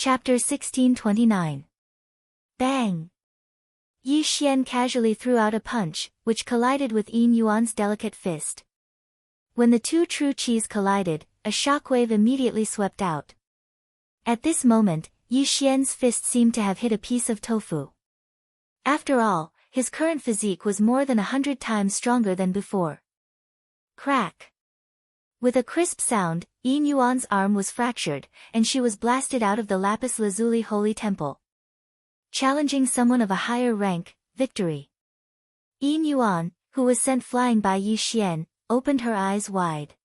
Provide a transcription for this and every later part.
Chapter 1629. Bang! Yi Xian casually threw out a punch, which collided with Yin Yuan's delicate fist. When the two true qis collided, a shockwave immediately swept out. At this moment, Yi Xian's fist seemed to have hit a piece of tofu. After all, his current physique was more than 100 times stronger than before. Crack! With a crisp sound, Yin Yuan's arm was fractured, and she was blasted out of the lapis lazuli holy temple. Challenging someone of a higher rank, victory. Yin Yuan, who was sent flying by Yi Xian, opened her eyes wide.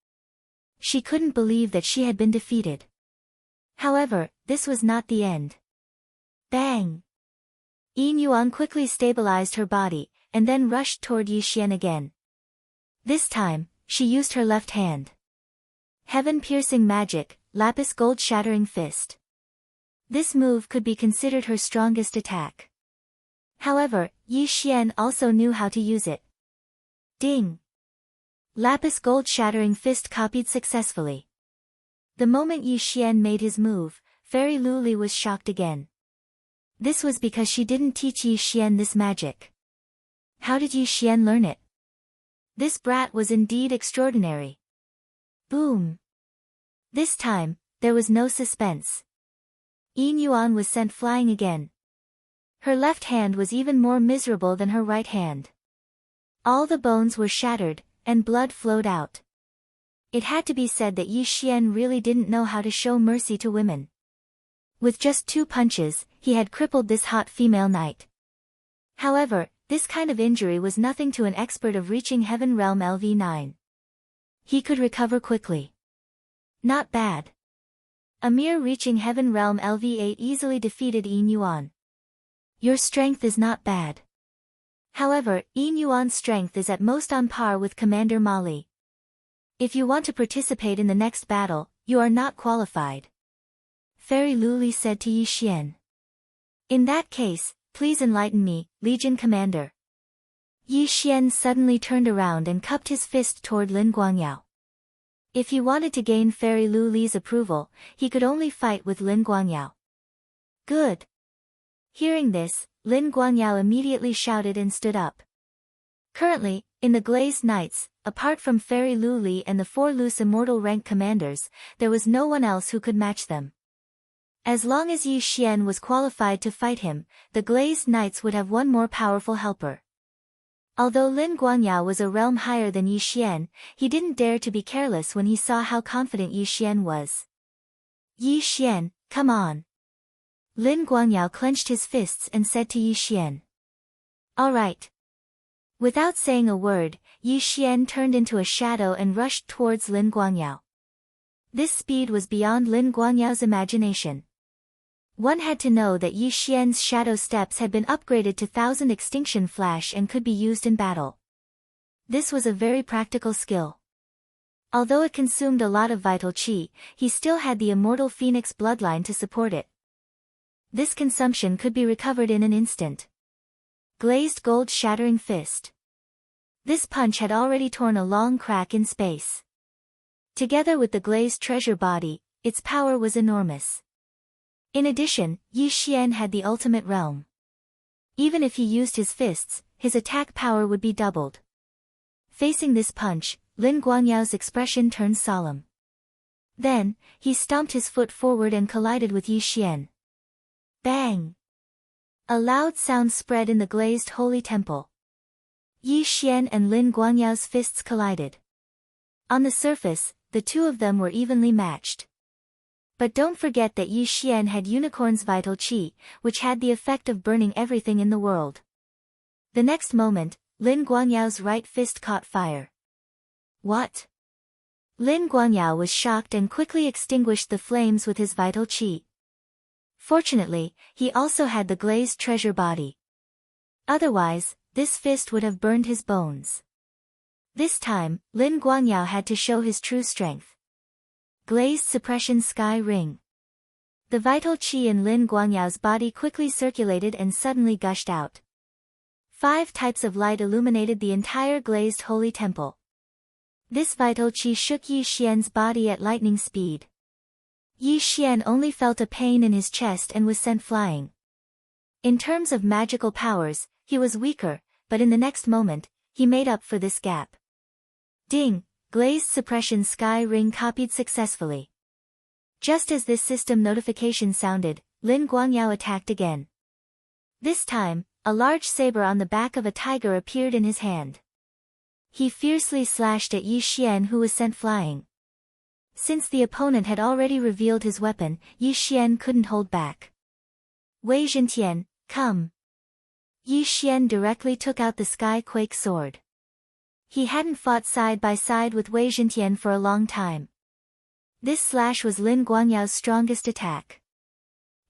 She couldn't believe that she had been defeated. However, this was not the end. Bang! Yin Yuan quickly stabilized her body, and then rushed toward Yi Xian again. This time, she used her left hand. Heaven-piercing magic, lapis gold-shattering fist. This move could be considered her strongest attack. However, Yi Xian also knew how to use it. Ding! Lapis gold-shattering fist copied successfully. The moment Yi Xian made his move, Fairy Lu Li was shocked again. This was because she didn't teach Yi Xian this magic. How did Yi Xian learn it? This brat was indeed extraordinary. Boom! This time, there was no suspense. Yin Yuan was sent flying again. Her left hand was even more miserable than her right hand. All the bones were shattered, and blood flowed out. It had to be said that Yi Xian really didn't know how to show mercy to women. With just 2 punches, he had crippled this hot female knight. However, this kind of injury was nothing to an expert of reaching Heaven Realm LV9. He could recover quickly. Not bad. A mere reaching Heaven Realm LV8 easily defeated Yin Yuan. Your strength is not bad. However, Yin Yuan's strength is at most on par with Commander Ma Li. If you want to participate in the next battle, you are not qualified. Fairy Lu Li said to Yi Xian. In that case, please enlighten me, Legion Commander. Yi Xian suddenly turned around and cupped his fist toward Lin Guangyao. If he wanted to gain Fairy Lu Li's approval, he could only fight with Lin Guangyao. Good. Hearing this, Lin Guangyao immediately shouted and stood up. Currently, in the Glazed Knights, apart from Fairy Lu Li and the 4 loose immortal rank commanders, there was no one else who could match them. As long as Yi Xian was qualified to fight him, the Glazed Knights would have one more powerful helper. Although Lin Guangyao was a realm higher than Yi Xian, he didn't dare to be careless when he saw how confident Yi Xian was. Yi Xian, come on. Lin Guangyao clenched his fists and said to Yi Xian. All right. Without saying a word, Yi Xian turned into a shadow and rushed towards Lin Guangyao. This speed was beyond Lin Guangyao's imagination. One had to know that Yi Xian's shadow steps had been upgraded to 1000 extinction flash and could be used in battle. This was a very practical skill. Although it consumed a lot of vital qi, he still had the immortal phoenix bloodline to support it. This consumption could be recovered in an instant. Glazed gold shattering fist. This punch had already torn a long crack in space. Together with the glazed treasure body, its power was enormous. In addition, Yi Xian had the ultimate realm. Even if he used his fists, his attack power would be doubled. Facing this punch, Lin Guangyao's expression turned solemn. Then, he stomped his foot forward and collided with Yi Xian. Bang! A loud sound spread in the glazed holy temple. Yi Xian and Lin Guangyao's fists collided. On the surface, the two of them were evenly matched. But don't forget that Yi Xian had Unicorn's vital qi, which had the effect of burning everything in the world. The next moment, Lin Guangyao's right fist caught fire. What? Lin Guangyao was shocked and quickly extinguished the flames with his vital qi. Fortunately, he also had the glazed treasure body. Otherwise, this fist would have burned his bones. This time, Lin Guangyao had to show his true strength. Glazed suppression sky ring. The vital qi in Lin Guangyao's body quickly circulated and suddenly gushed out. 5 types of light illuminated the entire glazed holy temple. This vital qi shook Yi Xian's body at lightning speed. Yi Xian only felt a pain in his chest and was sent flying. In terms of magical powers, he was weaker, but in the next moment, he made up for this gap. Ding! Glazed suppression sky ring copied successfully. Just as this system notification sounded, Lin Guangyao attacked again. This time, a large saber on the back of a tiger appeared in his hand. He fiercely slashed at Yi Xian, who was sent flying. Since the opponent had already revealed his weapon, Yi Xian couldn't hold back. Wei Zhentian, come. Yi Xian directly took out the Sky Quake sword. He hadn't fought side by side with Wei Zhentian for a long time. This slash was Lin Guanyao's strongest attack.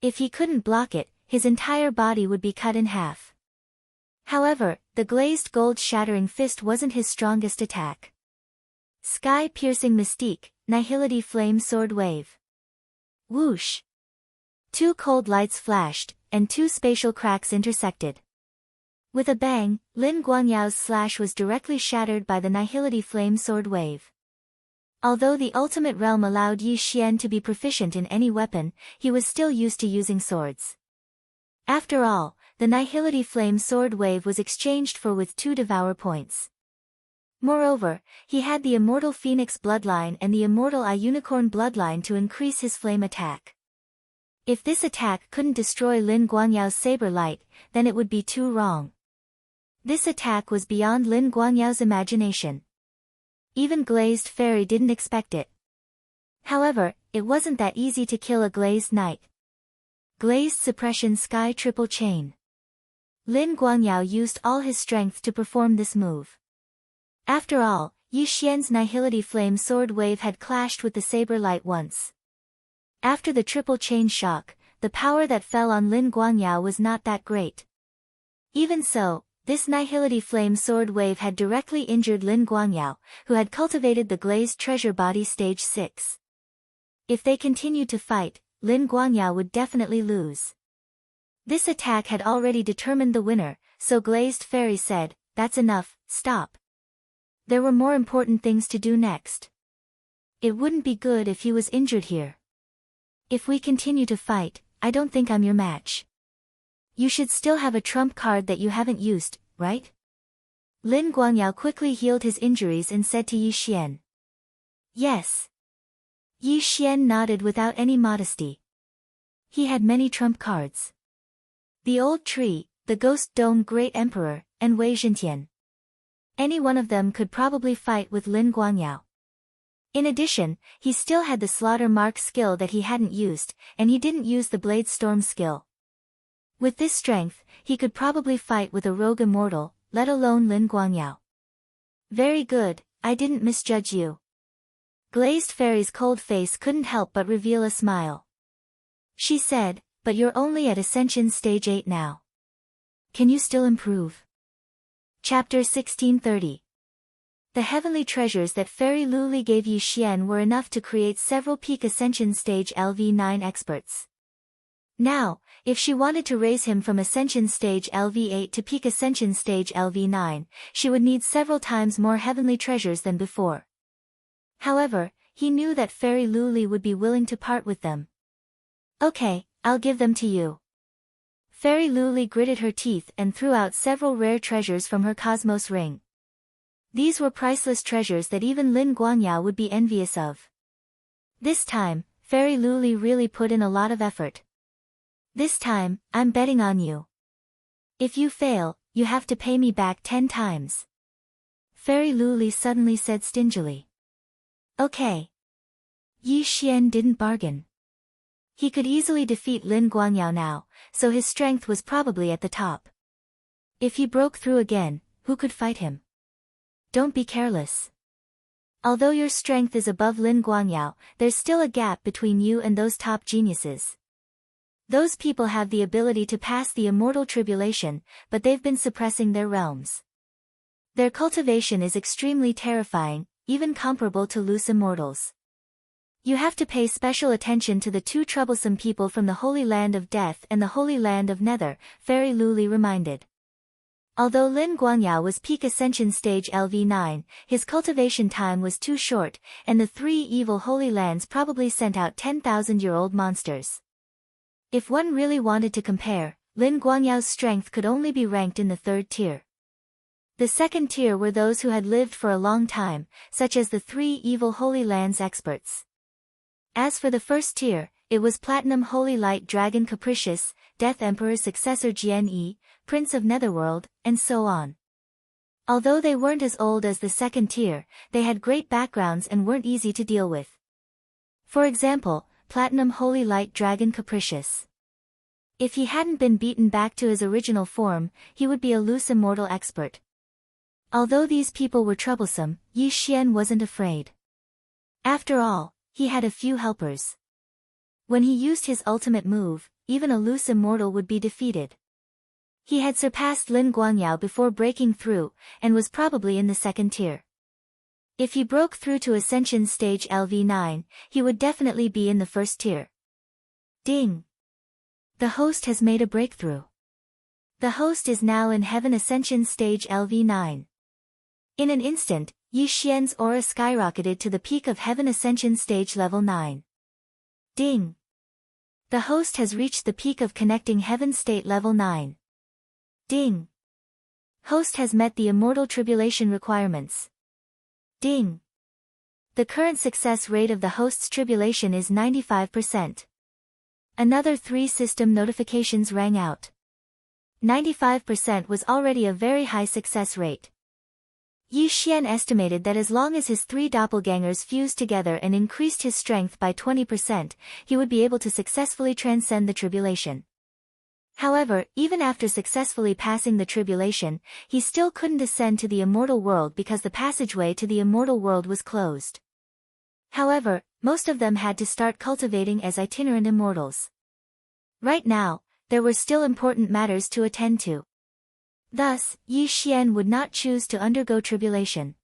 If he couldn't block it, his entire body would be cut in half. However, the glazed gold shattering fist wasn't his strongest attack. Sky-piercing mystique, nihility flame sword wave. Whoosh! 2 cold lights flashed, and 2 spatial cracks intersected. With a bang, Lin Guanyao's slash was directly shattered by the nihility flame sword wave. Although the ultimate realm allowed Yi Xian to be proficient in any weapon, he was still used to using swords. After all, the nihility flame sword wave was exchanged for with 2 devour points. Moreover, he had the immortal phoenix bloodline and the immortal eye unicorn bloodline to increase his flame attack. If this attack couldn't destroy Lin Guanyao's saber light, then it would be too wrong. This attack was beyond Lin Guanyao's imagination. Even Glazed Fairy didn't expect it. However, it wasn't that easy to kill a Glazed Knight. Glazed Suppression Sky Triple Chain. Lin Guangyao used all his strength to perform this move. After all, Yi Xian's nihility flame sword wave had clashed with the saber light once. After the triple chain shock, the power that fell on Lin Guangyao was not that great. Even so, this nihility flame sword wave had directly injured Lin Guangyao, who had cultivated the glazed treasure body stage 6. If they continued to fight, Lin Guangyao would definitely lose. This attack had already determined the winner, so Glazed Fairy said, "That's enough, stop." There were more important things to do next. It wouldn't be good if he was injured here. If we continue to fight, I don't think I'm your match. You should still have a trump card that you haven't used, right? Lin Guangyao quickly healed his injuries and said to Yi Xian. Yes. Yi Xian nodded without any modesty. He had many trump cards. The old tree, the ghost dome great emperor, and Wei Zhentian. Any one of them could probably fight with Lin Guangyao. In addition, he still had the slaughter mark skill that he hadn't used, and he didn't use the blade storm skill. With this strength, he could probably fight with a rogue immortal, let alone Lin Guangyao. Very good, I didn't misjudge you. Glazed Fairy's cold face couldn't help but reveal a smile. She said, but you're only at Ascension Stage 8 now. Can you still improve? Chapter 1630. The heavenly treasures that Fairy Luli gave Yi Xian were enough to create several peak Ascension Stage LV9 experts. Now, if she wanted to raise him from Ascension Stage LV8 to peak Ascension Stage LV9, she would need several times more heavenly treasures than before. However, he knew that Fairy Luli would be willing to part with them. Okay, I'll give them to you. Fairy Luli gritted her teeth and threw out several rare treasures from her Cosmos ring. These were priceless treasures that even Lin Guangyao would be envious of. This time, Fairy Luli really put in a lot of effort. This time, I'm betting on you. If you fail, you have to pay me back 10 times. Fairy Luli suddenly said stingily. Okay. Yi Xian didn't bargain. He could easily defeat Lin Guangyao now, so his strength was probably at the top. If he broke through again, who could fight him? Don't be careless. Although your strength is above Lin Guangyao, there's still a gap between you and those top geniuses. Those people have the ability to pass the immortal tribulation, but they've been suppressing their realms. Their cultivation is extremely terrifying, even comparable to loose immortals. You have to pay special attention to the 2 troublesome people from the Holy Land of Death and the Holy Land of Nether, Fairy Luli reminded. Although Lin Guangyao was peak ascension stage LV9, his cultivation time was too short, and the three evil holy lands probably sent out 10,000-year-old monsters. If one really wanted to compare, Lin Guangyao's strength could only be ranked in the third tier. The second tier were those who had lived for a long time, such as the three evil holy lands experts. As for the first tier, it was Platinum Holy Light Dragon Capricious, Death Emperor's successor Jian-Yi, Prince of Netherworld, and so on. Although they weren't as old as the second tier, they had great backgrounds and weren't easy to deal with. For example, Platinum Holy Light Dragon Capricious. If he hadn't been beaten back to his original form, he would be a loose immortal expert. Although these people were troublesome, Yi Xian wasn't afraid. After all, he had a few helpers. When he used his ultimate move, even a loose immortal would be defeated. He had surpassed Lin Guangyao before breaking through, and was probably in the second tier. If he broke through to Ascension Stage LV9, he would definitely be in the first tier. Ding! The host has made a breakthrough. The host is now in Heaven Ascension Stage LV9. In an instant, Yi Xian's aura skyrocketed to the peak of Heaven Ascension Stage Level 9. Ding! The host has reached the peak of Connecting Heaven State Level 9. Ding! Host has met the Immortal Tribulation requirements. Ding! The current success rate of the host's tribulation is 95%. Another 3 system notifications rang out. 95% was already a very high success rate. Yi Xian estimated that as long as his 3 doppelgangers fused together and increased his strength by 20%, he would be able to successfully transcend the tribulation. However, even after successfully passing the tribulation, he still couldn't ascend to the immortal world because the passageway to the immortal world was closed. However, most of them had to start cultivating as itinerant immortals. Right now, there were still important matters to attend to. Thus, Yi Xian would not choose to undergo tribulation.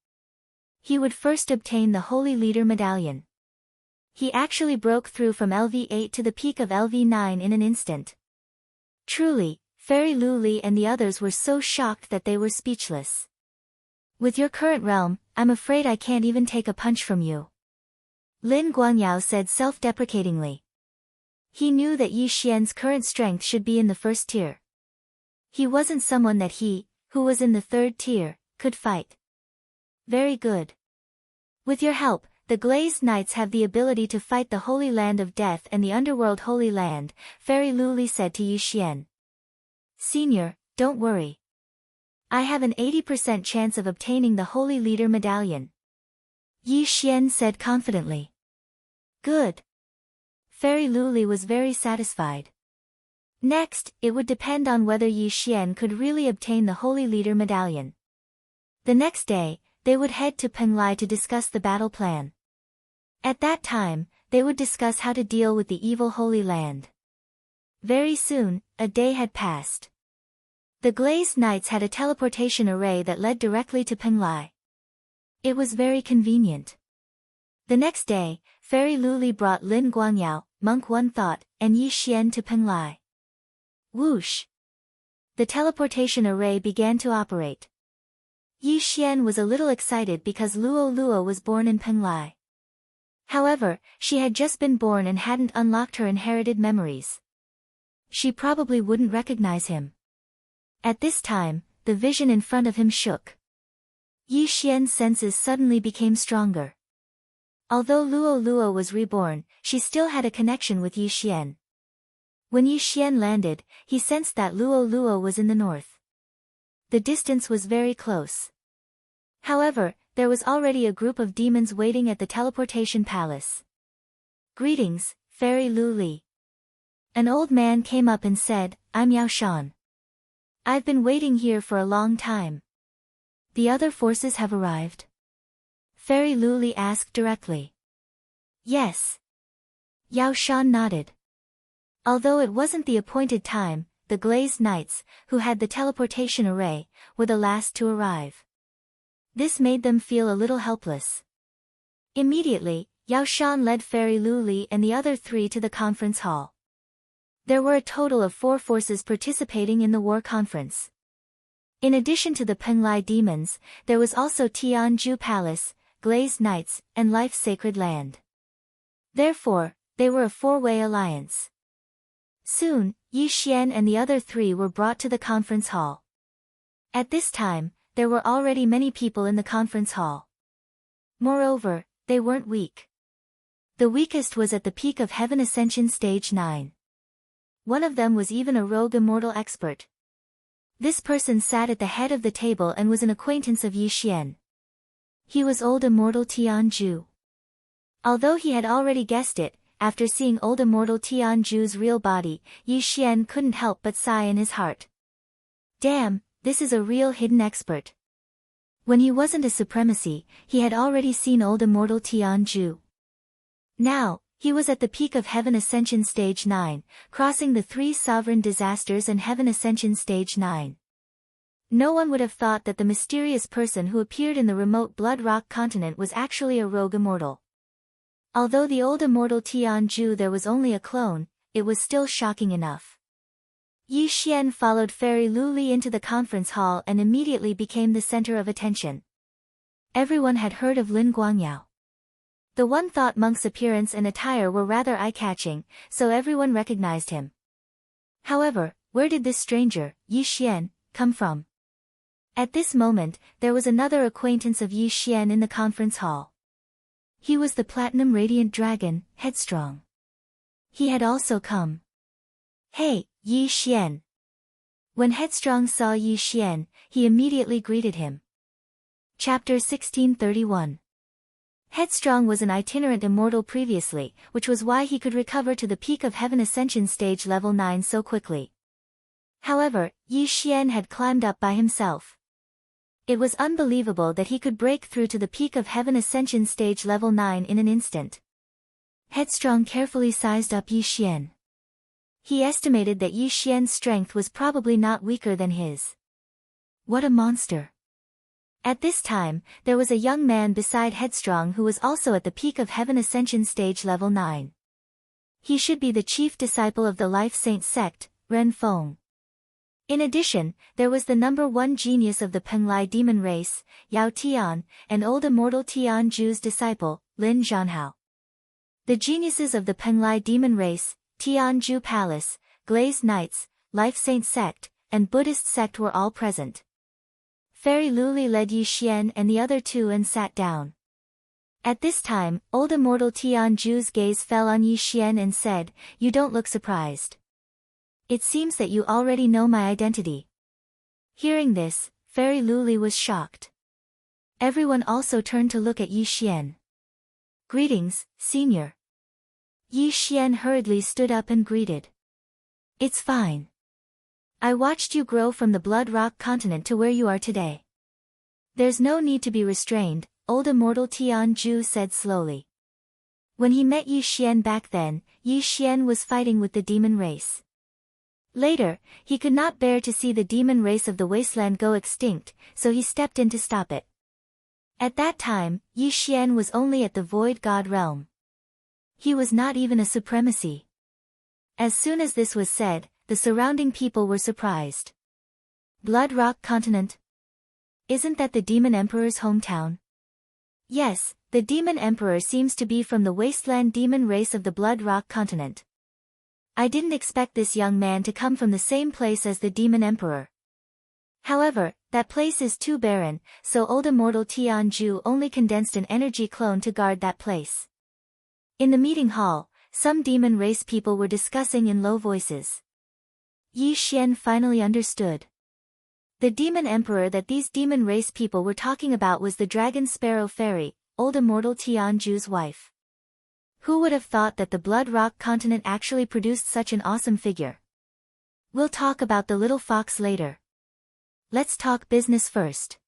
He would first obtain the Holy Leader Medallion. He actually broke through from LV8 to the peak of LV9 in an instant. Truly, Fairy Lu Li and the others were so shocked that they were speechless. With your current realm, I'm afraid I can't even take a punch from you. Lin Guangyao said self-deprecatingly. He knew that Yi Xian's current strength should be in the first tier. He wasn't someone that he, who was in the third tier, could fight. Very good. With your help, the Glazed Knights have the ability to fight the Holy Land of Death and the Underworld Holy Land, Fairy Lu Li said to Yi Xian. Senior, don't worry. I have an 80% chance of obtaining the Holy Leader Medallion. Yi Xian said confidently. Good. Fairy Lu Li was very satisfied. Next, it would depend on whether Yi Xian could really obtain the Holy Leader Medallion. The next day, they would head to Penglai to discuss the battle plan. At that time, they would discuss how to deal with the evil Holy Land. Very soon, a day had passed. The Glazed Knights had a teleportation array that led directly to Penglai. It was very convenient. The next day, Fairy Lu Li brought Lin Guangyao, Monk One Thought, and Yi Xian to Penglai. Whoosh! The teleportation array began to operate. Yi Xian was a little excited because Luo Luo was born in Penglai. However, she had just been born and hadn't unlocked her inherited memories. She probably wouldn't recognize him. At this time, the vision in front of him shook. Yi Xian's senses suddenly became stronger. Although Luo Luo was reborn, she still had a connection with Yi Xian. When Yi Xian landed, he sensed that Luo Luo was in the north. The distance was very close. However, there was already a group of demons waiting at the teleportation palace. Greetings, Fairy Lu Li. An old man came up and said, I'm Yao Shan. I've been waiting here for a long time. The other forces have arrived? Fairy Lu Li asked directly. Yes. Yao Shan nodded. Although it wasn't the appointed time, the Glazed Knights, who had the teleportation array, were the last to arrive. This made them feel a little helpless. Immediately, Yao Shan led Fairy Lu Li and the other 3 to the conference hall. There were a total of 4 forces participating in the war conference. In addition to the Penglai demons, there was also Tianju Palace, Glazed Knights, and Life's Sacred Land. Therefore, they were a four-way alliance. Soon, Yi Xian and the other three were brought to the conference hall. At this time, there were already many people in the conference hall. Moreover, they weren't weak. The weakest was at the peak of Heaven Ascension Stage 9. One of them was even a rogue immortal expert. This person sat at the head of the table and was an acquaintance of Yi Xian. He was old immortal Tianju. Although he had already guessed it, after seeing old immortal Tianju's real body, Yi Xian couldn't help but sigh in his heart. Damn, this is a real hidden expert. When he wasn't a supremacy, he had already seen old immortal Tianju. Now, he was at the peak of Heaven Ascension Stage 9, crossing the three sovereign disasters and Heaven Ascension Stage 9. No one would have thought that the mysterious person who appeared in the remote Blood Rock continent was actually a rogue immortal. Although the old immortal Tianju there was only a clone, it was still shocking enough. Yi Xian followed Fairy Lu Li into the conference hall and immediately became the center of attention. Everyone had heard of Lin Guangyao. The one-thought monk's appearance and attire were rather eye-catching, so everyone recognized him. However, where did this stranger, Yi Xian, come from? At this moment, there was another acquaintance of Yi Xian in the conference hall. He was the Platinum Radiant Dragon, Headstrong. He had also come. Hey, Yi Xian. When Headstrong saw Yi Xian, he immediately greeted him. Chapter 1631. Headstrong was an itinerant immortal previously, which was why he could recover to the peak of Heaven Ascension Stage Level 9 so quickly. However, Yi Xian had climbed up by himself. It was unbelievable that he could break through to the peak of Heaven Ascension Stage Level 9 in an instant. Headstrong carefully sized up Yi Xian. He estimated that Yi Xian's strength was probably not weaker than his. What a monster! At this time, there was a young man beside Headstrong who was also at the peak of Heaven Ascension Stage Level 9. He should be the chief disciple of the Life Saint sect, Ren Feng. In addition, there was the number one genius of the Penglai demon race, Yao Tian, and old immortal Tianju's disciple, Lin Zhanhao. The geniuses of the Penglai demon race, Tianju Palace, Glazed Knights, Life Saint sect, and Buddhist sect were all present. Fairy Lu Li led Yi Xian and the other two and sat down. At this time, old immortal Tianju's gaze fell on Yi Xian and said, "You don't look surprised. It seems that you already know my identity." Hearing this, Fairy Lu Li was shocked. Everyone also turned to look at Yi Xian. "Greetings, senior." Yi Xian hurriedly stood up and greeted. "It's fine. I watched you grow from the Blood Rock continent to where you are today. There's no need to be restrained," old immortal Tianju said slowly. When he met Yi Xian back then, Yi Xian was fighting with the demon race. Later, he could not bear to see the demon race of the wasteland go extinct, so he stepped in to stop it. At that time, Yi Xian was only at the Void God realm. He was not even a supremacy. As soon as this was said, the surrounding people were surprised. Blood Rock continent? Isn't that the Demon Emperor's hometown? Yes, the Demon Emperor seems to be from the wasteland demon race of the Blood Rock continent. I didn't expect this young man to come from the same place as the Demon Emperor. However, that place is too barren, so old immortal Tianju only condensed an energy clone to guard that place. In the meeting hall, some demon race people were discussing in low voices. Yi Xian finally understood. The demon emperor that these demon race people were talking about was the dragon sparrow fairy, old immortal Tianju's wife. Who would have thought that the Blood Rock continent actually produced such an awesome figure? We'll talk about the little fox later. Let's talk business first.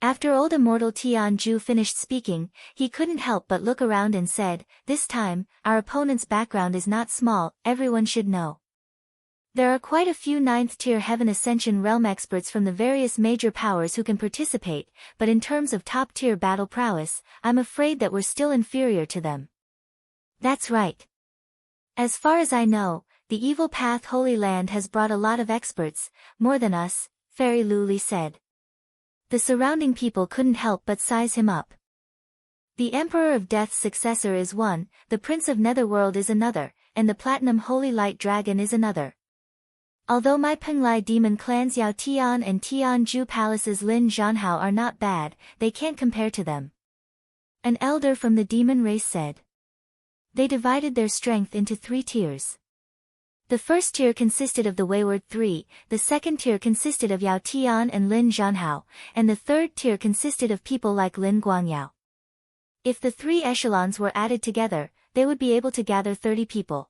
After old immortal Tianju finished speaking, he couldn't help but look around and said, "This time, our opponent's background is not small, everyone should know. There are quite a few 9th-tier Heaven Ascension realm experts from the various major powers who can participate, but in terms of top-tier battle prowess, I'm afraid that we're still inferior to them." That's right. As far as I know, the Evil Path Holy Land has brought a lot of experts, more than us, Fairy Luli said. The surrounding people couldn't help but size him up. The Emperor of Death's successor is one, the Prince of Netherworld is another, and the Platinum Holy Light Dragon is another. Although my Penglai demon clans Yao Tian and Tianju Palace's Lin Zhanhao are not bad, they can't compare to them. An elder from the demon race said. They divided their strength into 3 tiers. The first tier consisted of the Wayward Three, the second tier consisted of Yao Tian and Lin Zhanhao, and the third tier consisted of people like Lin Guangyao. If the 3 echelons were added together, they would be able to gather 30 people.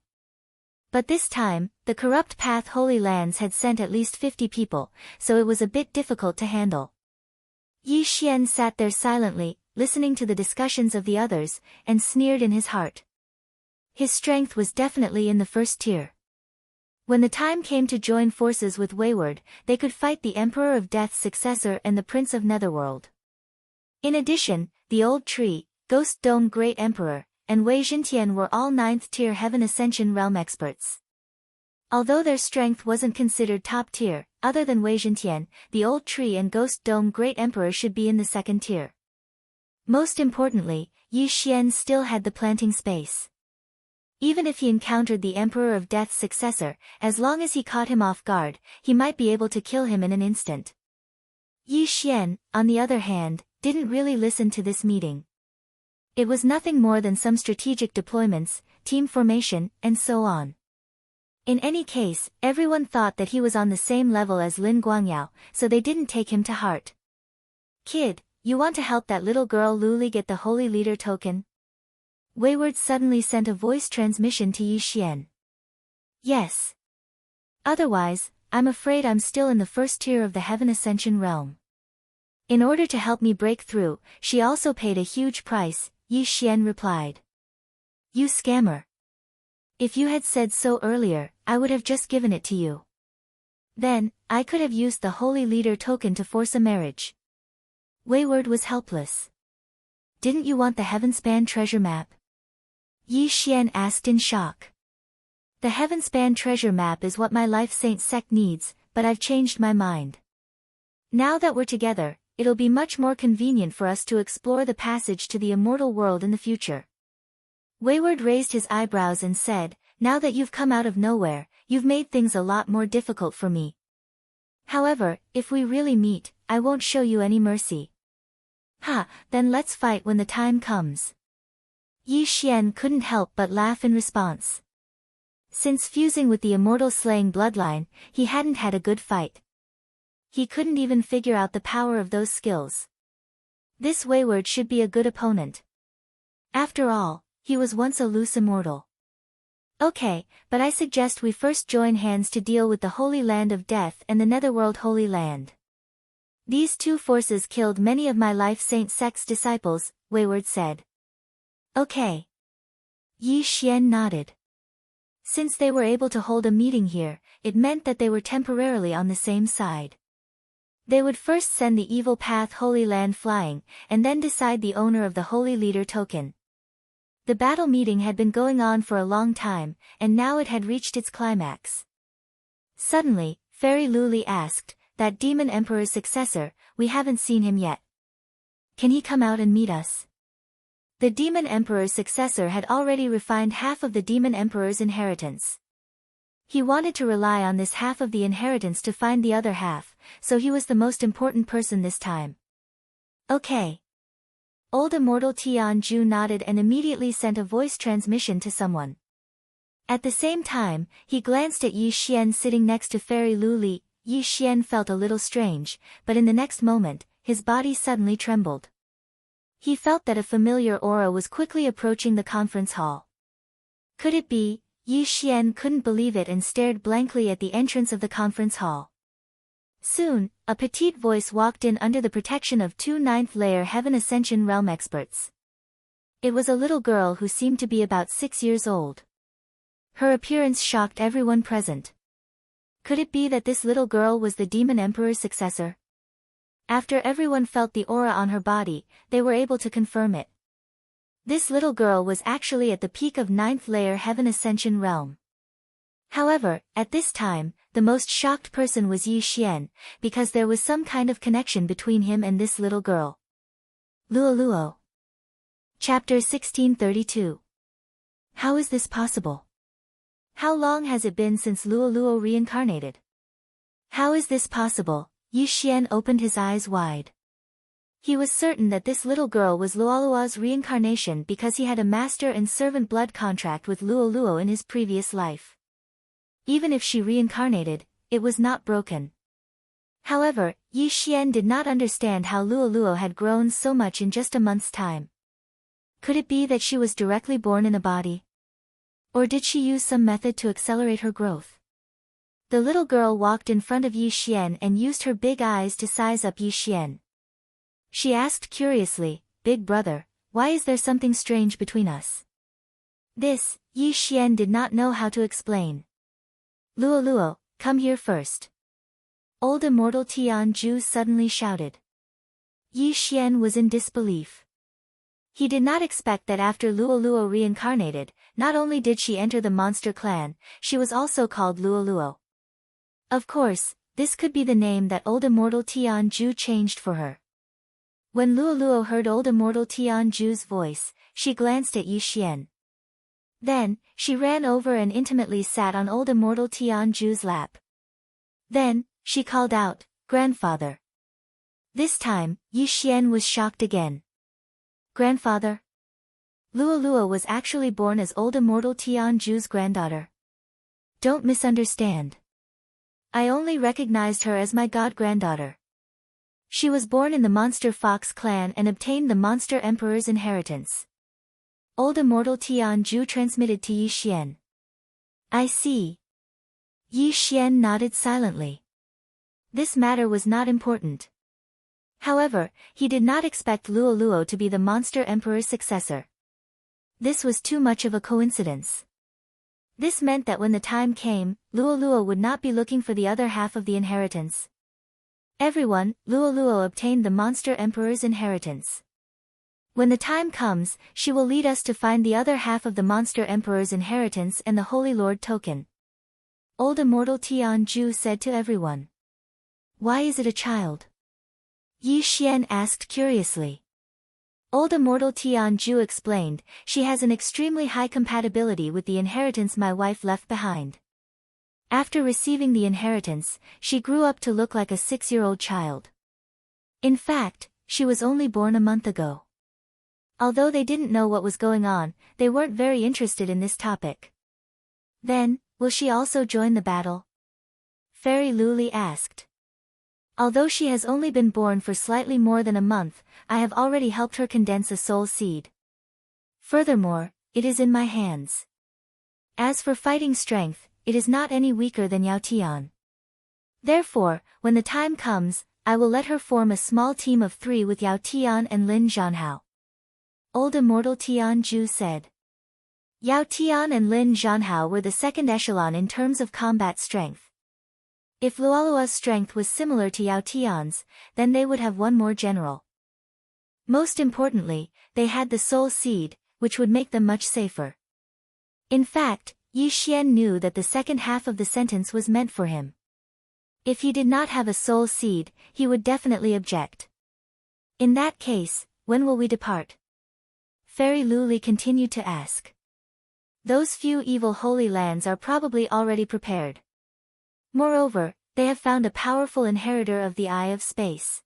But this time, the Corrupt Path Holy Lands had sent at least 50 people, so it was a bit difficult to handle. Yi Xian sat there silently, listening to the discussions of the others, and sneered in his heart. His strength was definitely in the first tier. When the time came to join forces with Wayward, they could fight the Emperor of Death's successor and the Prince of Netherworld. In addition, the Old Tree, Ghost Dome Great Emperor, and Wei Xintian were all 9th tier Heaven Ascension realm experts. Although their strength wasn't considered top tier, other than Wei Xintian, the Old Tree and Ghost Dome Great Emperor should be in the 2nd tier. Most importantly, Yi Xian still had the planting space. Even if he encountered the Emperor of Death's successor, as long as he caught him off guard, he might be able to kill him in an instant. Yi Xian, on the other hand, didn't really listen to this meeting. It was nothing more than some strategic deployments, team formation, and so on. In any case, everyone thought that he was on the same level as Lin Guangyao, so they didn't take him to heart. Kid, you want to help that little girl Luli get the Holy Leader token? Wayward suddenly sent a voice transmission to Yi Xian. Yes. Otherwise, I'm afraid I'm still in the first tier of the Heaven Ascension realm. In order to help me break through, she also paid a huge price, Yi Xian replied. You scammer. If you had said so earlier, I would have just given it to you. Then, I could have used the Holy Leader token to force a marriage. Wayward was helpless. Didn't you want the Heavenspan treasure map? Yi Xian asked in shock. The Heavenspan treasure map is what my Life Saint sect needs, but I've changed my mind. Now that we're together, it'll be much more convenient for us to explore the passage to the immortal world in the future. Wayward raised his eyebrows and said, now that you've come out of nowhere, you've made things a lot more difficult for me. However, if we really meet, I won't show you any mercy. Ha, then let's fight when the time comes. Yi Xian couldn't help but laugh in response. Since fusing with the immortal slaying bloodline, he hadn't had a good fight. He couldn't even figure out the power of those skills. This Wayward should be a good opponent. After all, he was once a loose immortal. Okay, but I suggest we first join hands to deal with the Holy Land of Death and the Netherworld Holy Land. These 2 forces killed many of my Life Saint sect's disciples, Wayward said. Okay. Yi Xian nodded. Since they were able to hold a meeting here, it meant that they were temporarily on the same side. They would first send the Evil Path Holy Land flying, and then decide the owner of the Holy Leader token. The battle meeting had been going on for a long time, and now it had reached its climax. Suddenly, Fairy Luli asked, that Demon Emperor's successor, we haven't seen him yet. Can he come out and meet us? The Demon Emperor's successor had already refined half of the Demon Emperor's inheritance. He wanted to rely on this half of the inheritance to find the other half, so he was the most important person this time. Okay. Old Immortal Tianju nodded and immediately sent a voice transmission to someone. At the same time, he glanced at Yi Xian sitting next to Fairy Luli. Yi Xian felt a little strange, but in the next moment, his body suddenly trembled. He felt that a familiar aura was quickly approaching the conference hall. Could it be? Yi Xian couldn't believe it and stared blankly at the entrance of the conference hall. Soon, a petite voice walked in under the protection of 2 9th-layer Heaven Ascension realm experts. It was a little girl who seemed to be about 6 years old. Her appearance shocked everyone present. Could it be that this little girl was the Demon Emperor's successor? After everyone felt the aura on her body, they were able to confirm it. This little girl was actually at the peak of 9th-layer Heaven Ascension realm. However, at this time, the most shocked person was Yi Xian, because there was some kind of connection between him and this little girl. Luoluo. Chapter 1632. How is this possible? How long has it been since Luoluo reincarnated? How is this possible? Yi Xian opened his eyes wide. He was certain that this little girl was Luoluo's reincarnation because he had a master and servant blood contract with Luoluo in his previous life. Even if she reincarnated, it was not broken. However, Yi Xian did not understand how Luoluo had grown so much in just a month's time. Could it be that she was directly born in a body? Or did she use some method to accelerate her growth? The little girl walked in front of Yi Xian and used her big eyes to size up Yi Xian. She asked curiously, "Big brother, why is there something strange between us?" This, Yi Xian did not know how to explain. "Luoluo, come here first." Old immortal Tianju suddenly shouted. Yi Xian was in disbelief. He did not expect that after Luoluo reincarnated, not only did she enter the monster clan, she was also called Luoluo. Of course, this could be the name that old immortal Tianju changed for her. When Luoluo heard old immortal Tianju's voice, she glanced at Yi Xian. Then, she ran over and intimately sat on old immortal Tianju's lap. Then, she called out, "Grandfather." This time, Yi Xian was shocked again. Grandfather? Luoluo was actually born as old immortal Tianju's granddaughter. Don't misunderstand. I only recognized her as my god-granddaughter. She was born in the Monster Fox clan and obtained the Monster Emperor's inheritance. Old immortal Tianju transmitted to Yi Xian. I see. Yi Xian nodded silently. This matter was not important. However, he did not expect Luoluo to be the Monster Emperor's successor. This was too much of a coincidence. This meant that when the time came, Luoluo would not be looking for the other half of the inheritance. Everyone, Luoluo obtained the Monster Emperor's inheritance. When the time comes, she will lead us to find the other half of the Monster Emperor's inheritance and the Holy Lord token. Old immortal Tianju said to everyone. Why is it a child? Yi Xian asked curiously. Old immortal Tianju explained, she has an extremely high compatibility with the inheritance my wife left behind. After receiving the inheritance, she grew up to look like a 6-year-old child. In fact, she was only born a month ago. Although they didn't know what was going on, they weren't very interested in this topic. Then, will she also join the battle? Fairy Luli asked. Although she has only been born for slightly more than a month, I have already helped her condense a soul seed. Furthermore, it is in my hands. As for fighting strength, it is not any weaker than Yao Tian. Therefore, when the time comes, I will let her form a small team of 3 with Yao Tian and Lin Zhanhao. Old immortal Tianju said. Yao Tian and Lin Zhanhao were the second echelon in terms of combat strength. If Luoluo's strength was similar to Yao Tian's, then they would have one more general. Most importantly, they had the soul seed, which would make them much safer. In fact, Yi Xian knew that the second half of the sentence was meant for him. If he did not have a soul seed, he would definitely object. In that case, when will we depart? Fairy Luli continued to ask. Those few evil holy lands are probably already prepared. Moreover, they have found a powerful inheritor of the Eye of Space.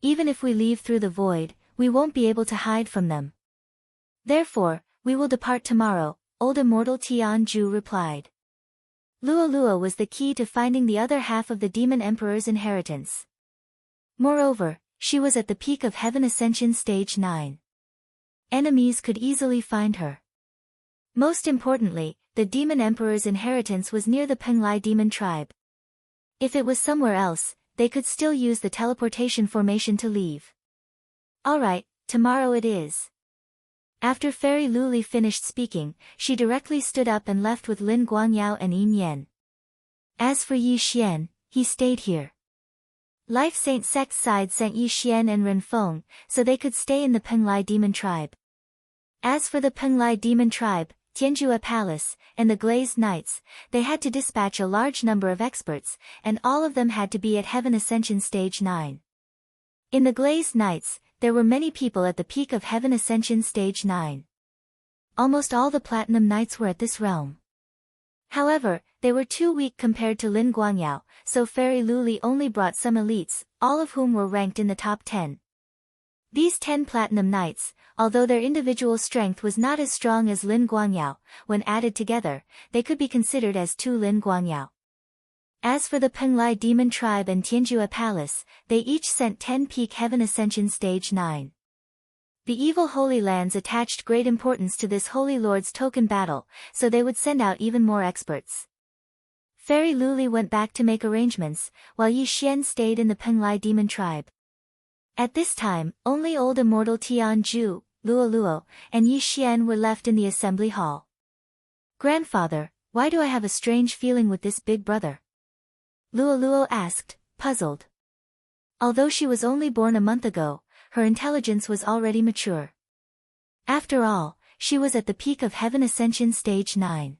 Even if we leave through the void, we won't be able to hide from them. Therefore, we will depart tomorrow, old immortal Tianju replied. Luoluo was the key to finding the other half of the Demon Emperor's inheritance. Moreover, she was at the peak of Heaven Ascension Stage 9. Enemies could easily find her. Most importantly, the Demon Emperor's inheritance was near the Penglai demon tribe. If it was somewhere else, they could still use the teleportation formation to leave. Alright, tomorrow it is. After Fairy Luli finished speaking, she directly stood up and left with Lin Guangyao and Yin Yan. As for Yi Xian, he stayed here. Life Saint Sect's side sent Yi Xian and Renfeng, so they could stay in the Penglai demon tribe. As for the Penglai demon tribe, Tianjua Palace, and the Glazed Knights, they had to dispatch a large number of experts, and all of them had to be at Heaven Ascension Stage 9. In the Glazed Knights, there were many people at the peak of Heaven Ascension Stage 9. Almost all the Platinum Knights were at this realm. However, they were too weak compared to Lin Guangyao, so Fairy Luli only brought some elites, all of whom were ranked in the top 10. These 10 Platinum Knights, although their individual strength was not as strong as Lin Guangyao, when added together, they could be considered as 2 Lin Guangyao. As for the Penglai Demon Tribe and Tianjua Palace, they each sent 10 peak Heaven Ascension Stage 9. The evil Holy Lands attached great importance to this Holy Lord's token battle, so they would send out even more experts. Fairy Luli went back to make arrangements, while Yi Xian stayed in the Penglai Demon Tribe. At this time, only old immortal Tianju, Luo, and Yi Xian were left in the assembly hall. "Grandfather, why do I have a strange feeling with this big brother?" Luo asked, puzzled. Although she was only born a month ago, her intelligence was already mature. After all, she was at the peak of Heaven Ascension Stage 9.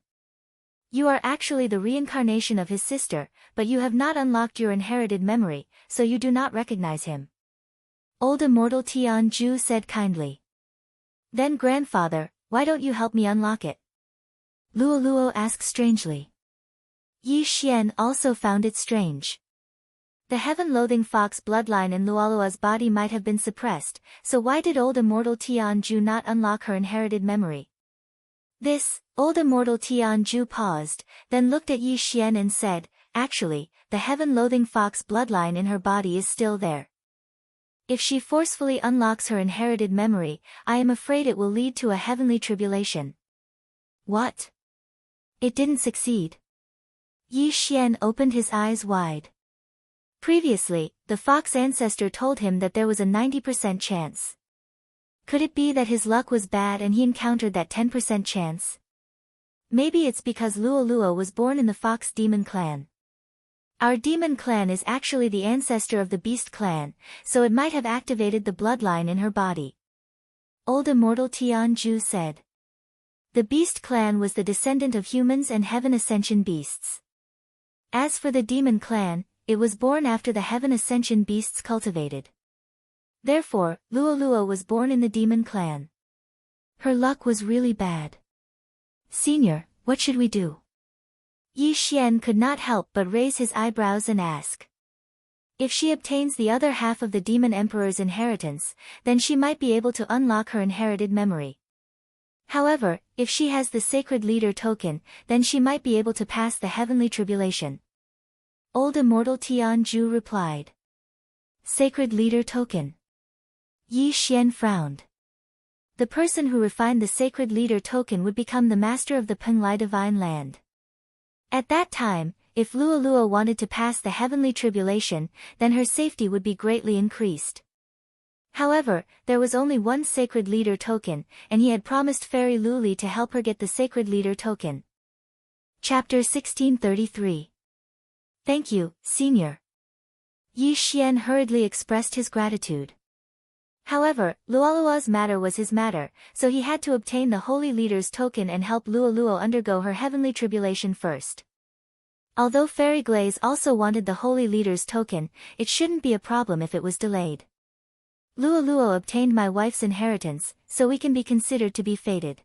"You are actually the reincarnation of his sister, but you have not unlocked your inherited memory, so you do not recognize him." Old immortal Tianju said kindly. "Then grandfather, why don't you help me unlock it?" Luo asked strangely. Yi Xian also found it strange. The heaven-loathing fox bloodline in Luolua's body might have been suppressed, so why did old immortal Tianju not unlock her inherited memory? Old immortal Tianju paused, then looked at Yi Xian and said, "Actually, the heaven-loathing fox bloodline in her body is still there. If she forcefully unlocks her inherited memory, I am afraid it will lead to a heavenly tribulation." "What? It didn't succeed?" Yi Xian opened his eyes wide. Previously, the fox ancestor told him that there was a 90% chance. Could it be that his luck was bad and he encountered that 10% chance? Maybe it's because Luo was born in the Fox Demon clan. Our demon clan is actually the ancestor of the Beast clan, so it might have activated the bloodline in her body. Old immortal Tianju said. The Beast clan was the descendant of humans and Heaven Ascension beasts. As for the demon clan, it was born after the Heaven Ascension beasts cultivated. Therefore, Luo was born in the demon clan. Her luck was really bad. "Senior, what should we do?" Yi Xian could not help but raise his eyebrows and ask. If she obtains the other half of the Demon Emperor's inheritance, then she might be able to unlock her inherited memory. However, if she has the Sacred Leader token, then she might be able to pass the heavenly tribulation. Old immortal Tianju replied. Sacred Leader token. Yi Xian frowned. The person who refined the Sacred Leader token would become the master of the Penglai Divine Land. At that time, if Luo wanted to pass the heavenly tribulation, then her safety would be greatly increased. However, there was only one Sacred Leader token, and he had promised Fairy Luli to help her get the Sacred Leader token. Chapter 1633. Thank you, Senior. Yi Xian hurriedly expressed his gratitude. However, Luolua's matter was his matter, so he had to obtain the Holy Leader's token and help Luo undergo her heavenly tribulation first. Although Fairy Glaze also wanted the Holy Leader's token, it shouldn't be a problem if it was delayed. Luo obtained my wife's inheritance, so we can be considered to be fated.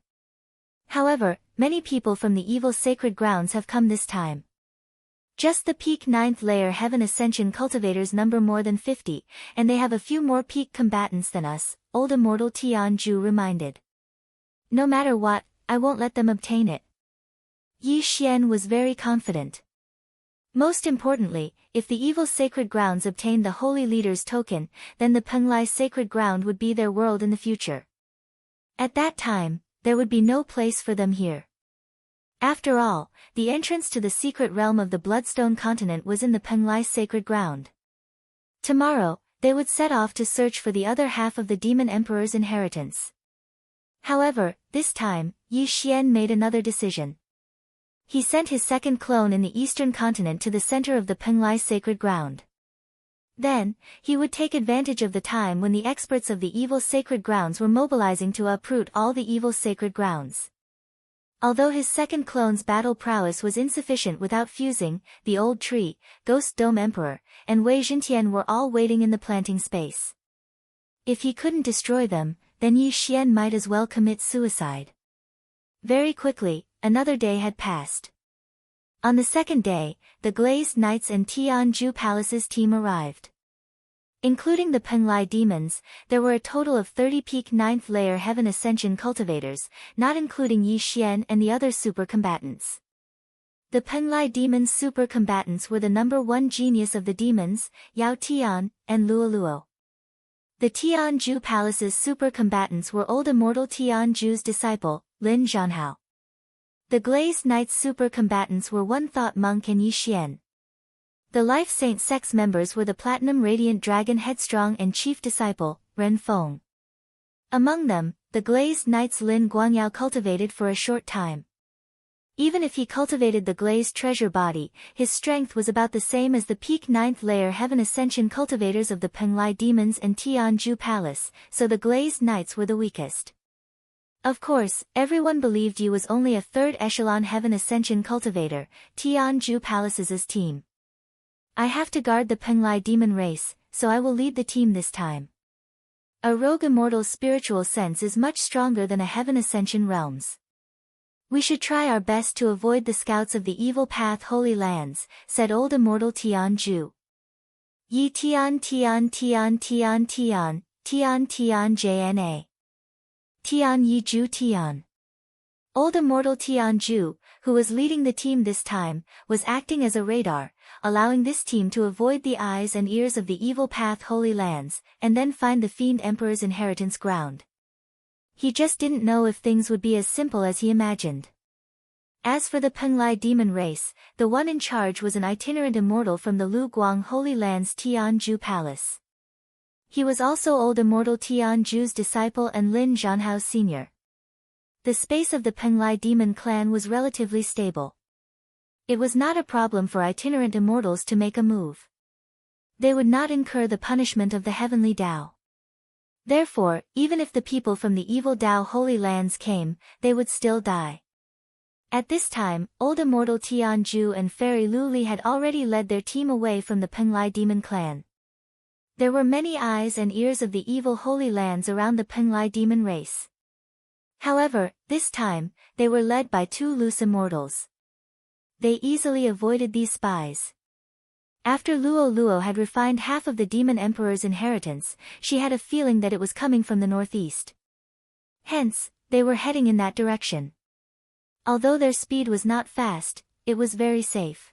However, many people from the evil sacred grounds have come this time. Just the peak 9th layer Heaven Ascension cultivators number more than 50, and they have a few more peak combatants than us, old immortal Tianju reminded. No matter what, I won't let them obtain it. Yi Xian was very confident. Most importantly, if the evil sacred grounds obtained the Holy Leader's token, then the Penglai sacred ground would be their world in the future. At that time, there would be no place for them here. After all, the entrance to the secret realm of the Bloodstone continent was in the Penglai sacred ground. Tomorrow, they would set off to search for the other half of the Demon Emperor's inheritance. However, this time, Yi Xian made another decision. He sent his second clone in the eastern continent to the center of the Penglai sacred ground. Then, he would take advantage of the time when the experts of the evil sacred grounds were mobilizing to uproot all the evil sacred grounds. Although his second clone's battle prowess was insufficient without fusing, the Old Tree, Ghost Dome Emperor, and Wei Zhentian were all waiting in the planting space. If he couldn't destroy them, then Yi Xian might as well commit suicide. Very quickly, another day had passed. On the second day, the Glazed Knights and Tianju Palace's team arrived. Including the Penglai demons, there were a total of 30 peak 9th layer Heaven Ascension cultivators, not including Yi Xian and the other super combatants. The Penglai demons' super combatants were the number 1 genius of the demons, Yao Tian, and Luo Luo. The Tianju Palace's super combatants were old immortal Tianju's disciple, Lin Zhanhao. The Glazed Knights' super combatants were One Thought Monk and Yi Xian. The Life Saint Sex members were the Platinum Radiant Dragon Headstrong and Chief Disciple, Ren Feng. Among them, the Glazed Knights Lin Guangyao cultivated for a short time. Even if he cultivated the Glazed Treasure Body, his strength was about the same as the peak 9th layer Heaven Ascension cultivators of the Penglai Demons and Tianju Palace, so the Glazed Knights were the weakest. Of course, everyone believed Yi was only a 3rd echelon Heaven Ascension cultivator, Tianju Palace's team. I have to guard the Penglai demon race, so I will lead the team this time. A rogue immortal's spiritual sense is much stronger than a Heaven Ascension realm's. We should try our best to avoid the scouts of the evil path Holy Lands, said old immortal Tianju. Yi Tian Tian Tian Tian Tian, Tian Tian Jna. Tian Yi Ju Tian. Old immortal Tianju, who was leading the team this time, was acting as a radar, allowing this team to avoid the eyes and ears of the evil path Holy Lands, and then find the Fiend Emperor's inheritance ground. He just didn't know if things would be as simple as he imagined. As for the Penglai demon race, the one in charge was an itinerant immortal from the Lu Guang Holy Lands Tianju Palace. He was also old immortal Tianju's disciple and Lin Zhanhao's senior. The space of the Penglai demon clan was relatively stable. It was not a problem for itinerant immortals to make a move. They would not incur the punishment of the heavenly Tao. Therefore, even if the people from the evil Tao Holy Lands came, they would still die. At this time, old immortal Tianju and Fairy Lu Li had already led their team away from the Penglai demon clan. There were many eyes and ears of the evil Holy Lands around the Penglai demon race. However, this time, they were led by 2 loose immortals. They easily avoided these spies. After Luo Luo had refined half of the Demon Emperor's inheritance, she had a feeling that it was coming from the northeast. Hence, they were heading in that direction. Although their speed was not fast, it was very safe.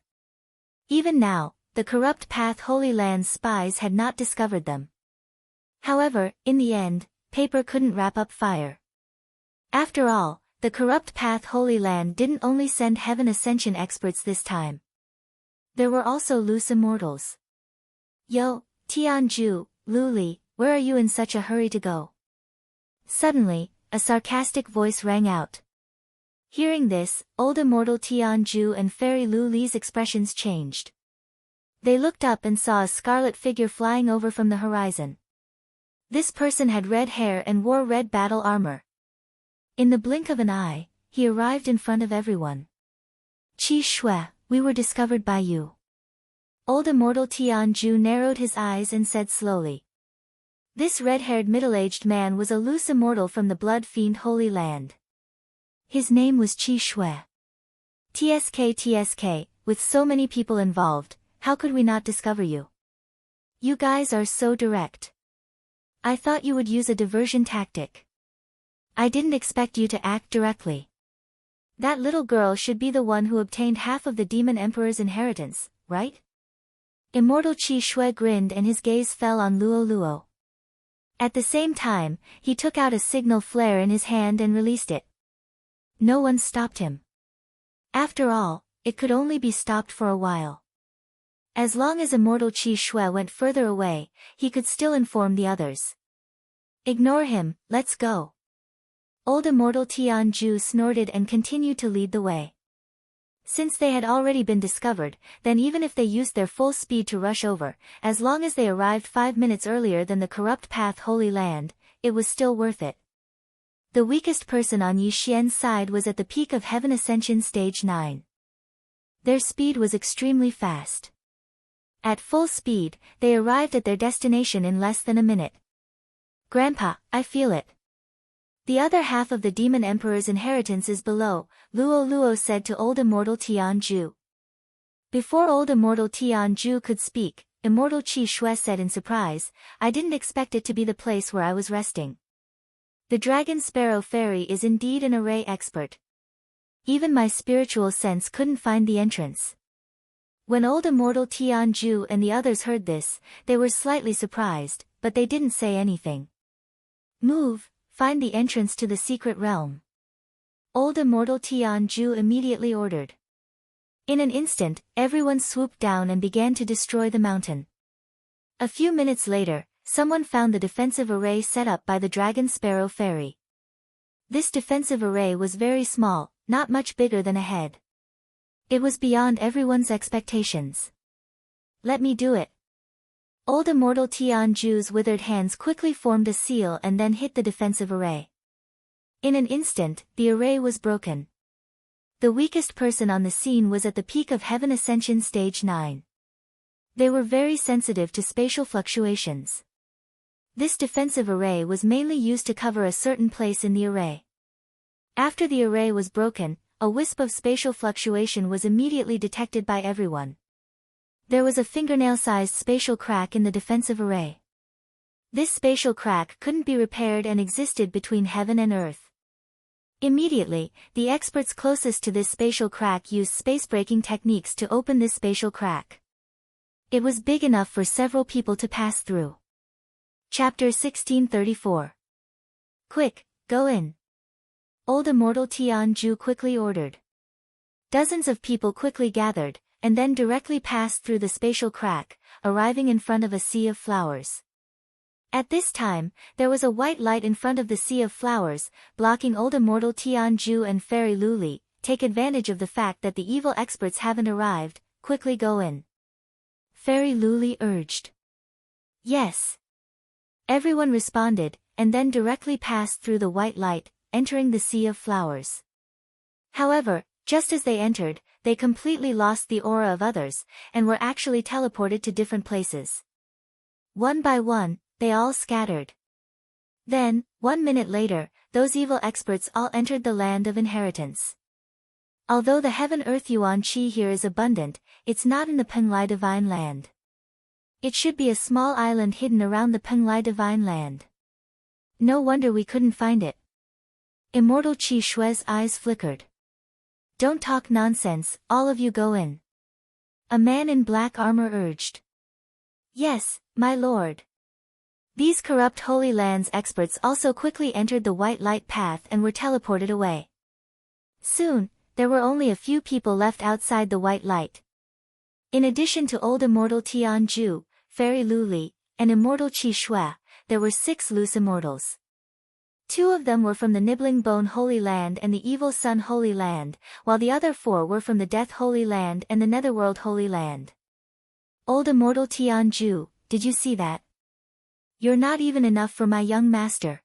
Even now, the corrupt path Holy Land's spies had not discovered them. However, in the end, paper couldn't wrap up fire. After all, the corrupt path Holy Land didn't only send Heaven Ascension experts this time. There were also loose immortals. Yo, Tianju, Lu Li, where are you in such a hurry to go? Suddenly, a sarcastic voice rang out. Hearing this, old immortal Tianju and Fairy Lu Li's expressions changed. They looked up and saw a scarlet figure flying over from the horizon. This person had red hair and wore red battle armor. In the blink of an eye, he arrived in front of everyone. Qi Shui, we were discovered by you. Old immortal Tianju narrowed his eyes and said slowly. This red-haired middle-aged man was a loose immortal from the Blood Fiend Holy Land. His name was Qi Shui. TSK, with so many people involved, how could we not discover you? You guys are so direct. I thought you would use a diversion tactic. I didn't expect you to act directly. That little girl should be the one who obtained half of the Demon Emperor's inheritance, right? Immortal Qi Shui grinned and his gaze fell on Luo Luo. At the same time, he took out a signal flare in his hand and released it. No one stopped him. After all, it could only be stopped for a while. As long as Immortal Qi Shui went further away, he could still inform the others. Ignore him, let's go. Old immortal Tianju snorted and continued to lead the way. Since they had already been discovered, then even if they used their full speed to rush over, as long as they arrived 5 minutes earlier than the corrupt path Holy Land, it was still worth it. The weakest person on Yi Xian's side was at the peak of Heaven Ascension Stage 9. Their speed was extremely fast. At full speed, they arrived at their destination in less than a minute. Grandpa, I feel it. The other half of the Demon Emperor's inheritance is below, Luo Luo said to old immortal Tianju. Before old immortal Tianju could speak, immortal Qi Shui said in surprise, I didn't expect it to be the place where I was resting. The Dragon Sparrow Fairy is indeed an array expert. Even my spiritual sense couldn't find the entrance. When old immortal Tianju and the others heard this, they were slightly surprised, but they didn't say anything. Move, find the entrance to the secret realm. Old immortal Tianju immediately ordered. In an instant, everyone swooped down and began to destroy the mountain. A few minutes later, someone found the defensive array set up by the Dragon Sparrow Fairy. This defensive array was very small, not much bigger than a head. It was beyond everyone's expectations. Let me do it. Old immortal Tianju's withered hands quickly formed a seal and then hit the defensive array. In an instant, the array was broken. The weakest person on the scene was at the peak of Heaven Ascension Stage 9. They were very sensitive to spatial fluctuations. This defensive array was mainly used to cover a certain place in the array. After the array was broken, a wisp of spatial fluctuation was immediately detected by everyone. There was a fingernail-sized spatial crack in the defensive array. This spatial crack couldn't be repaired and existed between heaven and earth. Immediately, the experts closest to this spatial crack used space-breaking techniques to open this spatial crack. It was big enough for several people to pass through. Chapter 1634. Quick, go in. Old immortal Tianju quickly ordered. Dozens of people quickly gathered, and then directly passed through the spatial crack, arriving in front of a sea of flowers. At this time, there was a white light in front of the sea of flowers, blocking old immortal Tianju and Fairy Luli. Take advantage of the fact that the evil experts haven't arrived, quickly go in. Fairy Luli urged. Yes. Everyone responded, and then directly passed through the white light, entering the sea of flowers. However, just as they entered, they completely lost the aura of others, and were actually teleported to different places. One by one, they all scattered. Then, 1 minute later, those evil experts all entered the land of inheritance. Although the Heaven-Earth Yuan Qi here is abundant, it's not in the Penglai Divine Land. It should be a small island hidden around the Penglai Divine Land. No wonder we couldn't find it. Immortal Qi Shui's eyes flickered. Don't talk nonsense, all of you go in. A man in black armor urged. Yes, my lord. These corrupt Holy Lands experts also quickly entered the white light path and were teleported away. Soon, there were only a few people left outside the white light. In addition to old immortal Tianju, Fairy Luli, and immortal Qi Shui, there were 6 loose immortals. 2 of them were from the Nibbling Bone Holy Land and the Evil Sun Holy Land, while the other 4 were from the Death Holy Land and the Netherworld Holy Land. Old immortal Tianju, did you see that? You're not even enough for my young master.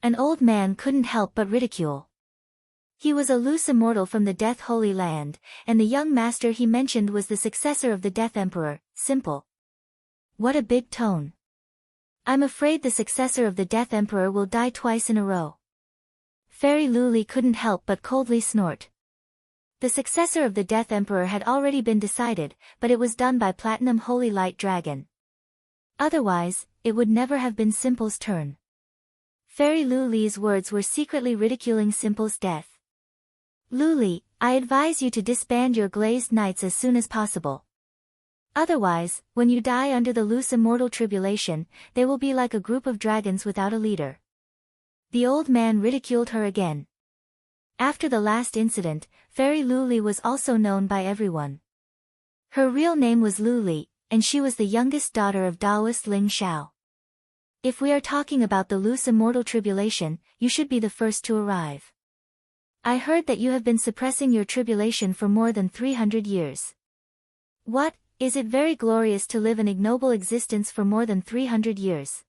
An old man couldn't help but ridicule. He was a loose immortal from the Death Holy Land, and the young master he mentioned was the successor of the Death Emperor. Simple. What a big tone. I'm afraid the successor of the Death Emperor will die twice in a row. Fairy Luli couldn't help but coldly snort. The successor of the Death Emperor had already been decided, but it was done by Platinum Holy Light Dragon. Otherwise, it would never have been Simple's turn. Fairy Luli's words were secretly ridiculing Simple's death. Luli, I advise you to disband your glazed knights as soon as possible. Otherwise, when you die under the loose immortal tribulation, they will be like a group of dragons without a leader. The old man ridiculed her again. After the last incident, Fairy Luli was also known by everyone. Her real name was Luli, and she was the youngest daughter of Taoist Ling Xiao. If we are talking about the loose immortal tribulation, you should be the first to arrive. I heard that you have been suppressing your tribulation for more than 300 years. What? Is it very glorious to live an ignoble existence for more than 300 years?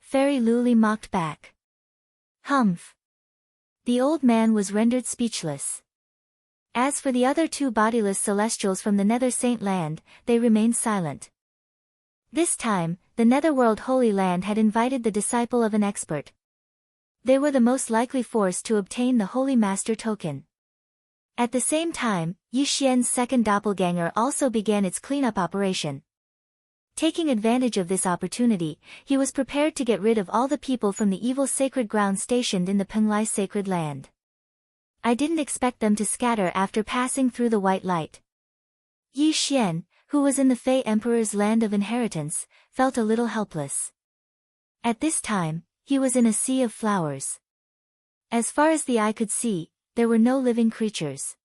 Fairy Luli mocked back. Humph. The old man was rendered speechless. As for the other two bodiless celestials from the Nether Saint Land, they remained silent. This time, the Netherworld Holy Land had invited the disciple of an expert. They were the most likely force to obtain the Holy Master token. At the same time, Yi Xian's second doppelganger also began its cleanup operation. Taking advantage of this opportunity, he was prepared to get rid of all the people from the evil sacred ground stationed in the Penglai sacred land. I didn't expect them to scatter after passing through the white light. Yi Xian, who was in the Fey Emperor's land of inheritance, felt a little helpless. At this time, he was in a sea of flowers. As far as the eye could see, there were no living creatures.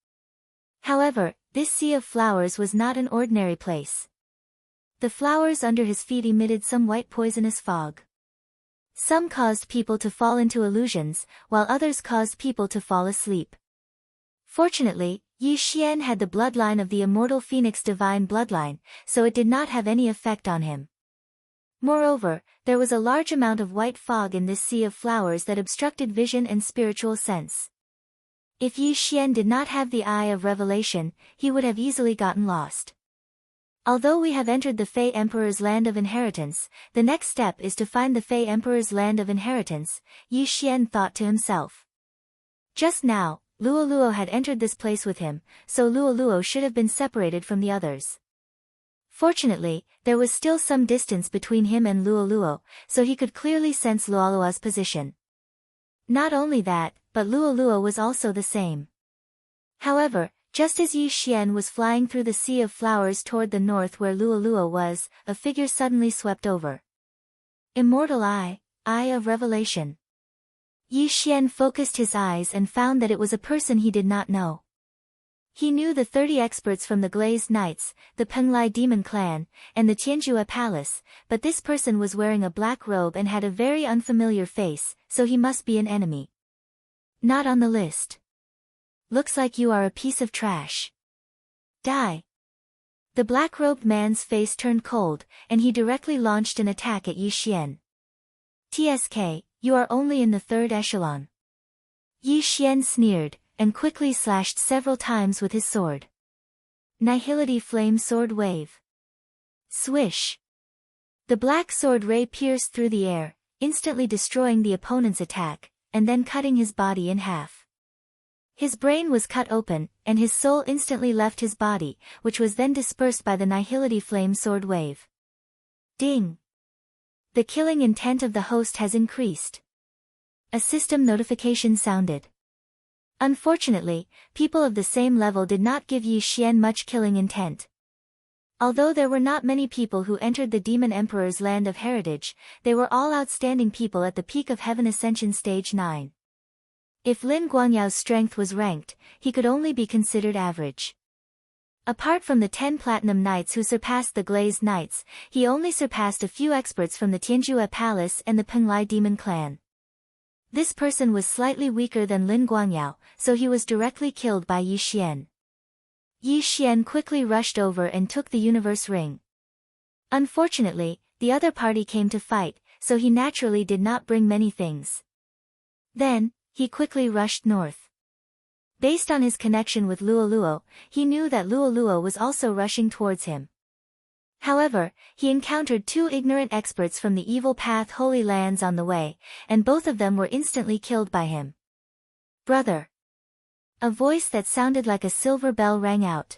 However, this sea of flowers was not an ordinary place. The flowers under his feet emitted some white poisonous fog. Some caused people to fall into illusions, while others caused people to fall asleep. Fortunately, Yi Xian had the bloodline of the immortal phoenix divine bloodline, so it did not have any effect on him. Moreover, there was a large amount of white fog in this sea of flowers that obstructed vision and spiritual sense. If Yi Xian did not have the eye of revelation, he would have easily gotten lost. Although we have entered the Fey Emperor's land of inheritance, the next step is to find the Fey Emperor's land of inheritance, Yi Xian thought to himself. Just now, Luoluo had entered this place with him, so Luoluo should have been separated from the others. Fortunately, there was still some distance between him and Luoluo, so he could clearly sense Luoluo's position. Not only that, but Luoluo was also the same. However, just as Yi Xian was flying through the sea of flowers toward the north where Luoluo was, a figure suddenly swept over. Immortal Eye, Eye of Revelation. Yi Xian focused his eyes and found that it was a person he did not know. He knew the 30 experts from the Glazed Knights, the Penglai Demon Clan, and the Tianjue Palace, but this person was wearing a black robe and had a very unfamiliar face, so he must be an enemy. Not on the list. Looks like you are a piece of trash. Die. The black-robed man's face turned cold, and he directly launched an attack at Yi Xian. TSK, you are only in the third echelon. Yi Xian sneered, and quickly slashed several times with his sword. Nihility Flame Sword Wave. Swish. The black sword ray pierced through the air, instantly destroying the opponent's attack, and then cutting his body in half. His brain was cut open, and his soul instantly left his body, which was then dispersed by the Nihility Flame Sword Wave. Ding! The killing intent of the host has increased. A system notification sounded. Unfortunately, people of the same level did not give Yi Xian much killing intent. Although there were not many people who entered the Demon Emperor's land of heritage, they were all outstanding people at the peak of Heaven Ascension Stage 9. If Lin Guangyao's strength was ranked, he could only be considered average. Apart from the 10 Platinum Knights who surpassed the Glazed Knights, he only surpassed a few experts from the Tianjue Palace and the Penglai Demon Clan. This person was slightly weaker than Lin Guangyao, so he was directly killed by Yi Xian. Yi Xian quickly rushed over and took the Universe Ring. Unfortunately, the other party came to fight, so he naturally did not bring many things. Then, he quickly rushed north. Based on his connection with Luoluo, he knew that Luoluo was also rushing towards him. However, he encountered 2 ignorant experts from the Evil Path Holy Lands on the way, and both of them were instantly killed by him. Brother! A voice that sounded like a silver bell rang out.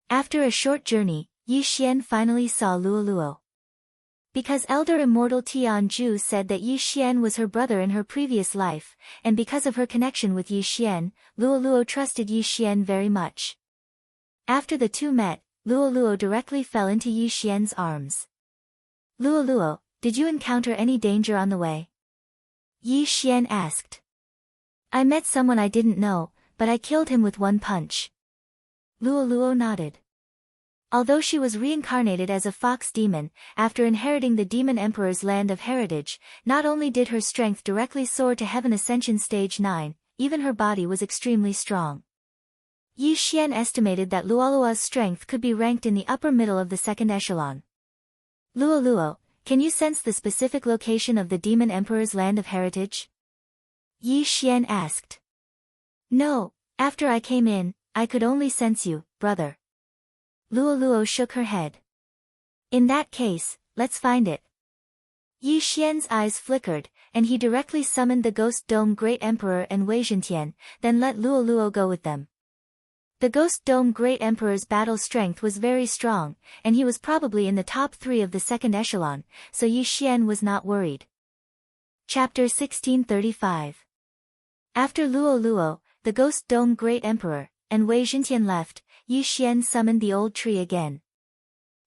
After a short journey, Yi Xian finally saw Luoluo. Because Elder Immortal Tianju said that Yi Xian was her brother in her previous life, and because of her connection with Yi Xian, Luoluo trusted Yi Xian very much. After the two met, Luoluo directly fell into Yi Xian's arms. Luoluo, did you encounter any danger on the way? Yi Xian asked. I met someone I didn't know, but I killed him with one punch. Luoluo nodded. Although she was reincarnated as a fox demon, after inheriting the Demon Emperor's land of heritage, not only did her strength directly soar to Heaven Ascension Stage 9, even her body was extremely strong. Yi Xian estimated that Luoluo's strength could be ranked in the upper middle of the second echelon. Luoluo, can you sense the specific location of the Demon Emperor's land of heritage? Yi Xian asked. No, after I came in, I could only sense you, brother. Luo Luo shook her head. In that case, let's find it. Yi Xian's eyes flickered, and he directly summoned the Ghost Dome Great Emperor and Wei Zhentian, then let Luo Luo go with them. The Ghost Dome Great Emperor's battle strength was very strong, and he was probably in the top 3 of the second echelon, so Yi Xian was not worried. Chapter 1635. After Luo Luo, the Ghost Dome Great Emperor, and Wei Zhentian left, Yi Xian summoned the old tree again.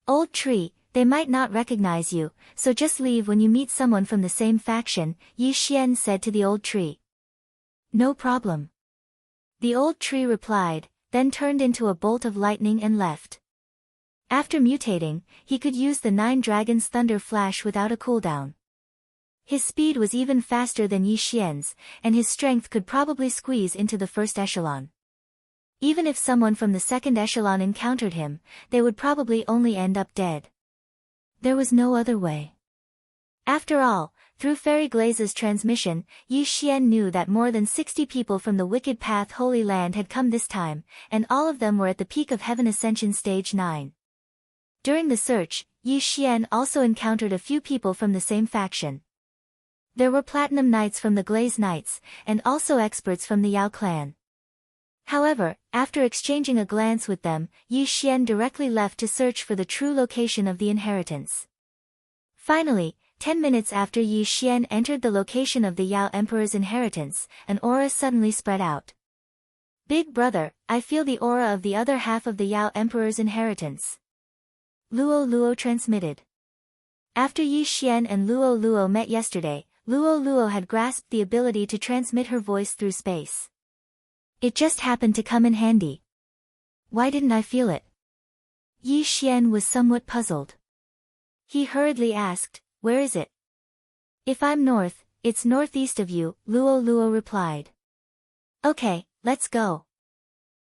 Old tree, they might not recognize you, so just leave when you meet someone from the same faction, Yi Xian said to the old tree. No problem. The old tree replied, then turned into a bolt of lightning and left. After mutating, he could use the 9 Dragons Thunder Flash without a cooldown. His speed was even faster than Yi Xian's, and his strength could probably squeeze into the first echelon. Even if someone from the second echelon encountered him, they would probably only end up dead. There was no other way. After all, through Fairy Glaze's transmission, Yi Xian knew that more than 60 people from the Wicked Path Holy Land had come this time, and all of them were at the peak of Heaven Ascension Stage 9. During the search, Yi Xian also encountered a few people from the same faction. There were Platinum Knights from the Glaze Knights, and also experts from the Yao clan. However, after exchanging a glance with them, Yi Xian directly left to search for the true location of the inheritance. Finally, 10 minutes after Yi Xian entered the location of the Yao Emperor's inheritance, an aura suddenly spread out. Big brother, I feel the aura of the other half of the Yao Emperor's inheritance. Luo Luo transmitted. After Yi Xian and Luo Luo met yesterday, Luo Luo had grasped the ability to transmit her voice through space. It just happened to come in handy. Why didn't I feel it? Yi Xian was somewhat puzzled. He hurriedly asked, where is it? If I'm north, it's northeast of you, Luo Luo replied. Okay, let's go.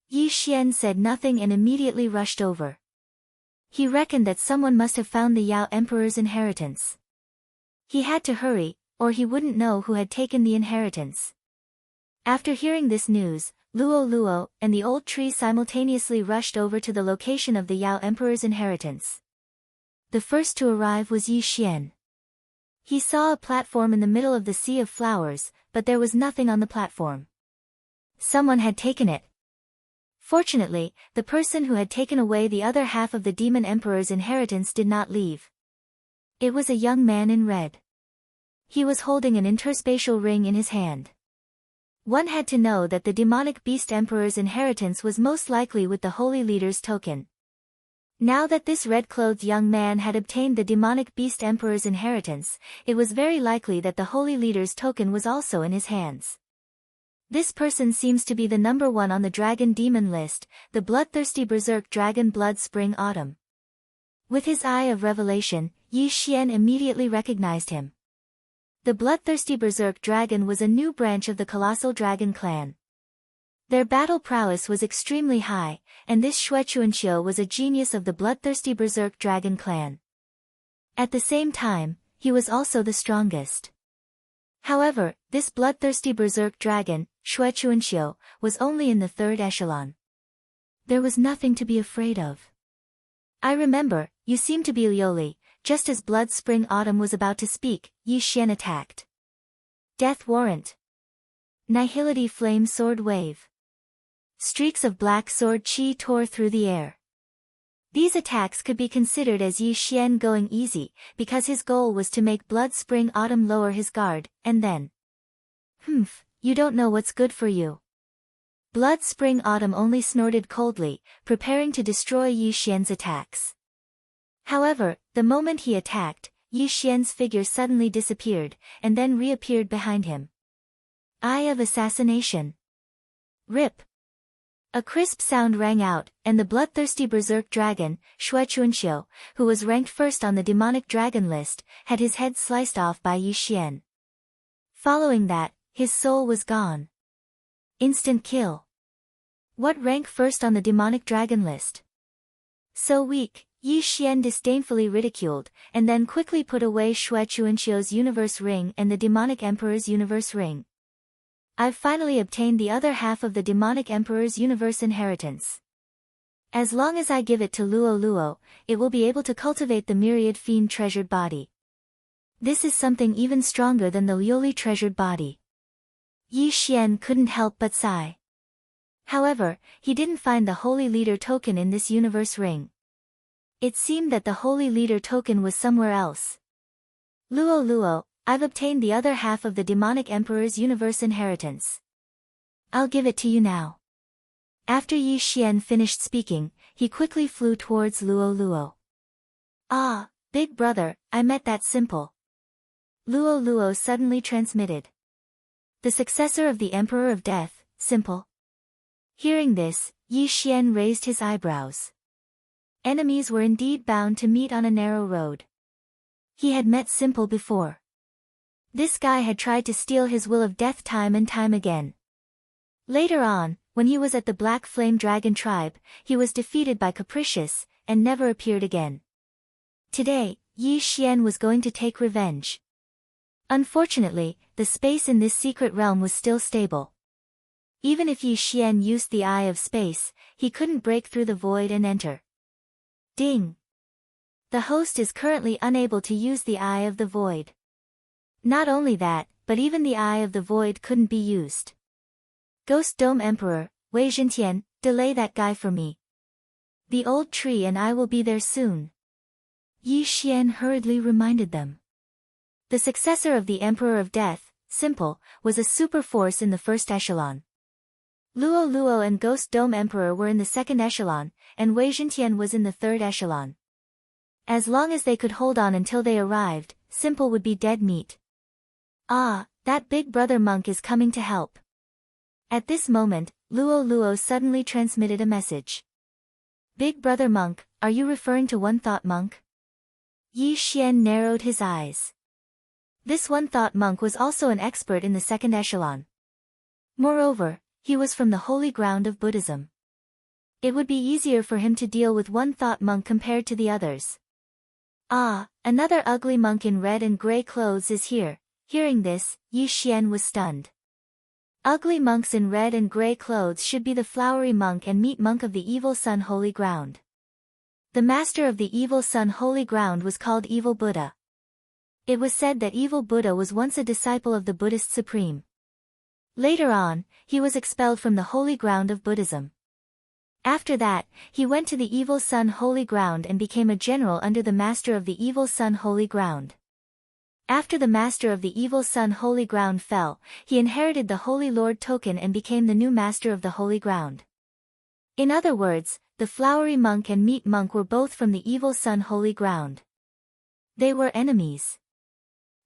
Yi Xian said nothing and immediately rushed over. He reckoned that someone must have found the Yao Emperor's inheritance. He had to hurry, or he wouldn't know who had taken the inheritance. After hearing this news, Luo Luo and the old tree simultaneously rushed over to the location of the Yao Emperor's inheritance. The first to arrive was Yi Xian. He saw a platform in the middle of the sea of flowers, but there was nothing on the platform. Someone had taken it. Fortunately, the person who had taken away the other half of the Demon Emperor's inheritance did not leave. It was a young man in red. He was holding an interspatial ring in his hand. One had to know that the demonic beast emperor's inheritance was most likely with the holy leader's token. Now that this red-clothed young man had obtained the demonic beast emperor's inheritance, it was very likely that the holy leader's token was also in his hands. This person seems to be the number 1 on the dragon demon list, the bloodthirsty berserk dragon Blood Spring Autumn. With his eye of revelation, Yi Xian immediately recognized him. The bloodthirsty berserk dragon was a new branch of the colossal dragon clan. Their battle prowess was extremely high, and this Xue Chuanqiu was a genius of the bloodthirsty berserk dragon clan. At the same time, he was also the strongest. However, this bloodthirsty berserk dragon, Xue Chuanqiu, was only in the 3rd echelon. There was nothing to be afraid of. I remember, you seem to be Lioli. Just as Blood Spring Autumn was about to speak, Yi Xian attacked. Death Warrant. Nihility Flame Sword Wave. Streaks of black sword chi tore through the air. These attacks could be considered as Yi Xian going easy, because his goal was to make Blood Spring Autumn lower his guard, and then. You don't know what's good for you. Blood Spring Autumn only snorted coldly, preparing to destroy Yi Xian's attacks. However, the moment he attacked, Yi Xian's figure suddenly disappeared, and then reappeared behind him. Eye of Assassination. Rip. A crisp sound rang out, and the bloodthirsty berserk dragon, Xue Chuanqiu, who was ranked first on the demonic dragon list, had his head sliced off by Yi Xian. Following that, his soul was gone. Instant kill. What rank first on the demonic dragon list? So weak, Yi Xian disdainfully ridiculed, and then quickly put away Xue Chuanqiu's universe ring and the demonic emperor's universe ring. I've finally obtained the other half of the demonic emperor's universe inheritance. As long as I give it to Luo Luo, it will be able to cultivate the myriad fiend treasured body. This is something even stronger than the Liuli treasured body. Yi Xian couldn't help but sigh. However, he didn't find the Holy Leader token in this universe ring. It seemed that the Holy Leader token was somewhere else. Luo Luo, I've obtained the other half of the demonic emperor's universe inheritance. I'll give it to you now. After Yi Xian finished speaking, he quickly flew towards Luo Luo. Ah, big brother, I meant that simple. Luo Luo suddenly transmitted. The successor of the Emperor of Death, simple. Hearing this, Yi Xian raised his eyebrows. Enemies were indeed bound to meet on a narrow road. He had met Simple before. This guy had tried to steal his will of death time and time again. Later on, when he was at the Black Flame Dragon tribe, he was defeated by Capricious, and never appeared again. Today, Yi Xian was going to take revenge. Unfortunately, the space in this secret realm was still stable. Even if Yi Xian used the Eye of Space, he couldn't break through the void and enter. Ding! The host is currently unable to use the Eye of the Void. Not only that, but even the Eye of the Void couldn't be used. Ghost Dome Emperor, Wei Zhentian, delay that guy for me. The old tree and I will be there soon. Yi Xian hurriedly reminded them. The successor of the Emperor of Death, Simple, was a super force in the first echelon. Luo Luo and Ghost Dome Emperor were in the second echelon, and Wei Zhentian was in the third echelon. As long as they could hold on until they arrived, Simple would be dead meat. Ah, that big brother monk is coming to help. At this moment, Luo Luo suddenly transmitted a message. Big brother monk, are you referring to One Thought Monk? Yi Xian narrowed his eyes. This One Thought Monk was also an expert in the second echelon. Moreover, he was from the holy ground of Buddhism. It would be easier for him to deal with One Thought Monk compared to the others. Ah, another ugly monk in red and grey clothes is here. Hearing this, Yi Xian was stunned. Ugly monks in red and grey clothes should be the flowery monk and meat monk of the Evil Sun Holy Ground. The master of the Evil Sun Holy Ground was called Evil Buddha. It was said that Evil Buddha was once a disciple of the Buddhist Supreme. Later on, he was expelled from the holy ground of Buddhism. After that, he went to the Evil Sun Holy Ground and became a general under the master of the Evil Sun Holy Ground. After the master of the Evil Sun Holy Ground fell, he inherited the Holy Lord token and became the new master of the Holy Ground. In other words, the flowery monk and meat monk were both from the Evil Sun Holy Ground. They were enemies.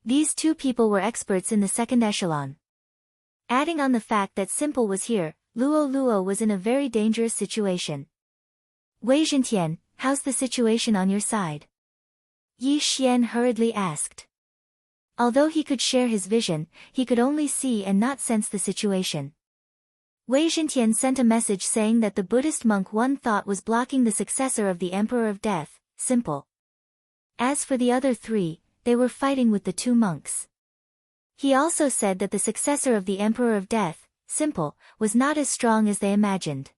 These two people were experts in the second echelon. Adding on the fact that Simple was here, Luo Luo was in a very dangerous situation. Wei Zhentian, how's the situation on your side? Yi Xian hurriedly asked. Although he could share his vision, he could only see and not sense the situation. Wei Zhentian sent a message saying that the Buddhist monk One Thought was blocking the successor of the Emperor of Death, Simple. As for the other three, they were fighting with the two monks. He also said that the successor of the Emperor of Death, Simple, was not as strong as they imagined.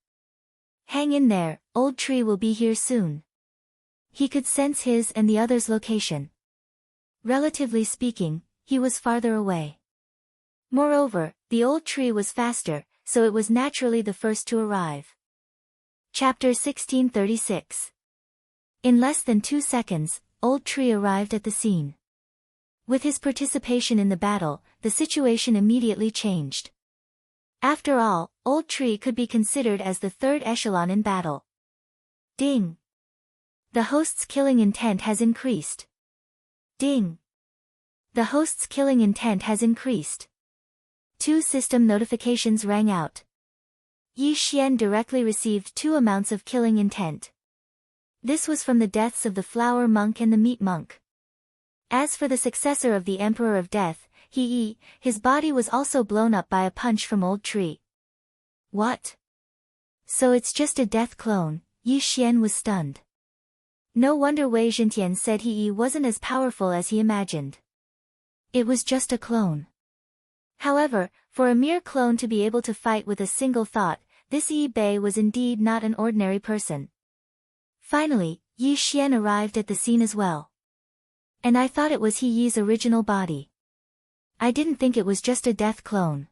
Hang in there, old tree will be here soon. He could sense his and the others' location. Relatively speaking, he was farther away. Moreover, the old tree was faster, so it was naturally the first to arrive. Chapter 1636. In less than 2 seconds, Old Tree arrived at the scene. With his participation in the battle, the situation immediately changed. After all, Old Tree could be considered as the third echelon in battle. Ding! The host's killing intent has increased. Ding! The host's killing intent has increased. 2 system notifications rang out. Yi Xian directly received 2 amounts of killing intent. This was from the deaths of the flower monk and the meat monk. As for the successor of the Emperor of Death, his body was also blown up by a punch from Old Tree. What? So it's just a death clone, Yi Xian was stunned. No wonder Wei Zhentian said he wasn't as powerful as he imagined. It was just a clone. However, for a mere clone to be able to fight with a single thought, this Yi Bei was indeed not an ordinary person. Finally, Yi Xian arrived at the scene as well. And I thought it was He Yi's original body. I didn't think it was just a death clone.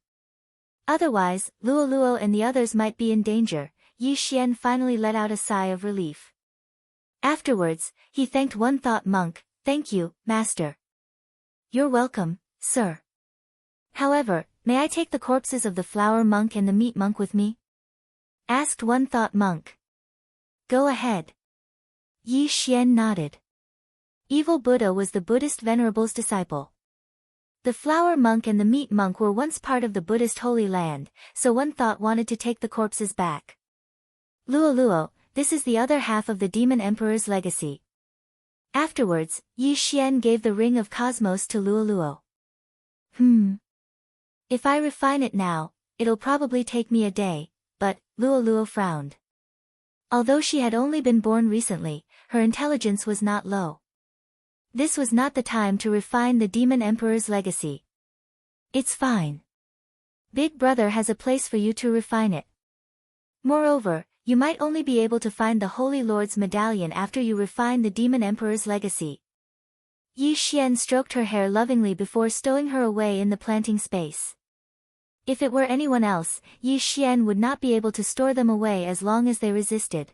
Otherwise, Luo Luo and the others might be in danger. Yi Xian finally let out a sigh of relief. Afterwards, he thanked One Thought Monk. Thank you, Master. You're welcome, sir. However, may I take the corpses of the Flower Monk and the Meat Monk with me? Asked One Thought Monk. Go ahead. Yi Xian nodded. Evil Buddha was the Buddhist Venerable's disciple. The Flower Monk and the Meat Monk were once part of the Buddhist Holy Land, so One Thought wanted to take the corpses back. Luo Luo, this is the other half of the Demon Emperor's legacy. Afterwards, Yi Xian gave the Ring of Cosmos to Luo Luo. If I refine it now, it'll probably take me a day, but, Luo Luo frowned. Although she had only been born recently, her intelligence was not low. This was not the time to refine the Demon Emperor's legacy. It's fine. Big Brother has a place for you to refine it. Moreover, you might only be able to find the Holy Lord's medallion after you refine the Demon Emperor's legacy. Yi Xian stroked her hair lovingly before stowing her away in the planting space. If it were anyone else, Yi Xian would not be able to store them away as long as they resisted.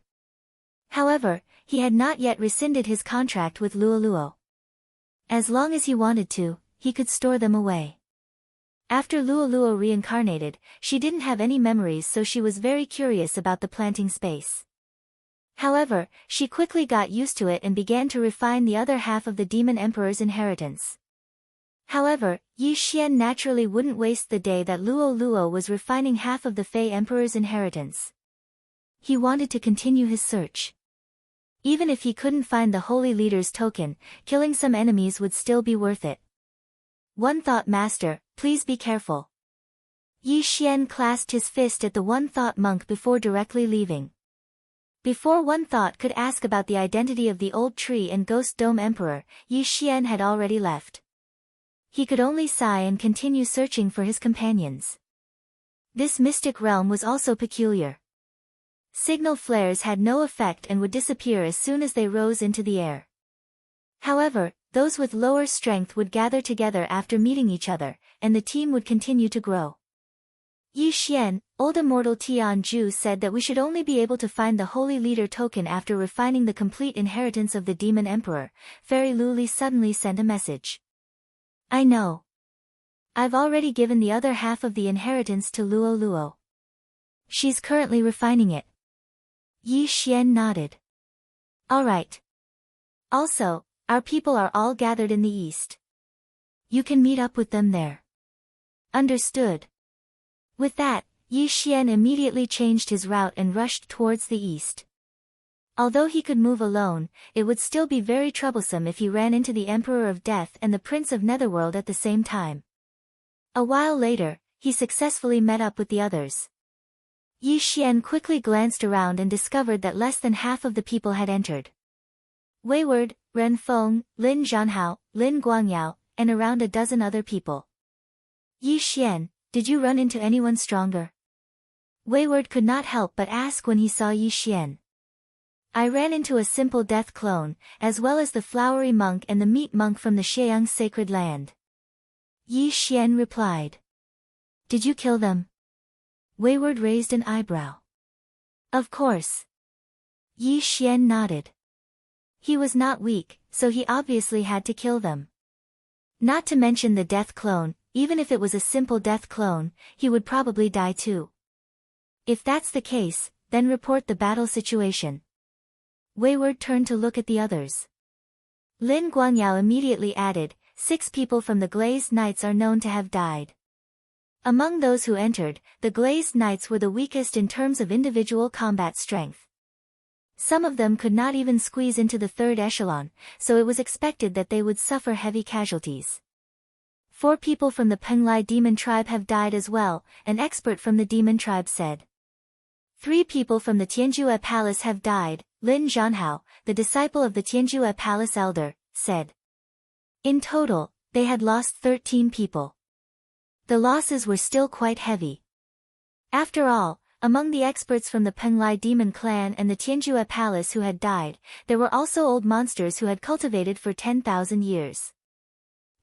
However, he had not yet rescinded his contract with Luo Luo. As long as he wanted to, he could store them away. After Luo Luo reincarnated, she didn't have any memories, so she was very curious about the planting space. However, she quickly got used to it and began to refine the other half of the Demon Emperor's inheritance. However, Yi Xian naturally wouldn't waste the day that Luo Luo was refining half of the Fey Emperor's inheritance. He wanted to continue his search. Even if he couldn't find the Holy Leader's token, killing some enemies would still be worth it. One Thought Master, please be careful. Yi Xian clasped his fist at the One Thought Monk before directly leaving. Before One Thought could ask about the identity of the Old Tree and Ghost Dome Emperor, Yi Xian had already left. He could only sigh and continue searching for his companions. This mystic realm was also peculiar. Signal flares had no effect and would disappear as soon as they rose into the air. However, those with lower strength would gather together after meeting each other, and the team would continue to grow. Yi Xian, old immortal Tian Ju said that we should only be able to find the Holy Leader token after refining the complete inheritance of the Demon Emperor. Fairy Luli suddenly sent a message. I know. I've already given the other half of the inheritance to Luo Luo. She's currently refining it. Yi Xian nodded. Alright. Also, our people are all gathered in the east. You can meet up with them there. Understood. With that, Yi Xian immediately changed his route and rushed towards the east. Although he could move alone, it would still be very troublesome if he ran into the Emperor of Death and the Prince of Netherworld at the same time. A while later, he successfully met up with the others. Yi Xian quickly glanced around and discovered that less than half of the people had entered. Wayward, Ren Feng, Lin Zhanhao, Lin Guangyao, and around a dozen other people. Yi Xian, did you run into anyone stronger? Wayward could not help but ask when he saw Yi Xian. I ran into a simple death clone, as well as the flowery monk and the meat monk from the Sheung sacred land. Yi Xian replied. Did you kill them? Wayward raised an eyebrow. Of course. Yi Xian nodded. He was not weak, so he obviously had to kill them. Not to mention the death clone, even if it was a simple death clone, he would probably die too. If that's the case, then report the battle situation. Wayward turned to look at the others. Lin Guangyao immediately added, 6 people from the Glazed Knights are known to have died. Among those who entered, the Glazed Knights were the weakest in terms of individual combat strength. Some of them could not even squeeze into the 3rd echelon, so it was expected that they would suffer heavy casualties. 4 people from the Penglai demon tribe have died as well, an expert from the demon tribe said. 3 people from the Tianjue Palace have died, Lin Zhanhao, the disciple of the Tianjue Palace elder, said. In total, they had lost 13 people. The losses were still quite heavy. After all, among the experts from the Penglai demon clan and the Tianjue palace who had died, there were also old monsters who had cultivated for 10,000 years.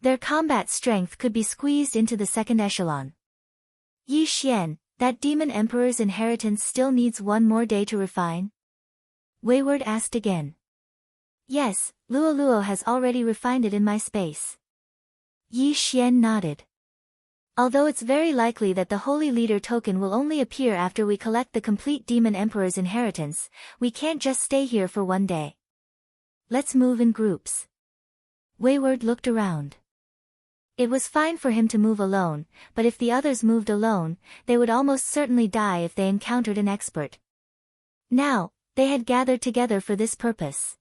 Their combat strength could be squeezed into the second echelon. Yi Xian, that demon emperor's inheritance still needs one more day to refine? Wayward asked again. Yes, Luo has already refined it in my space. Yi Xian nodded. Although it's very likely that the Holy Leader token will only appear after we collect the complete Demon Emperor's inheritance, we can't just stay here for one day. Let's move in groups. Wayward looked around. It was fine for him to move alone, but if the others moved alone, they would almost certainly die if they encountered an expert. Now, they had gathered together for this purpose.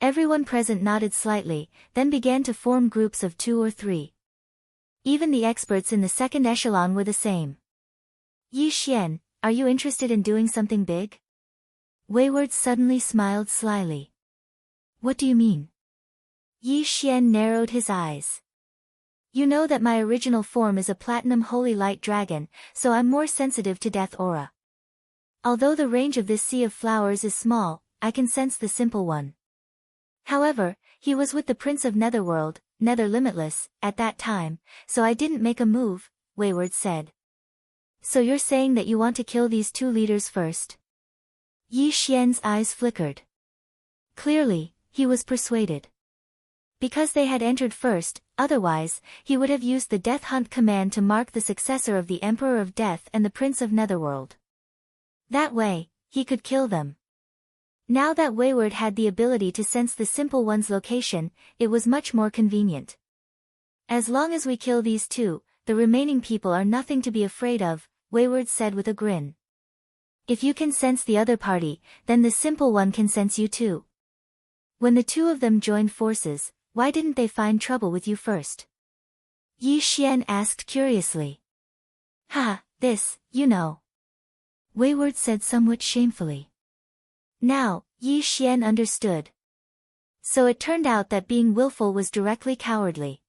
Everyone present nodded slightly, then began to form groups of 2 or 3. Even the experts in the second echelon were the same. Yi Xian, are you interested in doing something big? Wayward suddenly smiled slyly. What do you mean? Yi Xian narrowed his eyes. You know that my original form is a platinum holy light dragon, so I'm more sensitive to death aura. Although the range of this sea of flowers is small, I can sense the simple one. However, he was with the Prince of Netherworld, Nether Limitless, at that time, so I didn't make a move, Wayward said. So you're saying that you want to kill these 2 leaders first? Yi Xian's eyes flickered. Clearly, he was persuaded. Because they had entered first, otherwise, he would have used the Death Hunt command to mark the successor of the Emperor of Death and the Prince of Netherworld. That way, he could kill them. Now that Wayward had the ability to sense the simple one's location, it was much more convenient. As long as we kill these 2, the remaining people are nothing to be afraid of, Wayward said with a grin. If you can sense the other party, then the simple one can sense you too. When the 2 of them joined forces, why didn't they find trouble with you first? Yi Xian asked curiously. This, you know. Wayward said somewhat shamefully. Now, Yi Xian understood. So it turned out that being willful was directly cowardly.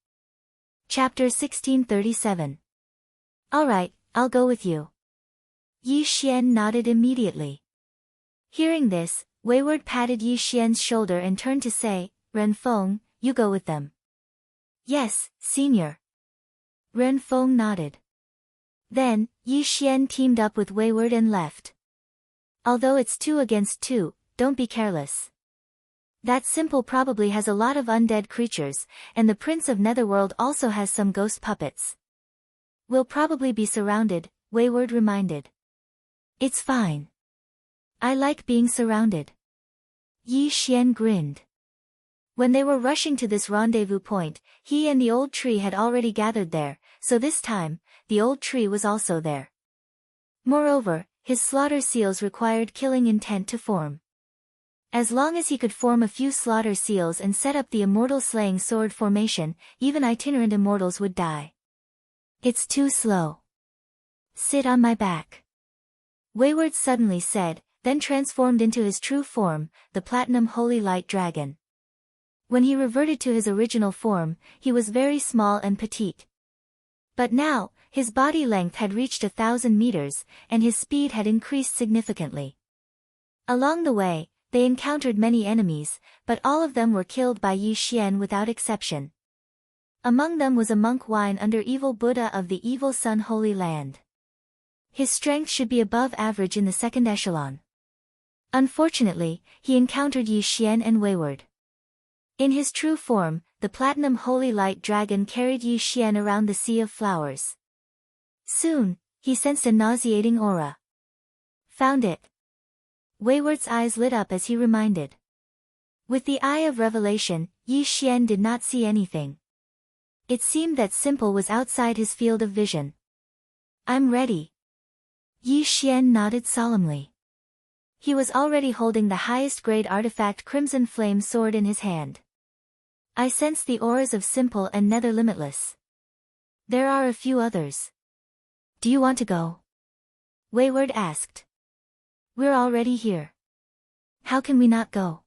Chapter 1637. Alright, I'll go with you. Yi Xian nodded immediately. Hearing this, Wayward patted Yi Xian's shoulder and turned to say, Ren Feng, you go with them. Yes, senior. Ren Feng nodded. Then, Yi Xian teamed up with Wayward and left. Although it's 2 against 2, don't be careless. That simple probably has a lot of undead creatures, and the Prince of Netherworld also has some ghost puppets. We'll probably be surrounded, Wayward reminded. It's fine. I like being surrounded. Yi Xian grinned. When they were rushing to this rendezvous point, he and the old tree had already gathered there, so this time, the old tree was also there. Moreover, his slaughter seals required killing intent to form. As long as he could form a few slaughter seals and set up the immortal slaying sword formation, even itinerant immortals would die. It's too slow. Sit on my back. Wayward suddenly said, then transformed into his true form, the platinum holy light dragon. When he reverted to his original form, he was very small and petite. But now, his body length had reached 1,000 meters, and his speed had increased significantly. Along the way, they encountered many enemies, but all of them were killed by Yi Xian without exception. Among them was a monk Wine under Evil Buddha of the Evil Sun Holy Land. His strength should be above average in the second echelon. Unfortunately, he encountered Yi Xian and Wayward. In his true form, the platinum holy light dragon carried Yi Xian around the sea of flowers. Soon, he sensed a nauseating aura. Found it. Wayward's eyes lit up as he reminded. With the eye of revelation, Yi Xian did not see anything. It seemed that Simple was outside his field of vision. I'm ready. Yi Xian nodded solemnly. He was already holding the highest grade artifact Crimson Flame sword in his hand. I sense the auras of Simple and Nether Limitless. There are a few others. Do you want to go? Wayward asked. We're already here. How can we not go?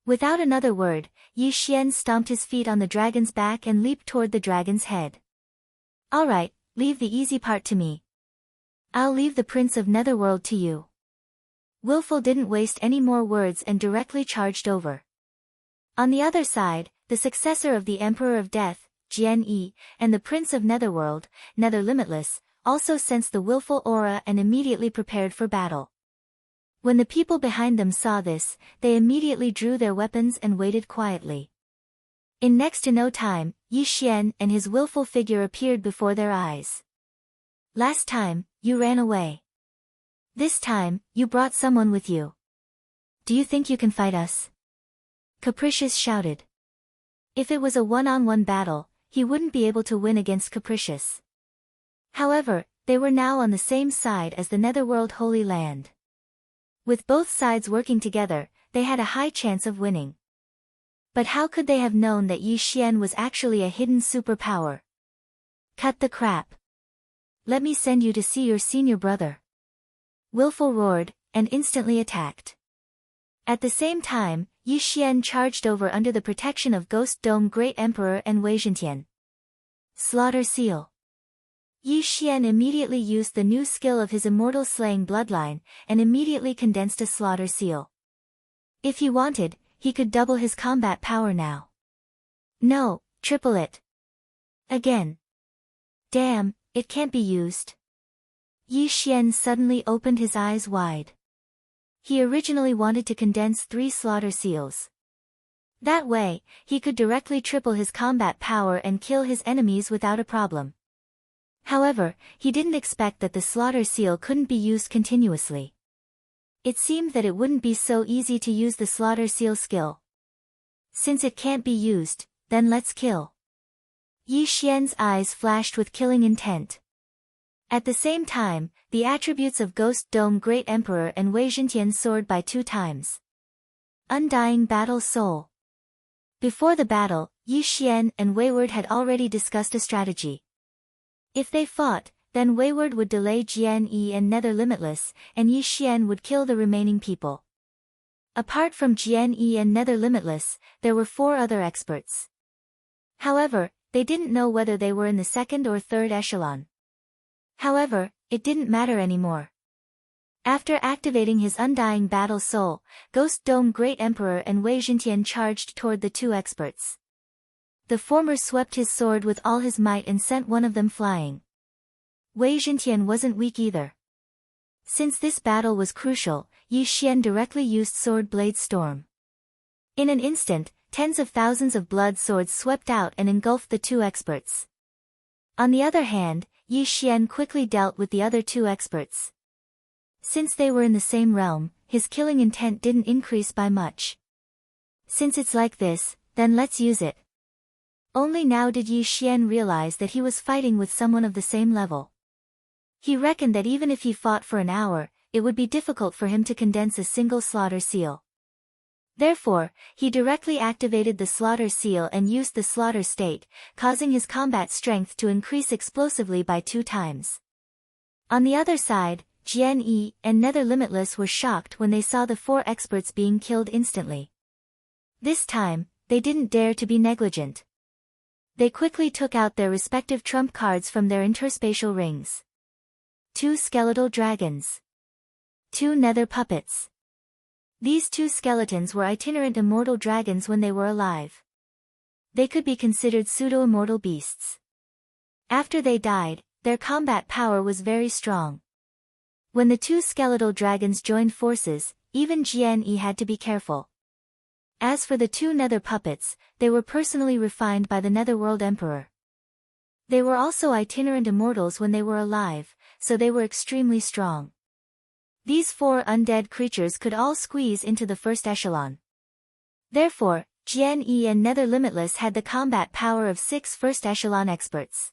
Without another word, Yi Xian stomped his feet on the dragon's back and leaped toward the dragon's head. Alright, Leave the easy part to me. I'll leave the Prince of Netherworld to you. Willful didn't waste any more words and directly charged over. On the other side, the successor of the Emperor of Death, Jian-Yi, and the Prince of Netherworld, Nether Limitless, also sensed the willful aura and immediately prepared for battle. When the people behind them saw this, they immediately drew their weapons and waited quietly. In next to no time, Yi Xian and his willful figure appeared before their eyes. Last time, you ran away. This time, you brought someone with you. Do you think you can fight us? Capricious shouted. If it was a one-on-one battle, he wouldn't be able to win against Capricious. However, they were now on the same side as the Netherworld Holy Land. With both sides working together, they had a high chance of winning. But how could they have known that Yi Xian was actually a hidden superpower? Cut the crap. Let me send you to see your senior brother. Willful roared, and instantly attacked. At the same time, Yi Xian charged over under the protection of Ghost Dome Great Emperor and Wei Zhentian. Slaughter Seal. Yi Xian immediately used the new skill of his immortal slaying bloodline, and immediately condensed a Slaughter Seal. If he wanted, he could double his combat power now. No, triple it. Again. Damn, it can't be used. Yi Xian suddenly opened his eyes wide. He originally wanted to condense 3 Slaughter Seals. That way, he could directly triple his combat power and kill his enemies without a problem. However, he didn't expect that the Slaughter Seal couldn't be used continuously. It seemed that it wouldn't be so easy to use the Slaughter Seal skill. Since it can't be used, then let's kill. Yi Xian's eyes flashed with killing intent. At the same time, the attributes of Ghost Dome Great Emperor and Wei Zhentian soared by 2 times. Undying Battle Soul. Before the battle, Yi Xian and Wayward had already discussed a strategy. If they fought, then Wayward would delay Jian-Yi and Nether Limitless, and Yi Xian would kill the remaining people. Apart from Jian-Yi and Nether Limitless, there were 4 other experts. However, they didn't know whether they were in the 2nd or 3rd echelon. However, it didn't matter anymore. After activating his undying battle soul, Ghost Dome Great Emperor and Wei Zhentian charged toward the 2 experts. The former swept his sword with all his might and sent one of them flying. Wei Zhentian wasn't weak either. Since this battle was crucial, Yi Xian directly used Sword Blade Storm. In an instant, tens of thousands of blood swords swept out and engulfed the 2 experts. On the other hand, Yi Xian quickly dealt with the other 2 experts. Since they were in the same realm, his killing intent didn't increase by much. Since it's like this, then let's use it. Only now did Yi Xian realize that he was fighting with someone of the same level. He reckoned that even if he fought for an hour, it would be difficult for him to condense a single Slaughter Seal. Therefore, he directly activated the Slaughter Seal and used the Slaughter State, causing his combat strength to increase explosively by 2 times. On the other side, Jian-Yi and Nether Limitless were shocked when they saw the 4 experts being killed instantly. This time, they didn't dare to be negligent. They quickly took out their respective trump cards from their interspatial rings. 2 skeletal dragons. 2 nether puppets. These 2 skeletons were itinerant immortal dragons when they were alive. They could be considered pseudo-immortal beasts. After they died, their combat power was very strong. When the 2 skeletal dragons joined forces, even Jian-Yi had to be careful. As for the 2 nether puppets, they were personally refined by the Netherworld Emperor. They were also itinerant immortals when they were alive, so they were extremely strong. These 4 undead creatures could all squeeze into the 1st echelon. Therefore, Jian-Yi and Nether Limitless had the combat power of 6 1st echelon experts.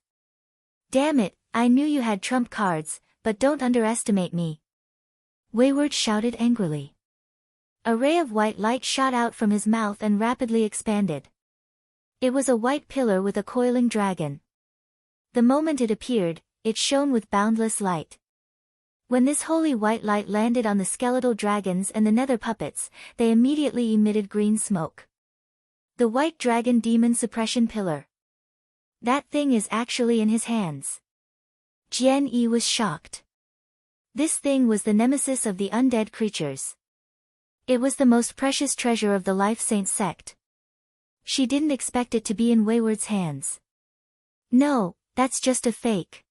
Damn it, I knew you had trump cards, but don't underestimate me. Wayward shouted angrily. A ray of white light shot out from his mouth and rapidly expanded. It was a white pillar with a coiling dragon. The moment it appeared, it shone with boundless light. When this holy white light landed on the skeletal dragons and the nether puppets, they immediately emitted green smoke. The white dragon demon suppression pillar. That thing is actually in his hands. Jian Yi was shocked. This thing was the nemesis of the undead creatures. It was the most precious treasure of the Life Saint sect. She didn't expect it to be in Wayward's hands. No, that's just a fake.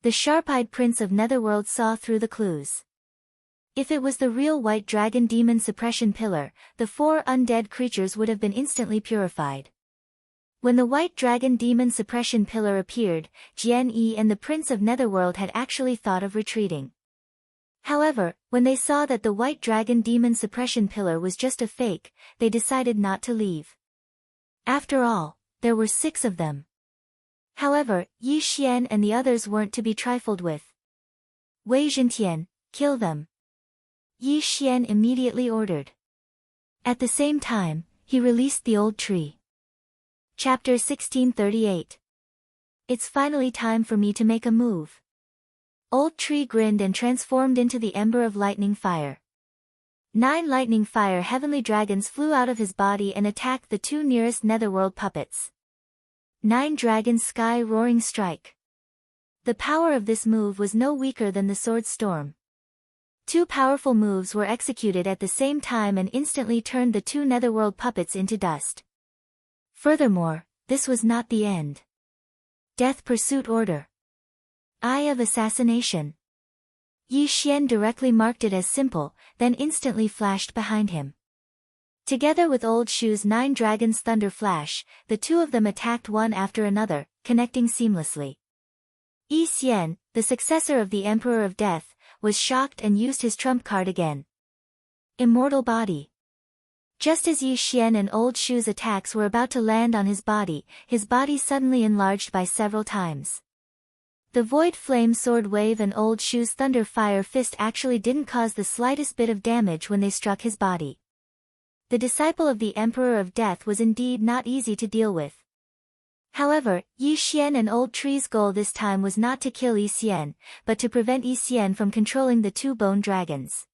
The sharp-eyed prince of Netherworld saw through the clues. If it was the real white dragon demon suppression pillar, the 4 undead creatures would have been instantly purified. When the white dragon demon suppression pillar appeared, Jian Yi and the prince of Netherworld had actually thought of retreating. However, when they saw that the white dragon demon suppression pillar was just a fake, they decided not to leave. After all, there were 6 of them. However, Yi Xian and the others weren't to be trifled with. Wei Zhentian, kill them. Yi Xian immediately ordered. At the same time, he released the old tree. Chapter 1638. It's finally time for me to make a move. Old Tree grinned and transformed into the Ember of Lightning Fire. 9 lightning fire heavenly dragons flew out of his body and attacked the 2 nearest Netherworld puppets. 9 Dragons Sky Roaring Strike. The power of this move was no weaker than the Sword Storm. 2 powerful moves were executed at the same time and instantly turned the 2 Netherworld puppets into dust. Furthermore, this was not the end. Death Pursuit Order. Eye of Assassination. Yi Xian directly marked it as simple, then instantly flashed behind him. Together with Old Shu's 9 Dragons Thunder Flash, the 2 of them attacked one after another, connecting seamlessly. Yi Xian, the successor of the Emperor of Death, was shocked and used his trump card again. Immortal Body. Just as Yi Xian and Old Shu's attacks were about to land on his body suddenly enlarged by several times. The Void Flame Sword Wave and Old Shu's Thunder Fire Fist actually didn't cause the slightest bit of damage when they struck his body. The disciple of the Emperor of Death was indeed not easy to deal with. However, Yi Xian and Old Tree's goal this time was not to kill Yi Xian, but to prevent Yi Xian from controlling the 2 bone dragons.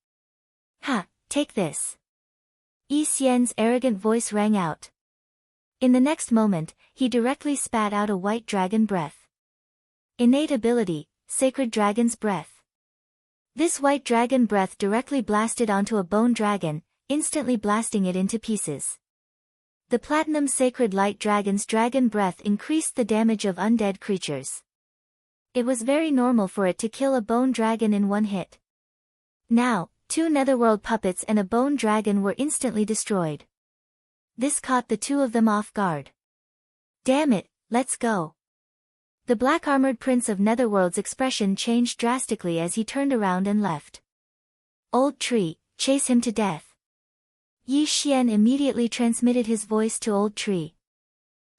Ha, take this. Yi Xian's arrogant voice rang out. In the next moment, he directly spat out a white dragon breath. Innate ability, Sacred Dragon's Breath. This white dragon breath directly blasted onto a bone dragon, instantly blasting it into pieces. The Platinum Sacred Light Dragon's dragon breath increased the damage of undead creatures. It was very normal for it to kill a bone dragon in one hit. Now, 2 Netherworld puppets and a bone dragon were instantly destroyed. This caught the 2 of them off guard. Damn it, let's go. The black-armored prince of Netherworld's expression changed drastically as he turned around and left. Old Tree, chase him to death. Yi Xian immediately transmitted his voice to Old Tree.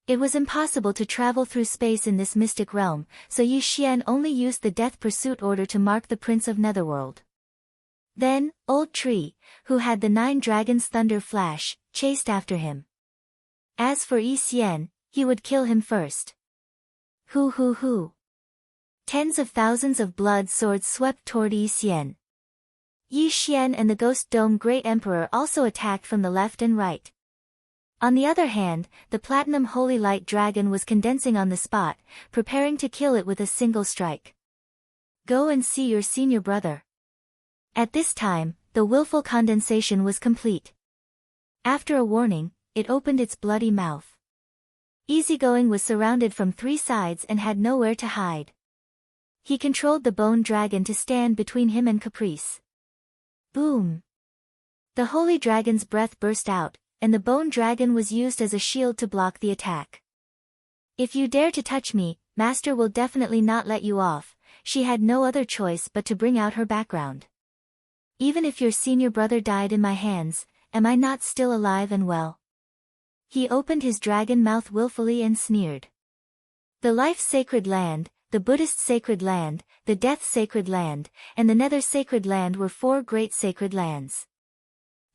It was impossible to travel through space in this mystic realm, so Yi Xian only used the Death Pursuit Order to mark the Prince of Netherworld. Then, Old Tree, who had the 9 Dragons Thunder Flash, chased after him. As for Yi Xian, he would kill him first. Hoo. Tens of thousands of blood swords swept toward Yi Xian. Yi Xian and the Ghost Dome Great Emperor also attacked from the left and right. On the other hand, the Platinum Holy Light Dragon was condensing on the spot, preparing to kill it with a single strike. Go and see your senior brother. At this time, the willful condensation was complete. After a warning, it opened its bloody mouth. Easygoing was surrounded from 3 sides and had nowhere to hide. He controlled the bone dragon to stand between him and Caprice. Boom! The holy dragon's breath burst out, and the bone dragon was used as a shield to block the attack. If you dare to touch me, Master will definitely not let you off. She had no other choice but to bring out her background. Even if your senior brother died in my hands, am I not still alive and well? He opened his dragon mouth willfully and sneered. The Life Sacred Land, the Buddhist Sacred Land, the Death Sacred Land, and the Nether Sacred Land were 4 great sacred lands.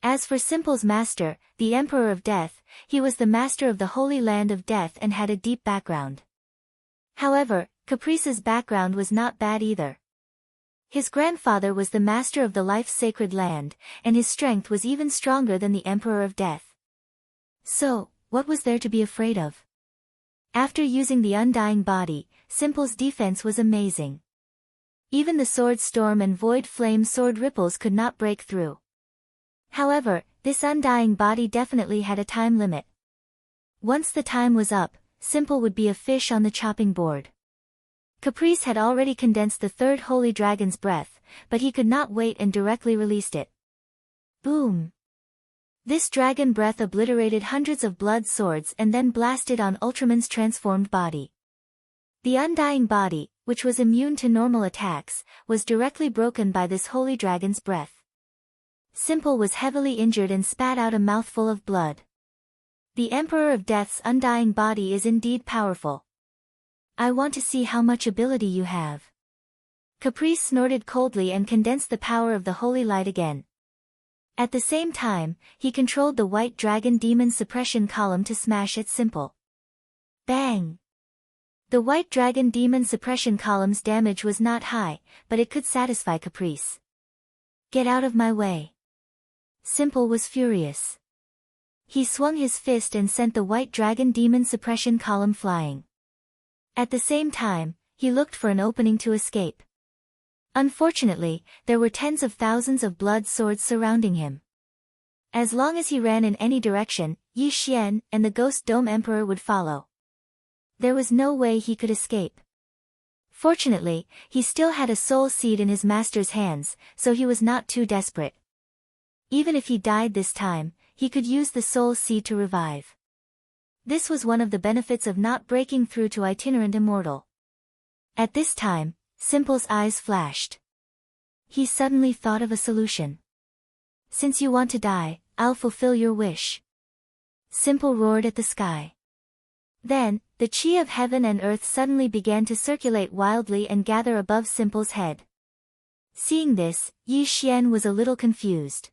As for Simple's master, the Emperor of Death, he was the master of the Holy Land of Death and had a deep background. However, Caprice's background was not bad either. His grandfather was the master of the Life Sacred Land, and his strength was even stronger than the Emperor of Death. So, what was there to be afraid of? After using the undying body, Simple's defense was amazing. Even the sword storm and void flame sword ripples could not break through. However, this undying body definitely had a time limit. Once the time was up, Simple would be a fish on the chopping board. Caprice had already condensed the third holy dragon's breath, but he could not wait and directly released it. Boom! This dragon breath obliterated hundreds of blood swords and then blasted on Ultraman's transformed body. The undying body, which was immune to normal attacks, was directly broken by this holy dragon's breath. Simple was heavily injured and spat out a mouthful of blood. The Emperor of Death's undying body is indeed powerful. I want to see how much ability you have. Caprice snorted coldly and condensed the power of the holy light again. At the same time, he controlled the white dragon demon suppression column to smash at Simple. Bang! The white dragon demon suppression column's damage was not high, but it could satisfy Caprice. Get out of my way. Simple was furious. He swung his fist and sent the white dragon demon suppression column flying. At the same time, he looked for an opening to escape. Unfortunately, there were tens of thousands of blood swords surrounding him. As long as he ran in any direction, Yi Xian and the Ghost Dome Emperor would follow. There was no way he could escape. Fortunately, he still had a soul seed in his master's hands, so he was not too desperate. Even if he died this time, he could use the soul seed to revive. This was one of the benefits of not breaking through to itinerant immortal. At this time, Simple's eyes flashed. He suddenly thought of a solution. Since you want to die, I'll fulfill your wish. Simple roared at the sky. Then, the chi of heaven and earth suddenly began to circulate wildly and gather above Simple's head. Seeing this, Yi Xian was a little confused.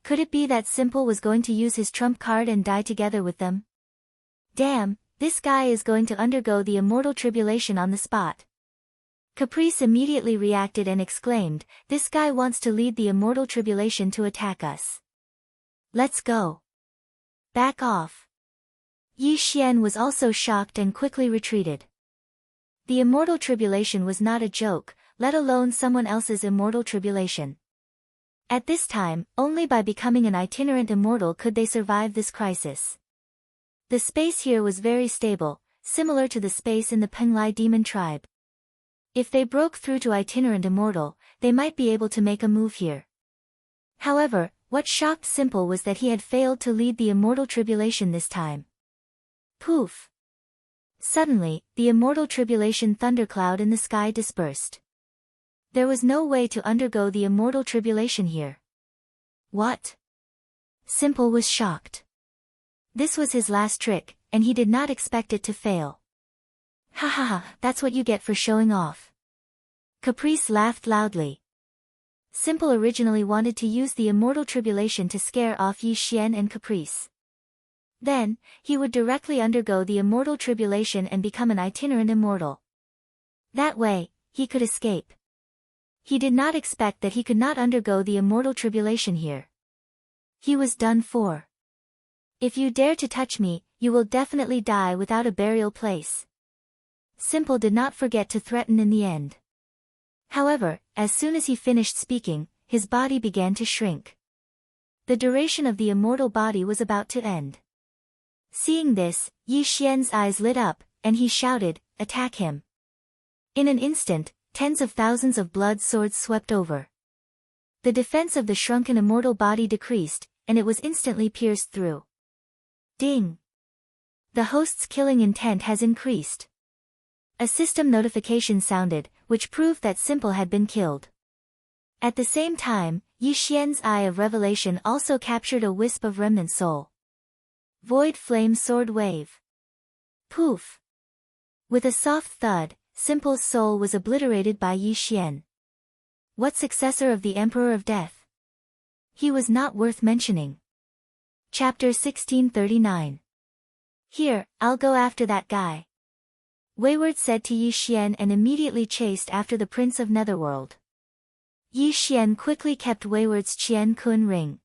Could it be that Simple was going to use his trump card and die together with them? Damn, this guy is going to undergo the immortal tribulation on the spot. Caprice immediately reacted and exclaimed, this guy wants to lead the immortal tribulation to attack us. Let's go. Back off. Yi Xian was also shocked and quickly retreated. The immortal tribulation was not a joke, let alone someone else's immortal tribulation. At this time, only by becoming an itinerant immortal could they survive this crisis. The space here was very stable, similar to the space in the Penglai demon tribe. If they broke through to itinerant immortal, they might be able to make a move here. However, what shocked Simple was that he had failed to lead the immortal tribulation this time. Poof! Suddenly, the immortal tribulation thundercloud in the sky dispersed. There was no way to undergo the immortal tribulation here. What? Simple was shocked. This was his last trick, and he did not expect it to fail. Ha ha ha, that's what you get for showing off. Caprice laughed loudly. Simple originally wanted to use the immortal tribulation to scare off Yi Xian and Caprice. Then, he would directly undergo the immortal tribulation and become an itinerant immortal. That way, he could escape. He did not expect that he could not undergo the immortal tribulation here. He was done for. If you dare to touch me, you will definitely die without a burial place. Simple did not forget to threaten in the end. However, as soon as he finished speaking, his body began to shrink. The duration of the immortal body was about to end. Seeing this, Yi Xian's eyes lit up, and he shouted, attack him. In an instant, tens of thousands of blood swords swept over. The defense of the shrunken immortal body decreased, and it was instantly pierced through. Ding! The host's killing intent has increased. A system notification sounded, which proved that Simple had been killed. At the same time, Yi Xian's eye of revelation also captured a wisp of remnant soul. Void flame sword wave. Poof! With a soft thud, Simple's soul was obliterated by Yi Xian. What successor of the Emperor of Death? He was not worth mentioning. Chapter 1639. Here, I'll go after that guy. Wayward said to Yi Xian and immediately chased after the Prince of Netherworld. Yi Xian quickly kept Wayward's Qian Kun ring.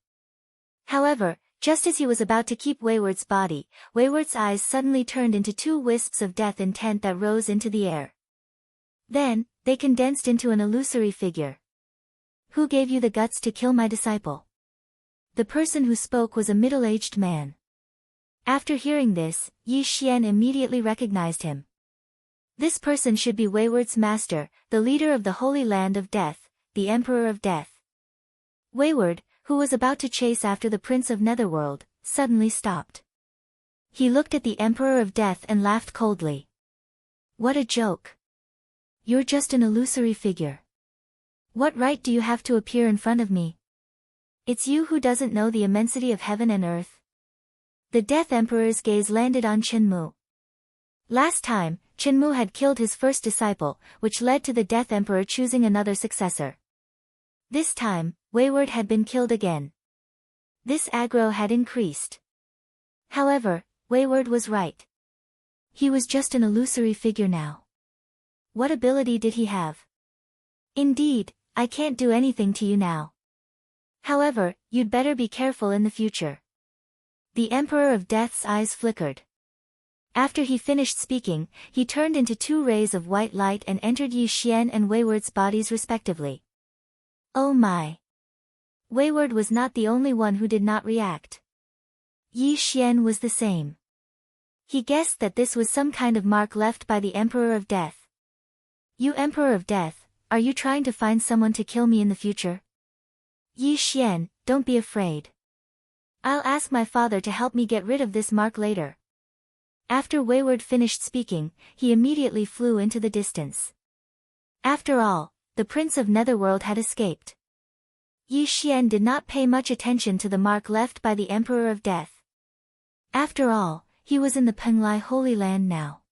However, Just as he was about to keep Wayward's body, Wayward's eyes suddenly turned into two wisps of death intent that rose into the air. Then, they condensed into an illusory figure. Who gave you the guts to kill my disciple? The person who spoke was a middle-aged man. After hearing this, Yi Xian immediately recognized him. This person should be Wayward's master, the leader of the Holy Land of Death, the Emperor of Death. Wayward, who was about to chase after the Prince of Netherworld, suddenly stopped. He looked at the Emperor of Death and laughed coldly. What a joke. You're just an illusory figure. What right do you have to appear in front of me? It's you who doesn't know the immensity of heaven and earth. The Death Emperor's gaze landed on Chenmu. Last time, Chenmu had killed his first disciple, which led to the Death Emperor choosing another successor. This time, Wayward had been killed again. This aggro had increased. However, Wayward was right. He was just an illusory figure now. What ability did he have? Indeed, I can't do anything to you now. However, you'd better be careful in the future. The Emperor of Death's eyes flickered. After he finished speaking, he turned into two rays of white light and entered Yi Xian and Wayward's bodies respectively. Oh my! Wayward was not the only one who did not react. Yi Xian was the same. He guessed that this was some kind of mark left by the Emperor of Death. You Emperor of Death, are you trying to find someone to kill me in the future? Yi Xian, don't be afraid. I'll ask my father to help me get rid of this mark later. After Wayward finished speaking, he immediately flew into the distance. After all, the Prince of Netherworld had escaped. Yi Xian did not pay much attention to the mark left by the Emperor of Death. After all, he was in the Penglai Holy Land now.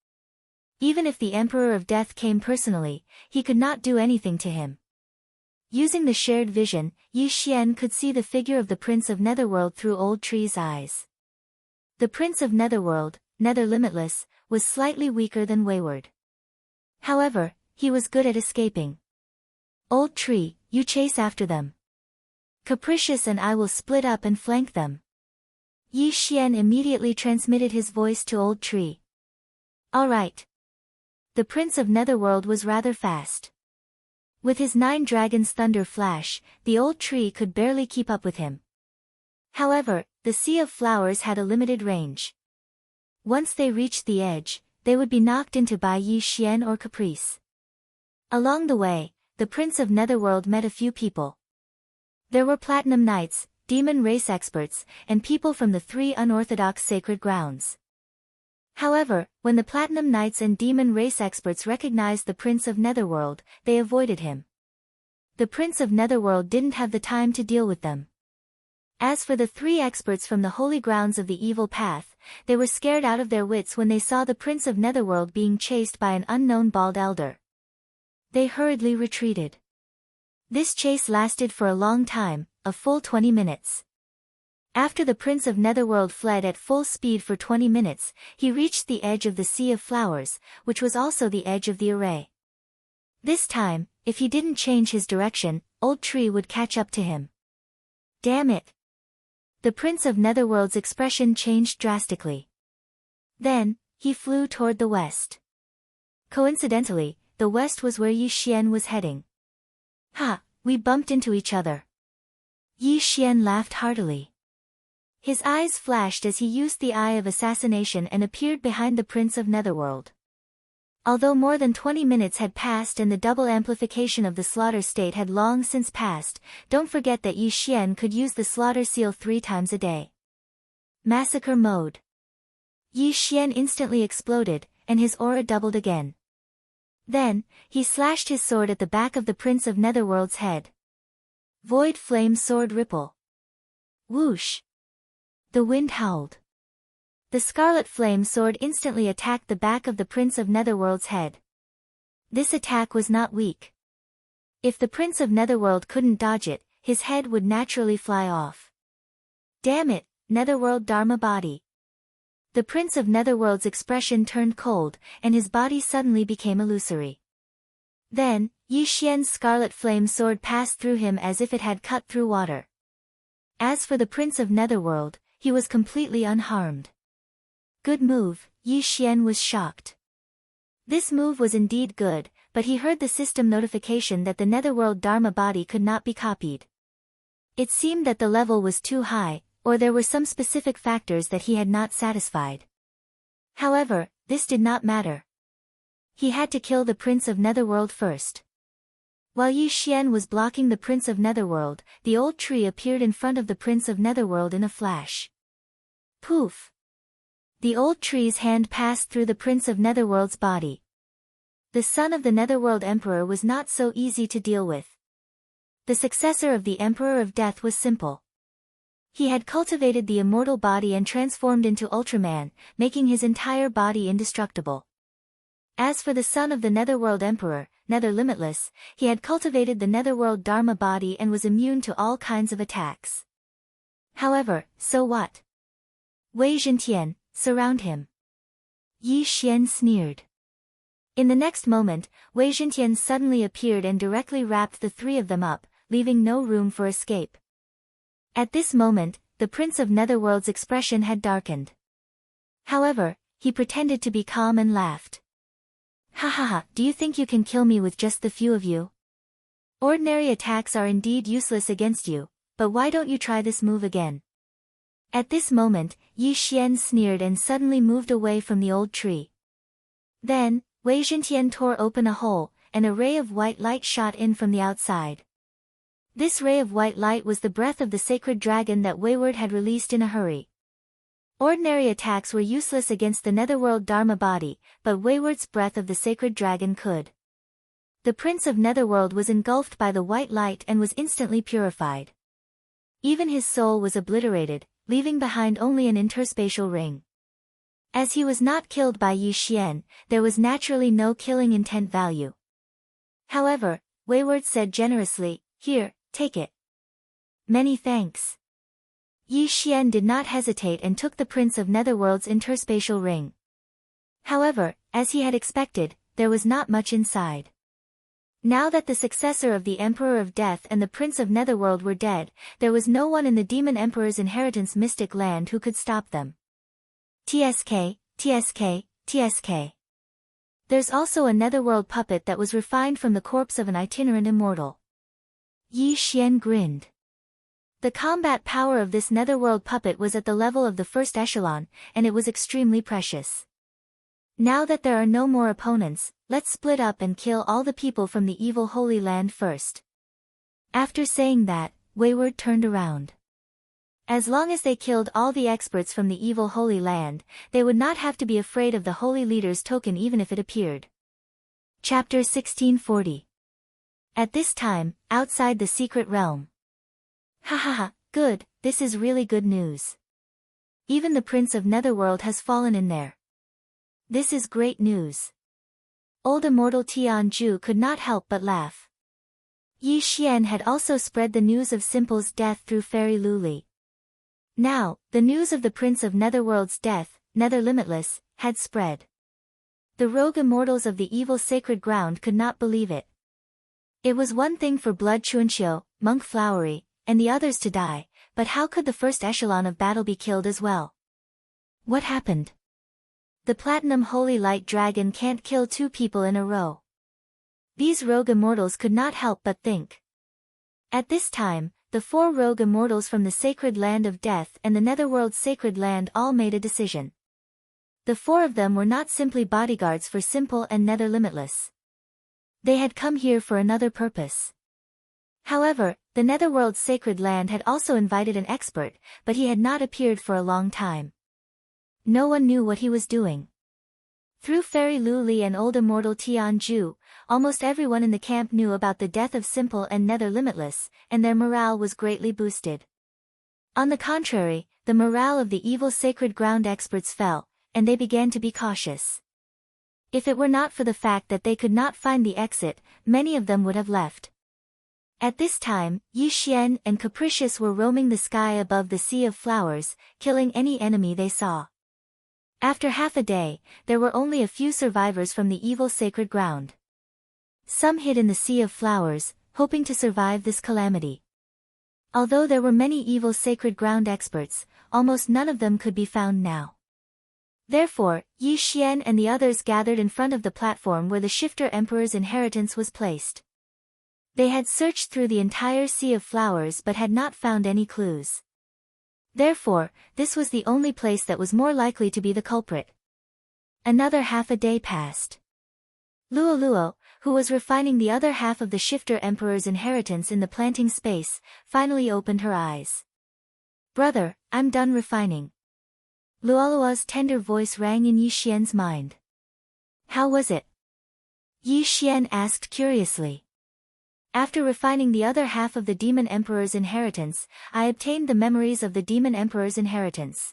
Even if the Emperor of Death came personally, he could not do anything to him. Using the shared vision, Yi Xian could see the figure of the Prince of Netherworld through Old Tree's eyes. The Prince of Netherworld, Nether Limitless, was slightly weaker than Wayward. However, he was good at escaping. Old Tree, you chase after them. Capricious and I will split up and flank them. Yi Xian immediately transmitted his voice to Old Tree. All right. The Prince of Netherworld was rather fast. With his 9 dragons thunder flash, the Old Tree could barely keep up with him. However, the Sea of Flowers had a limited range. Once they reached the edge, they would be knocked into by Yi Xian or Caprice. Along the way, the Prince of Netherworld met a few people. There were Platinum Knights, demon race experts, and people from the 3 unorthodox sacred grounds. However, when the Platinum Knights and demon race experts recognized the Prince of Netherworld, they avoided him. The Prince of Netherworld didn't have the time to deal with them. As for the 3 experts from the holy grounds of the evil path, they were scared out of their wits when they saw the Prince of Netherworld being chased by an unknown bald elder. They hurriedly retreated. This chase lasted for a long time, a full 20 minutes. After the Prince of Netherworld fled at full speed for 20 minutes, he reached the edge of the Sea of Flowers, which was also the edge of the array. This time, if he didn't change his direction, Old Tree would catch up to him. Damn it! The Prince of Netherworld's expression changed drastically. Then, he flew toward the west. Coincidentally, the west was where Yi Xian was heading. Ha, we bumped into each other. Yi Xian laughed heartily. His eyes flashed as he used the Eye of Assassination and appeared behind the Prince of Netherworld. Although more than 20 minutes had passed and the double amplification of the slaughter state had long since passed, don't forget that Yi Xian could use the slaughter seal 3 times a day. Massacre mode. Yi Xian instantly exploded, and his aura doubled again. Then, he slashed his sword at the back of the Prince of Netherworld's head. Void Flame Sword Ripple. Whoosh! The wind howled. The Scarlet Flame Sword instantly attacked the back of the Prince of Netherworld's head. This attack was not weak. If the Prince of Netherworld couldn't dodge it, his head would naturally fly off. Damn it, Netherworld Dharma Body. The Prince of Netherworld's expression turned cold, and his body suddenly became illusory. Then, Yi Xian's Scarlet Flame Sword passed through him as if it had cut through water. As for the Prince of Netherworld, he was completely unharmed. Good move, Yi Xian was shocked. This move was indeed good, but he heard the system notification that the netherworld Dharma body could not be copied. It seemed that the level was too high, or there were some specific factors that he had not satisfied. However, this did not matter. He had to kill the Prince of Netherworld first. While Yi Xian was blocking the Prince of Netherworld, the old tree appeared in front of the Prince of Netherworld in a flash. Poof! The old tree's hand passed through the Prince of Netherworld's body. The son of the Netherworld Emperor was not so easy to deal with. The successor of the Emperor of Death was simple. He had cultivated the immortal body and transformed into Ultraman, making his entire body indestructible. As for the son of the Netherworld Emperor, Nether Limitless, he had cultivated the Netherworld Dharma body and was immune to all kinds of attacks. However, so what? Wei Zhentian, surround him. Yi Xian sneered. In the next moment, Wei Zhentian suddenly appeared and directly wrapped the three of them up, leaving no room for escape. At this moment, the Prince of Netherworld's expression had darkened. However, he pretended to be calm and laughed. Ha ha ha, do you think you can kill me with just the few of you? Ordinary attacks are indeed useless against you, but why don't you try this move again? At this moment, Yi Xian sneered and suddenly moved away from the old tree. Then, Wei Zhentian tore open a hole, and a ray of white light shot in from the outside. This ray of white light was the breath of the sacred dragon that Wayward had released in a hurry. Ordinary attacks were useless against the Netherworld Dharma body, but Wayward's breath of the sacred dragon could. The Prince of Netherworld was engulfed by the white light and was instantly purified. Even his soul was obliterated, leaving behind only an interspatial ring. As he was not killed by Yi Xian, there was naturally no killing intent value. However, Wayward said generously, "Here, take it." Many thanks. Yi Xian did not hesitate and took the Prince of Netherworld's interspatial ring. However, as he had expected, there was not much inside. Now that the successor of the Emperor of Death and the Prince of Netherworld were dead, there was no one in the Demon Emperor's inheritance mystic land who could stop them. TSK, TSK, TSK. There's also a Netherworld puppet that was refined from the corpse of an itinerant immortal. Yi Xian grinned. The combat power of this Netherworld puppet was at the level of the first echelon, and it was extremely precious. Now that there are no more opponents, let's split up and kill all the people from the evil Holy Land first. After saying that, Wayward turned around. As long as they killed all the experts from the evil Holy Land, they would not have to be afraid of the Holy Leader's token even if it appeared. Chapter 1640. At this time, outside the secret realm. Ha ha ha, good, this is really good news. Even the Prince of Netherworld has fallen in there. This is great news. Old immortal Tianju could not help but laugh. Yi Xian had also spread the news of Simple's death through Fairy Luli. Now, the news of the Prince of Netherworld's death, Nether Limitless, had spread. The rogue immortals of the evil sacred ground could not believe it. It was one thing for Blood Chuanqiu, Monk Flowery, and the others to die, but how could the first echelon of battle be killed as well? What happened? The Platinum Holy Light Dragon can't kill two people in a row. These rogue immortals could not help but think. At this time, the four rogue immortals from the Sacred Land of Death and the Netherworld's Sacred Land all made a decision. The four of them were not simply bodyguards for Simple and Nether Limitless. They had come here for another purpose. However, the Netherworld's Sacred Land had also invited an expert, but he had not appeared for a long time. No one knew what he was doing. Through Fairy Luli and old immortal Tianju, almost everyone in the camp knew about the death of Simple and Nether Limitless, and their morale was greatly boosted. On the contrary, the morale of the evil sacred ground experts fell, and they began to be cautious. If it were not for the fact that they could not find the exit, many of them would have left. At this time, Yi Xian and Capricious were roaming the sky above the Sea of Flowers, killing any enemy they saw. After half a day, there were only a few survivors from the evil sacred ground. Some hid in the Sea of Flowers, hoping to survive this calamity. Although there were many evil sacred ground experts, almost none of them could be found now. Therefore, Yi Xian and the others gathered in front of the platform where the shifter emperor's inheritance was placed. They had searched through the entire sea of flowers but had not found any clues. Therefore, this was the only place that was more likely to be the culprit. Another half a day passed. Luo, who was refining the other half of the shifter emperor's inheritance in the planting space, finally opened her eyes. "Brother, I'm done refining." Luoluo's tender voice rang in Yi Xian's mind. "How was it?" Yi Xian asked curiously. "After refining the other half of the demon emperor's inheritance, I obtained the memories of the demon emperor's inheritance.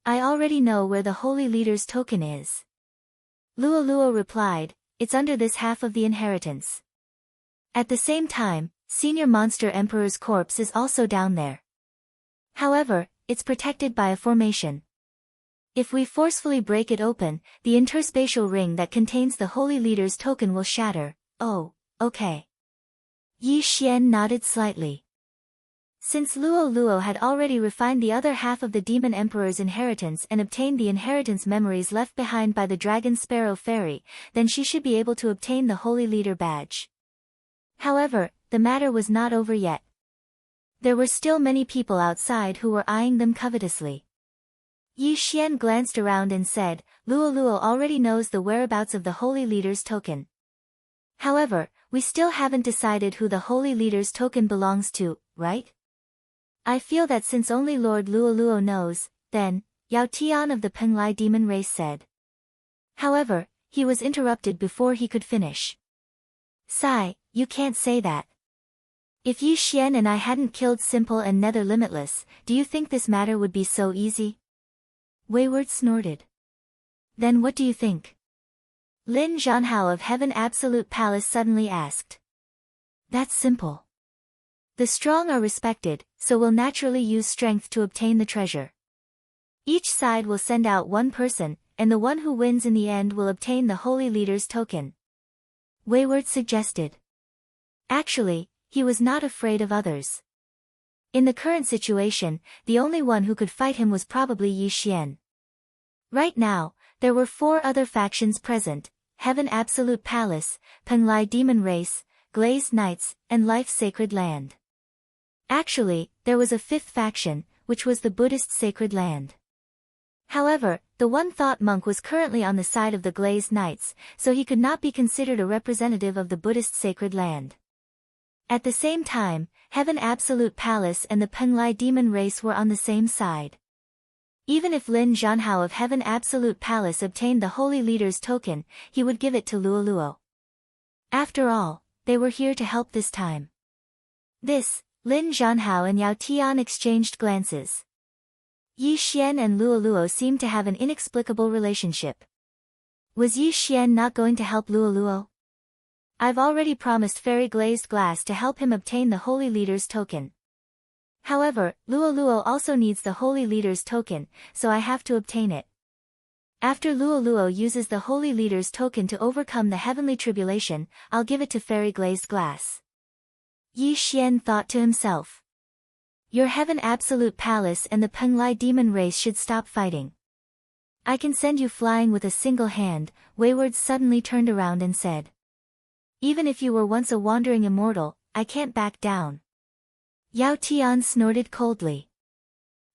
I already know where the holy leader's token is." Luo replied, "It's under this half of the inheritance. At the same time, Senior Monster Emperor's corpse is also down there. However, it's protected by a formation. If we forcefully break it open, the interspatial ring that contains the holy leader's token will shatter." "Oh, okay." Yi Xian nodded slightly. Since Luo had already refined the other half of the demon emperor's inheritance and obtained the inheritance memories left behind by the dragon sparrow fairy, then she should be able to obtain the holy leader badge. However, the matter was not over yet. There were still many people outside who were eyeing them covetously. Yi Xian glanced around and said, "Luo already knows the whereabouts of the holy leader's token. However, we still haven't decided who the holy leader's token belongs to, right? I feel that since only Lord Luo knows, then," Yao Tian of the Penglai demon race said. However, he was interrupted before he could finish. "Sai, you can't say that. If Yi Xian and I hadn't killed Simple and Nether Limitless, do you think this matter would be so easy?" Wayward snorted. "Then what do you think?" Lin Zhanhao of Heaven Absolute Palace suddenly asked. "That's simple. The strong are respected, so we'll naturally use strength to obtain the treasure. Each side will send out one person, and the one who wins in the end will obtain the holy leader's token," Wayward suggested. Actually, he was not afraid of others. In the current situation, the only one who could fight him was probably Yi Xian. Right now, there were 4 other factions present: Heaven Absolute Palace, Penglai Demon Race, Glazed Knights, and Life Sacred Land. Actually, there was a 5th faction, which was the Buddhist Sacred Land. However, the One Thought Monk was currently on the side of the Glazed Knights, so he could not be considered a representative of the Buddhist Sacred Land. At the same time, Heaven Absolute Palace and the Penglai Demon Race were on the same side. Even if Lin Zhanhao of Heaven Absolute Palace obtained the holy leader's token, he would give it to Luo. After all, they were here to help this time. This, Lin Zhanhao and Yao Tian exchanged glances. Yi Xian and Luo seemed to have an inexplicable relationship. Was Yi Xian not going to help Luo? "I've already promised Fairy Glazed Glass to help him obtain the holy leader's token. However, Luo also needs the holy leader's token, so I have to obtain it. After Luo uses the holy leader's token to overcome the heavenly tribulation, I'll give it to Fairy Glazed Glass." Yi Xian thought to himself. "Your Heaven Absolute Palace and the Penglai Demon Race should stop fighting. I can send you flying with a single hand." Wayward suddenly turned around and said. "Even if you were once a wandering immortal, I can't back down." Yao Tian snorted coldly.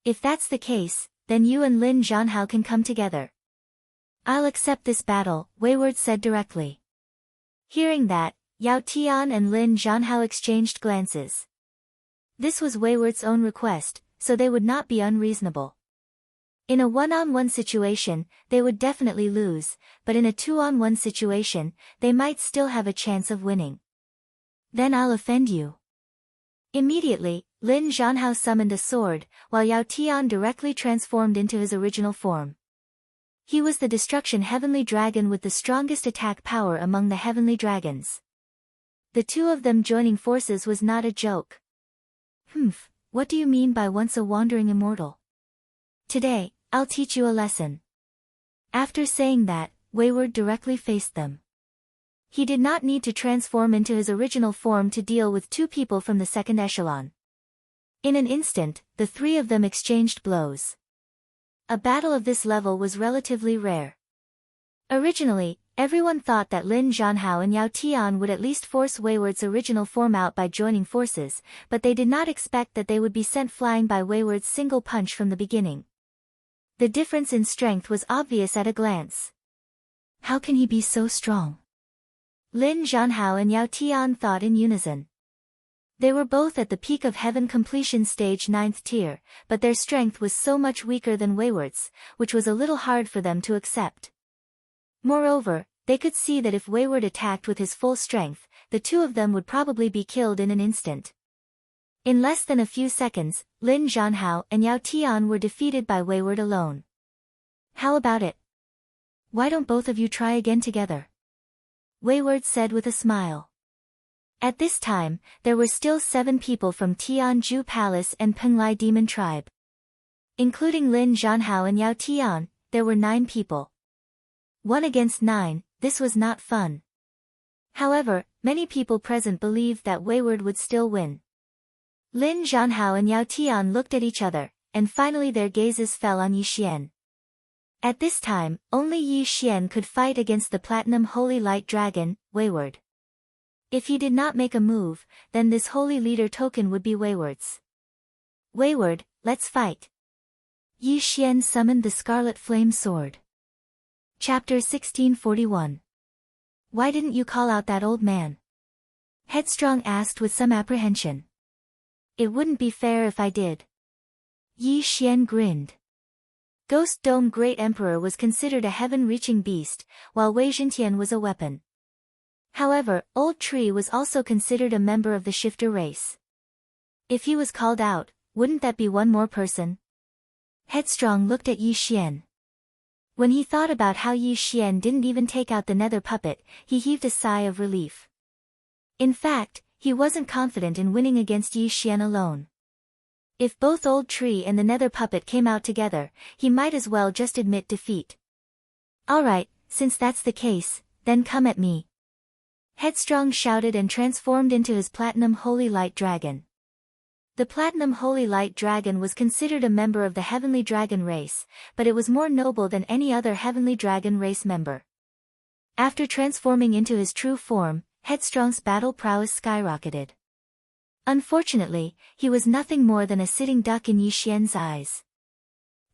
"If that's the case, then you and Lin Zhanhao can come together." "I'll accept this battle," Wayward said directly. Hearing that, Yao Tian and Lin Zhanhao exchanged glances. This was Wayward's own request, so they would not be unreasonable. In a one-on-one situation, they would definitely lose, but in a 2-on-1 situation, they might still have a chance of winning. "Then I'll offend you." Immediately, Lin Zhanhao summoned a sword, while Yao Tian directly transformed into his original form. He was the Destruction Heavenly Dragon with the strongest attack power among the Heavenly Dragons. The 2 of them joining forces was not a joke. What do you mean by once a wandering immortal? Today, I'll teach you a lesson." After saying that, Wayward directly faced them. He did not need to transform into his original form to deal with 2 people from the second echelon. In an instant, the three of them exchanged blows. A battle of this level was relatively rare. Originally, everyone thought that Lin Zhanhao and Yao Tian would at least force Wayward's original form out by joining forces, but they did not expect that they would be sent flying by Wayward's single punch from the beginning. The difference in strength was obvious at a glance. How can he be so strong? Lin Zhanhao and Yao Tian thought in unison. They were both at the peak of heaven completion stage 9th tier, but their strength was so much weaker than Wayward's, which was a little hard for them to accept. Moreover, they could see that if Wayward attacked with his full strength, the two of them would probably be killed in an instant. In less than a few seconds, Lin Zhanhao and Yao Tian were defeated by Wayward alone. How about it? Why don't both of you try again together? Wayward said with a smile. At this time, there were still 7 people from Tianju Palace and Penglai Demon Tribe. Including Lin Zhanhao and Yao Tian, there were 9 people. 1 against 9, this was not fun. However, many people present believed that Wayward would still win. Lin Zhanhao and Yao Tian looked at each other, and finally their gazes fell on Yi Xian. At this time, only Yi Xian could fight against the Platinum Holy Light Dragon, Wayward. If he did not make a move, then this Holy Leader token would be Wayward's. Wayward, let's fight. Yi Xian summoned the Scarlet Flame Sword. Chapter 1641. Why didn't you call out that old man? Headstrong asked with some apprehension. It wouldn't be fair if I did. Yi Xian grinned. Ghost Dome Great Emperor was considered a heaven-reaching beast, while Wei Zhintian was a weapon. However, Old Tree was also considered a member of the Shifter race. If he was called out, wouldn't that be one more person? Headstrong looked at Yi Xian. When he thought about how Yi Xian didn't even take out the nether puppet, he heaved a sigh of relief. In fact, he wasn't confident in winning against Yi Xian alone. If both Old Tree and the nether puppet came out together, he might as well just admit defeat. Alright, since that's the case, then come at me. Headstrong shouted and transformed into his Platinum Holy Light Dragon. The Platinum Holy Light Dragon was considered a member of the Heavenly Dragon race, but it was more noble than any other Heavenly Dragon race member. After transforming into his true form, Headstrong's battle prowess skyrocketed. Unfortunately, he was nothing more than a sitting duck in Yi Xian's eyes.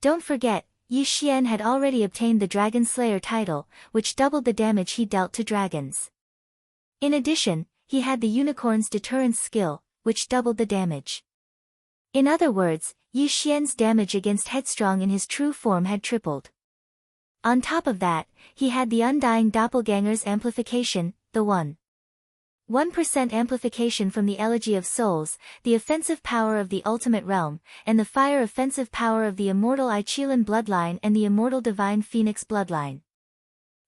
Don't forget, Yi Xian had already obtained the Dragon Slayer title, which doubled the damage he dealt to dragons. In addition, he had the Unicorn's Deterrence skill, which doubled the damage. In other words, Yi Xian's damage against Headstrong in his true form had tripled. On top of that, he had the Undying Doppelganger's amplification, the 1% amplification from the Elegy of Souls, the offensive power of the Ultimate Realm, and the fire offensive power of the Immortal Ichilan bloodline and the Immortal Divine Phoenix bloodline.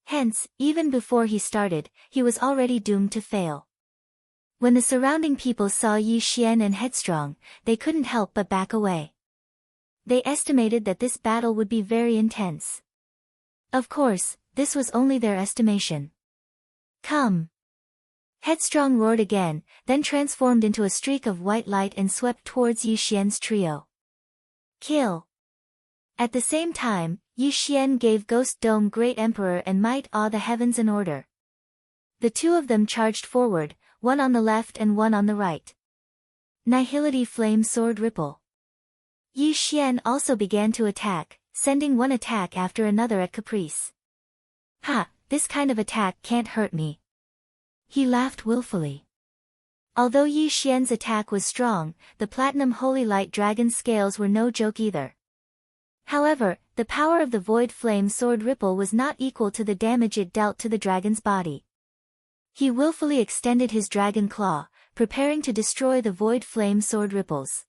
Hence, even before he started, he was already doomed to fail. When the surrounding people saw Yi Xian and Headstrong, they couldn't help but back away. They estimated that this battle would be very intense. Of course, this was only their estimation. Come! Headstrong roared again, then transformed into a streak of white light and swept towards Yi Xian's trio. Kill! At the same time, Yi Xian gave Ghost Dome Great Emperor and Might Awe the Heavens an order. The two of them charged forward, one on the left and one on the right. Nihility Flame Sword Ripple. Yi Xian also began to attack, sending one attack after another at caprice. Ha, this kind of attack can't hurt me. He laughed willfully. Although Yi Xian's attack was strong, the Platinum Holy Light Dragon scales were no joke either. However, the power of the Void Flame Sword Ripple was not equal to the damage it dealt to the dragon's body. He willfully extended his dragon claw, preparing to destroy the Void Flame Sword Ripples.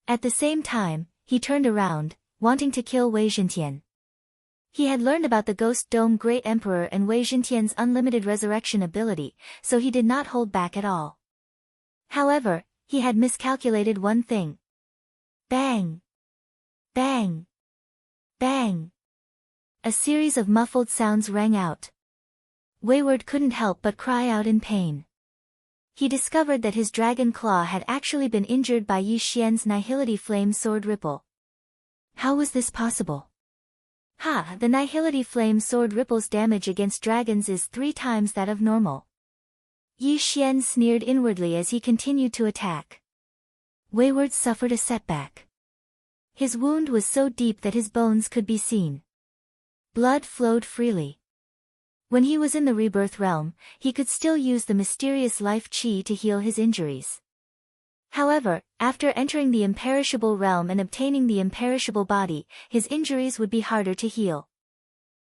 At the same time, he turned around, wanting to kill Wei Zhintian. He had learned about the Ghost Dome Great Emperor and Wei Zhintian's unlimited resurrection ability, so he did not hold back at all. However, he had miscalculated one thing. Bang! Bang! Bang! A series of muffled sounds rang out. Wayward couldn't help but cry out in pain. he discovered that his dragon claw had actually been injured by Yi Xian's Nihility Flame Sword Ripple. How was this possible? The Nihility Flame Sword Ripple's damage against dragons is 3 times that of normal. Yi Xian sneered inwardly as he continued to attack. Wayward suffered a setback. His wound was so deep that his bones could be seen. Blood flowed freely. When he was in the rebirth realm, he could still use the mysterious life chi to heal his injuries. However, after entering the imperishable realm and obtaining the imperishable body, his injuries would be harder to heal.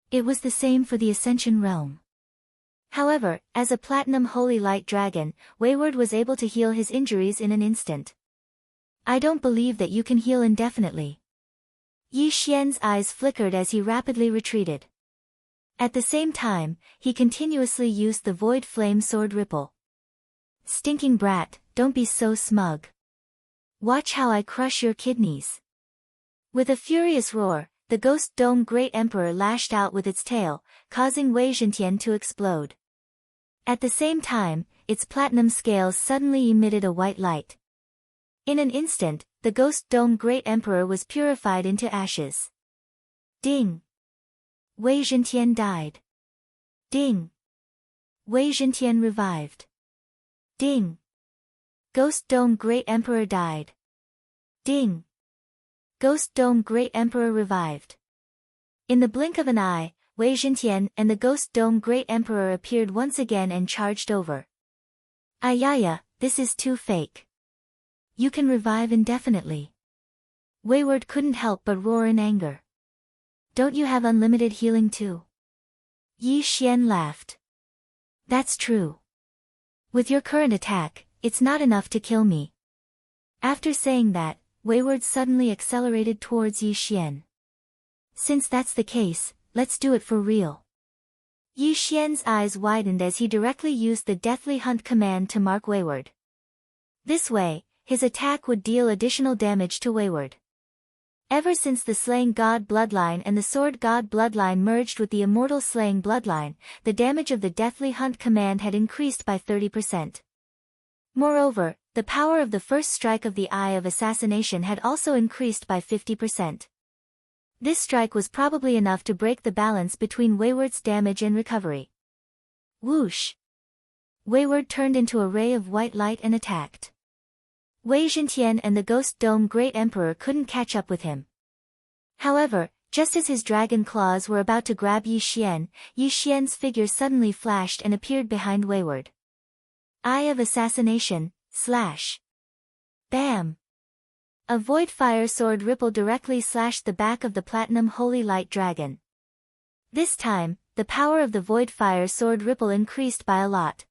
It was the same for the Ascension realm. However, as a Platinum Holy Light Dragon, Wayward was able to heal his injuries in an instant. I don't believe that you can heal indefinitely. Yi Xian's eyes flickered as he rapidly retreated. At the same time, he continuously used the Void Flame Sword Ripple. Stinking brat, don't be so smug. Watch how I crush your kidneys. With a furious roar, the Ghost Dome Great Emperor lashed out with its tail, causing Wei Zhentian to explode. At the same time, its platinum scales suddenly emitted a white light. In an instant, the Ghost Dome Great Emperor was purified into ashes. Ding! Wei Zhentian died. Ding! Wei Zhentian revived. Ding! Ghost Dome Great Emperor died. Ding! Ghost Dome Great Emperor revived. In the blink of an eye, Wei Zhentian and the Ghost Dome Great Emperor appeared once again and charged over. Ayaya, this is too fake. You can revive indefinitely. Wayward couldn't help but roar in anger. Don't you have unlimited healing too? Yi Xian laughed. That's true. With your current attack, it's not enough to kill me. After saying that, Wayward suddenly accelerated towards Yi Xian. Since that's the case, let's do it for real. Yi Xian's eyes widened as he directly used the Deathly Hunt command to mark Wayward. This way, his attack would deal additional damage to Wayward. Ever since the Slaying God bloodline and the Sword God bloodline merged with the Immortal Slaying bloodline, the damage of the Deathly Hunt command had increased by 30%. Moreover, the power of the first strike of the Eye of Assassination had also increased by 50%. This strike was probably enough to break the balance between Wayward's damage and recovery. Whoosh! Wayward turned into a ray of white light and attacked. Wei Zhentian and the Ghost Dome Great Emperor couldn't catch up with him. However, just as his dragon claws were about to grab Yi Xian's figure suddenly flashed and appeared behind Wayward. Eye of Assassination, slash. Bam! A void fire sword ripple directly slashed the back of the Platinum Holy Light Dragon. This time, the power of the void fire sword ripple increased by a lot.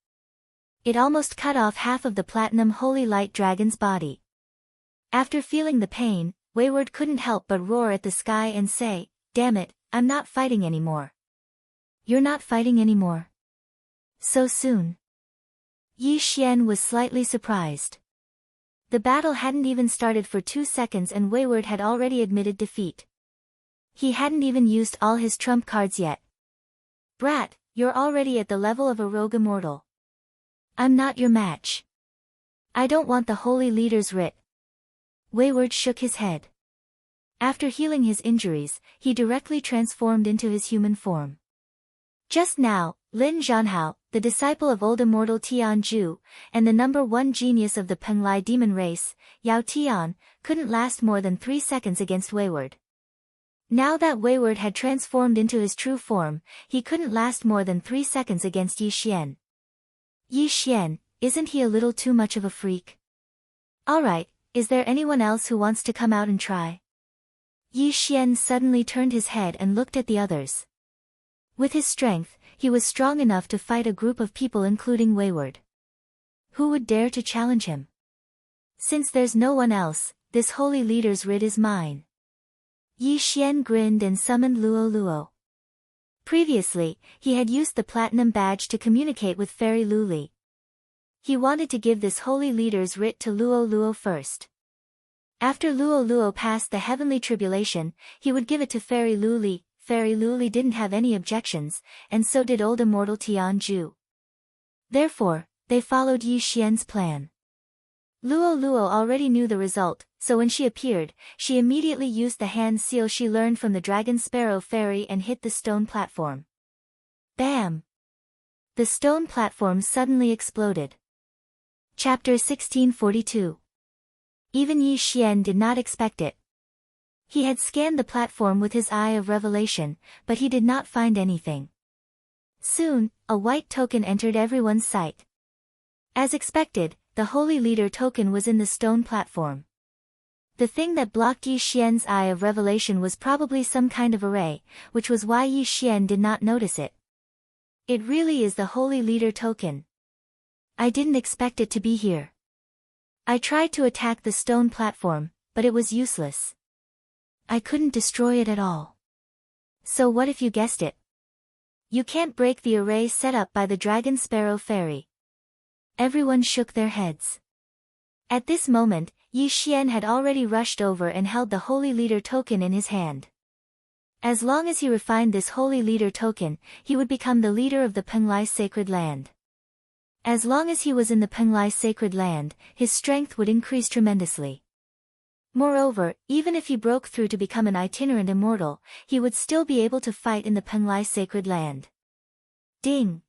It almost cut off half of the Platinum Holy Light Dragon's body. After feeling the pain, Wayward couldn't help but roar at the sky and say, "Damn it, I'm not fighting anymore." You're not fighting anymore? So soon? Yi Xian was slightly surprised. The battle hadn't even started for 2 seconds and Wayward had already admitted defeat. He hadn't even used all his trump cards yet. Brat, you're already at the level of a rogue immortal. I'm not your match. I don't want the Holy Leader's writ. Wayward shook his head. After healing his injuries, he directly transformed into his human form. Just now, Lin Zhanhao, the disciple of old immortal Tianzhu, and the #1 genius of the Penglai demon race, Yao Tian, couldn't last more than 3 seconds against Wayward. Now that Wayward had transformed into his true form, he couldn't last more than 3 seconds against Yi Xian. Yi Xian, isn't he a little too much of a freak? Alright, is there anyone else who wants to come out and try? Yi Xian suddenly turned his head and looked at the others. With his strength, he was strong enough to fight a group of people including Wayward. Who would dare to challenge him? Since there's no one else, this holy leader's writ is mine. Yi Xian grinned and summoned Luo Luo. Previously, he had used the platinum badge to communicate with Fairy Luli. He wanted to give this holy leader's writ to Luo Luo first. After Luo Luo passed the heavenly tribulation, he would give it to Fairy Luli. Fairy Luli didn't have any objections, and so did old immortal Tianzhu. Therefore, They followed Yi Xian's plan. Luo Luo already knew the result, so when she appeared, she immediately used the hand seal she learned from the Dragon Sparrow Fairy and hit the stone platform. Bam! The stone platform suddenly exploded. Chapter 1642. Even Yi Xian did not expect it. He had scanned the platform with his eye of revelation, but he did not find anything. Soon, a white token entered everyone's sight. As expected, the Holy Leader token was in the stone platform. The thing that blocked Yi Xian's eye of revelation was probably some kind of array, which was why Yi Xian did not notice it. It really is the Holy Leader token. I didn't expect it to be here. I tried to attack the stone platform, but it was useless. I couldn't destroy it at all. So what if you guessed it? You can't break the array set up by the Dragon Sparrow Fairy. Everyone shook their heads. At this moment, Yi Xian had already rushed over and held the Holy Leader token in his hand. As long as he refined this Holy Leader token, he would become the leader of the Penglai Sacred Land. As long as he was in the Penglai Sacred Land, his strength would increase tremendously. Moreover, even if he broke through to become an itinerant immortal, he would still be able to fight in the Penglai Sacred Land. Ding!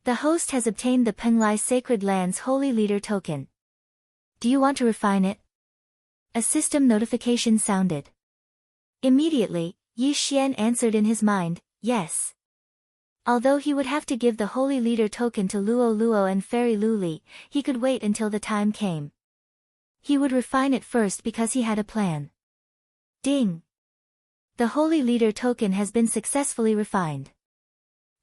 The host has obtained the Penglai Sacred Land's Holy Leader token. Do you want to refine it? A system notification sounded. Immediately, Yi Xian answered in his mind, yes. Although he would have to give the Holy Leader token to Luo Luo and Fairy Luli, he could wait until the time came. He would refine it first because he had a plan. Ding! The Holy Leader token has been successfully refined.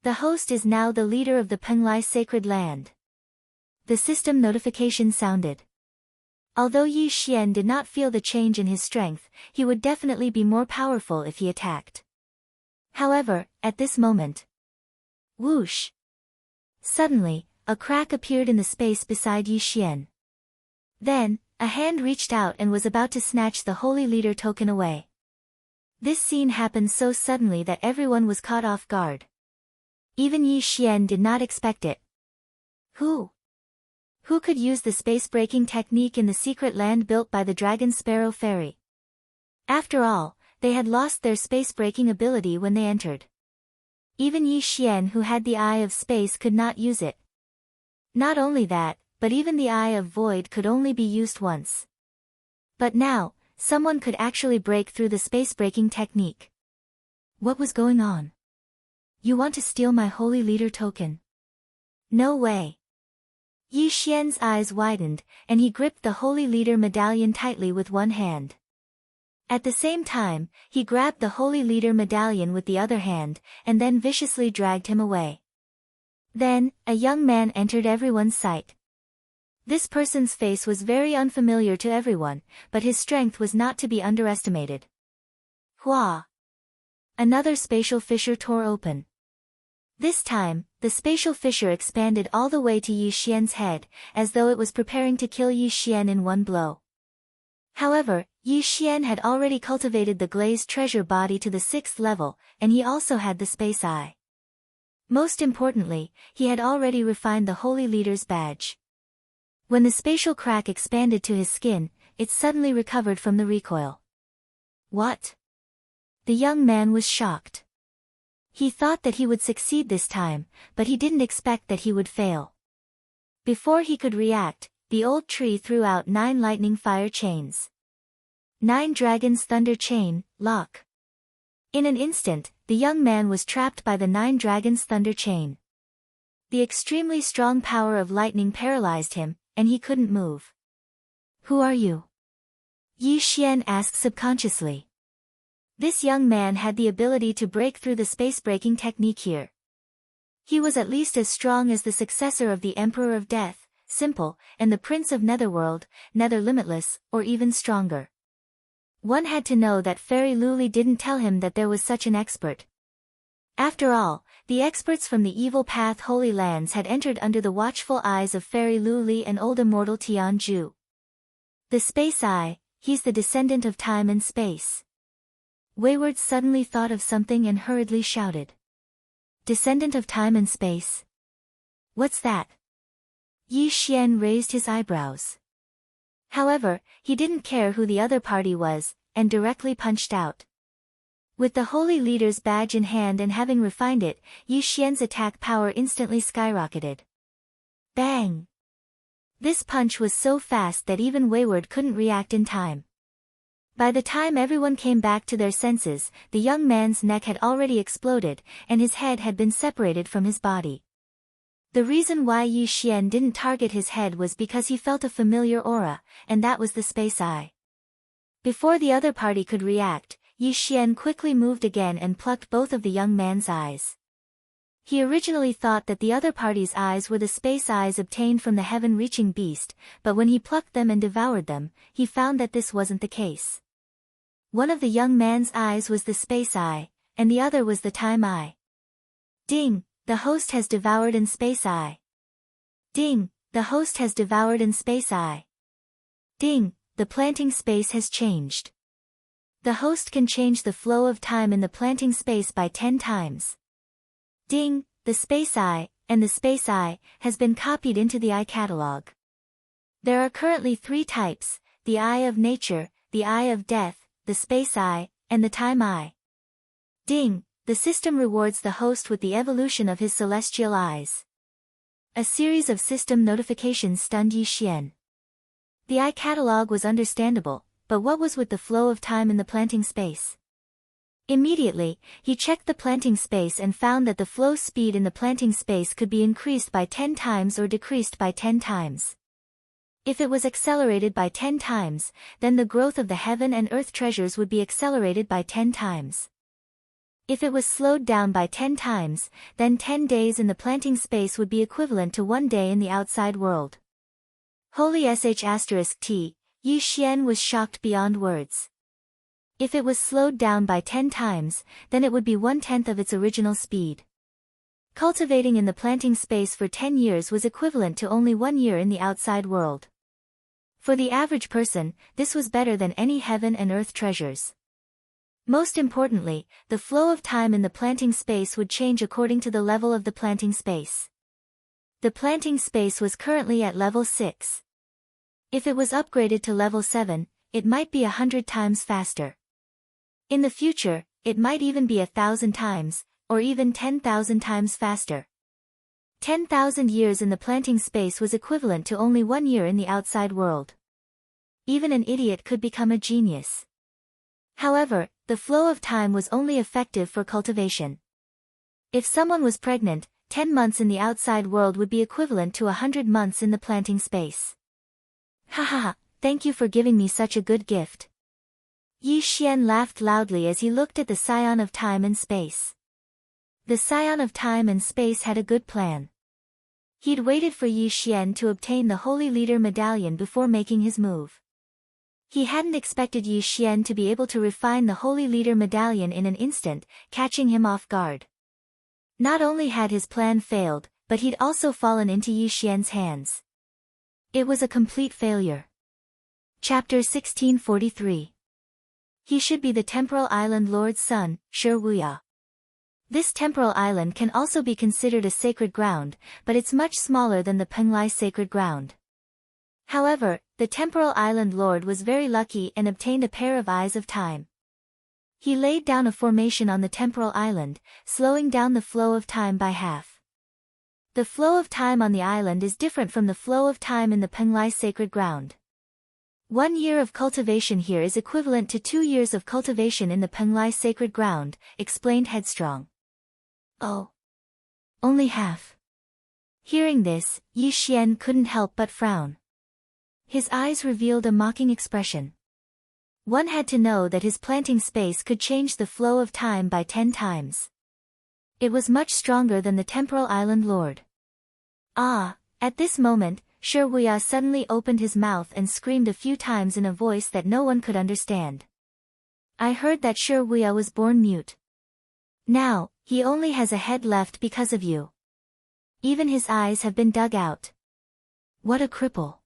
The host is now the leader of the Penglai Sacred Land. The system notification sounded. Although Yi Xian did not feel the change in his strength, he would definitely be more powerful if he attacked. However, at this moment... Whoosh! Suddenly, a crack appeared in the space beside Yi Xian. Then, a hand reached out and was about to snatch the Holy Leader token away. This scene happened so suddenly that everyone was caught off guard. Even Yi Xian did not expect it. Who could use the space-breaking technique in the secret land built by the Dragon Sparrow Fairy? After all, they had lost their space-breaking ability when they entered. Even Yi Xian, who had the Eye of Space, could not use it. Not only that, but even the Eye of Void could only be used once. But now, someone could actually break through the space-breaking technique. What was going on? You want to steal my Holy Leader token? No way. Yi Xian's eyes widened, and he gripped the Holy Leader medallion tightly with one hand. At the same time, he grabbed the Holy Leader medallion with the other hand, and then viciously dragged him away. Then, a young man entered everyone's sight. This person's face was very unfamiliar to everyone, but his strength was not to be underestimated. Hua! Another spatial fissure tore open. This time, the spatial fissure expanded all the way to Yi Xian's head, as though it was preparing to kill Yi Xian in one blow. However, Yi Xian had already cultivated the glazed treasure body to the 6th level, and he also had the space eye. Most importantly, he had already refined the Holy Leader's badge. When the spatial crack expanded to his skin, it suddenly recovered from the recoil. What? The young man was shocked. He thought that he would succeed this time, but he didn't expect that he would fail. Before he could react, the old tree threw out 9 lightning fire chains. 9 dragons thunder chain, lock. In an instant, the young man was trapped by the 9 dragons thunder chain. The extremely strong power of lightning paralyzed him, and he couldn't move. Who are you? Yi Xian asked subconsciously. This young man had the ability to break through the space-breaking technique here. He was at least as strong as the successor of the Emperor of Death, Simple, and the Prince of Netherworld, Nether Limitless, or even stronger. One had to know that Fairy Luli didn't tell him that there was such an expert. After all, the experts from the Evil Path Holy Lands had entered under the watchful eyes of Fairy Luli and old immortal Tianju. The Space Eye, he's the descendant of time and space. Wayward suddenly thought of something and hurriedly shouted. Descendant of time and space? What's that? Yi Xian raised his eyebrows. However, he didn't care who the other party was, and directly punched out. With the holy leader's badge in hand and having refined it, Yi Xian's attack power instantly skyrocketed. Bang! This punch was so fast that even Wayward couldn't react in time. By the time everyone came back to their senses, the young man's neck had already exploded, and his head had been separated from his body. The reason why Yi Xian didn't target his head was because he felt a familiar aura, and that was the space eye. Before the other party could react, Yi Xian quickly moved again and plucked both of the young man's eyes. He originally thought that the other party's eyes were the space eyes obtained from the heaven-reaching beast, but when he plucked them and devoured them, he found that this wasn't the case. One of the young man's eyes was the space eye, and the other was the time eye. Ding! The host has devoured in space eye. Ding! The host has devoured in space eye. Ding! The planting space has changed. The host can change the flow of time in the planting space by 10 times. Ding! The space eye, and the space eye, has been copied into the eye catalog. There are currently 3 types, the eye of nature, the eye of death, the space eye, and the time eye. Ding! The system rewards the host with the evolution of his celestial eyes. A series of system notifications stunned Yi Xian. The eye catalog was understandable, but what was with the flow of time in the planting space? Immediately, he checked the planting space and found that the flow speed in the planting space could be increased by 10 times or decreased by 10 times. If it was accelerated by 10 times, then the growth of the heaven and earth treasures would be accelerated by 10 times. If it was slowed down by 10 times, then 10 days in the planting space would be equivalent to 1 day in the outside world. Holy **T, Yi Xian was shocked beyond words. If it was slowed down by 10 times, then it would be 1/10 of its original speed. Cultivating in the planting space for 10 years was equivalent to only 1 year in the outside world. For the average person, this was better than any heaven and earth treasures. Most importantly, the flow of time in the planting space would change according to the level of the planting space. The planting space was currently at level 6. If it was upgraded to level 7, it might be 100 times faster. In the future, it might even be 1,000 times, or even 10,000 times faster. 10,000 years in the planting space was equivalent to only 1 year in the outside world. Even an idiot could become a genius. However, the flow of time was only effective for cultivation. If someone was pregnant, 10 months in the outside world would be equivalent to 100 months in the planting space. Haha, thank you for giving me such a good gift. Yi Xian laughed loudly as he looked at the scion of time and space. The scion of time and space had a good plan. He'd waited for Yi Xian to obtain the Holy Leader medallion before making his move. He hadn't expected Yi Xian to be able to refine the Holy Leader medallion in an instant, catching him off guard. Not only had his plan failed, but he'd also fallen into Yi Xian's hands. It was a complete failure. Chapter 1643. He should be the Temporal Island Lord's son, Shi Wuya. This temporal island can also be considered a sacred ground, but it's much smaller than the Penglai sacred ground. However, the temporal island lord was very lucky and obtained a pair of eyes of time. He laid down a formation on the temporal island, slowing down the flow of time by half. The flow of time on the island is different from the flow of time in the Penglai sacred ground. 1 year of cultivation here is equivalent to 2 years of cultivation in the Penglai sacred ground, explained Headstrong. Oh. Only half. Hearing this, Yi Xian couldn't help but frown. His eyes revealed a mocking expression. One had to know that his planting space could change the flow of time by 10 times. It was much stronger than the temporal island lord. Ah! At this moment, Shi Wuya suddenly opened his mouth and screamed a few times in a voice that no one could understand. I heard that Shi Wuya was born mute. Now, he only has a head left because of you. Even his eyes have been dug out. What a cripple.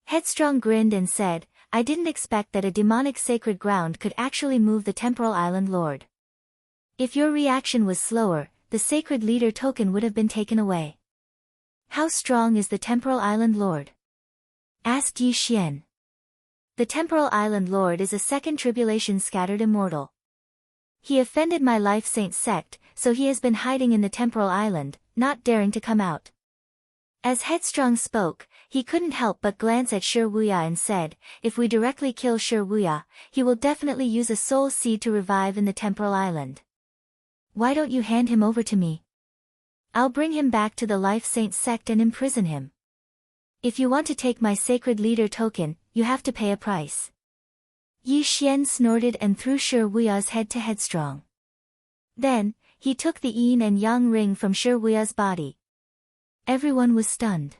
Headstrong grinned and said, I didn't expect that a demonic sacred ground could actually move the temporal island lord. If your reaction was slower, the sacred leader token would have been taken away. How strong is the Temporal Island Lord? Asked Yi Xian. The Temporal Island Lord is a second tribulation scattered immortal. He offended my life saint sect, so he has been hiding in the Temporal Island, not daring to come out. As Headstrong spoke, he couldn't help but glance at Shi Wuya and said, if we directly kill Shi Wuya, he will definitely use a soul seed to revive in the Temporal Island. Why don't you hand him over to me? I'll bring him back to the Life Saint sect and imprison him. If you want to take my sacred leader token, you have to pay a price. Yi Xian snorted and threw Shi Wuya's head to Headstrong. Then, he took the yin and yang ring from Shi Wuya's body. Everyone was stunned.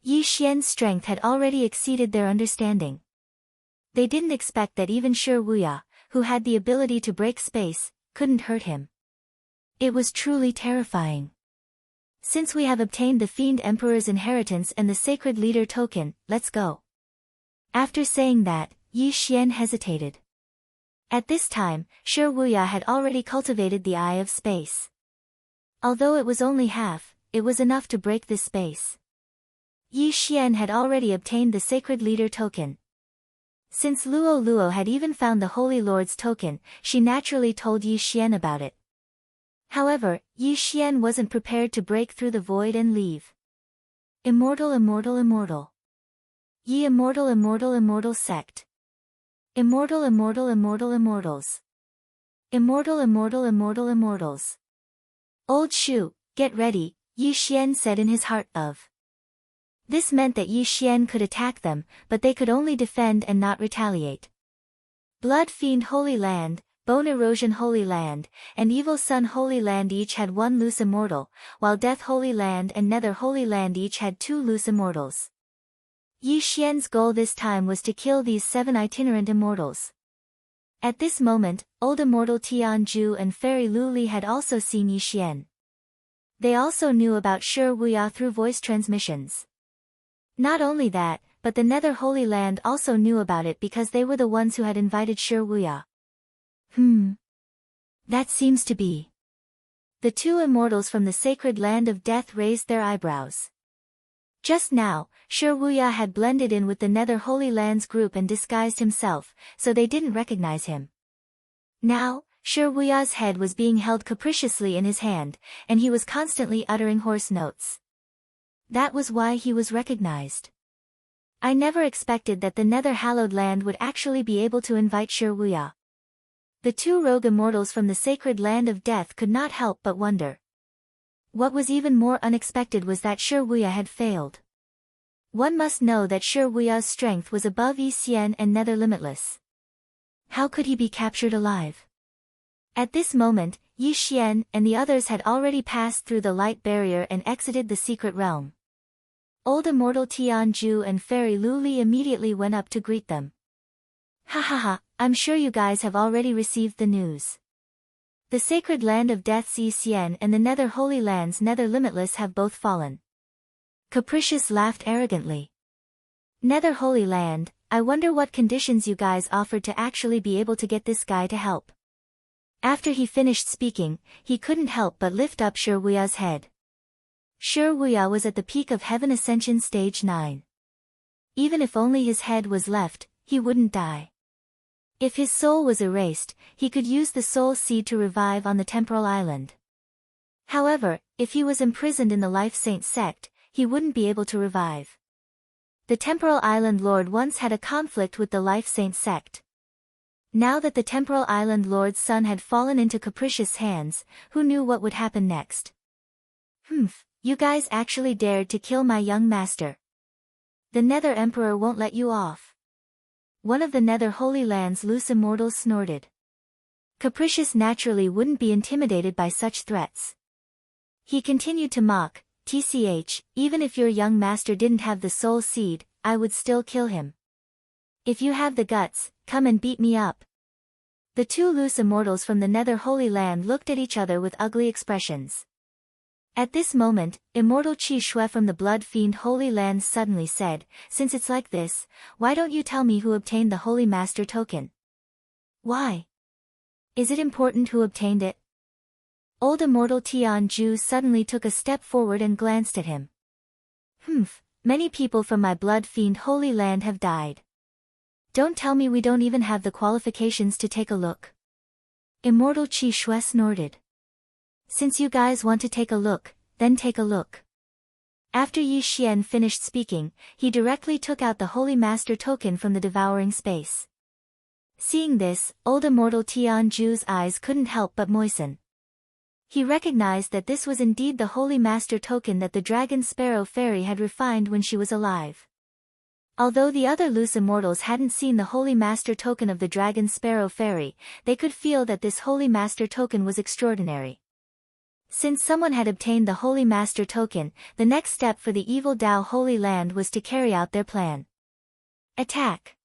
Yi Xian's strength had already exceeded their understanding. They didn't expect that even Shi Wuya, who had the ability to break space, couldn't hurt him. It was truly terrifying. Since we have obtained the Fiend Emperor's inheritance and the Sacred Leader token, let's go. After saying that, Yi Xian hesitated. At this time, Shi Wuya had already cultivated the Eye of Space. Although it was only half, it was enough to break this space. Yi Xian had already obtained the Sacred Leader token. Since Luo Luo had even found the Holy Lord's token, she naturally told Yi Xian about it. However, Yi Xian wasn't prepared to break through the void and leave. Immortal Immortal Immortal. Yi Immortal Immortal Immortal Sect. Immortal Immortal Immortal Immortals. Immortal Immortal Immortal Immortals. Old Shu, get ready, Yi Xian said in his heart of. This meant that Yi Xian could attack them, but they could only defend and not retaliate. Blood Fiend Holy Land, Bone Erosion Holy Land, and Evil Sun Holy Land each had one loose immortal, while Death Holy Land and Nether Holy Land each had two loose immortals. Yi Xian's goal this time was to kill these 7 itinerant immortals. At this moment, Old Immortal Tianju and Fairy Luli had also seen Yi Xian. They also knew about Shi Wuya through voice transmissions. Not only that, but the Nether Holy Land also knew about it because they were the ones who had invited Shi Wuya. That seems to be. The 2 immortals from the sacred land of death raised their eyebrows. Just now, Shi Wuya had blended in with the Nether Holy Land's group and disguised himself, so they didn't recognize him. Now, Shi Wuya's head was being held capriciously in his hand, and he was constantly uttering hoarse notes. That was why he was recognized. I never expected that the Nether Hallowed Land would actually be able to invite Shi Wuya. The 2 rogue immortals from the sacred land of death could not help but wonder. What was even more unexpected was that Shi Wuya had failed. One must know that Shi Wuya's strength was above Yi Xian and Nether Limitless. How could he be captured alive? At this moment, Yi Xian and the others had already passed through the light barrier and exited the secret realm. Old Immortal Tianju and Fairy Luli immediately went up to greet them. Ha ha ha, I'm sure you guys have already received the news. The sacred land of death's Yi Xian and the Nether Holy Land's Nether Limitless have both fallen. Capricious laughed arrogantly. Nether Holy Land, I wonder what conditions you guys offered to actually be able to get this guy to help. After he finished speaking, he couldn't help but lift up Shi Wuya's head. Shi Wuya was at the peak of Heaven Ascension Stage 9. Even if only his head was left, he wouldn't die. If his soul was erased, he could use the soul seed to revive on the Temporal Island. However, if he was imprisoned in the Life Saint sect, he wouldn't be able to revive. The Temporal Island Lord once had a conflict with the Life Saint sect. Now that the Temporal Island Lord's son had fallen into capricious hands, who knew what would happen next? You guys actually dared to kill my young master. The Nether Emperor won't let you off. One of the Nether Holy Land's loose immortals snorted. Capricious naturally wouldn't be intimidated by such threats. He continued to mock, TCH, even if your young master didn't have the soul seed, I would still kill him. If you have the guts, come and beat me up. The 2 loose immortals from the Nether Holy Land looked at each other with ugly expressions. At this moment, Immortal Qi Shui from the Blood Fiend Holy Land suddenly said, since it's like this, why don't you tell me who obtained the Holy Master token? Why? Is it important who obtained it? Old Immortal Tianju suddenly took a step forward and glanced at him. Humph, many people from my blood-fiend Holy Land have died. Don't tell me we don't even have the qualifications to take a look. Immortal Qi Shui snorted. Since you guys want to take a look, then take a look. After Yi Xian finished speaking, he directly took out the Holy Master token from the devouring space. Seeing this, old immortal Tianju's eyes couldn't help but moisten. He recognized that this was indeed the Holy Master token that the Dragon Sparrow Fairy had refined when she was alive. Although the other loose immortals hadn't seen the Holy Master token of the Dragon Sparrow Fairy, they could feel that this Holy Master token was extraordinary. Since someone had obtained the Holy Master token, the next step for the evil Dao Holy Land was to carry out their plan. Attack!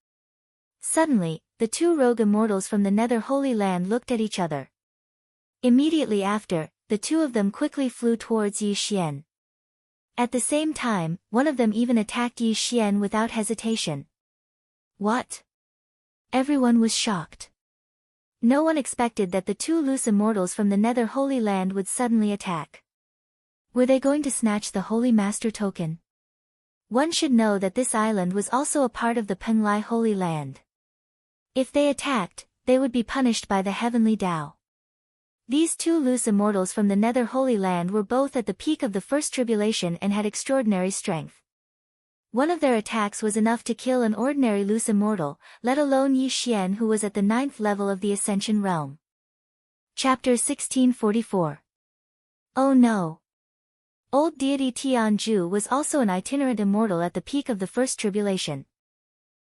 Suddenly, the two rogue immortals from the Nether Holy Land looked at each other. Immediately after, the two of them quickly flew towards Yi Xian. At the same time, one of them even attacked Yi Xian without hesitation. What? Everyone was shocked. No one expected that the two loose immortals from the Nether Holy Land would suddenly attack. Were they going to snatch the Holy Master token? One should know that this island was also a part of the Penglai Holy Land. If they attacked, they would be punished by the Heavenly Dao. These two loose immortals from the Nether Holy Land were both at the peak of the First Tribulation and had extraordinary strength. One of their attacks was enough to kill an ordinary loose immortal, let alone Yi Xian, who was at the 9th level of the Ascension Realm. Chapter 1644. Oh no! Old deity Tianju was also an itinerant immortal at the peak of the First Tribulation.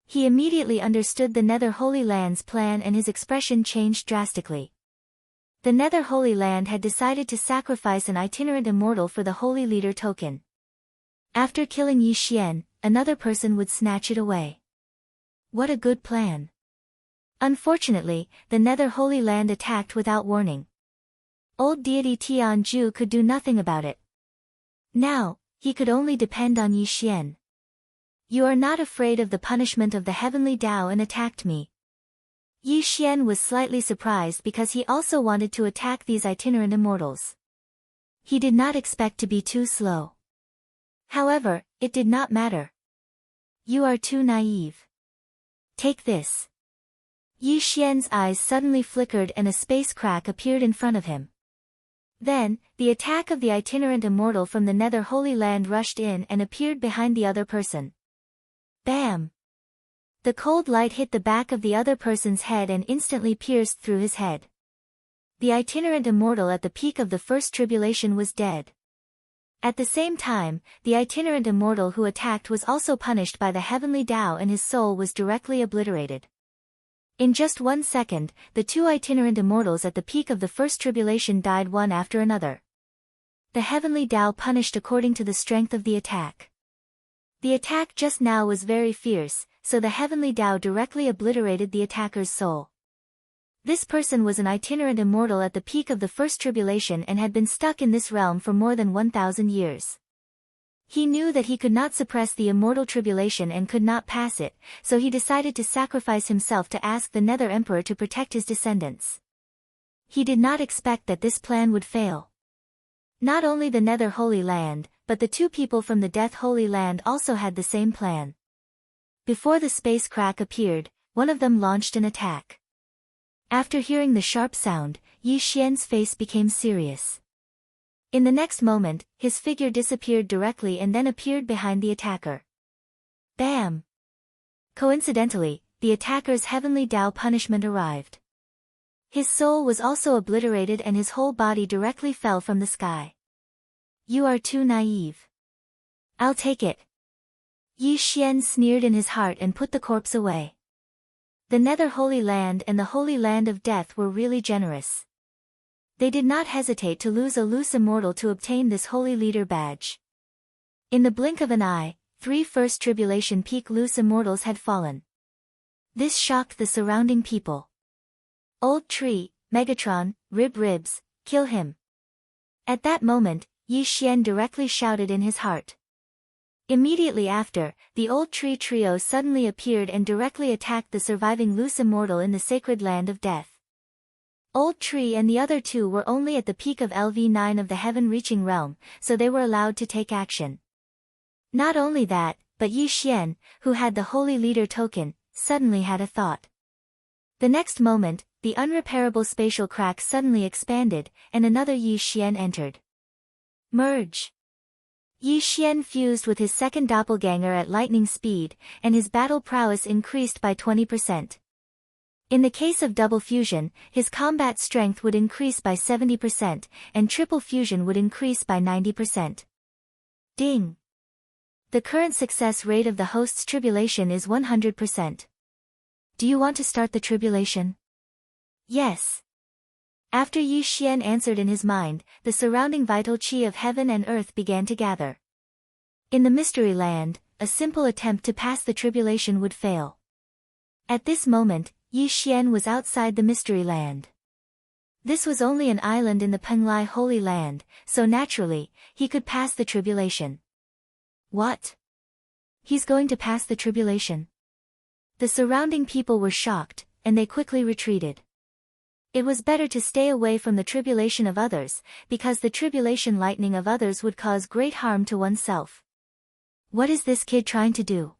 He immediately understood the Nether Holy Land's plan and his expression changed drastically. The Nether Holy Land had decided to sacrifice an itinerant immortal for the Holy Leader token. After killing Yi Xian, another person would snatch it away. What a good plan. Unfortunately, the Nether Holy Land attacked without warning. Old deity Tianju could do nothing about it. Now, he could only depend on Yi Xian. You are not afraid of the punishment of the Heavenly Dao and attacked me. Yi Xian was slightly surprised because he also wanted to attack these itinerant immortals. He did not expect to be too slow. However, it did not matter. You are too naive. Take this. Yi Xian's eyes suddenly flickered and a space crack appeared in front of him. Then, the attack of the itinerant immortal from the Nether Holy Land rushed in and appeared behind the other person. Bam! The cold light hit the back of the other person's head and instantly pierced through his head. The itinerant immortal at the peak of the First Tribulation was dead. At the same time, the itinerant immortal who attacked was also punished by the Heavenly Dao and his soul was directly obliterated. In just 1 second, the two itinerant immortals at the peak of the First Tribulation died one after another. The Heavenly Dao punished according to the strength of the attack. The attack just now was very fierce, so the Heavenly Dao directly obliterated the attacker's soul. This person was an itinerant immortal at the peak of the First Tribulation and had been stuck in this realm for more than 1,000 years. He knew that he could not suppress the immortal tribulation and could not pass it, so he decided to sacrifice himself to ask the Nether Emperor to protect his descendants. He did not expect that this plan would fail. Not only the Nether Holy Land, but the two people from the Death Holy Land also had the same plan. Before the space crack appeared, one of them launched an attack. After hearing the sharp sound, Yi Xian's face became serious. In the next moment, his figure disappeared directly and then appeared behind the attacker. Bam! Coincidentally, the attacker's Heavenly Dao punishment arrived. His soul was also obliterated and his whole body directly fell from the sky. You are too naive. I'll take it. Yi Xian sneered in his heart and put the corpse away. The Nether Holy Land and the Holy Land of Death were really generous. They did not hesitate to lose a loose immortal to obtain this Holy Leader badge. In the blink of an eye, 3 First Tribulation peak loose immortals had fallen. This shocked the surrounding people. Old Tree, Megatron, Ribs, kill him. At that moment, Yi Xian directly shouted in his heart. Immediately after, the Old Tree trio suddenly appeared and directly attacked the surviving loose immortal in the sacred land of death. Old Tree and the other two were only at the peak of LV9 of the heaven-reaching realm, so they were allowed to take action. Not only that, but Yi Xian, who had the Holy Leader token, suddenly had a thought. The next moment, the unrepairable spatial crack suddenly expanded, and another Yi Xian entered. Merge. Yi Xian fused with his second doppelganger at lightning speed, and his battle prowess increased by 20%. In the case of double fusion, his combat strength would increase by 70%, and triple fusion would increase by 90%. Ding! The current success rate of the host's tribulation is 100%. Do you want to start the tribulation? Yes. After Yi Xian answered in his mind, the surrounding vital qi of heaven and earth began to gather. In the mystery land, a simple attempt to pass the tribulation would fail. At this moment, Yi Xian was outside the mystery land. This was only an island in the Penglai Holy Land, so naturally, he could pass the tribulation. What? He's going to pass the tribulation? The surrounding people were shocked, and they quickly retreated. It was better to stay away from the tribulation of others, because the tribulation lightning of others would cause great harm to oneself. What is this kid trying to do?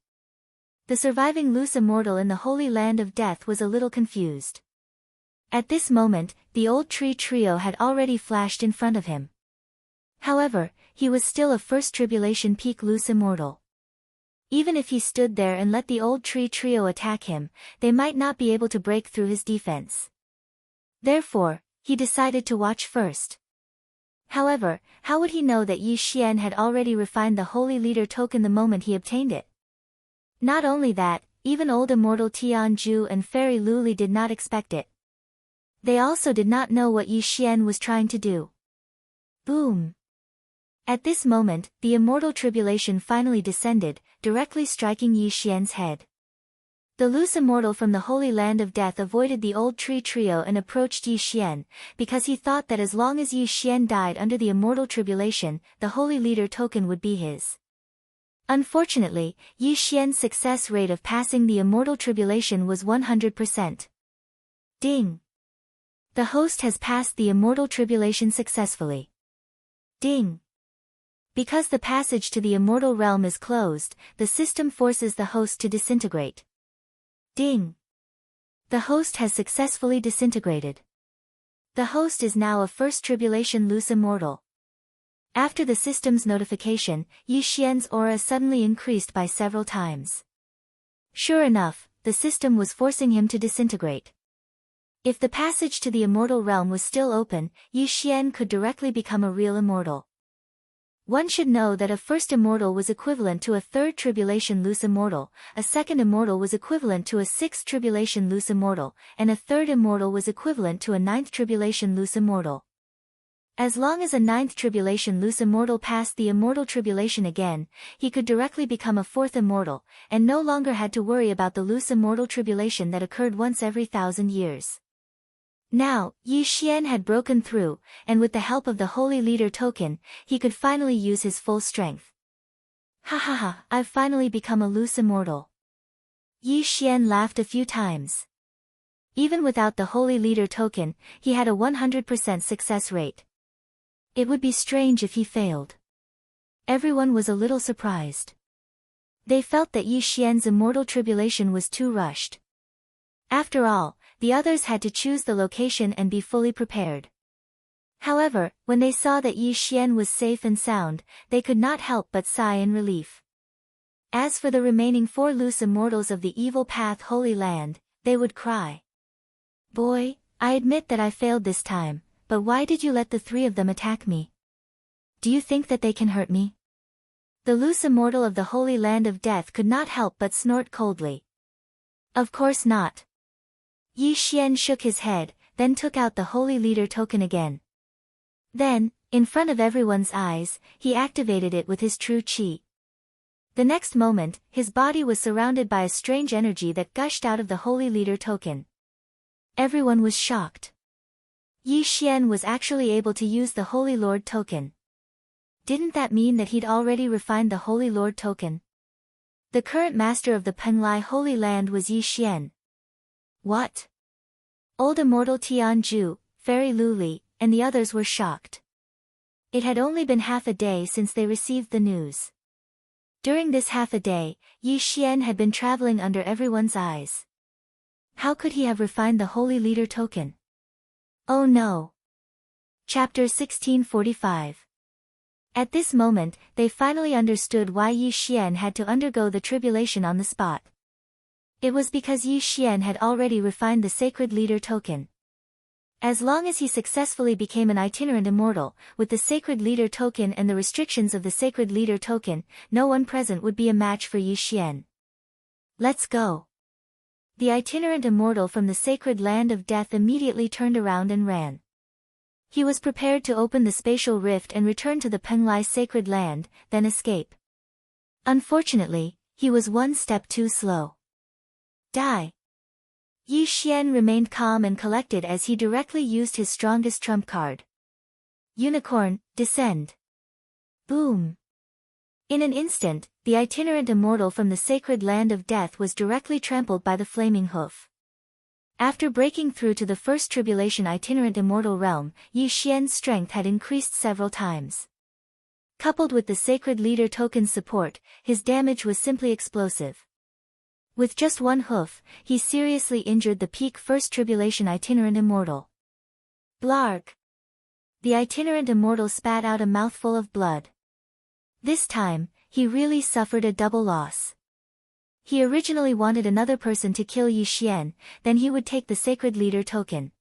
The surviving loose immortal in the Holy Land of Death was a little confused. At this moment, the old tree trio had already flashed in front of him. However, he was still a first tribulation peak loose immortal. Even if he stood there and let the old tree trio attack him, they might not be able to break through his defense. Therefore, he decided to watch first. However, how would he know that Yi Xian had already refined the Holy Leader token the moment he obtained it? Not only that, even old immortal Tianju and Fairy Luli did not expect it. They also did not know what Yi Xian was trying to do. Boom! At this moment, the immortal tribulation finally descended, directly striking Yi Xian's head. The loose immortal from the Holy Land of Death avoided the old tree trio and approached Yi Xian, because he thought that as long as Yi Xian died under the immortal tribulation, the Holy Leader token would be his. Unfortunately, Yi Xian's success rate of passing the immortal tribulation was 100%. Ding! The host has passed the immortal tribulation successfully. Ding! Because the passage to the immortal realm is closed, the system forces the host to disintegrate. Ding! The host has successfully disintegrated. The host is now a first tribulation loose immortal. After the system's notification, Yi Xian's aura suddenly increased by several times. Sure enough, the system was forcing him to disintegrate. If the passage to the immortal realm was still open, Yi Xian could directly become a real immortal. One should know that a first immortal was equivalent to a third tribulation loose immortal, a second immortal was equivalent to a sixth tribulation loose immortal, and a third immortal was equivalent to a ninth tribulation loose immortal. As long as a ninth tribulation loose immortal passed the immortal tribulation again, he could directly become a fourth immortal, and no longer had to worry about the loose immortal tribulation that occurred once every 1,000 years. Now, Yi Xian had broken through, and with the help of the Holy Leader token, he could finally use his full strength. Ha ha ha, I've finally become a loose immortal. Yi Xian laughed a few times. Even without the Holy Leader token, he had a 100% success rate. It would be strange if he failed. Everyone was a little surprised. They felt that Yi Xian's immortal tribulation was too rushed. After all, the others had to choose the location and be fully prepared. However, when they saw that Yi Xian was safe and sound, they could not help but sigh in relief. As for the remaining 4 loose immortals of the Evil Path Holy Land, they would cry. Boy, I admit that I failed this time, but why did you let the 3 of them attack me? Do you think that they can hurt me? The loose immortal of the Holy Land of Death could not help but snort coldly. Of course not. Yi Xian shook his head, then took out the Holy Leader token again. Then, in front of everyone's eyes, he activated it with his true qi. The next moment, his body was surrounded by a strange energy that gushed out of the Holy Leader token. Everyone was shocked. Yi Xian was actually able to use the Holy Lord token. Didn't that mean that he'd already refined the Holy Lord token? The current master of the Penglai Holy Land was Yi Xian. What? Old Immortal Tianju, Fairy Luli, and the others were shocked. It had only been half a day since they received the news. During this half a day, Yi Xian had been traveling under everyone's eyes. How could he have refined the holy leader token? Oh no! Chapter 1645. At this moment, they finally understood why Yi Xian had to undergo the tribulation on the spot. It was because Yi Xian had already refined the sacred leader token. As long as he successfully became an itinerant immortal, with the sacred leader token and the restrictions of the sacred leader token, no one present would be a match for Yi Xian. Let's go. The itinerant immortal from the sacred land of death immediately turned around and ran. He was prepared to open the spatial rift and return to the Penglai sacred land, then escape. Unfortunately, he was one step too slow. Die. Yi Xian remained calm and collected as he directly used his strongest trump card. Unicorn, descend. Boom. In an instant, the itinerant immortal from the sacred land of death was directly trampled by the flaming hoof. After breaking through to the first tribulation itinerant immortal realm, Yi Xian's strength had increased several times. Coupled with the sacred leader token's support, his damage was simply explosive. With just one hoof, he seriously injured the peak first tribulation itinerant immortal. Blarg! The itinerant immortal spat out a mouthful of blood. This time, he really suffered a double loss. He originally wanted another person to kill Yi Xian, then he would take the sacred leader token.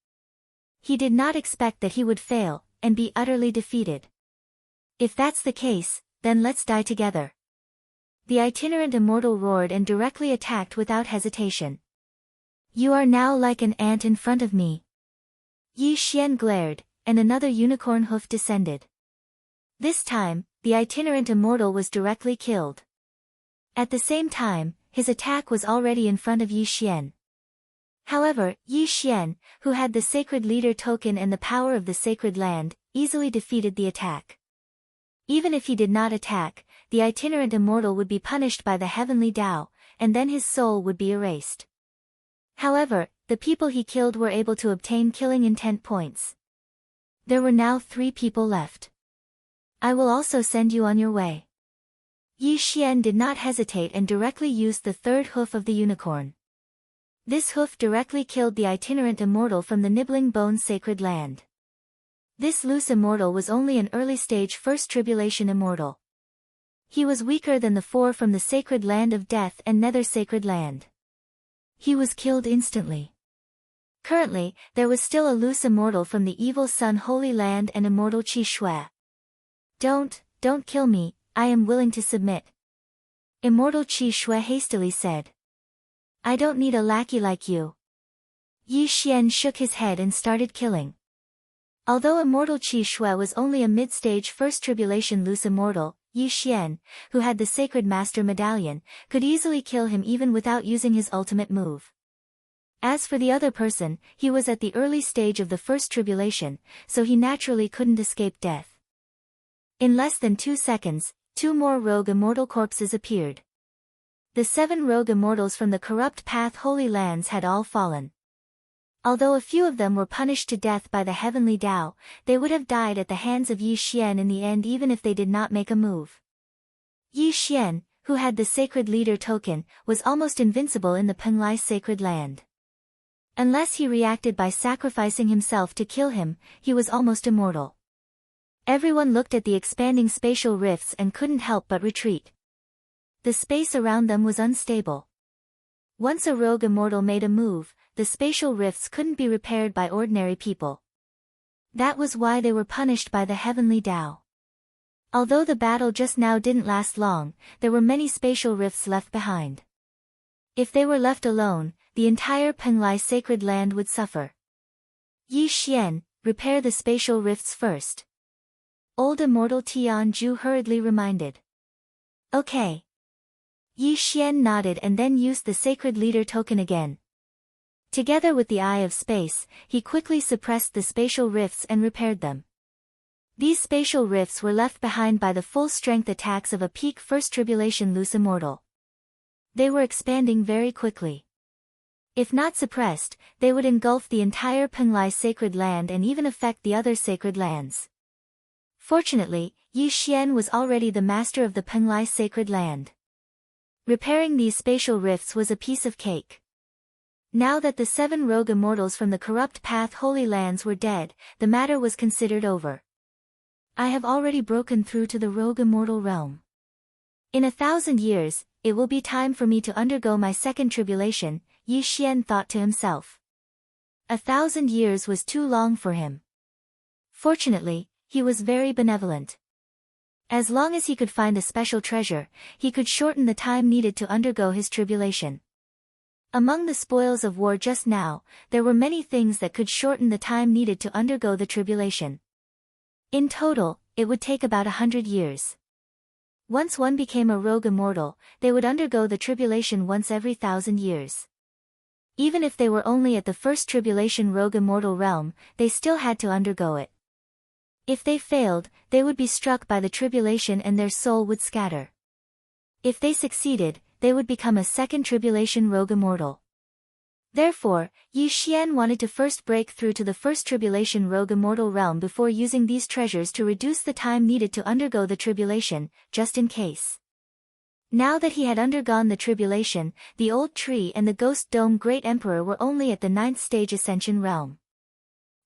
He did not expect that he would fail, and be utterly defeated. If that's the case, then let's die together. The itinerant immortal roared and directly attacked without hesitation. You are now like an ant in front of me. Yi Xian glared, and another unicorn hoof descended. This time, the itinerant immortal was directly killed. At the same time, his attack was already in front of Yi Xian. However, Yi Xian, who had the sacred leader token and the power of the sacred land, easily defeated the attack. Even if he did not attack, the itinerant immortal would be punished by the heavenly Tao, and then his soul would be erased. However, the people he killed were able to obtain killing intent points. There were now 3 people left. I will also send you on your way. Yi Xian did not hesitate and directly used the third hoof of the unicorn. This hoof directly killed the itinerant immortal from the Nibbling Bones sacred land. This loose immortal was only an early-stage first tribulation immortal. He was weaker than the 4 from the sacred land of death and nether sacred land. He was killed instantly. Currently, there was still a loose immortal from the evil sun holy land and immortal Qi Shui. Don't kill me, I am willing to submit. Immortal Qi Shui hastily said. I don't need a lackey like you. Yi Xian shook his head and started killing. Although immortal Qi Shui was only a mid-stage first tribulation loose immortal, Yi Xian, who had the sacred master medallion, could easily kill him even without using his ultimate move. As for the other person, he was at the early stage of the first tribulation, so he naturally couldn't escape death. In less than 2 seconds, 2 more rogue immortal corpses appeared. The 7 rogue immortals from the corrupt path holy lands had all fallen. Although a few of them were punished to death by the heavenly Tao, they would have died at the hands of Yi Xian in the end even if they did not make a move. Yi Xian, who had the sacred leader token, was almost invincible in the Penglai sacred land. Unless he reacted by sacrificing himself to kill him, he was almost immortal. Everyone looked at the expanding spatial rifts and couldn't help but retreat. The space around them was unstable. Once a rogue immortal made a move, the spatial rifts couldn't be repaired by ordinary people. That was why they were punished by the heavenly Tao. Although the battle just now didn't last long, there were many spatial rifts left behind. If they were left alone, the entire Penglai sacred land would suffer. Yi Xian, repair the spatial rifts first. Old immortal Tian Ju hurriedly reminded. Okay. Yi Xian nodded and then used the sacred leader token again. Together with the Eye of Space, he quickly suppressed the spatial rifts and repaired them. These spatial rifts were left behind by the full-strength attacks of a peak first tribulation loose immortal. They were expanding very quickly. If not suppressed, they would engulf the entire Penglai sacred land and even affect the other sacred lands. Fortunately, Yi Xian was already the master of the Penglai sacred land. Repairing these spatial rifts was a piece of cake. Now that the 7 rogue immortals from the corrupt path Holy Lands were dead, the matter was considered over. I have already broken through to the rogue immortal realm. In 1,000 years, it will be time for me to undergo my second tribulation, Yi Xian thought to himself. 1,000 years was too long for him. Fortunately, he was very benevolent. As long as he could find a special treasure, he could shorten the time needed to undergo his tribulation. Among the spoils of war just now, there were many things that could shorten the time needed to undergo the tribulation. In total, it would take about 100 years. Once one became a rogue immortal, they would undergo the tribulation once every 1,000 years. Even if they were only at the first tribulation rogue immortal realm, they still had to undergo it. If they failed, they would be struck by the tribulation and their soul would scatter. If they succeeded, they would become a second tribulation rogue immortal. Therefore, Yi Xian wanted to first break through to the first tribulation rogue immortal realm before using these treasures to reduce the time needed to undergo the tribulation, just in case. Now that he had undergone the tribulation, the old tree and the ghost dome great emperor were only at the 9th stage ascension realm.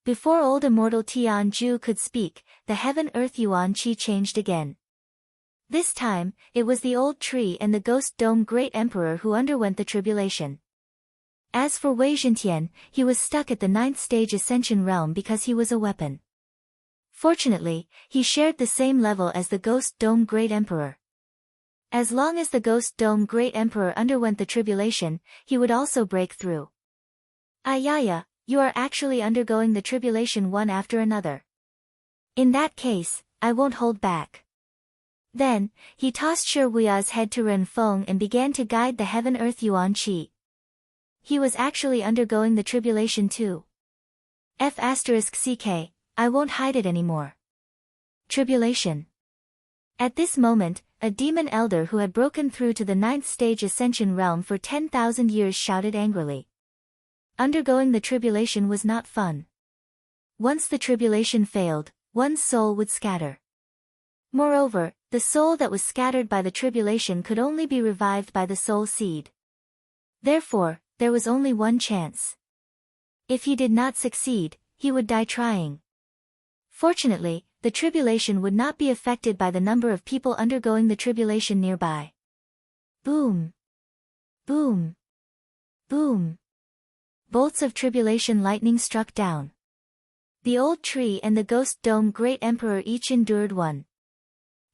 Before old immortal Tianju could speak, the heaven-earth yuan qi changed again. This time, it was the old tree and the ghost dome great emperor who underwent the tribulation. As for Wei Zhentian, he was stuck at the 9th stage ascension realm because he was a weapon. Fortunately, he shared the same level as the ghost dome great emperor. As long as the ghost dome great emperor underwent the tribulation, he would also break through. Ayaya, you are actually undergoing the tribulation one after another. In that case, I won't hold back. Then, he tossed Shi Wuya's head to Ren Feng and began to guide the heaven-earth yuan qi. He was actually undergoing the tribulation too. F*ck, I won't hide it anymore. Tribulation. At this moment, a demon elder who had broken through to the 9th stage ascension realm for 10,000 years shouted angrily. Undergoing the tribulation was not fun. Once the tribulation failed, one's soul would scatter. Moreover, the soul that was scattered by the tribulation could only be revived by the soul seed. Therefore, there was only one chance. If he did not succeed, he would die trying. Fortunately, the tribulation would not be affected by the number of people undergoing the tribulation nearby. Boom! Boom! Boom! Bolts of tribulation lightning struck down. The old tree and the ghost dome great emperor each endured one.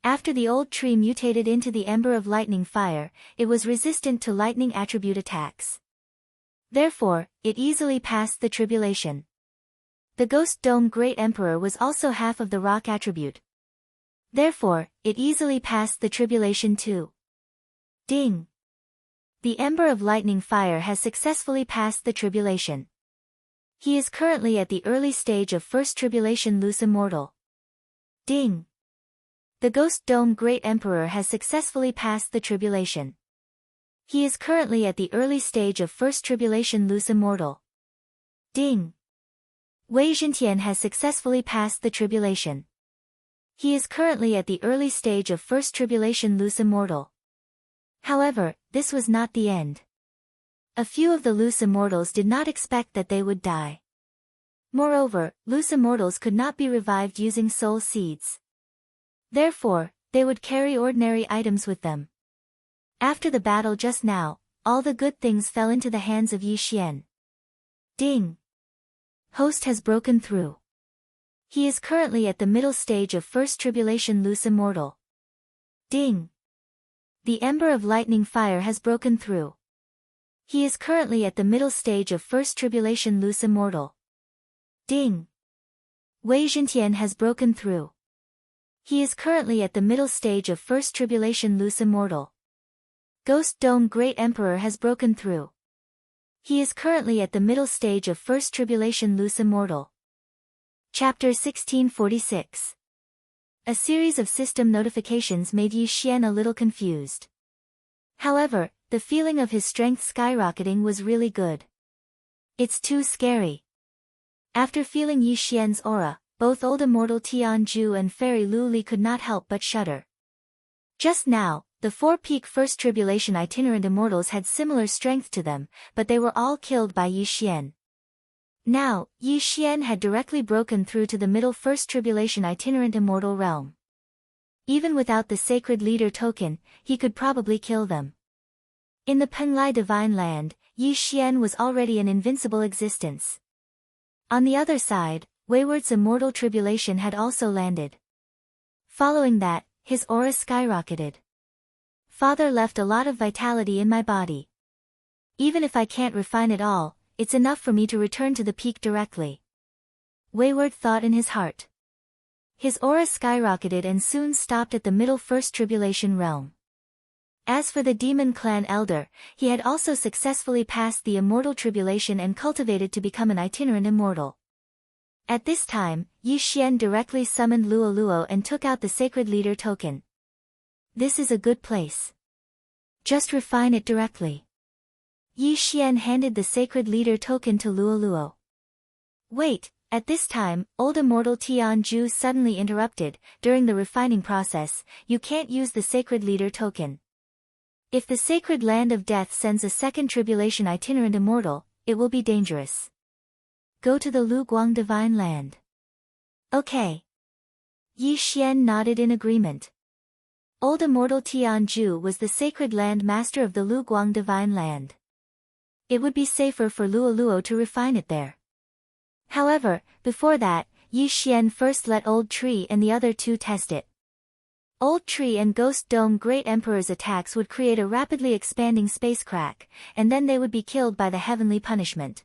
After the old tree mutated into the ember of lightning fire, it was resistant to lightning attribute attacks. Therefore, it easily passed the tribulation. The ghost dome great emperor was also half of the rock attribute. Therefore, it easily passed the tribulation too. Ding! The ember of lightning fire has successfully passed the tribulation. He is currently at the early stage of first tribulation loose immortal. Ding! The ghost dome great emperor has successfully passed the tribulation. He is currently at the early stage of first tribulation loose immortal. Ding! Wei Zhentian has successfully passed the tribulation. He is currently at the early stage of first tribulation loose immortal. However, this was not the end. A few of the loose immortals did not expect that they would die. Moreover, loose immortals could not be revived using soul seeds. Therefore, they would carry ordinary items with them. After the battle just now, all the good things fell into the hands of Yi Xian. Ding! Host has broken through. He is currently at the middle stage of first tribulation loose immortal. Ding! The ember of lightning fire has broken through. He is currently at the middle stage of first tribulation loose immortal. Ding! Wei Zhentian has broken through. He is currently at the middle stage of first tribulation loose immortal. Ghost dome great emperor has broken through. He is currently at the middle stage of first tribulation loose immortal. Chapter 1646. A series of system notifications made Yi Xian a little confused. However, the feeling of his strength skyrocketing was really good. It's too scary. After feeling Yi Xian's aura, both old immortal Tianju and fairy Lu Li could not help but shudder. Just now, The four-peak First Tribulation itinerant immortals had similar strength to them, but they were all killed by Yi Xian. Now, Yi Xian had directly broken through to the middle First Tribulation itinerant immortal realm. Even without the sacred leader token, he could probably kill them. In the Penglai Divine Land, Yi Xian was already an invincible existence. On the other side, Wayward's immortal tribulation had also landed. Following that, his aura skyrocketed. Father left a lot of vitality in my body. Even if I can't refine it all, it's enough for me to return to the peak directly. Wayward thought in his heart. His aura skyrocketed and soon stopped at the middle First Tribulation realm. As for the Demon Clan Elder, he had also successfully passed the immortal tribulation and cultivated to become an itinerant immortal. At this time, Yi Xian directly summoned Luo Luo and took out the sacred leader token. This is a good place. Just refine it directly. Yi Xian handed the sacred leader token to Luo Luo. Wait, at this time, old immortal Tian Ju suddenly interrupted. During the refining process, you can't use the sacred leader token. If the sacred land of death sends a second tribulation itinerant immortal, it will be dangerous. Go to the Lu Guang Divine Land. Okay. Yi Xian nodded in agreement. Old immortal Tian Ju was the sacred land master of the Lu Guang Divine Land. It would be safer for Luo Luo to refine it there. However, before that, Yi Xian first let Old Tree and the other two test it. Old Tree and Ghost Dome Great Emperor's attacks would create a rapidly expanding space crack, and then they would be killed by the heavenly punishment.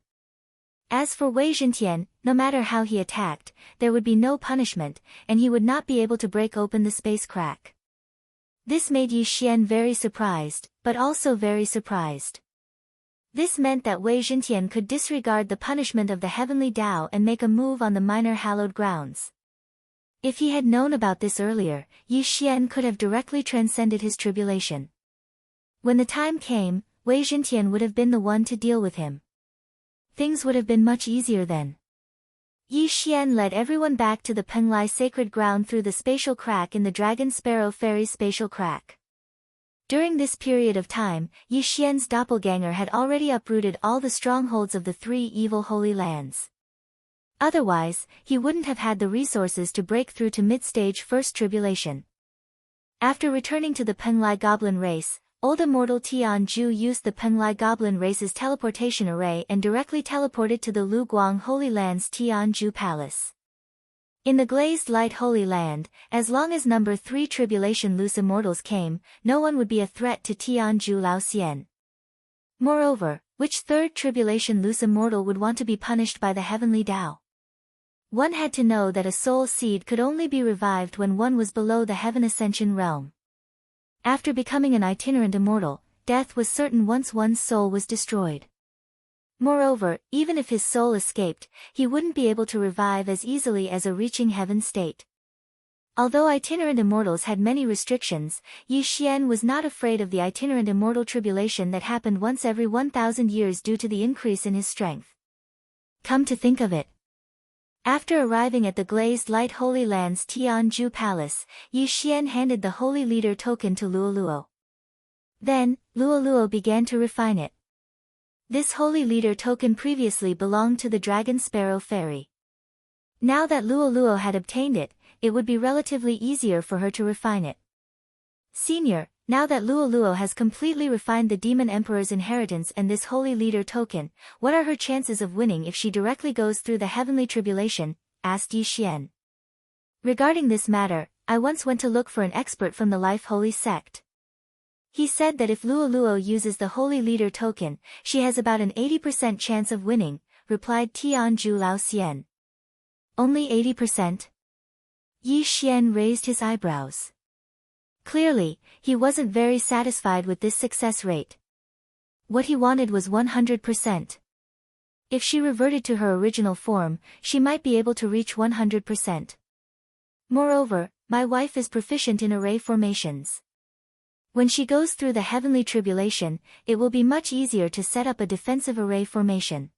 As for Wei Zhentian, no matter how he attacked, there would be no punishment, and he would not be able to break open the space crack. This made Yi Xian very surprised, but also very surprised. This meant that Wei Zhentian could disregard the punishment of the heavenly Tao and make a move on the minor hallowed grounds. If he had known about this earlier, Yi Xian could have directly transcended his tribulation. When the time came, Wei Zhentian would have been the one to deal with him. Things would have been much easier then. Yi Xian led everyone back to the Penglai sacred ground through the spatial crack in the Dragon Sparrow Ferry's spatial crack. During this period of time, Yi Xian's doppelganger had already uprooted all the strongholds of the three evil holy lands. Otherwise, he wouldn't have had the resources to break through to mid-stage First Tribulation. After returning to the Penglai Goblin race, old immortal Tian Ju used the Penglai Goblin race's teleportation array and directly teleported to the Lu Guang Holy Land's Tian Ju Palace. In the Glazed Light Holy Land, as long as number 3 Tribulation Loose Immortals came, no one would be a threat to Tian Ju Lao Xian. Moreover, which third Tribulation Loose Immortal would want to be punished by the Heavenly Tao? One had to know that a soul seed could only be revived when one was below the Heaven Ascension realm. After becoming an itinerant immortal, death was certain once one's soul was destroyed. Moreover, even if his soul escaped, he wouldn't be able to revive as easily as a reaching heaven state. Although itinerant immortals had many restrictions, Yi Xian was not afraid of the itinerant immortal tribulation that happened once every 1,000 years due to the increase in his strength. Come to think of it. After arriving at the Glazed Light Holy Land's Tian Ju Palace, Yi Xian handed the Holy Leader token to Luo Luo. Then, Luo Luo began to refine it. This Holy Leader token previously belonged to the Dragon Sparrow Fairy. Now that Luo Luo had obtained it, it would be relatively easier for her to refine it. Senior, now that Luo Luo has completely refined the Demon Emperor's inheritance and this Holy Leader token, what are her chances of winning if she directly goes through the heavenly tribulation? Asked Yi Xian. Regarding this matter, I once went to look for an expert from the Life Holy sect. He said that if Luo Luo uses the Holy Leader token, she has about an 80% chance of winning, replied Tian Ju Lao Xian. Only 80%? Yi Xian raised his eyebrows. Clearly, he wasn't very satisfied with this success rate. What he wanted was 100%. If she reverted to her original form, she might be able to reach 100%. Moreover, my wife is proficient in array formations. When she goes through the heavenly tribulation, it will be much easier to set up a defensive array formation.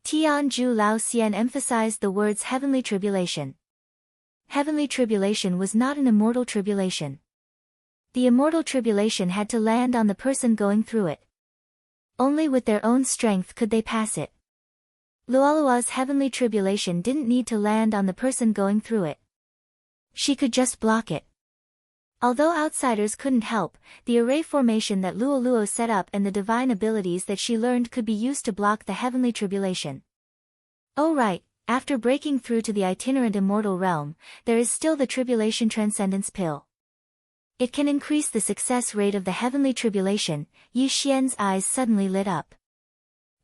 Tian Ju Lao Xian emphasized the words heavenly tribulation. Heavenly tribulation was not an immortal tribulation. The immortal tribulation had to land on the person going through it. Only with their own strength could they pass it. Luolua's heavenly tribulation didn't need to land on the person going through it. She could just block it. Although outsiders couldn't help, the array formation that Luoluo set up and the divine abilities that she learned could be used to block the heavenly tribulation. Oh right, after breaking through to the itinerant immortal realm, there is still the tribulation transcendence pill. It can increase the success rate of the heavenly tribulation. Yi Xian's eyes suddenly lit up.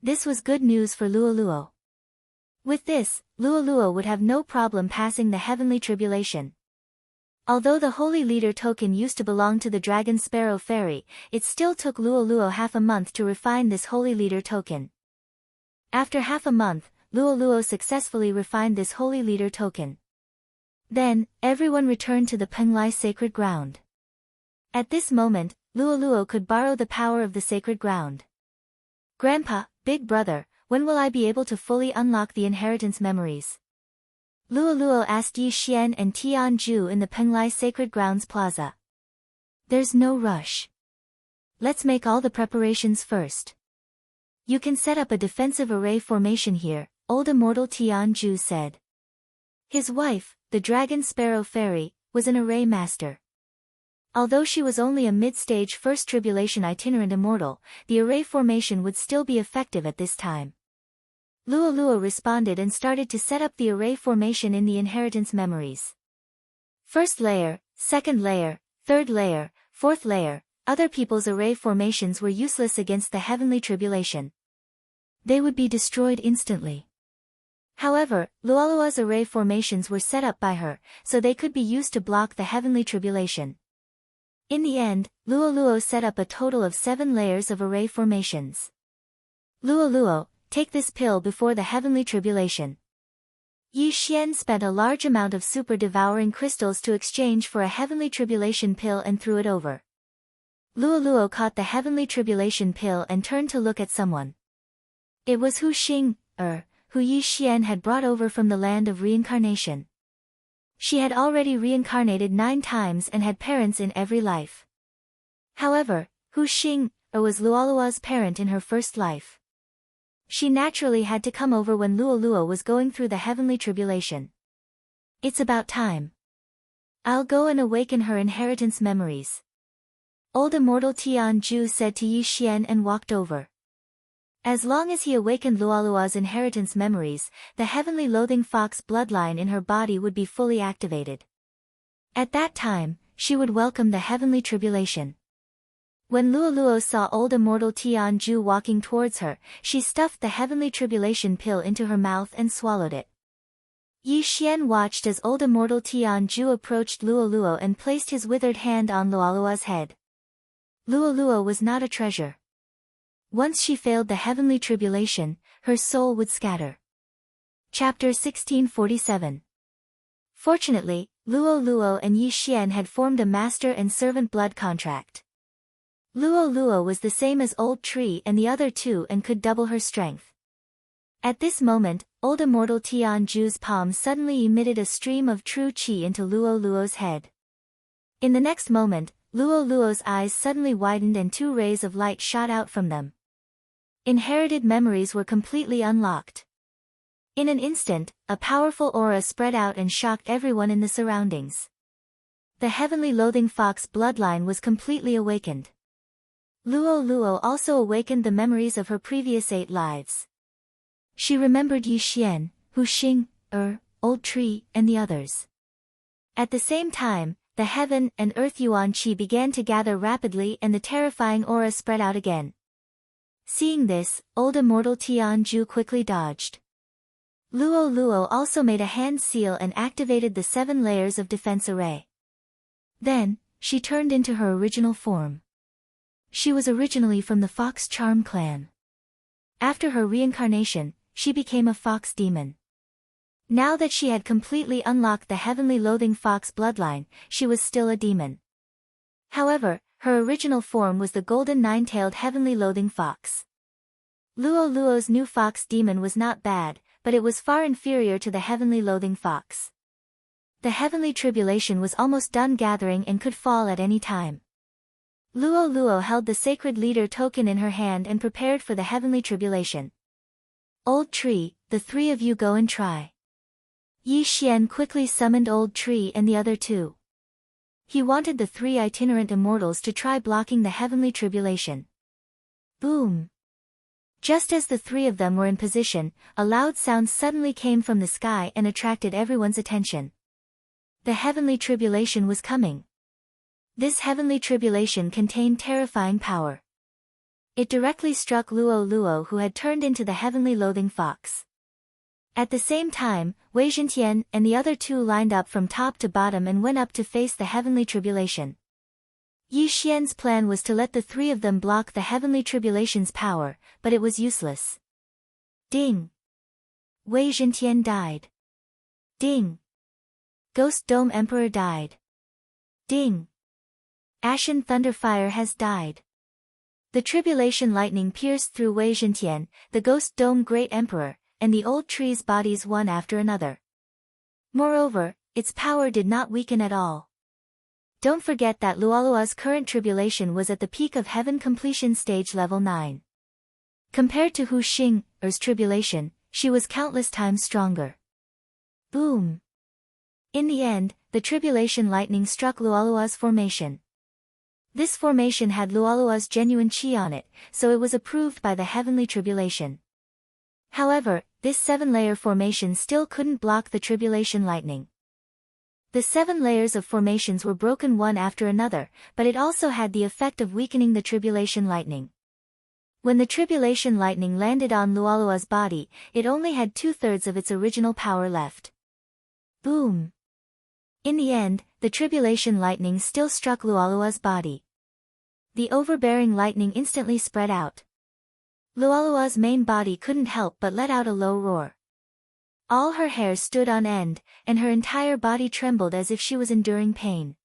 This was good news for Luoluo. With this, Luoluo would have no problem passing the heavenly tribulation. Although the Holy Leader token used to belong to the Dragon Sparrow Fairy, it still took Luoluo half a month to refine this Holy Leader token. After half a month, Luoluo successfully refined this Holy Leader token. Then, everyone returned to the Penglai sacred ground. At this moment, Luoluo could borrow the power of the sacred ground. Grandpa, big brother, when will I be able to fully unlock the inheritance memories? Luoluo asked Yi Xian and Tianju in the Penglai Sacred Grounds Plaza. There's no rush. Let's make all the preparations first. You can set up a defensive array formation here, old immortal Tianju said. His wife, the Dragon Sparrow Fairy, was an array master. Although she was only a mid-stage first tribulation itinerant immortal, the array formation would still be effective at this time. Luoluo responded and started to set up the array formation in the inheritance memories. First layer, second layer, third layer, fourth layer, other people's array formations were useless against the heavenly tribulation. They would be destroyed instantly. However, Luoluo's array formations were set up by her, so they could be used to block the heavenly tribulation. In the end, Luoluo set up a total of 7 layers of array formations. Luoluo, take this pill before the heavenly tribulation. Yi Xian spent a large amount of super-devouring crystals to exchange for a heavenly tribulation pill and threw it over. Luoluo caught the heavenly tribulation pill and turned to look at someone. It was Hu Xing, who Yi Xian had brought over from the land of reincarnation. She had already reincarnated 9 times and had parents in every life. However, Hu Xing, was Luoluo's parent in her first life. She naturally had to come over when Luoluo was going through the heavenly tribulation. It's about time. I'll go and awaken her inheritance memories. Old immortal Tianju said to Yi Xian and walked over. As long as he awakened Luoluo's inheritance memories, the heavenly loathing fox bloodline in her body would be fully activated. At that time, she would welcome the heavenly tribulation. When Luoluo saw old immortal Tianju walking towards her, she stuffed the heavenly tribulation pill into her mouth and swallowed it. Yi Xian watched as old immortal Tianju approached Luoluo and placed his withered hand on Luoluo's head. Luoluo was not a treasure. Once she failed the heavenly tribulation, her soul would scatter. Chapter 1647. Fortunately, Luoluo and Yi Xian had formed a master and servant blood contract. Luoluo was the same as Old Tree and the other 2 and could double her strength. At this moment, old immortal Tianju's palm suddenly emitted a stream of true qi into Luoluo's head. In the next moment, Luoluo's eyes suddenly widened and 2 rays of light shot out from them. Inherited memories were completely unlocked. In an instant, a powerful aura spread out and shocked everyone in the surroundings. The heavenly loathing fox bloodline was completely awakened. Luoluo also awakened the memories of her previous 8 lives. She remembered Yi Xian, Hu Xing, Old Tree, and the others. At the same time, the heaven and earth yuan qi began to gather rapidly and the terrifying aura spread out again. Seeing this, old immortal Tianju quickly dodged. Luoluo also made a hand seal and activated the 7 layers of defense array. Then, she turned into her original form. She was originally from the Fox Charm clan. After her reincarnation, she became a fox demon. Now that she had completely unlocked the heavenly loathing fox bloodline, she was still a demon. However, her original form was the golden 9-tailed heavenly loathing fox. Luoluo's new fox demon was not bad, but it was far inferior to the heavenly loathing fox. The heavenly tribulation was almost done gathering and could fall at any time. Luo Luo held the sacred leader token in her hand and prepared for the heavenly tribulation. Old Tree, the three of you go and try. Yi Xian quickly summoned Old Tree and the other two. He wanted the three itinerant immortals to try blocking the heavenly tribulation. Boom! Just as the three of them were in position, a loud sound suddenly came from the sky and attracted everyone's attention. The heavenly tribulation was coming. This heavenly tribulation contained terrifying power. It directly struck Luo Luo, who had turned into the heavenly loathing fox. At the same time, Wei Zhentian and the other two lined up from top to bottom and went up to face the heavenly tribulation. Yi Xian's plan was to let the three of them block the heavenly tribulation's power, but it was useless. Ding! Wei Zhentian died. Ding! Ghost Dome Emperor died. Ding! Ashen Thunderfire has died. The tribulation lightning pierced through Wei Zhentian, the Ghost Dome Great Emperor, and the old tree's bodies one after another. Moreover, its power did not weaken at all. Don't forget that Luolua's current tribulation was at the peak of heaven completion stage level 9. Compared to Hu Xing's tribulation, she was countless times stronger. Boom! In the end, the tribulation lightning struck Luolua's formation. This formation had Luolua's genuine chi on it, so it was approved by the heavenly tribulation. However, this 7-layer formation still couldn't block the tribulation lightning. The 7 layers of formations were broken one after another, but it also had the effect of weakening the tribulation lightning. When the tribulation lightning landed on Luolua's body, it only had 2/3 of its original power left. Boom! In the end, the tribulation lightning still struck Luolua's body. The overbearing lightning instantly spread out. Luolua's main body couldn't help but let out a low roar. All her hair stood on end, and her entire body trembled as if she was enduring pain.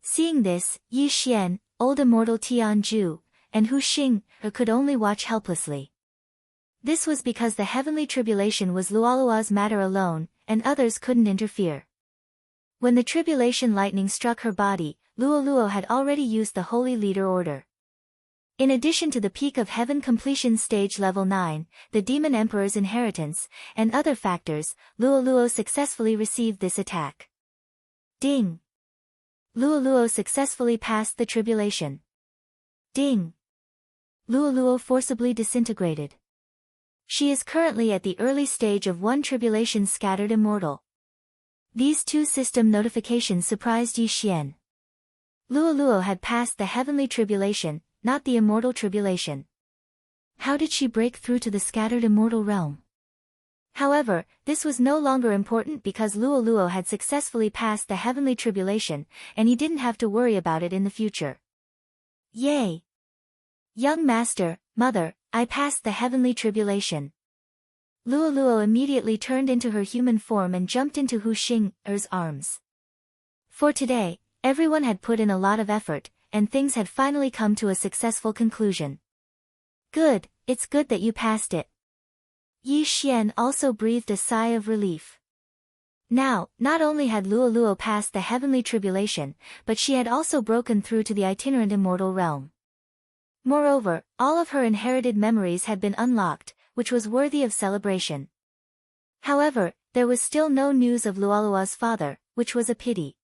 Seeing this, Yi Xian, old immortal Tianju, and Hu Xing could only watch helplessly. This was because the heavenly tribulation was Luolua's matter alone, and others couldn't interfere. When the tribulation lightning struck her body, Luo Luo had already used the Holy Leader Order. In addition to the peak of heaven completion stage level 9, the Demon Emperor's inheritance, and other factors, Luo Luo successfully received this attack. Ding! Luo Luo successfully passed the tribulation. Ding! Luo Luo forcibly disintegrated. She is currently at the early stage of 1 tribulation scattered immortal. These 2 system notifications surprised Yi Xian. Luo Luo had passed the heavenly tribulation, not the immortal tribulation. How did she break through to the scattered immortal realm? However, this was no longer important because Luo Luo had successfully passed the heavenly tribulation, and he didn't have to worry about it in the future. Yay! Young master, mother, I passed the heavenly tribulation. Luo Luo immediately turned into her human form and jumped into Hu Xing's arms. For today, everyone had put in a lot of effort, and things had finally come to a successful conclusion. Good, it's good that you passed it. Yi Xian also breathed a sigh of relief. Now, not only had Luo Luo passed the heavenly tribulation, but she had also broken through to the itinerant immortal realm. Moreover, all of her inherited memories had been unlocked, which was worthy of celebration. However, there was still no news of Luolua's father, which was a pity.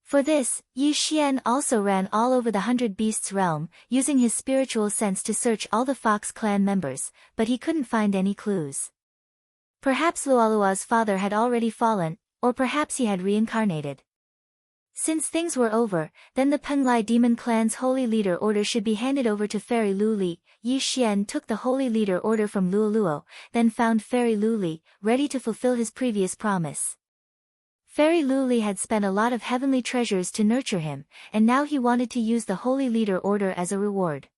For this, Yi Xian also ran all over the 100 Beasts realm, using his spiritual sense to search all the Fox clan members, but he couldn't find any clues. Perhaps Luolua's father had already fallen, or perhaps he had reincarnated. Since things were over, then the Penglai Demon Clan's Holy Leader Order should be handed over to Fairy Lu Li. Yi Xian took the Holy Leader Order from Luo Luo, then found Fairy Lu Li, ready to fulfill his previous promise. Fairy Lu Li had spent a lot of heavenly treasures to nurture him, and now he wanted to use the Holy Leader Order as a reward.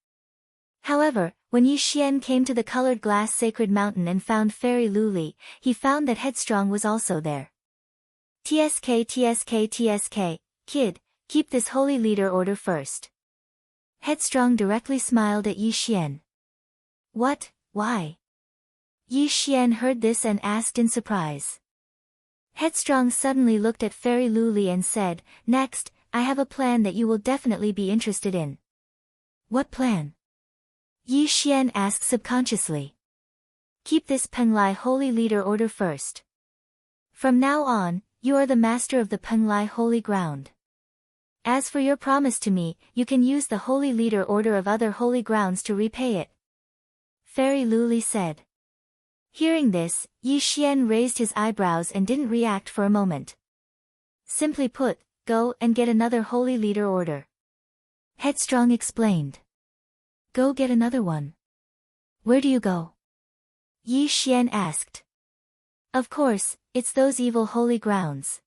However, when Yi Xian came to the colored glass sacred mountain and found Fairy Lu Li, he found that Headstrong was also there. TSK, kid, keep this Holy Leader Order first. Headstrong directly smiled at Yi Xian. What, why? Yi Xian heard this and asked in surprise. Headstrong suddenly looked at Fairy Lu Li and said, Next, I have a plan that you will definitely be interested in. What plan? Yi Xian asked subconsciously. Keep this Penglai Holy Leader Order first. From now on, you are the master of the Penglai Holy Ground. As for your promise to me, you can use the Holy Leader Order of other holy grounds to repay it. Fairy Luli said. Hearing this, Yi Xian raised his eyebrows and didn't react for a moment. Simply put, go and get another Holy Leader Order. Headstrong explained. Go get another one. Where do you go? Yi Xian asked. Of course, it's those evil holy grounds.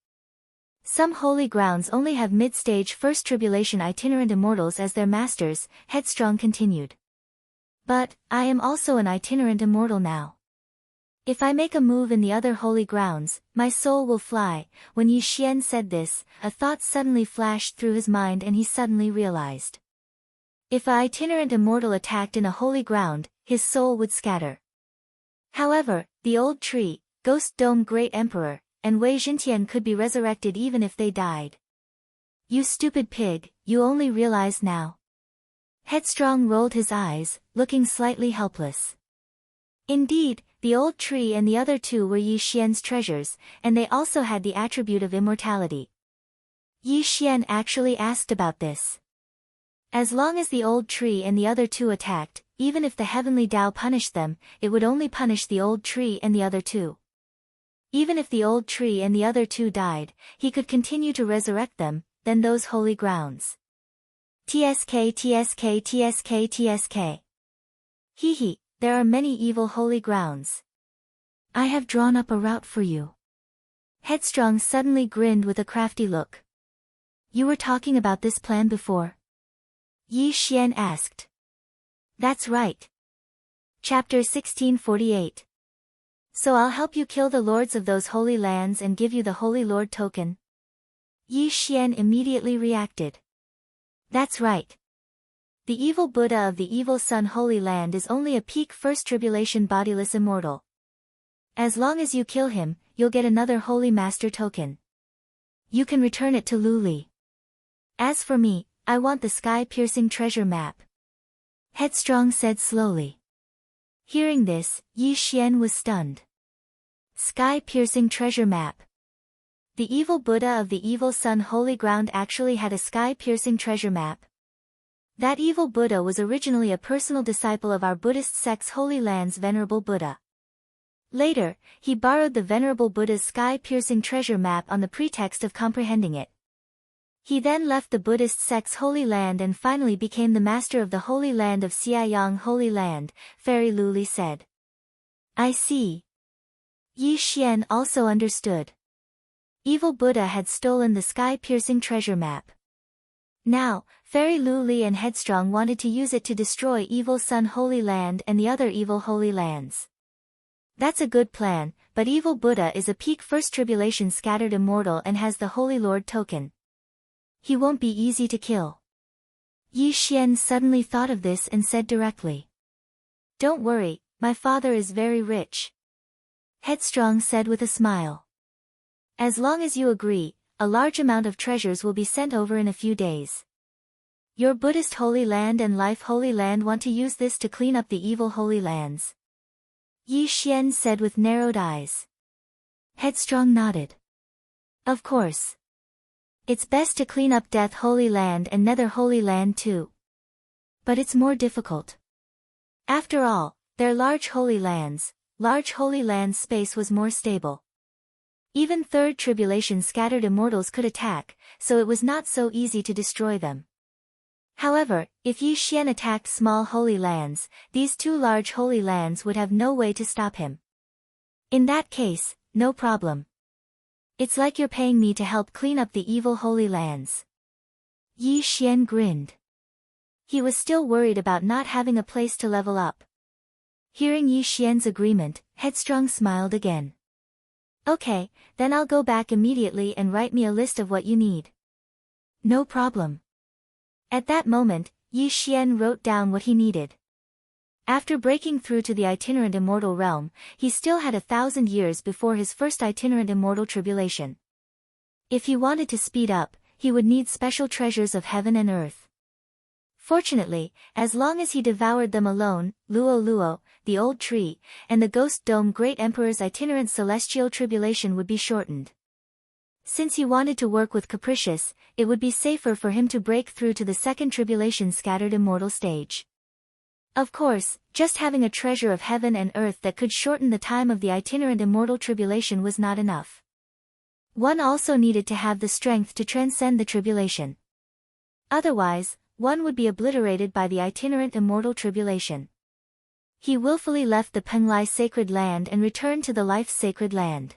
Some holy grounds only have mid-stage First Tribulation itinerant immortals as their masters, Headstrong continued. But, I am also an itinerant immortal now. If I make a move in the other holy grounds, my soul will fly. When Yi Xian said this, a thought suddenly flashed through his mind and he suddenly realized. If an itinerant immortal attacked in a holy ground, his soul would scatter. However, the old tree, Ghost Dome Great Emperor, and Wei Jintian could be resurrected even if they died. You stupid pig, you only realize now. Headstrong rolled his eyes, looking slightly helpless. Indeed, the old tree and the other two were Yi Xian's treasures, and they also had the attribute of immortality. Yi Xian actually asked about this. As long as the old tree and the other two attacked, even if the heavenly Tao punished them, it would only punish the old tree and the other two. Even if the old tree and the other two died, he could continue to resurrect them, then those holy grounds. TSK TSK TSK TSK. Hee, there are many evil holy grounds. I have drawn up a route for you. Headstrong suddenly grinned with a crafty look. You were talking about this plan before? Yi Xian asked. That's right. Chapter 1648. So I'll help you kill the lords of those holy lands and give you the Holy Lord token? Yi Xian immediately reacted. That's right. The evil Buddha of the evil Sun Holy Land is only a peak First Tribulation bodiless immortal. As long as you kill him, you'll get another Holy Master token. You can return it to Luli. As for me, I want the sky-piercing treasure map. Headstrong said slowly. Hearing this, Yi Xian was stunned. Sky-piercing treasure map. The evil Buddha of the evil Sun Holy Ground actually had a sky-piercing treasure map. That evil Buddha was originally a personal disciple of our Buddhist sect's Holy Land's Venerable Buddha. Later, he borrowed the Venerable Buddha's sky-piercing treasure map on the pretext of comprehending it. He then left the Buddhist sect's Holy Land and finally became the master of the Holy Land of Xiaiyang Holy Land, Fairy Luli said. I see. Yi Xian also understood. Evil Buddha had stolen the sky-piercing treasure map. Now, Fairy Luli and Headstrong wanted to use it to destroy evil Sun Holy Land and the other evil Holy Lands. That's a good plan, but evil Buddha is a peak First Tribulation scattered immortal and has the Holy Lord token. He won't be easy to kill. Yi Xian suddenly thought of this and said directly. Don't worry, my father is very rich. Headstrong said with a smile. As long as you agree, a large amount of treasures will be sent over in a few days. Your Buddhist Holy Land and Life Holy Land want to use this to clean up the evil Holy Lands. Yi Xian said with narrowed eyes. Headstrong nodded. Of course. It's best to clean up Death Holy Land and Nether Holy Land too. But it's more difficult. After all, they're large Holy Lands. Large Holy Land space was more stable. Even Third Tribulation scattered immortals could attack, so it was not so easy to destroy them. However, if Yi Xian attacked small Holy Lands, these two large Holy Lands would have no way to stop him. In that case, no problem. It's like you're paying me to help clean up the evil Holy Lands. Yi Xian grinned. He was still worried about not having a place to level up. Hearing Yi Xian's agreement, Headstrong smiled again. Okay, then I'll go back immediately and write me a list of what you need. No problem. At that moment, Yi Xian wrote down what he needed. After breaking through to the itinerant immortal realm, he still had 1,000 years before his first itinerant immortal tribulation. If he wanted to speed up, he would need special treasures of heaven and earth. Fortunately, as long as he devoured them alone, Luo Luo, the old tree, and the ghost dome great emperor's itinerant celestial tribulation would be shortened. Since he wanted to work with Capricious, it would be safer for him to break through to the second tribulation scattered immortal stage. Of course, just having a treasure of heaven and earth that could shorten the time of the itinerant immortal tribulation was not enough. One also needed to have the strength to transcend the tribulation. Otherwise, one would be obliterated by the itinerant immortal tribulation. He willfully left the Penglai sacred land and returned to the Life's sacred land.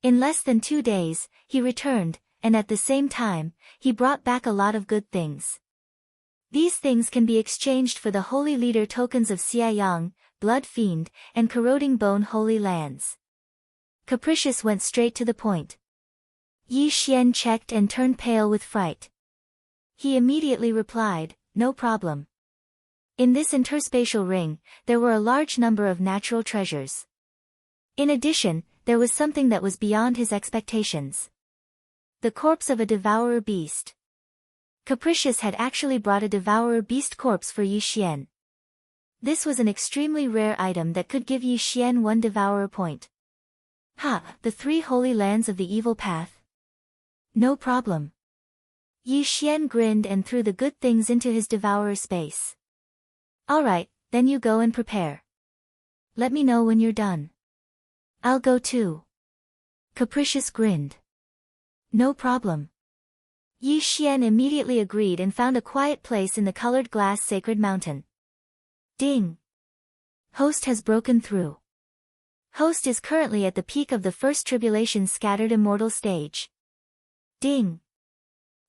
In less than 2 days, he returned, and at the same time, he brought back a lot of good things. These things can be exchanged for the holy leader tokens of Xiaoyang, Blood Fiend, and Corroding Bone holy lands. Capricious went straight to the point. Yi Xian checked and turned pale with fright. He immediately replied, "No problem." In this interspatial ring, there were a large number of natural treasures. In addition, there was something that was beyond his expectations. The corpse of a devourer beast. Capricious had actually brought a devourer beast corpse for Yi Xian. This was an extremely rare item that could give Yi Xian 1 devourer point. The 3 holy lands of the evil path? No problem. Yi Xian grinned and threw the good things into his devourer space. Alright, then you go and prepare. Let me know when you're done. I'll go too. Capricious grinned. No problem. Yi Xian immediately agreed and found a quiet place in the colored glass sacred mountain. Ding! Host has broken through. Host is currently at the peak of the first tribulation scattered immortal stage. Ding!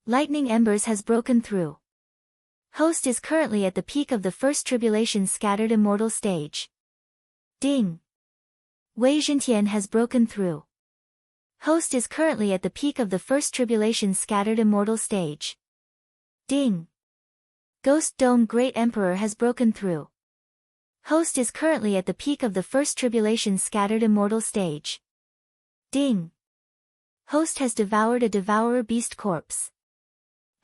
Lightning embers has broken through. Host is currently at the peak of the first tribulation scattered immortal stage. Ding! Wei Zhentian has broken through. Host is currently at the peak of the first tribulation scattered immortal stage. Ding! Ghost Dome Great Emperor has broken through. Host is currently at the peak of the first tribulation scattered immortal stage. Ding! Host has devoured a devourer beast corpse.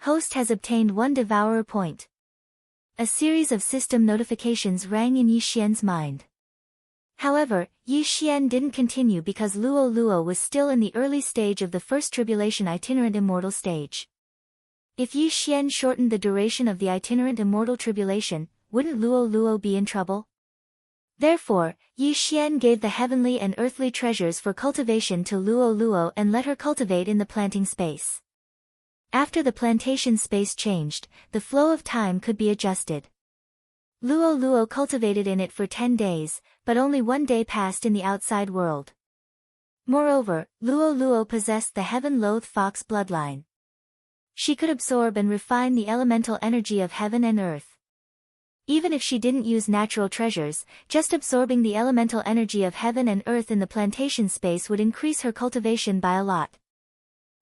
Host has obtained 1 devourer point. A series of system notifications rang in Yi Xian's mind. However, Yi Xian didn't continue because Luo Luo was still in the early stage of the first tribulation itinerant immortal stage. If Yi Xian shortened the duration of the itinerant immortal tribulation, wouldn't Luo Luo be in trouble? Therefore, Yi Xian gave the heavenly and earthly treasures for cultivation to Luo Luo and let her cultivate in the planting space. After the plantation space changed, the flow of time could be adjusted. Luo Luo cultivated in it for 10 days, but only 1 day passed in the outside world. Moreover, Luo Luo possessed the heaven-loathed fox bloodline. She could absorb and refine the elemental energy of heaven and earth. Even if she didn't use natural treasures, just absorbing the elemental energy of heaven and earth in the plantation space would increase her cultivation by a lot.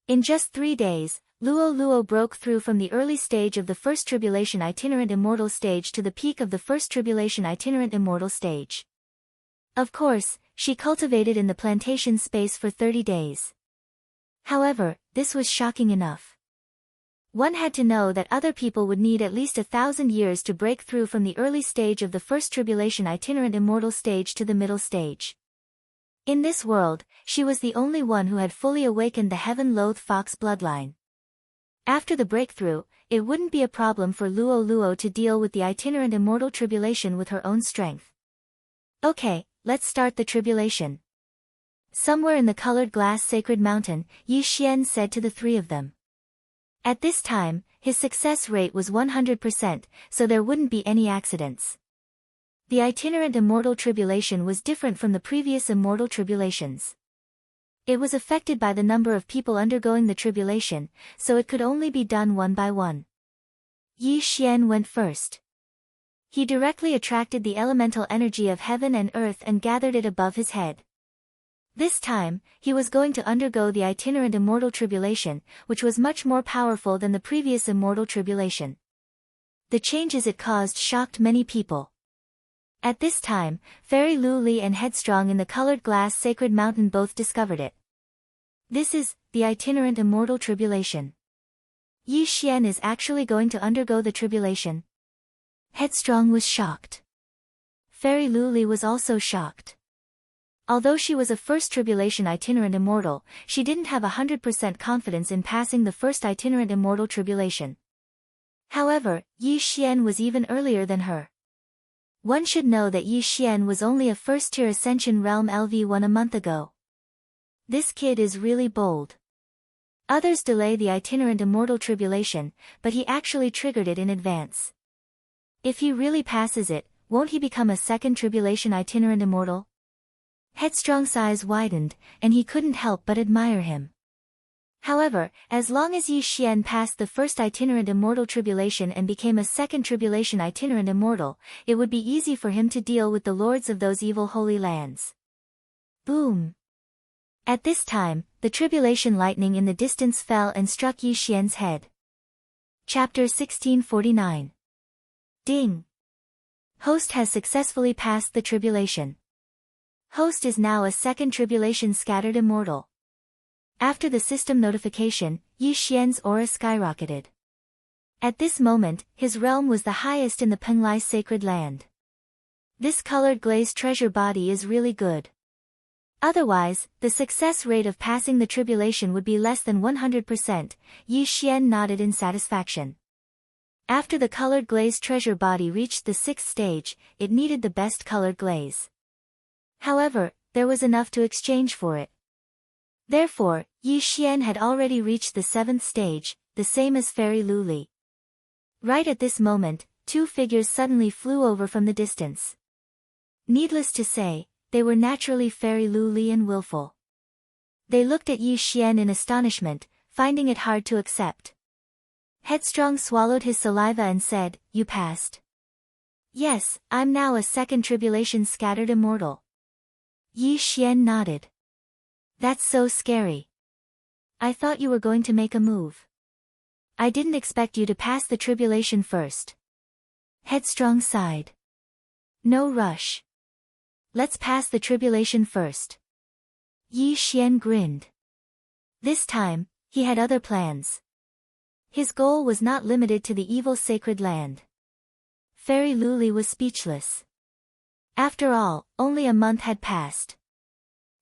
In just 3 days, Luo Luo broke through from the early stage of the first tribulation itinerant immortal stage to the peak of the first tribulation itinerant immortal stage. Of course, she cultivated in the plantation space for 30 days. However, this was shocking enough. One had to know that other people would need at least 1,000 years to break through from the early stage of the first tribulation itinerant immortal stage to the middle stage. In this world, she was the only one who had fully awakened the heaven-loathed fox bloodline. After the breakthrough, it wouldn't be a problem for Luo Luo to deal with the itinerant immortal tribulation with her own strength. Okay, let's start the tribulation. Somewhere in the colored glass sacred mountain, Yi Xian said to the 3 of them. At this time, his success rate was 100%, so there wouldn't be any accidents. The itinerant immortal tribulation was different from the previous immortal tribulations. It was affected by the number of people undergoing the tribulation, so it could only be done one by one. Yi Xian went first. He directly attracted the elemental energy of heaven and earth and gathered it above his head. This time, he was going to undergo the itinerant immortal tribulation, which was much more powerful than the previous immortal tribulation. The changes it caused shocked many people. At this time, Fairy Lu Li and Headstrong in the colored glass sacred mountain both discovered it. This is the itinerant immortal tribulation. Yi Xian is actually going to undergo the tribulation. Headstrong was shocked. Fairy Luli was also shocked. Although she was a first tribulation itinerant immortal, she didn't have 100% confidence in passing the first itinerant immortal tribulation. However, Yi Xian was even earlier than her. One should know that Yi Xian was only a first-tier Ascension Realm LV1 a month ago. This kid is really bold. Others delay the itinerant immortal tribulation, but he actually triggered it in advance. If he really passes it, won't he become a second tribulation itinerant immortal? Headstrong's eyes widened, and he couldn't help but admire him. However, as long as Yi Xian passed the first itinerant immortal tribulation and became a second tribulation itinerant immortal, it would be easy for him to deal with the lords of those evil holy lands. Boom! At this time, the tribulation lightning in the distance fell and struck Yi Xian's head. Chapter 1649. Ding! Host has successfully passed the tribulation. Host is now a second tribulation scattered immortal. After the system notification, Yi Xian's aura skyrocketed. At this moment, his realm was the highest in the Penglai sacred land. This colored glazed treasure body is really good. Otherwise, the success rate of passing the tribulation would be less than 100%, Yi Xian nodded in satisfaction. After the colored glazed treasure body reached the 6th stage, it needed the best colored glaze. However, there was enough to exchange for it. Therefore, Yi Xian had already reached the 7th stage, the same as Fairy Luli. Right at this moment, two figures suddenly flew over from the distance. Needless to say, they were naturally Fairy Luli and willful. They looked at Yi Xian in astonishment, finding it hard to accept. Headstrong swallowed his saliva and said, "You passed." "Yes, I'm now a second tribulation scattered immortal." Yi Xian nodded. "That's so scary. I thought you were going to make a move. I didn't expect you to pass the tribulation first." Headstrong sighed. "No rush. Let's pass the tribulation first." Yi Xian grinned. This time, he had other plans. His goal was not limited to the evil sacred land. Fairy Luli was speechless. After all, only a month had passed.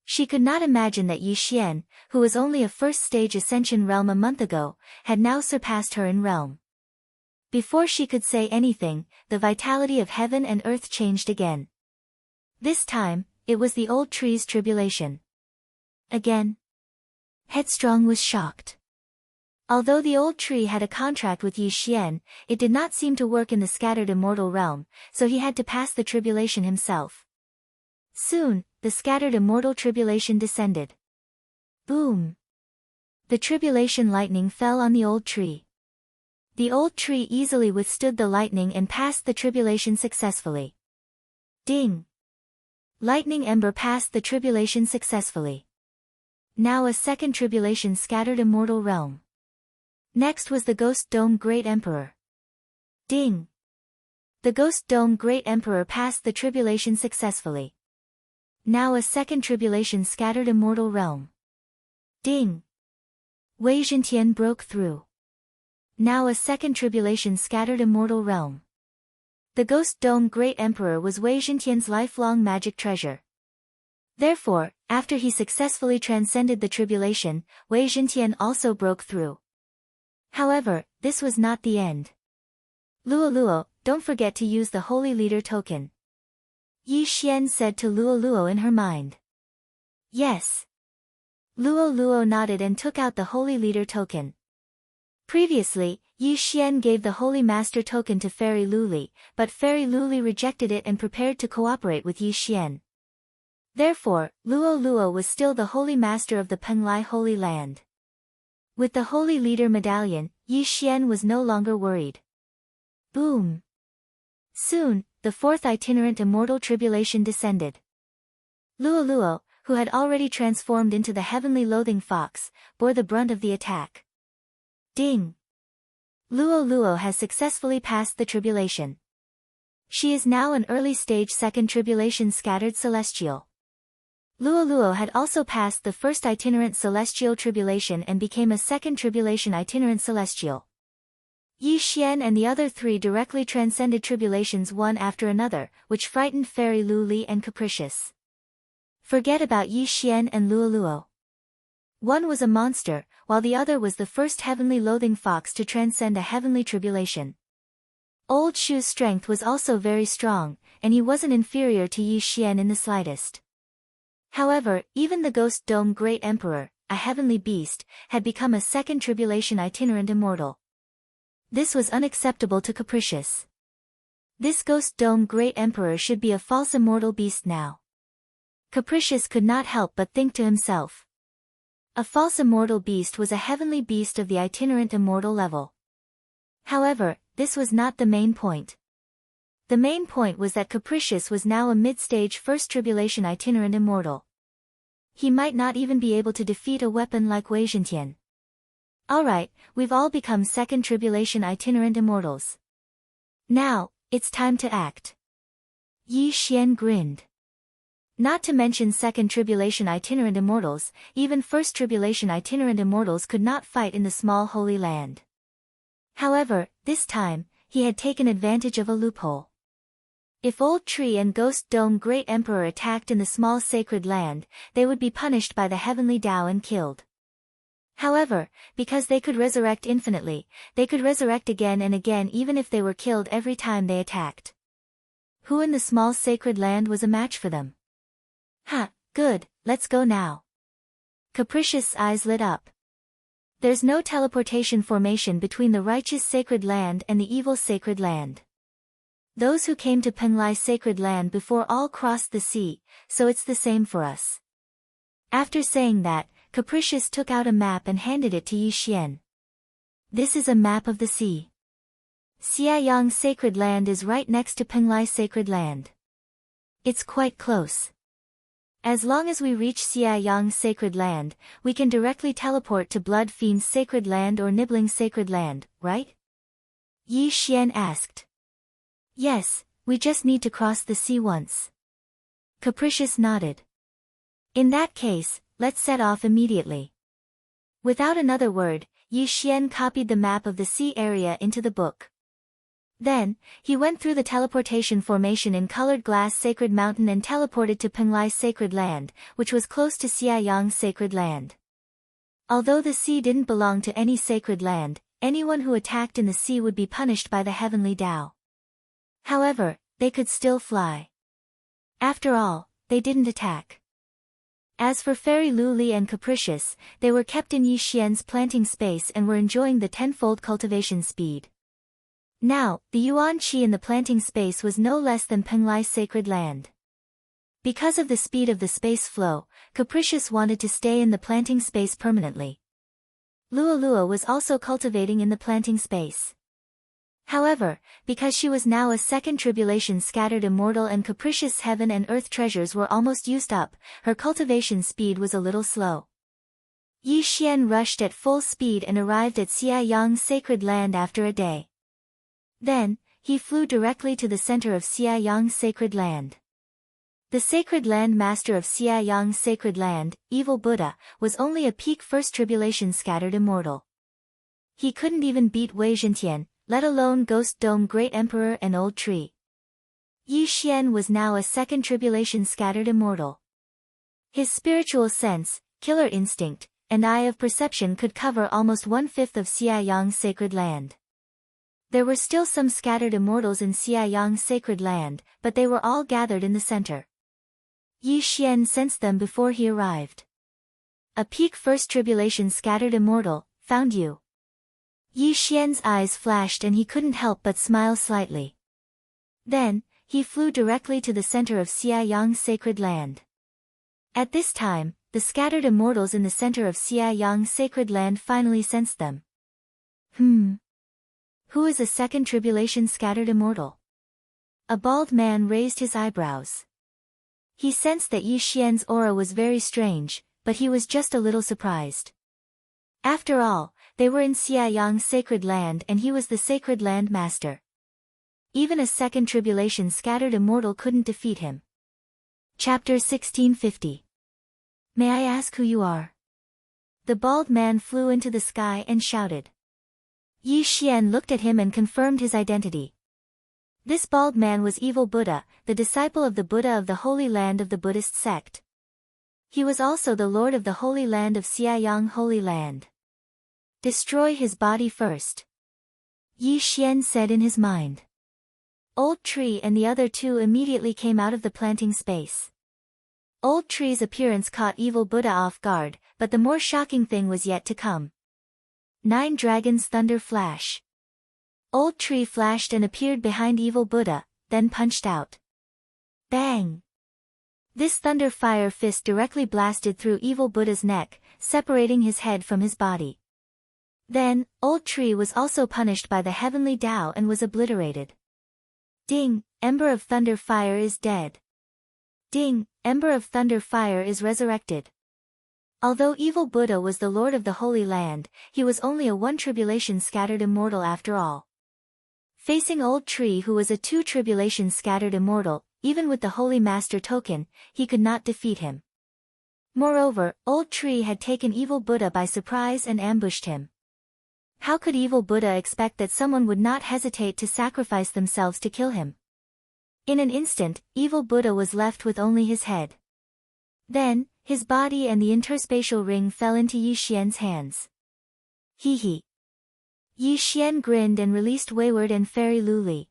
She could not imagine that Yi Xian, who was only a first-stage Ascension realm a month ago, had now surpassed her in realm. Before she could say anything, the vitality of heaven and earth changed again. This time, it was the old tree's tribulation. Again. Headstrong was shocked. Although the old tree had a contract with Yi Xian, it did not seem to work in the scattered immortal realm, so he had to pass the tribulation himself. Soon, the scattered immortal tribulation descended. Boom! The tribulation lightning fell on the old tree. The old tree easily withstood the lightning and passed the tribulation successfully. Ding! Lightning Ember passed the tribulation successfully. Now a second tribulation scattered immortal realm. Next was the Ghost Dome Great Emperor. Ding! The Ghost Dome Great Emperor passed the tribulation successfully. Now a second tribulation scattered immortal realm. Ding! Wei Zhentian broke through. Now a second tribulation scattered immortal realm. The Ghost Dome Great Emperor was Wei Zhentian's lifelong magic treasure. Therefore, after he successfully transcended the tribulation, Wei Zhentian also broke through. However, this was not the end. "Luo, don't forget to use the Holy Leader token," Yi Xian said to Luo in her mind. "Yes." Luo nodded and took out the Holy Leader token. Previously, Yi Xian gave the Holy Master token to Fairy Luli, but Fairy Luli rejected it and prepared to cooperate with Yi Xian. Therefore, Luo was still the Holy Master of the Penglai Holy Land. With the Holy Leader medallion, Yi Xian was no longer worried. Boom! Soon, the 4th itinerant immortal tribulation descended. Luo, who had already transformed into the heavenly loathing fox, bore the brunt of the attack. Ding! Luo has successfully passed the tribulation. She is now an early-stage second tribulation scattered celestial. Luo had also passed the first itinerant celestial tribulation and became a second tribulation itinerant celestial. Yi Xian and the other three directly transcended tribulations one after another, which frightened Fairy Lu Li and Capricious. Forget about Yi Xian and Luoluo. One was a monster, while the other was the first heavenly loathing fox to transcend a heavenly tribulation. Old Shu's strength was also very strong, and he wasn't inferior to Yi Xian in the slightest. However, even the Ghost Dome Great Emperor, a heavenly beast, had become a second tribulation itinerant immortal. This was unacceptable to Capricious. This Ghost Dome Great Emperor should be a false immortal beast now. Capricious could not help but think to himself. A false immortal beast was a heavenly beast of the itinerant immortal level. However, this was not the main point. The main point was that Capricious was now a mid-stage first tribulation itinerant immortal. He might not even be able to defeat a weapon like Wei Zhentian. Alright, we've all become second tribulation itinerant immortals. Now, it's time to act. Yi Xian grinned. Not to mention second tribulation itinerant immortals, even first tribulation itinerant immortals could not fight in the small Holy Land. However, this time, he had taken advantage of a loophole. If Old Tree and Ghost Dome Great Emperor attacked in the small sacred land, they would be punished by the heavenly Tao and killed. However, because they could resurrect infinitely, they could resurrect again and again even if they were killed every time they attacked. Who in the small sacred land was a match for them? Ha, good, let's go now. Capricious' eyes lit up. There's no teleportation formation between the righteous sacred land and the evil sacred land. Those who came to Penglai sacred land before all crossed the sea, so it's the same for us. After saying that, Capricious took out a map and handed it to Yi Xian. This is a map of the sea. Xiayang sacred land is right next to Penglai sacred land. It's quite close. As long as we reach Xiayang sacred land, we can directly teleport to Blood Fiend's sacred land or Nibbling sacred land, right? Yi Xian asked. Yes, we just need to cross the sea once. Capricious nodded. In that case, let's set off immediately. Without another word, Yi Xian copied the map of the sea area into the book. Then, he went through the teleportation formation in colored glass sacred mountain and teleported to Penglai sacred land, which was close to Xiayang sacred land. Although the sea didn't belong to any sacred land, anyone who attacked in the sea would be punished by the heavenly Tao. However, they could still fly. After all, they didn't attack. As for Fairy Lu Li and Capricious, they were kept in Yi Xian's planting space and were enjoying the tenfold cultivation speed. Now, the Yuan Qi in the planting space was no less than Penglai's sacred land. Because of the speed of the space flow, Capricious wanted to stay in the planting space permanently. Luolua was also cultivating in the planting space. However, because she was now a second tribulation scattered immortal and Capricious heaven and earth treasures were almost used up, her cultivation speed was a little slow. Yi Xian rushed at full speed and arrived at Xiayang sacred land after a day. Then, he flew directly to the center of Xiayang sacred land. The sacred land master of Xiayang sacred land, Evil Buddha, was only a peak first tribulation scattered immortal. He couldn't even beat Wei Zhentian, let alone Ghost Dome Great Emperor and Old Tree. Yi Xian was now a second tribulation scattered immortal. His spiritual sense, killer instinct, and eye of perception could cover almost 1/5 of Xiayang sacred land. There were still some scattered immortals in Xiayang sacred land, but they were all gathered in the center. Yi Xian sensed them before he arrived. A peak first tribulation scattered immortal, found you. Yi Xian's eyes flashed and he couldn't help but smile slightly. Then, he flew directly to the center of Xiayang sacred land. At this time, the scattered immortals in the center of Xiayang sacred land finally sensed them. Who is a second tribulation scattered immortal? A bald man raised his eyebrows. He sensed that Yi Xian's aura was very strange, but he was just a little surprised. After all, they were in Xiayang sacred land and he was the sacred land master. Even a second tribulation scattered immortal couldn't defeat him. Chapter 1650. May I ask who you are? The bald man flew into the sky and shouted. Yi Xian looked at him and confirmed his identity. This bald man was Evil Buddha, the disciple of the Buddha of the Holy Land of the Buddhist sect. He was also the lord of the Holy Land of Xiaoyang Holy Land. Destroy his body first, Yi Xian said in his mind. Old Tree and the other two immediately came out of the planting space. Old Tree's appearance caught Evil Buddha off guard, but the more shocking thing was yet to come. 9 Dragons Thunder Flash. Old Tree flashed and appeared behind Evil Buddha, then punched out. Bang! This thunder fire fist directly blasted through Evil Buddha's neck, separating his head from his body. Then, Old Tree was also punished by the heavenly Tao and was obliterated. Ding! Ember of Thunder Fire is dead. Ding! Ember of Thunder Fire is resurrected. Although Evil Buddha was the Lord of the Holy Land, he was only a 1 tribulation scattered immortal after all. Facing Old Tree, who was a 2 tribulation scattered immortal, even with the Holy Master token, he could not defeat him. Moreover, Old Tree had taken Evil Buddha by surprise and ambushed him. How could Evil Buddha expect that someone would not hesitate to sacrifice themselves to kill him? In an instant, Evil Buddha was left with only his head. Then, his body and the interspatial ring fell into Yi Xian's hands. Hee hee. Yi Xian grinned and released Wayward and Fairy Luli.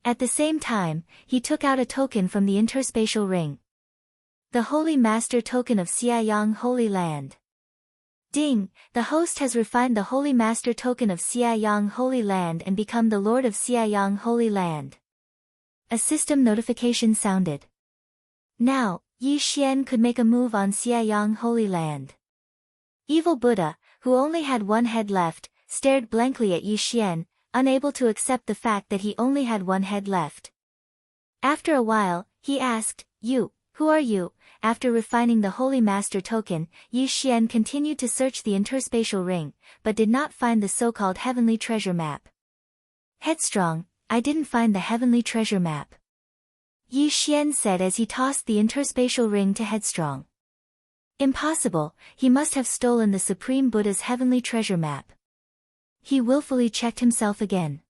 At the same time, he took out a token from the interspatial ring. The Holy Master token of Xiaoyang Holy Land. Ding! The host has refined the Holy Master token of Xiaoyang Holy Land and become the Lord of Xiaoyang Holy Land. A system notification sounded. Now, Yi Xian could make a move on Xiaoyang Holy Land. Evil Buddha, who only had 1 head left, stared blankly at Yi Xian, unable to accept the fact that he only had 1 head left. After a while, he asked, "You, who are you?" After refining the Holy Master token, Yi Xian continued to search the interspatial ring, but did not find the so-called Heavenly Treasure Map. Headstrong, I didn't find the Heavenly Treasure Map, Yi Xian said as he tossed the interspatial ring to Headstrong. Impossible, he must have stolen the Supreme Buddha's Heavenly Treasure Map. He willfully checked himself again.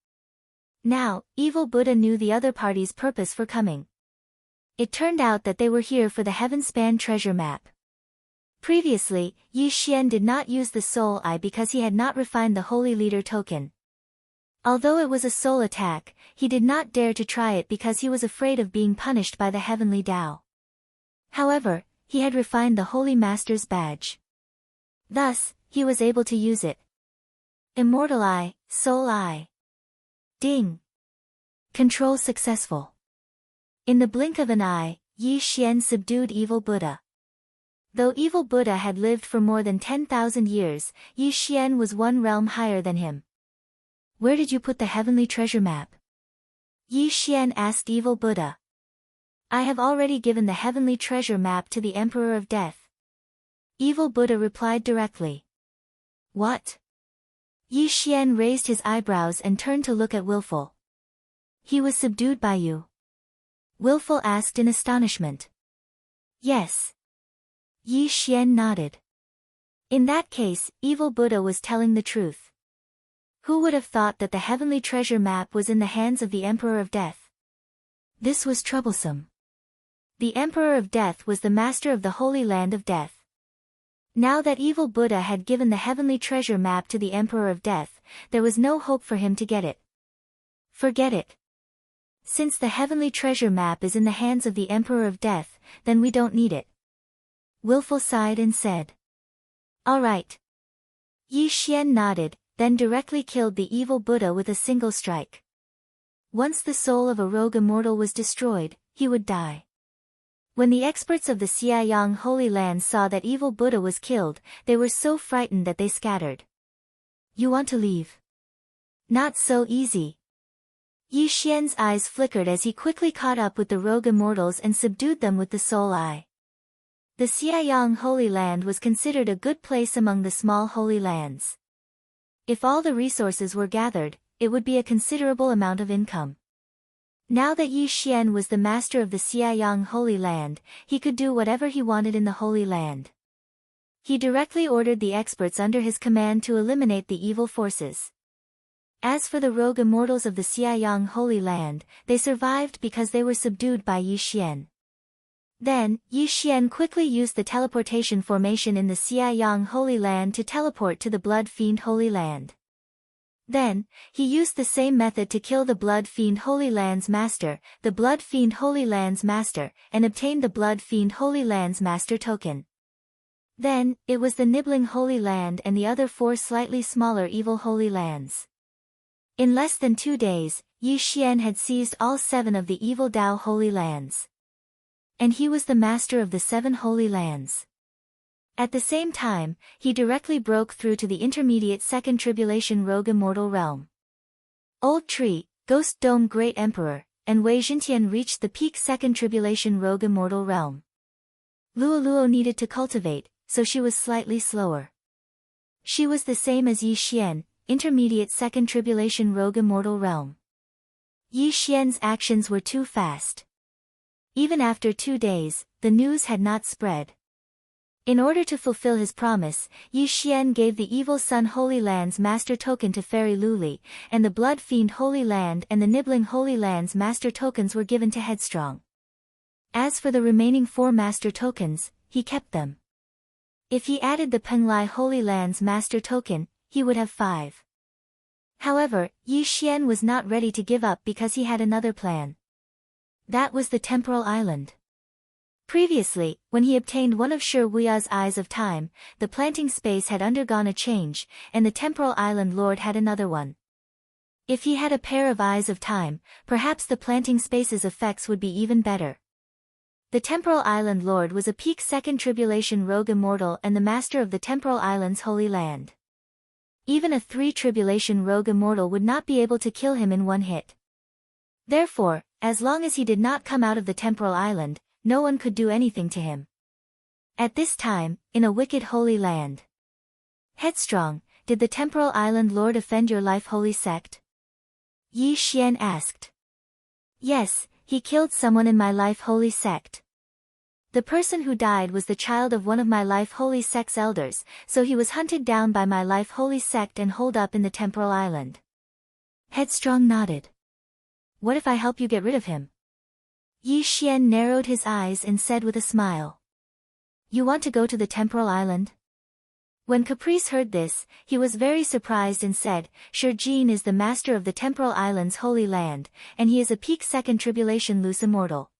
Now, Evil Buddha knew the other party's purpose for coming. It turned out that they were here for the Heavenspan treasure map. Previously, Yi Xian did not use the Soul Eye because he had not refined the Holy Leader token. Although it was a soul attack, he did not dare to try it because he was afraid of being punished by the Heavenly Tao. However, he had refined the Holy Master's badge. Thus, he was able to use it. Immortal Eye, Soul Eye. Ding! Control successful. In the blink of an eye, Yi Xian subdued Evil Buddha. Though Evil Buddha had lived for more than 10,000 years, Yi Xian was 1 realm higher than him. Where did you put the Heavenly Treasure Map? Yi Xian asked Evil Buddha. I have already given the Heavenly Treasure Map to the Emperor of Death. Evil Buddha replied directly. What? Yi Xian raised his eyebrows and turned to look at Willful. He was subdued by you? Willful asked in astonishment. Yes. Yi Xian nodded. In that case, Evil Buddha was telling the truth. Who would have thought that the Heavenly Treasure Map was in the hands of the Emperor of Death? This was troublesome. The Emperor of Death was the master of the Holy Land of Death. Now that Evil Buddha had given the Heavenly Treasure Map to the Emperor of Death, there was no hope for him to get it. Forget it. Since the Heavenly Treasure Map is in the hands of the Emperor of Death, then we don't need it. Willful sighed and said. All right. Yi Xian nodded, then directly killed the Evil Buddha with a single strike. Once the soul of a rogue immortal was destroyed, he would die. When the experts of the Xiaoyang Holy Land saw that Evil Buddha was killed, they were so frightened that they scattered. You want to leave? Not so easy. Yi Xian's eyes flickered as he quickly caught up with the rogue immortals and subdued them with the Soul Eye. The Xiaoyang Holy Land was considered a good place among the small holy lands. If all the resources were gathered, it would be a considerable amount of income. Now that Yi Xian was the master of the Xiaoyang Holy Land, he could do whatever he wanted in the Holy Land. He directly ordered the experts under his command to eliminate the evil forces. As for the rogue immortals of the Xiayang Holy Land, they survived because they were subdued by Yi Xian. Then, Yi Xian quickly used the teleportation formation in the Xiayang Holy Land to teleport to the Blood Fiend Holy Land. Then, he used the same method to kill the Blood Fiend Holy Land's master, the Blood Fiend Holy Land's master, and obtained the Blood Fiend Holy Land's master token. Then, it was the Nibbling Holy Land and the other 4 slightly smaller evil Holy Lands. In less than 2 days, Yi Xian had seized all 7 of the evil Dao Holy Lands. And he was the master of the 7 Holy Lands. At the same time, he directly broke through to the intermediate Second Tribulation Rogue Immortal Realm. Old Tree, Ghost Dome Great Emperor, and Wei Xintian reached the peak Second Tribulation Rogue Immortal Realm. Luoluo needed to cultivate, so she was slightly slower. She was the same as Yi Xian, intermediate Second Tribulation Rogue Immortal Realm. Yi Xian's actions were too fast. Even after 2 days, the news had not spread. In order to fulfill his promise, Yi Xian gave the Evil Sun Holy Land's master token to Fairy Luli, and the Blood Fiend Holy Land and the Nibbling Holy Land's master tokens were given to Headstrong. As for the remaining 4 master tokens, he kept them. If he added the Penglai Holy Land's master token, he would have 5. However, Yi Xian was not ready to give up because he had another plan. That was the Temporal Island. Previously, when he obtained one of Shi Wuya's Eyes of Time, the planting space had undergone a change, and the Temporal Island Lord had another one. If he had a pair of Eyes of Time, perhaps the planting space's effects would be even better. The Temporal Island Lord was a peak Second Tribulation Rogue Immortal and the master of the Temporal Island's Holy Land. Even a 3 Tribulation Rogue Immortal would not be able to kill him in one hit. Therefore, as long as he did not come out of the Temporal Island, no one could do anything to him. At this time, in a wicked Holy Land. Headstrong, did the Temporal Island Lord offend your life holy sect? Yi Xian asked. Yes, he killed someone in my life holy sect. The person who died was the child of one of my life holy sect's elders, so he was hunted down by my life holy sect and holed up in the Temporal Island. Headstrong nodded. What if I help you get rid of him? Yi Xian narrowed his eyes and said with a smile. You want to go to the Temporal Island? When Caprice heard this, he was very surprised and said, Shi Jin is the master of the Temporal Island's Holy Land, and he is a peak Second Tribulation Loose Immortal.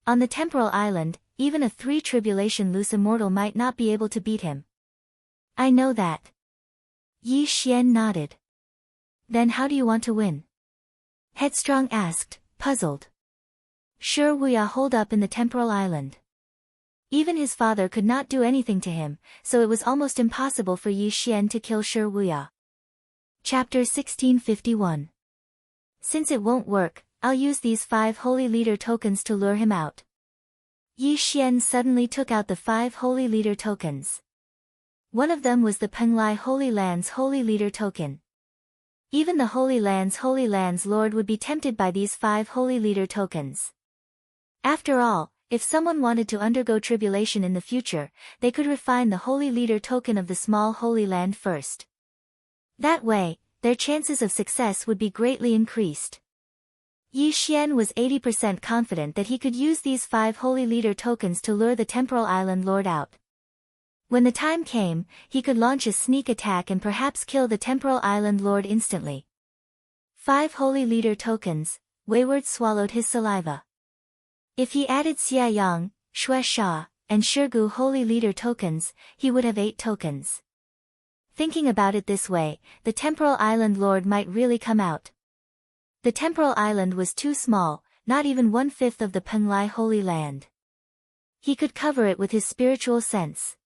On the Temporal Island, even a 3 Tribulation Loose Immortal might not be able to beat him. I know that. Yi Xian nodded. Then how do you want to win? Headstrong asked, puzzled. Shi Wuya holed up in the Temporal Island. Even his father could not do anything to him, so it was almost impossible for Yi Xian to kill Shi Wuya. Chapter 1651. Since it won't work, I'll use these 5 Holy Leader tokens to lure him out. Yi Xian suddenly took out the 5 Holy Leader tokens. One of them was the Penglai Holy Land's Holy Leader token. Even the Holy Land's Lord would be tempted by these 5 Holy Leader tokens. After all, if someone wanted to undergo tribulation in the future, they could refine the Holy Leader token of the small Holy Land first. That way, their chances of success would be greatly increased. Yi Xian was 80% confident that he could use these 5 Holy Leader tokens to lure the Temporal Island Lord out. When the time came, he could launch a sneak attack and perhaps kill the Temporal Island Lord instantly. 5 Holy Leader tokens. Wayward swallowed his saliva. If he added Xiayang, Shuesha, and Shirgu Holy Leader tokens, he would have 8 tokens. Thinking about it this way, the Temporal Island Lord might really come out. The Temporal Island was too small, not even 1/5 of the Penglai Holy Land. He could cover it with his spiritual sense.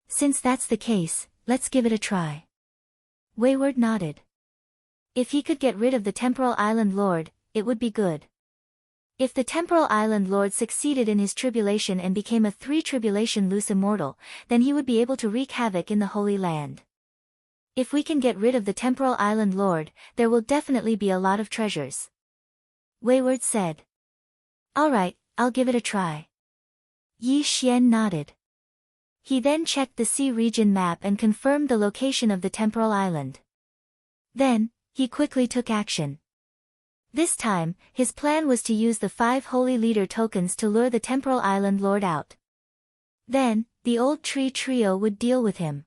Since that's the case, let's give it a try. Wayward nodded. If he could get rid of the Temporal Island Lord, it would be good. If the Temporal Island Lord succeeded in his tribulation and became a 3 Tribulation Loose Immortal, then he would be able to wreak havoc in the Holy Land. If we can get rid of the Temporal Island Lord, there will definitely be a lot of treasures. Wayward said. Alright, I'll give it a try. Yi Xian nodded. He then checked the sea region map and confirmed the location of the Temporal Island. Then, He quickly took action. This time, his plan was to use the 5 holy leader tokens to lure the temporal island lord out. Then, the old tree trio would deal with him.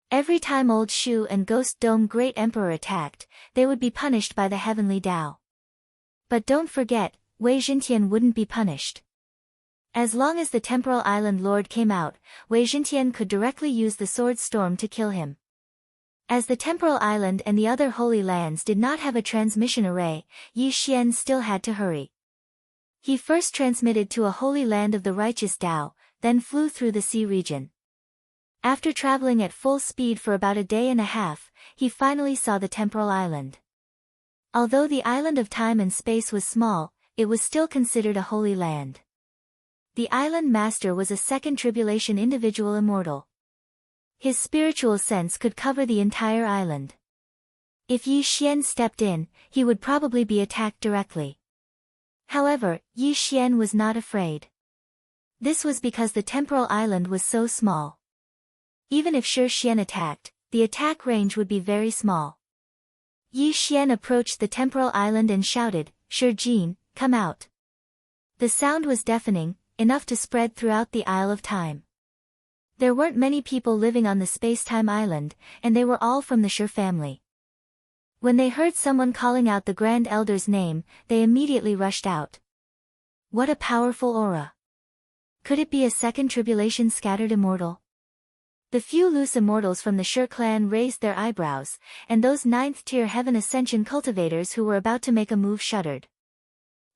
Every time Old Shu and Ghost Dome Great Emperor attacked, they would be punished by the heavenly Tao. But don't forget, Wei Jintian wouldn't be punished. As long as the temporal island lord came out, Wei Jintian could directly use the sword storm to kill him. As the temporal island and the other holy lands did not have a transmission array, Yi Xian still had to hurry. He first transmitted to a holy land of the righteous Tao, then flew through the sea region. After traveling at full speed for about a day and a half, he finally saw the temporal island. Although the island of time and space was small, it was still considered a holy land. The island master was a second tribulation individual immortal. His spiritual sense could cover the entire island. If Yi Xian stepped in, he would probably be attacked directly. However, Yi Xian was not afraid. This was because the temporal island was so small. Even if Shi Xian attacked, the attack range would be very small. Yi Xian approached the temporal island and shouted, "Shi Jin, come out." The sound was deafening, enough to spread throughout the Isle of Time. There weren't many people living on the space-time island, and they were all from the Shi family. When they heard someone calling out the Grand Elder's name, they immediately rushed out. What a powerful aura! Could it be a second tribulation scattered immortal? The few loose immortals from the Shi clan raised their eyebrows, and those 9th-tier Heaven Ascension cultivators who were about to make a move shuddered.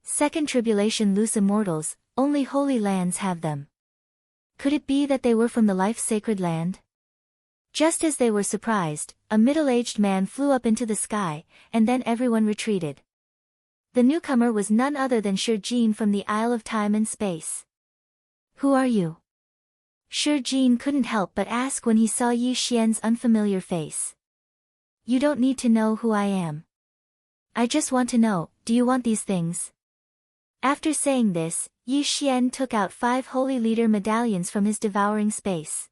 Second tribulation loose immortals, only holy lands have them. Could it be that they were from the life-sacred land? Just as they were surprised, a middle-aged man flew up into the sky, and then everyone retreated. The newcomer was none other than Shi Jin from the Isle of Time and Space. Who are you? Shi Jin couldn't help but ask when he saw Yi Xian's unfamiliar face. You don't need to know who I am. I just want to know, do you want these things? After saying this, Yi Xian took out 5 holy leader medallions from his devouring space.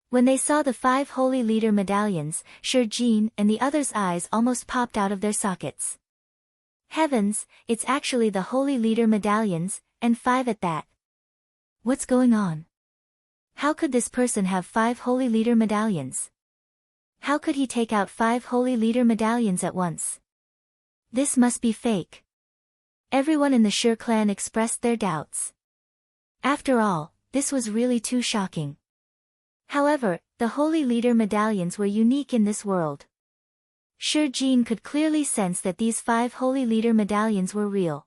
When they saw the 5 holy leader medallions, Shi Jin and the others' eyes almost popped out of their sockets. Heavens, it's actually the holy leader medallions, and 5 at that. What's going on? How could this person have 5 holy leader medallions? How could he take out 5 holy leader medallions at once? This must be fake. Everyone in the Shi clan expressed their doubts. After all, this was really too shocking. However, the holy leader medallions were unique in this world. Shi Jin could clearly sense that these 5 holy leader medallions were real.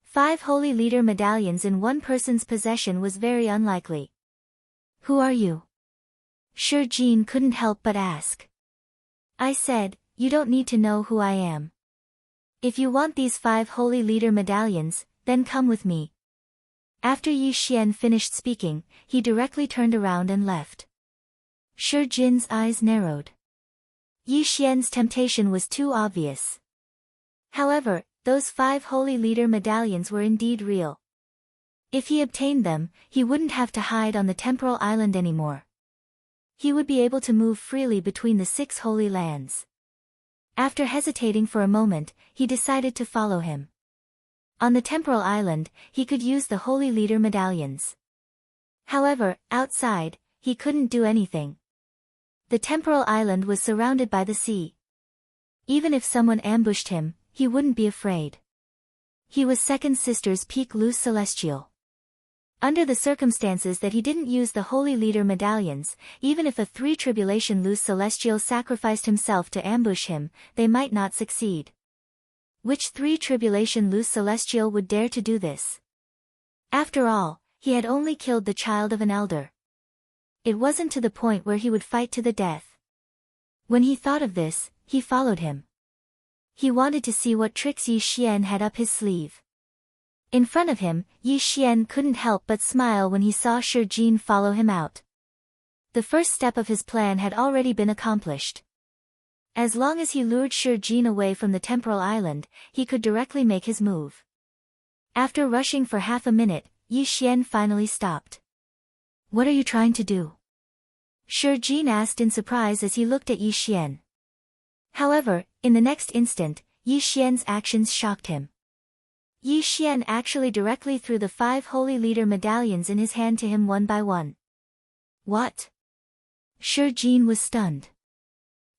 5 holy leader medallions in one person's possession was very unlikely. Who are you? Shi Jin couldn't help but ask. I said, you don't need to know who I am. If you want these 5 holy leader medallions, then come with me. After Yi Xian finished speaking, he directly turned around and left. Shi Jin's eyes narrowed. Yi Xian's temptation was too obvious. However, those 5 holy leader medallions were indeed real. If he obtained them, he wouldn't have to hide on the temporal island anymore. He would be able to move freely between the 6 holy lands. After hesitating for a moment, he decided to follow him. On the temporal island, he could use the holy leader medallions. However, outside, he couldn't do anything. The temporal island was surrounded by the sea. Even if someone ambushed him, he wouldn't be afraid. He was Second Sister's peak Luz Celestial. Under the circumstances that he didn't use the holy leader medallions, even if a 3 tribulation Luz Celestial sacrificed himself to ambush him, they might not succeed. Which 3 tribulation Luz Celestial would dare to do this? After all, he had only killed the child of an elder. It wasn't to the point where he would fight to the death. When he thought of this, he followed him. He wanted to see what tricks Yi Xian had up his sleeve. In front of him, Yi Xian couldn't help but smile when he saw Shi Jin follow him out. The first step of his plan had already been accomplished. As long as he lured Shi Jin away from the temporal island, he could directly make his move. After rushing for half a minute, Yi Xian finally stopped. What are you trying to do? Shi Jin asked in surprise as he looked at Yi Xian. However, in the next instant, Yi Xian's actions shocked him. Yi Xian actually directly threw the 5 Holy Leader medallions in his hand to him one by one. What? Shi Jin was stunned.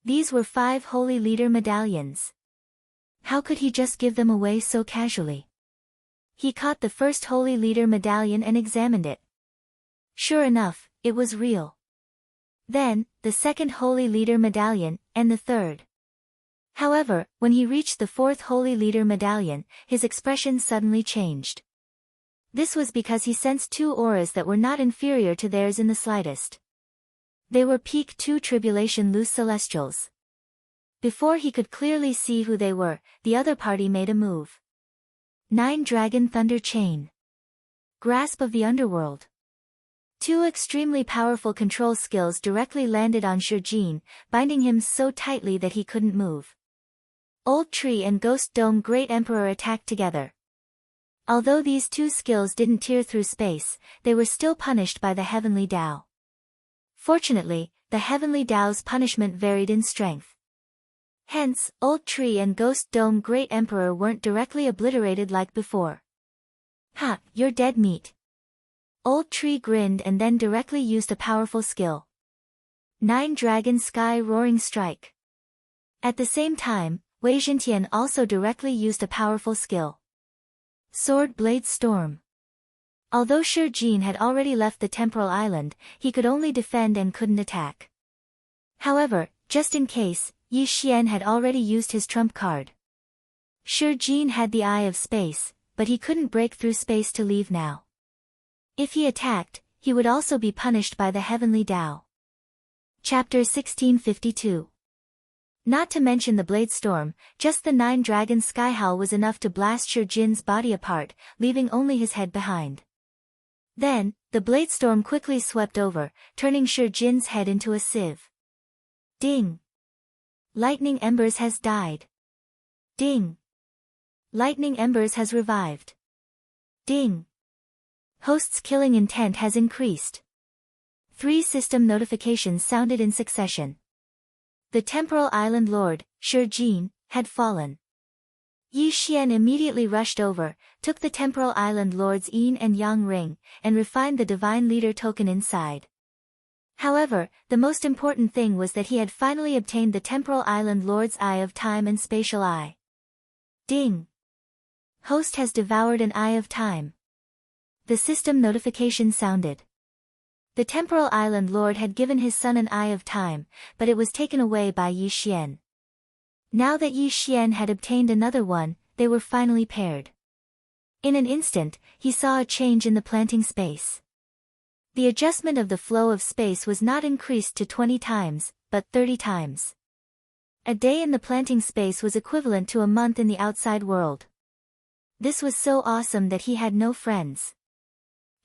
These were 5 Holy Leader medallions. How could he just give them away so casually? He caught the first Holy Leader medallion and examined it. Sure enough, it was real. Then, the second Holy Leader medallion, and the third. However, when he reached the 4th Holy Leader medallion, his expression suddenly changed. This was because he sensed 2 auras that were not inferior to theirs in the slightest. They were peak 2 tribulation loose celestials. Before he could clearly see who they were, the other party made a move. 9 Dragon Thunder Chain. Grasp of the Underworld. 2 extremely powerful control skills directly landed on Shi Jin, binding him so tightly that he couldn't move. Old Tree and Ghost Dome Great Emperor attacked together. Although these 2 skills didn't tear through space, they were still punished by the Heavenly Tao. Fortunately, the Heavenly Tao's punishment varied in strength. Hence, Old Tree and Ghost Dome Great Emperor weren't directly obliterated like before. Ha, you're dead meat. Old Tree grinned and then directly used a powerful skill. 9 Dragon Sky Roaring Strike. At the same time, Wei Zhentian also directly used a powerful skill. Sword Blade Storm. Although Shi Jin had already left the temporal island, he could only defend and couldn't attack. However, just in case, Yi Xian had already used his trump card. Shi Jin had the Eye of Space, but he couldn't break through space to leave now. If he attacked, he would also be punished by the Heavenly Tao. Chapter 1652. Not to mention the Blade Storm, just the 9 Dragon Sky Howl was enough to blast Shi Jin's body apart, leaving only his head behind. Then, the Blade Storm quickly swept over, turning Shi Jin's head into a sieve. Ding! Lightning Embers has died. Ding! Lightning Embers has revived. Ding! Host's killing intent has increased. 3 system notifications sounded in succession. The Temporal Island Lord, Shi Jin, had fallen. Yi Xian immediately rushed over, took the Temporal Island Lord's Yin and Yang ring, and refined the Divine Leader token inside. However, the most important thing was that he had finally obtained the Temporal Island Lord's Eye of Time and Spatial Eye. Ding! Host has devoured an Eye of Time. The system notification sounded. The Temporal Island Lord had given his son an Eye of Time, but it was taken away by Yi Xian. Now that Yi Xian had obtained another one, they were finally paired. In an instant, he saw a change in the planting space. The adjustment of the flow of space was not increased to 20 times, but 30 times. A day in the planting space was equivalent to a month in the outside world. This was so awesome that he had no friends.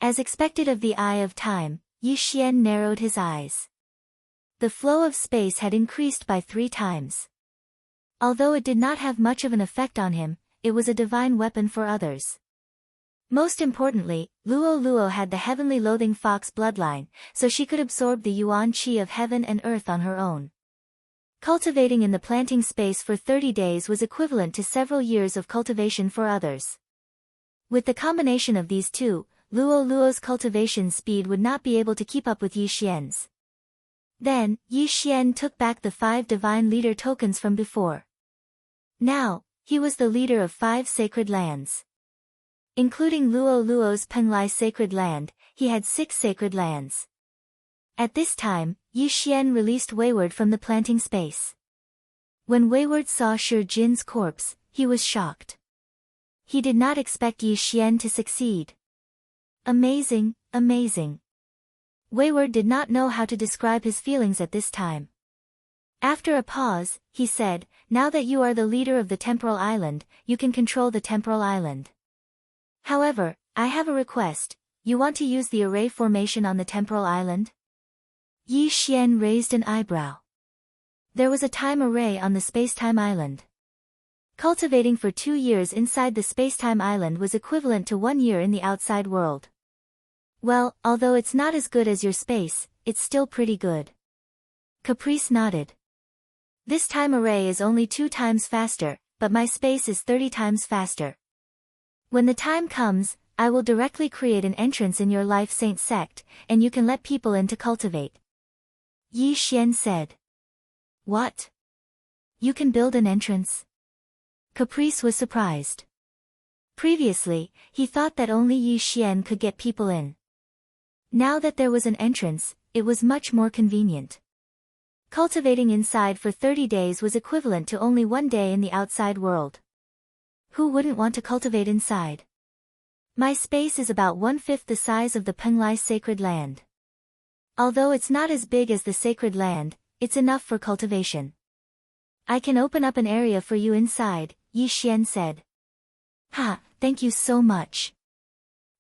As expected of the Eye of Time, Yi Xian narrowed his eyes. The flow of space had increased by 3 times. Although it did not have much of an effect on him, it was a divine weapon for others. Most importantly, Luo Luo had the heavenly loathing fox bloodline, so she could absorb the yuan qi of heaven and earth on her own. Cultivating in the planting space for 30 days was equivalent to several years of cultivation for others. With the combination of these two, Luo Luo's cultivation speed would not be able to keep up with Yi Xian's. Then, Yi Xian took back the 5 divine leader tokens from before. Now, he was the leader of 5 sacred lands. Including Luo Luo's Penglai sacred land, he had 6 sacred lands. At this time, Yi Xian released Wayward from the planting space. When Wayward saw Shi Jin's corpse, he was shocked. He did not expect Yi Xian to succeed. Amazing, amazing. Wayward did not know how to describe his feelings at this time. After a pause, he said, "Now that you are the leader of the Temporal Island, you can control the Temporal Island. However, I have a request. You want to use the array formation on the Temporal Island?" Yi Xian raised an eyebrow. There was a time array on the Spacetime Island. Cultivating for 2 years inside the Spacetime Island was equivalent to 1 year in the outside world. Well, although it's not as good as your space, it's still pretty good. Caprice nodded. This time array is only 2 times faster, but my space is 30 times faster. When the time comes, I will directly create an entrance in your Life Saint sect, and you can let people in to cultivate. Yi Xian said. What? You can build an entrance? Caprice was surprised. Previously, he thought that only Yi Xian could get people in. Now that there was an entrance, it was much more convenient. Cultivating inside for 30 days was equivalent to only 1 day in the outside world. Who wouldn't want to cultivate inside? My space is about 1/5 the size of the Penglai sacred land. Although it's not as big as the sacred land, it's enough for cultivation. I can open up an area for you inside, Yi Xian said. Ha, thank you so much.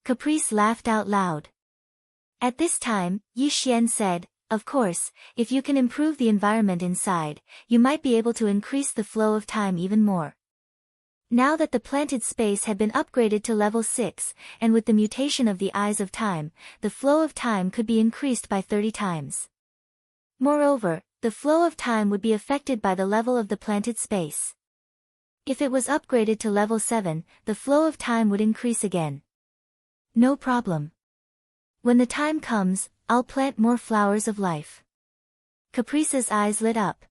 Caprice laughed out loud. At this time, Yi Xian said, of course, if you can improve the environment inside, you might be able to increase the flow of time even more. Now that the planted space had been upgraded to level 6, and with the mutation of the Eyes of Time, the flow of time could be increased by 30 times. Moreover, the flow of time would be affected by the level of the planted space. If it was upgraded to level 7, the flow of time would increase again. No problem. When the time comes, I'll plant more flowers of life. Caprice's eyes lit up.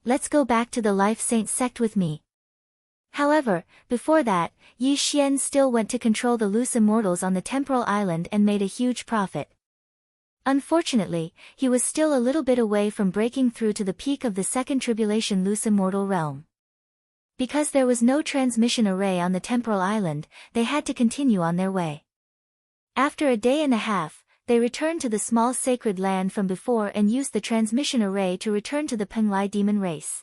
Let's go back to the Life Saint sect with me. However, before that, Yi Xian still went to control the loose immortals on the temporal island and made a huge profit. Unfortunately, he was still a little bit away from breaking through to the peak of the second tribulation loose immortal realm. Because there was no transmission array on the temporal island, they had to continue on their way. After a day and a half, they returned to the small sacred land from before and used the transmission array to return to the Penglai demon race.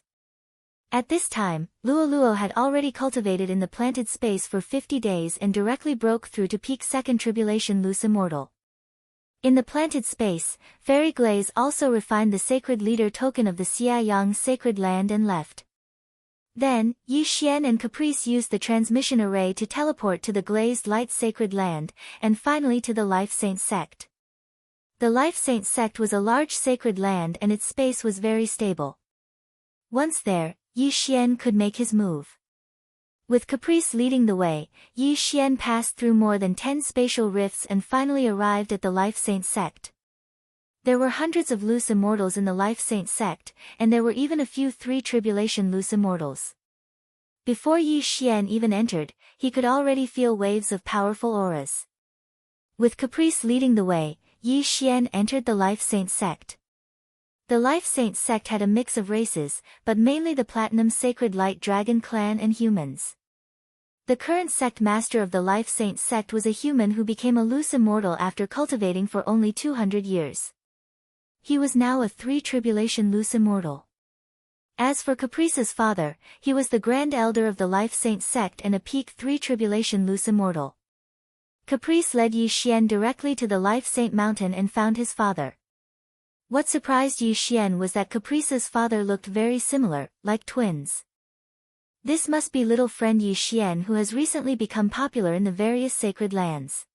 At this time, Luoluo had already cultivated in the planted space for 50 days and directly broke through to peak second tribulation loose immortal. In the planted space, Fairy Glaze also refined the sacred leader token of the Xiayang sacred land and left. Then, Yi Xian and Caprice used the transmission array to teleport to the glazed light sacred land, and finally to the Life Saint sect. The Life Saint sect was a large sacred land and its space was very stable. Once there, Yi Xian could make his move. With Caprice leading the way, Yi Xian passed through more than 10 spatial rifts and finally arrived at the Life Saint sect. There were hundreds of loose immortals in the Life Saint sect, and there were even a few 3 tribulation loose immortals. Before Yi Xian even entered, he could already feel waves of powerful auras. With Caprice leading the way, Yi Xian entered the Life Saint sect. The Life Saint sect had a mix of races, but mainly the Platinum Sacred Light Dragon clan and humans. The current sect master of the Life Saint sect was a human who became a loose immortal after cultivating for only 200 years. He was now a 3 tribulation loose immortal. As for Caprice's father, he was the Grand Elder of the Life Saint sect and a peak 3 tribulation loose immortal. Caprice led Yi Xian directly to the Life Saint mountain and found his father. What surprised Yi Xian was that Caprice's father looked very similar, like twins. This must be little friend Yi Xian who has recently become popular in the various sacred lands.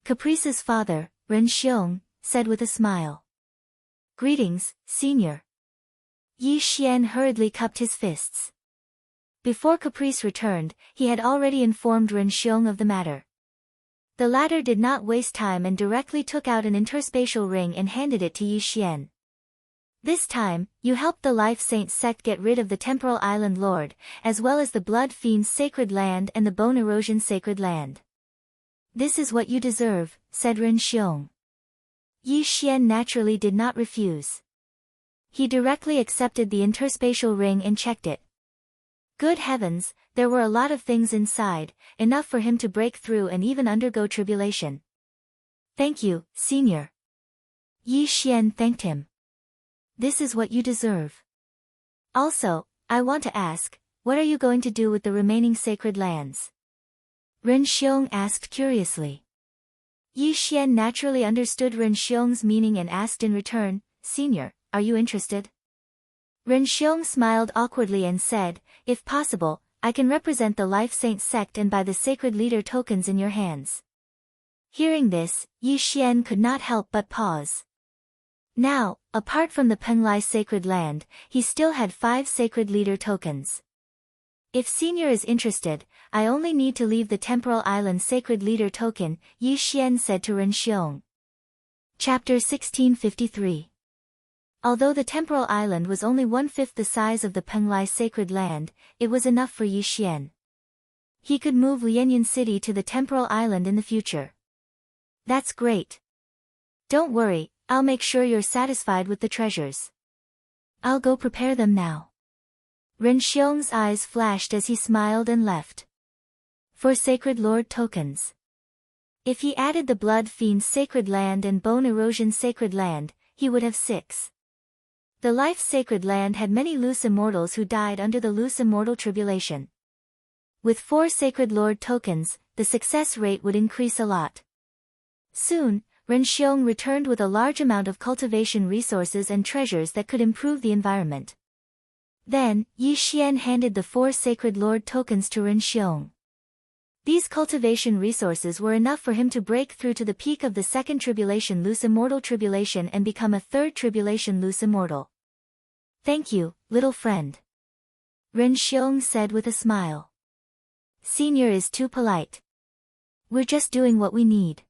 Caprice's father, Ren Xiong, said with a smile. Greetings, senior. Yi Xian hurriedly cupped his fists. Before Caprice returned, he had already informed Ren Xiong of the matter. The latter did not waste time and directly took out an interspatial ring and handed it to Yi Xian. This time, you helped the Life Saint sect get rid of the Temporal Island Lord, as well as the Blood Fiend's sacred land and the Bone Erosion sacred land. This is what you deserve, said Ren Xiong. Yi Xian naturally did not refuse. He directly accepted the interspatial ring and checked it. Good heavens, there were a lot of things inside, enough for him to break through and even undergo tribulation. Thank you, senior. Yi Xian thanked him. This is what you deserve. Also, I want to ask, what are you going to do with the remaining sacred lands? Ren Xiong asked curiously. Yi Xian naturally understood Ren Xiong's meaning and asked in return, Senior, are you interested? Ren Xiong smiled awkwardly and said, if possible, I can represent the Life Saint sect and buy the sacred leader tokens in your hands. Hearing this, Yi Xian could not help but pause. Now, apart from the Penglai sacred land, he still had 5 sacred leader tokens. If Senior is interested, I only need to leave the temporal island sacred leader token, Yi Xian said to Ren Xiong. Chapter 1653. Although the temporal island was only 1/5 the size of the Penglai sacred land, it was enough for Yi Xian. He could move Lianyan City to the temporal island in the future. That's great. Don't worry, I'll make sure you're satisfied with the treasures. I'll go prepare them now. Ren Xiong's eyes flashed as he smiled and left. 4 Sacred Lord tokens. If he added the Blood Fiend's sacred land and Bone Erosion sacred land, he would have 6. The Life sacred land had many loose immortals who died under the loose immortal tribulation. With 4 Sacred Lord tokens, the success rate would increase a lot. Soon, Ren Xiong returned with a large amount of cultivation resources and treasures that could improve the environment. Then, Yi Xian handed the 4 Sacred Lord tokens to Ren Xiong. These cultivation resources were enough for him to break through to the peak of the 2nd Tribulation Loose Immortal Tribulation and become a 3rd Tribulation Loose Immortal. Thank you, little friend. Ren Xiong said with a smile. Senior is too polite. We're just doing what we need.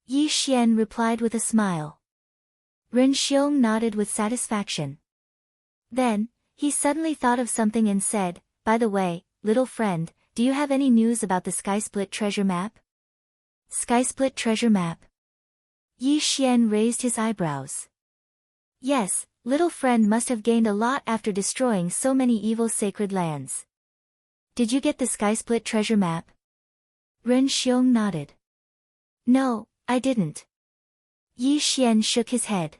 Yi Xian replied with a smile. Ren Xiong nodded with satisfaction. Then, he suddenly thought of something and said, by the way, little friend, do you have any news about the Skysplit treasure map? Skysplit treasure map? Yi Xian raised his eyebrows. Yes, little friend must have gained a lot after destroying so many evil sacred lands. Did you get the Skysplit treasure map? Ren Xiong nodded. No, I didn't. Yi Xian shook his head.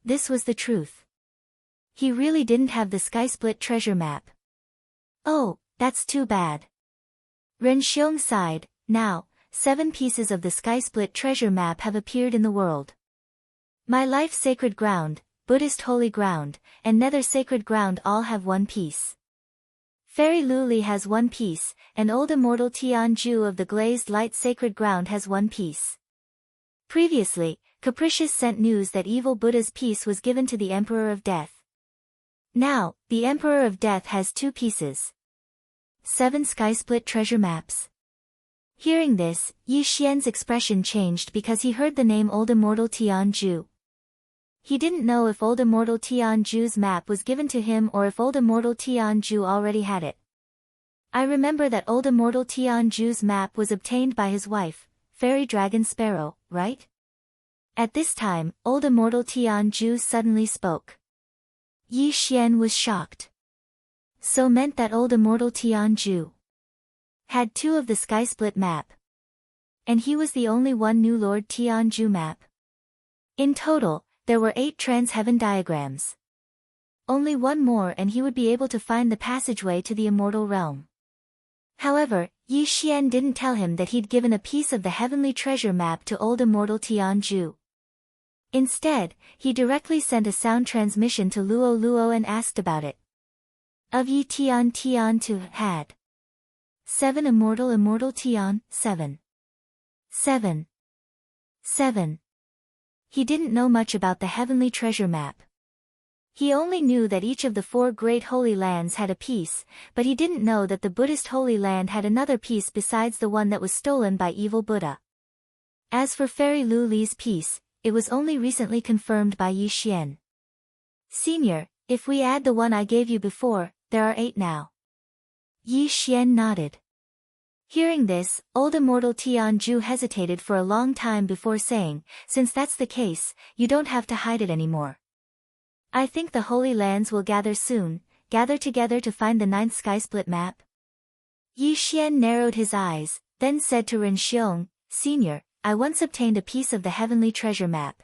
This was the truth. He really didn't have the Skysplit treasure map. Oh, that's too bad. Ren Xiong sighed. Now, 7 pieces of the Skysplit treasure map have appeared in the world. My Life sacred ground, Buddhist holy ground, and Nether sacred ground all have 1 piece. Fairy Luli has 1 piece, and Old Immortal Tianju of the Glazed Light sacred ground has 1 piece. Previously, Capricious sent news that Evil Buddha's piece was given to the Emperor of Death. Now, the Emperor of Death has 2 pieces. 7 Skysplit treasure maps. Hearing this, Yi Xian's expression changed because he heard the name Old Immortal Tianju. He didn't know if Old Immortal Tianju's map was given to him or if Old Immortal Tianju already had it. I remember that Old Immortal Tianju's map was obtained by his wife, Fairy Dragon Sparrow, right? At this time, Old Immortal Tianju suddenly spoke. Yi Xian was shocked. So meant that Old Immortal Tianju had 2 of the Skysplit map. And he was the only one new Lord Tianju map. In total, there were 8 trans-heaven diagrams. Only 1 more and he would be able to find the passageway to the immortal realm. However, Yi Xian didn't tell him that he'd given a piece of the heavenly treasure map to Old Immortal Tianju. Instead, he directly sent a sound transmission to Luo Luo and asked about it. Of Yi Tian Tian to had 7 Immortal Tian, 7. 7. 7. He didn't know much about the heavenly treasure map. He only knew that each of the 4 great holy lands had a piece, but he didn't know that the Buddhist holy land had another piece besides the one that was stolen by evil Buddha. As for Fairy Lu Li's piece, it was only recently confirmed by Yi Xian. Senior, if we add the one I gave you before, there are 8 now. Yi Xian nodded. Hearing this, Old Immortal Tianju hesitated for a long time before saying, since that's the case, you don't have to hide it anymore. I think the Holy Lands will gather together to find the 9th Skysplit map. Yi Xian narrowed his eyes, then said to Ren Xiong, Senior, I once obtained a piece of the heavenly treasure map.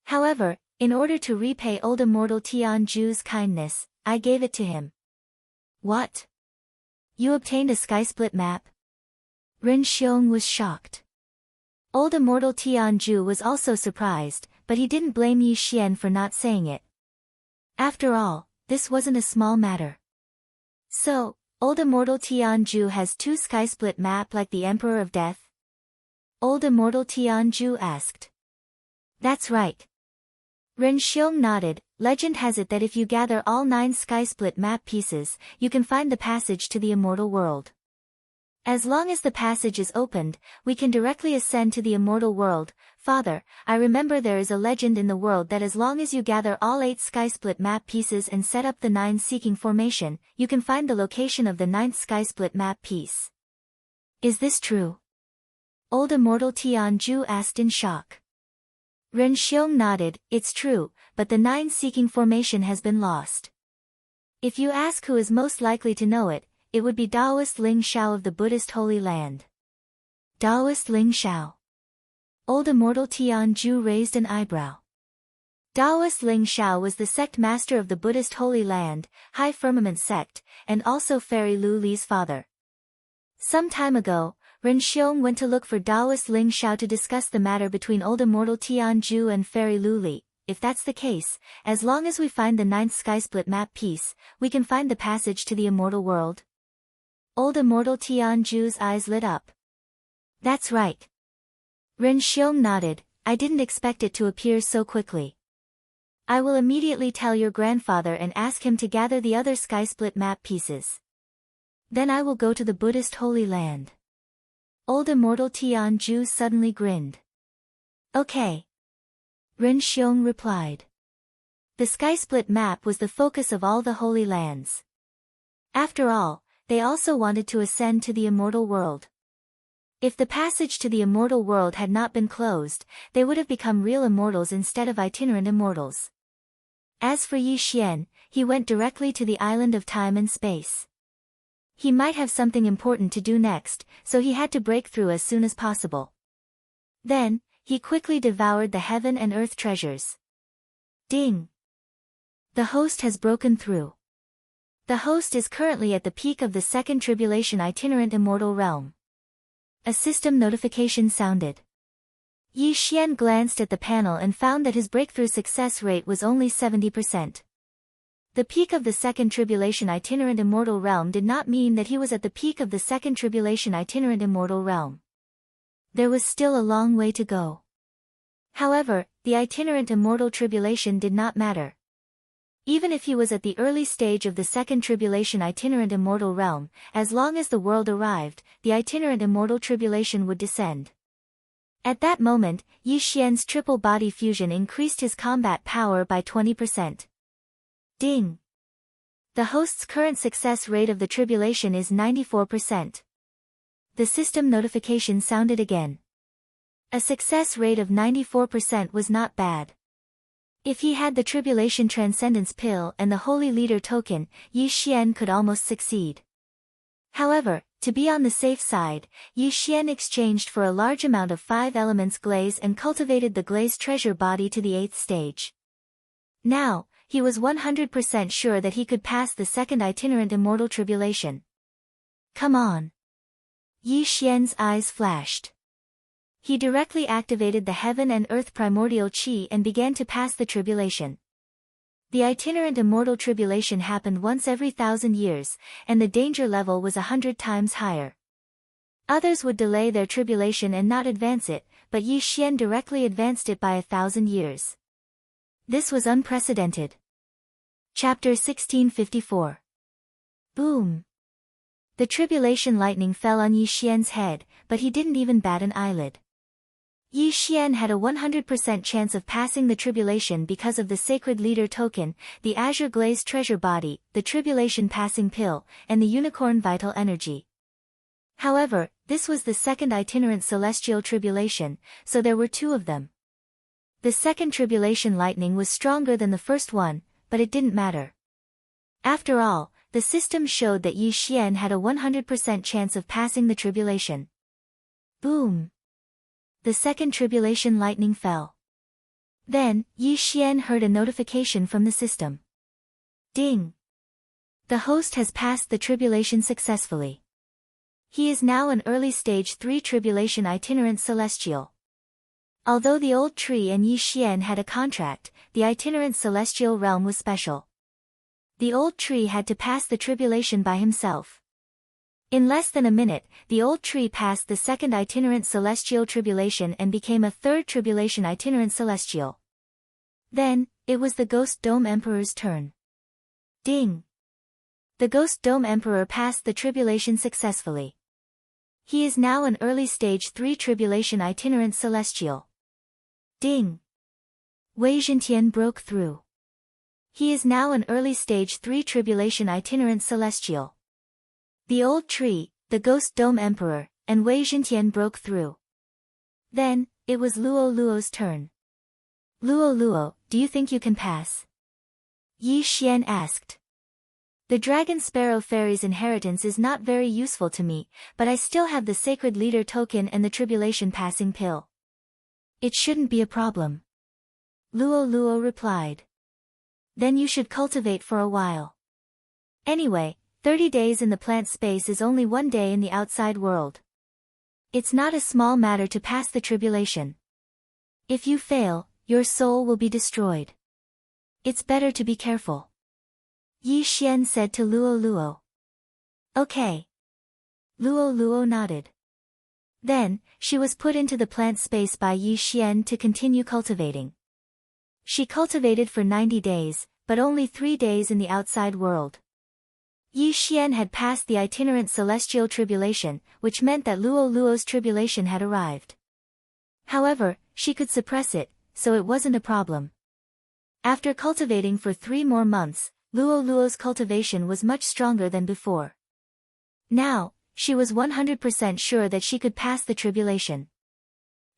However, in order to repay Old Immortal Tianju's kindness, I gave it to him. What? You obtained a Skysplit map? Ren Xiong was shocked. Old Immortal Tianju was also surprised, but he didn't blame Yi Xian for not saying it. After all, this wasn't a small matter. So, Old Immortal Tianju has 2 Skysplit map like the Emperor of Death? Old Immortal Tianju asked. That's right. Ren Xiong nodded. Legend has it that if you gather all 9 sky-split map pieces, you can find the passage to the immortal world. As long as the passage is opened, we can directly ascend to the immortal world. Father, I remember there is a legend in the world that as long as you gather all 8 sky-split map pieces and set up the 9 seeking formation, you can find the location of the 9th sky-split map piece. Is this true? Old Immortal Tianju asked in shock. Ren Xiong nodded. It's true, but the 9 seeking formation has been lost. If you ask who is most likely to know it, it would be Taoist Ling Shao of the Buddhist Holy Land. Taoist Ling Shao. Old Immortal Tianju raised an eyebrow. Taoist Ling Shao was the sect master of the Buddhist Holy Land, High Firmament sect, and also Fairy Lu Li's father. Some time ago, Ren Xiong went to look for Taoist Ling Shao to discuss the matter between Old Immortal Tianju and Fairy Lu Li. If that's the case, as long as we find the 9th sky-split map piece, we can find the passage to the immortal world. Old Immortal Tianju's eyes lit up. That's right. Ren Xiong nodded. I didn't expect it to appear so quickly. I will immediately tell your grandfather and ask him to gather the other sky-split map pieces. Then I will go to the Buddhist Holy Land. Old Immortal Tianju suddenly grinned. Okay. Ren Xiong replied. The sky-split map was the focus of all the Holy Lands. After all, they also wanted to ascend to the immortal world. If the passage to the immortal world had not been closed, they would have become real immortals instead of itinerant immortals. As for Yi Xian, he went directly to the island of time and space. He might have something important to do next, so he had to break through as soon as possible. Then, he quickly devoured the heaven and earth treasures. Ding! The host has broken through. The host is currently at the peak of the second tribulation itinerant immortal realm. A system notification sounded. Yi Xian glanced at the panel and found that his breakthrough success rate was only 70%. The peak of the second tribulation itinerant immortal realm did not mean that he was at the peak of the second tribulation itinerant immortal realm. There was still a long way to go. However, the itinerant immortal tribulation did not matter. Even if he was at the early stage of the second tribulation itinerant immortal realm, as long as the world arrived, the itinerant immortal tribulation would descend. At that moment, Yi Xian's triple body fusion increased his combat power by 20%. Ding! The host's current success rate of the tribulation is 94%. The system notification sounded again. A success rate of 94% was not bad. If he had the Tribulation Transcendence Pill and the Holy Leader token, Yi Xian could almost succeed. However, to be on the safe side, Yi Xian exchanged for a large amount of 5 elements glaze and cultivated the glaze treasure body to the 8th stage. Now, he was 100% sure that he could pass the second itinerant immortal tribulation. Come on! Yi Xian's eyes flashed. He directly activated the heaven and earth primordial qi and began to pass the tribulation. The itinerant immortal tribulation happened once every 1,000 years, and the danger level was 100 times higher. Others would delay their tribulation and not advance it, but Yi Xian directly advanced it by 1,000 years. This was unprecedented. Chapter 1654. Boom! The tribulation lightning fell on Yi Xian's head, but he didn't even bat an eyelid. Yi Xian had a 100% chance of passing the tribulation because of the Sacred Leader token, the Azure Glaze Treasure Body, the Tribulation Passing Pill, and the Unicorn Vital Energy. However, this was the second itinerant celestial tribulation, so there were 2 of them. The second tribulation lightning was stronger than the first one, but it didn't matter. After all, the system showed that Yi Xian had a 100% chance of passing the tribulation. Boom! The second tribulation lightning fell. Then, Yi Xian heard a notification from the system. Ding! The host has passed the tribulation successfully. He is now an early stage 3 tribulation itinerant celestial. Although the old tree and Yi Xian had a contract, the itinerant celestial realm was special. The old tree had to pass the tribulation by himself. In less than a minute, the old tree passed the second itinerant celestial tribulation and became a 3rd tribulation itinerant celestial. Then, it was the Ghost Dome Emperor's turn. Ding! The Ghost Dome Emperor passed the tribulation successfully. He is now an early stage 3 tribulation itinerant celestial. Ding! Wei Zhentian broke through. He is now an early stage 3 tribulation itinerant celestial. The old tree, the Ghost Dome Emperor, and Wei Zhentian broke through. Then, it was Luo Luo's turn. Luo Luo, do you think you can pass? Yi Xian asked. The Dragon Sparrow Fairy's inheritance is not very useful to me, but I still have the Sacred Leader token and the Tribulation Passing Pill. It shouldn't be a problem. Luo Luo replied. Then you should cultivate for a while. Anyway, 30 days in the plant space is only 1 day in the outside world. It's not a small matter to pass the tribulation. If you fail, your soul will be destroyed. It's better to be careful. Yi Xian said to Luo Luo. Okay. Luo Luo nodded. Then, she was put into the plant space by Yi Xian to continue cultivating. She cultivated for 90 days, but only 3 days in the outside world. Yi Xian had passed the itinerant celestial tribulation, which meant that Luo Luo's tribulation had arrived. However, she could suppress it, so it wasn't a problem. After cultivating for 3 more months, Luo Luo's cultivation was much stronger than before. Now, she was 100% sure that she could pass the tribulation.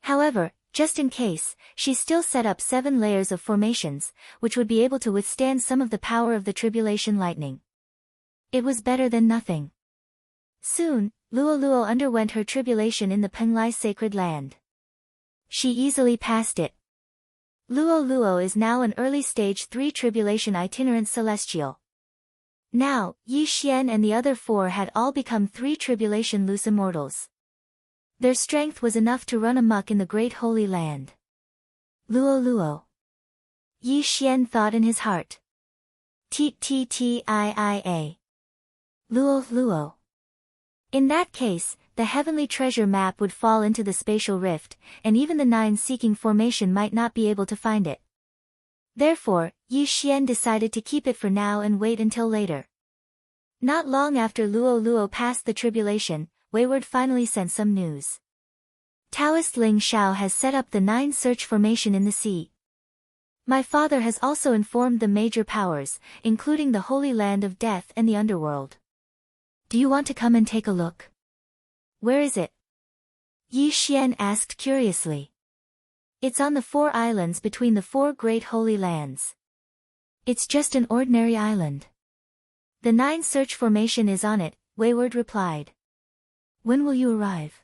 However, just in case, she still set up 7 layers of formations, which would be able to withstand some of the power of the tribulation lightning. It was better than nothing. Soon, Luo Luo underwent her tribulation in the Penglai sacred land. She easily passed it. Luo Luo is now an early stage 3 tribulation itinerant celestial. Now, Yi Xian and the other 4 had all become 3 tribulation loose immortals. Their strength was enough to run amok in the great holy land. Luo Luo. Yi Xian thought in his heart. Ttia. Luo Luo. In that case, the heavenly treasure map would fall into the spatial rift, and even the 9 seeking formation might not be able to find it. Therefore, Yi Xian decided to keep it for now and wait until later. Not long after Luo Luo passed the tribulation, Wayward finally sent some news. Taoist Ling Xiao has set up the 9 search formation in the sea. My father has also informed the major powers, including the Holy Land of Death and the Underworld. Do you want to come and take a look? Where is it? Yi Xian asked curiously. It's on the 4 islands between the 4 great holy lands. It's just an ordinary island. The 9 search formation is on it, Wayward replied. When will you arrive?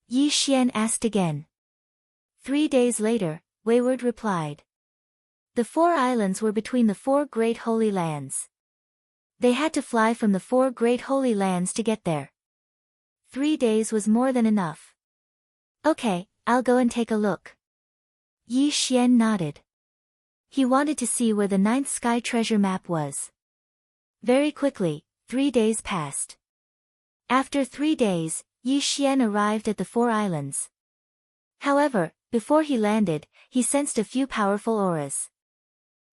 Yi Xian asked again. 3 days later, Wayward replied. The 4 islands were between the 4 great holy lands. They had to fly from the 4 great holy lands to get there. 3 days was more than enough. Okay, I'll go and take a look. Yi Xian nodded. He wanted to see where the 9th sky treasure map was. Very quickly, 3 days passed. After 3 days, Yi Xian arrived at the 4 islands. However, before he landed, he sensed a few powerful auras.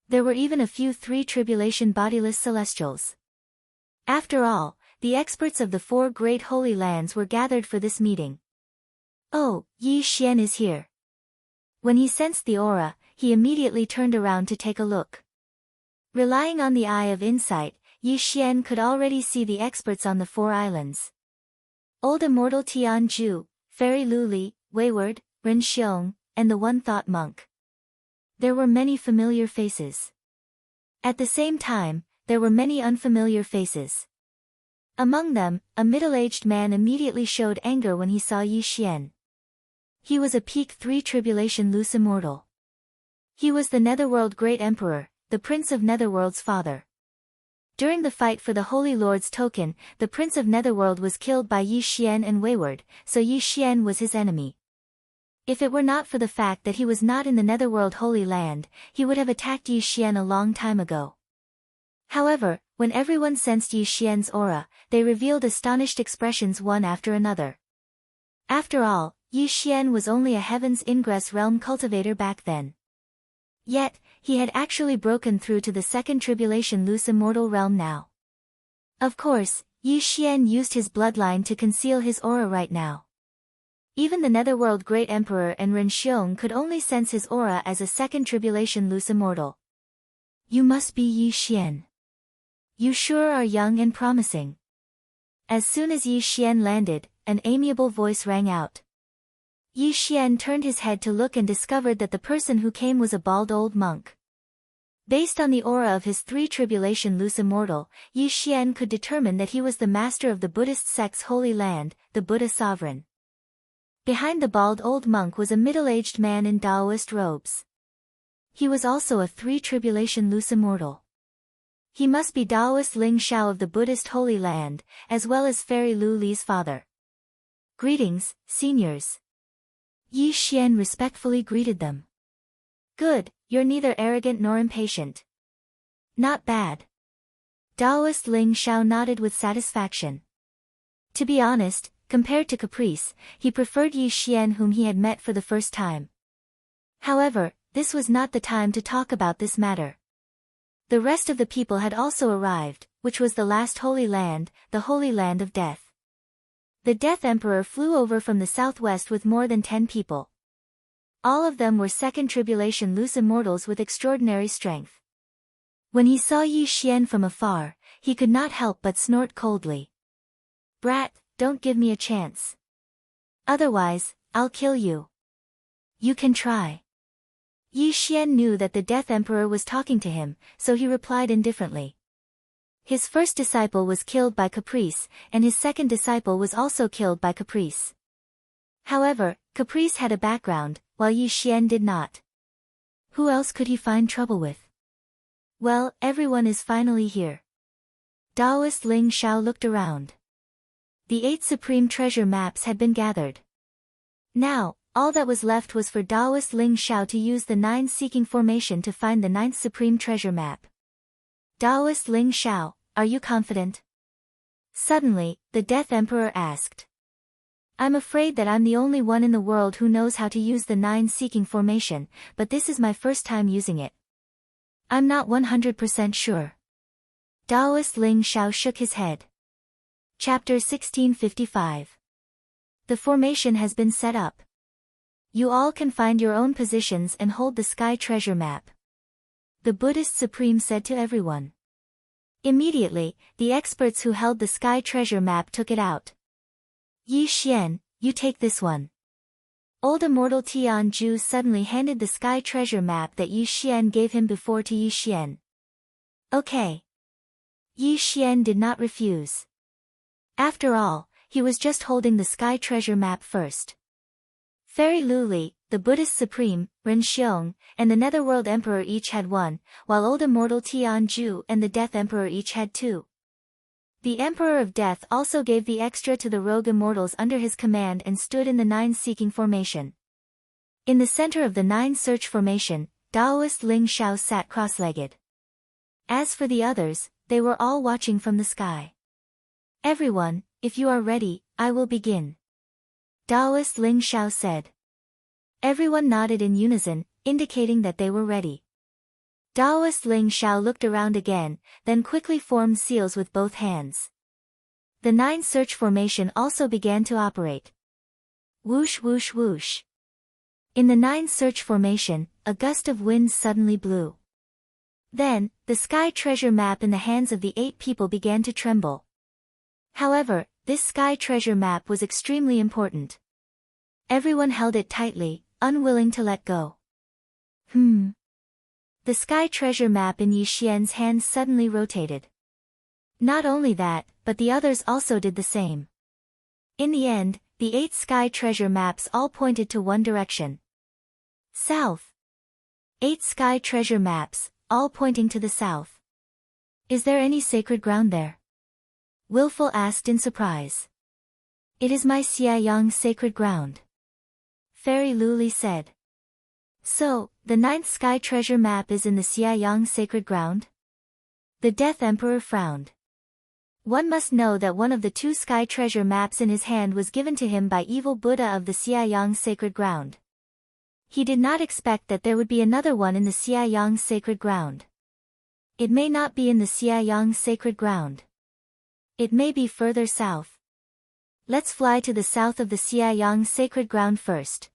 There were even a few 3 tribulation bodiless celestials. After all, the experts of the 4 great holy lands were gathered for this meeting. Oh, Yi Xian is here. When he sensed the aura, he immediately turned around to take a look. Relying on the eye of insight, Yi Xian could already see the experts on the 4 islands. Old Immortal Tian Ju, Fairy Luli, Wayward, Ren Xiong, and the One-Thought Monk. There were many familiar faces. At the same time, there were many unfamiliar faces. Among them, a middle-aged man immediately showed anger when he saw Yi Xian. He was a peak 3 tribulation loose immortal. He was the Netherworld Great Emperor, the Prince of Netherworld's father. During the fight for the Holy Lord's token, the Prince of Netherworld was killed by Yi Xian and Wayward, so Yi Xian was his enemy. If it were not for the fact that he was not in the Netherworld Holy Land, he would have attacked Yi Xian a long time ago. However, when everyone sensed Yi Xian's aura, they revealed astonished expressions one after another. After all, Yi Xian was only a Heaven's Ingress realm cultivator back then. Yet, he had actually broken through to the second tribulation loose immortal realm now. Of course, Yi Xian used his bloodline to conceal his aura right now. Even the Netherworld Great Emperor and Ren Xiong could only sense his aura as a second tribulation loose immortal. You must be Yi Xian. You sure are young and promising. As soon as Yi Xian landed, an amiable voice rang out. Yi Xian turned his head to look and discovered that the person who came was a bald old monk. Based on the aura of his three tribulation loose immortal, Yi Xian could determine that he was the master of the Buddhist sect's holy land, the Buddha sovereign. Behind the bald old monk was a middle-aged man in Taoist robes. He was also a three tribulation loose immortal. He must be Taoist Ling Shao of the Buddhist holy land, as well as Fairy Lu Li's father. Greetings, seniors. Yi Xian respectfully greeted them. Good, you're neither arrogant nor impatient. Not bad. Taoist Ling Shao nodded with satisfaction. To be honest, compared to Caprice, he preferred Yi Xian whom he had met for the first time. However, this was not the time to talk about this matter. The rest of the people had also arrived, which was the last holy land, the Holy Land of Death. The Death Emperor flew over from the southwest with more than 10 people. All of them were second tribulation loose immortals with extraordinary strength. When he saw Yi Xian from afar, he could not help but snort coldly. Brat, don't give me a chance. Otherwise, I'll kill you. You can try. Yi Xian knew that the Death Emperor was talking to him, so he replied indifferently. His first disciple was killed by Caprice, and his second disciple was also killed by Caprice. However, Caprice had a background, while Yi Xian did not. Who else could he find trouble with? Well, everyone is finally here. Taoist Ling Shao looked around. The 8 supreme treasure maps had been gathered. Now, all that was left was for Taoist Ling Shao to use the 9 seeking formation to find the 9th supreme treasure map. Taoist Ling Shao, are you confident? Suddenly, the Death Emperor asked. I'm afraid that I'm the only one in the world who knows how to use the 9 seeking formation, but this is my first time using it. I'm not 100% sure. Taoist Ling Shao shook his head. Chapter 1655. The formation has been set up. You all can find your own positions and hold the sky treasure map. The Buddhist Supreme said to everyone. Immediately, the experts who held the sky treasure map took it out. Yi Xian, you take this one. Old Immortal Tian Ju suddenly handed the sky treasure map that Yi Xian gave him before to Yi Xian. Okay. Yi Xian did not refuse. After all, he was just holding the sky treasure map first. Fairy Lu Li, the Buddhist Supreme, Ren Xiong, and the Netherworld Emperor each had one, while Old Immortal Tian Ju and the Death Emperor each had 2. The Emperor of Death also gave the extra to the rogue immortals under his command and stood in the 9 seeking formation. In the center of the 9 search formation, Taoist Ling Shao sat cross-legged. As for the others, they were all watching from the sky. Everyone, if you are ready, I will begin. Taoist Ling Shao said. Everyone nodded in unison, indicating that they were ready. Taoist Ling Shao looked around again, then quickly formed seals with both hands. The 9 search formation also began to operate. Whoosh whoosh whoosh. In the 9 search formation, a gust of wind suddenly blew. Then, the sky treasure map in the hands of the 8 people began to tremble. However, this sky treasure map was extremely important. Everyone held it tightly, unwilling to let go. The sky treasure map in Yi Xian's hands suddenly rotated. Not only that, but the others also did the same. In the end, the 8 sky treasure maps all pointed to one direction. South. 8 sky treasure maps, all pointing to the south. Is there any sacred ground there? Willful asked in surprise. It is my Xiayang sacred ground. Fairy Lu Li said. So, the 9th sky treasure map is in the Xiayang sacred ground? The Death Emperor frowned. One must know that one of the 2 sky treasure maps in his hand was given to him by evil Buddha of the Xiayang sacred ground. He did not expect that there would be another one in the Xiaoyang sacred ground. It may not be in the Xiaoyang sacred ground. It may be further south. Let's fly to the south of the Xiaoyang sacred ground first.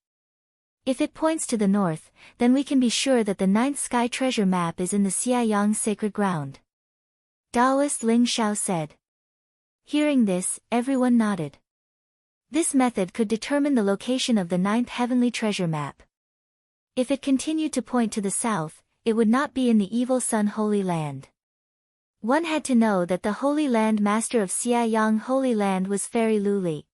If it points to the north, then we can be sure that the 9th sky treasure map is in the Xiaoyang sacred ground. Taoist Ling Xiao said. Hearing this, everyone nodded. This method could determine the location of the 9th heavenly treasure map. If it continued to point to the south, it would not be in the Evil Sun Holy Land. One had to know that the Holy Land master of Xiaoyang Holy Land was Fairy Luli.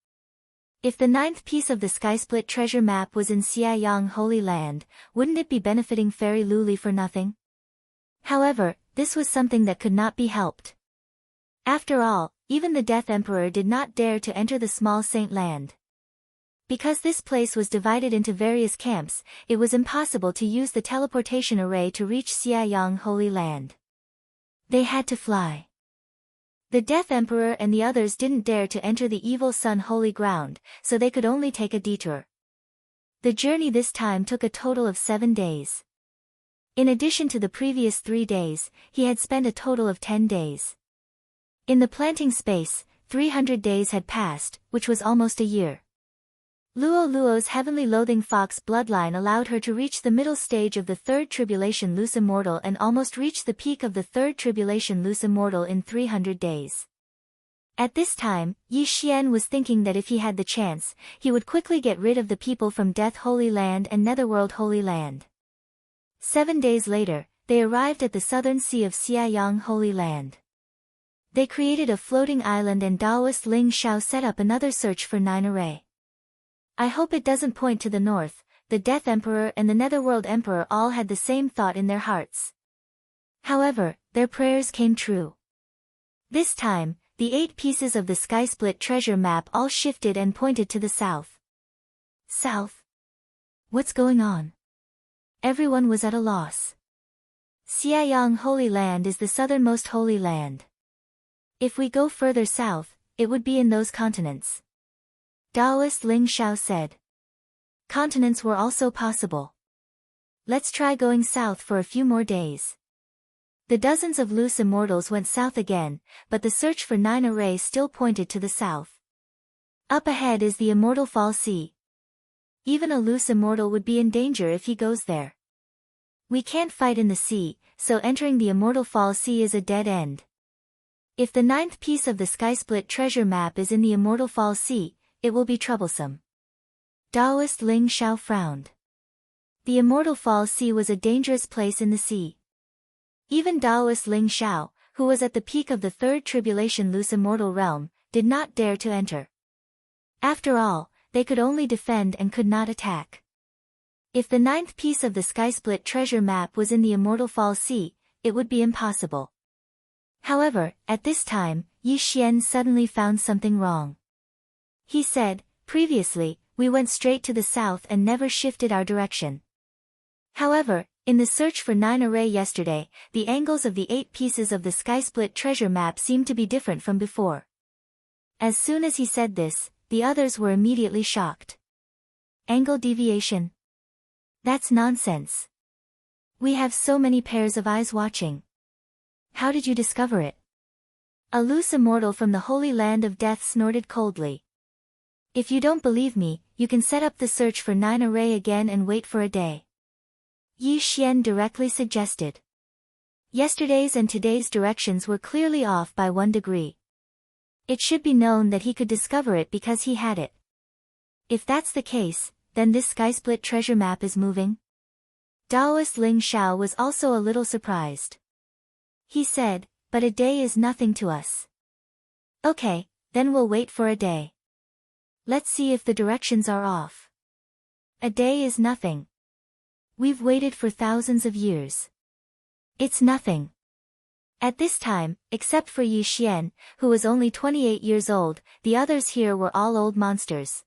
If the 9th piece of the Skysplit treasure map was in Xiaoyang Holy Land, wouldn't it be benefiting Fairy Luli for nothing? However, this was something that could not be helped. After all, even the Death Emperor did not dare to enter the small Saint Land. Because this place was divided into various camps, it was impossible to use the teleportation array to reach Xiaoyang Holy Land. They had to fly. The Death Emperor and the others didn't dare to enter the Evil Sun Holy Ground, so they could only take a detour. The journey this time took a total of 7 days. In addition to the previous 3 days, he had spent a total of 10 days. In the planting space, 300 days had passed, which was almost a year. Luo Luo's heavenly loathing fox bloodline allowed her to reach the middle stage of the third tribulation Luce Immortal and almost reach the peak of the third tribulation Luce Immortal in 300 days. At this time, Yi Xian was thinking that if he had the chance, he would quickly get rid of the people from Death Holy Land and Netherworld Holy Land. 7 days later, they arrived at the southern sea of Xiaoyang Holy Land. They created a floating island and Taoist Ling Xiao set up another search for 9 array. I hope it doesn't point to the north. The Death Emperor and the Netherworld Emperor all had the same thought in their hearts. However, their prayers came true. This time, the 8 pieces of the Skysplit treasure map all shifted and pointed to the south. South? What's going on? Everyone was at a loss. Xiaoyang Holy Land is the southernmost Holy Land. If we go further south, it would be in those continents. Taoist Ling Xiao said. Continents were also possible. Let's try going south for a few more days. The dozens of loose immortals went south again, but the search for 9 array still pointed to the south. Up ahead is the Immortal Fall Sea. Even a loose immortal would be in danger if he goes there. We can't fight in the sea, so entering the Immortal Fall Sea is a dead end. If the 9th piece of the Skysplit treasure map is in the Immortal Fall Sea, it will be troublesome. Taoist Ling Xiao frowned. The Immortal Fall Sea was a dangerous place in the sea. Even Taoist Ling Xiao, who was at the peak of the third tribulation Luce Immortal realm, did not dare to enter. After all, they could only defend and could not attack. If the 9th piece of the Skysplit treasure map was in the Immortal Fall Sea, it would be impossible. However, at this time, Yi Xian suddenly found something wrong. He said, previously, we went straight to the south and never shifted our direction. However, in the search for 9 array yesterday, the angles of the 8 pieces of the Skysplit treasure map seemed to be different from before. As soon as he said this, the others were immediately shocked. Angle deviation? That's nonsense. We have so many pairs of eyes watching. How did you discover it? A loose immortal from the Holy Land of Death snorted coldly. If you don't believe me, you can set up the search for 9 array again and wait for a day. Yi Xian directly suggested. Yesterday's and today's directions were clearly off by 1 degree. It should be known that he could discover it because he had it. If that's the case, then this Skysplit treasure map is moving? Taoist Ling Xiao was also a little surprised. He said, but a day is nothing to us. Okay, then we'll wait for a day. Let's see if the directions are off. A day is nothing. We've waited for thousands of years. It's nothing. At this time, except for Yi Xian, who was only 28 years old, the others here were all old monsters.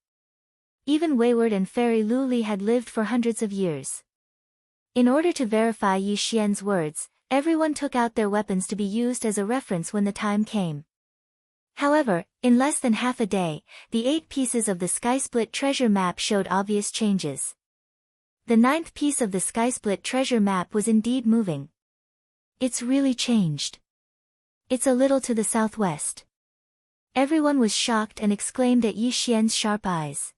Even Wayward and Fairy Luli had lived for hundreds of years. In order to verify Yi Xian's words, everyone took out their weapons to be used as a reference when the time came. However, in less than half a day, the 8 pieces of the Skysplit treasure map showed obvious changes. The ninth piece of the sky-split treasure map was indeed moving. It's really changed. It's a little to the southwest. Everyone was shocked and exclaimed at Yi Xian's sharp eyes.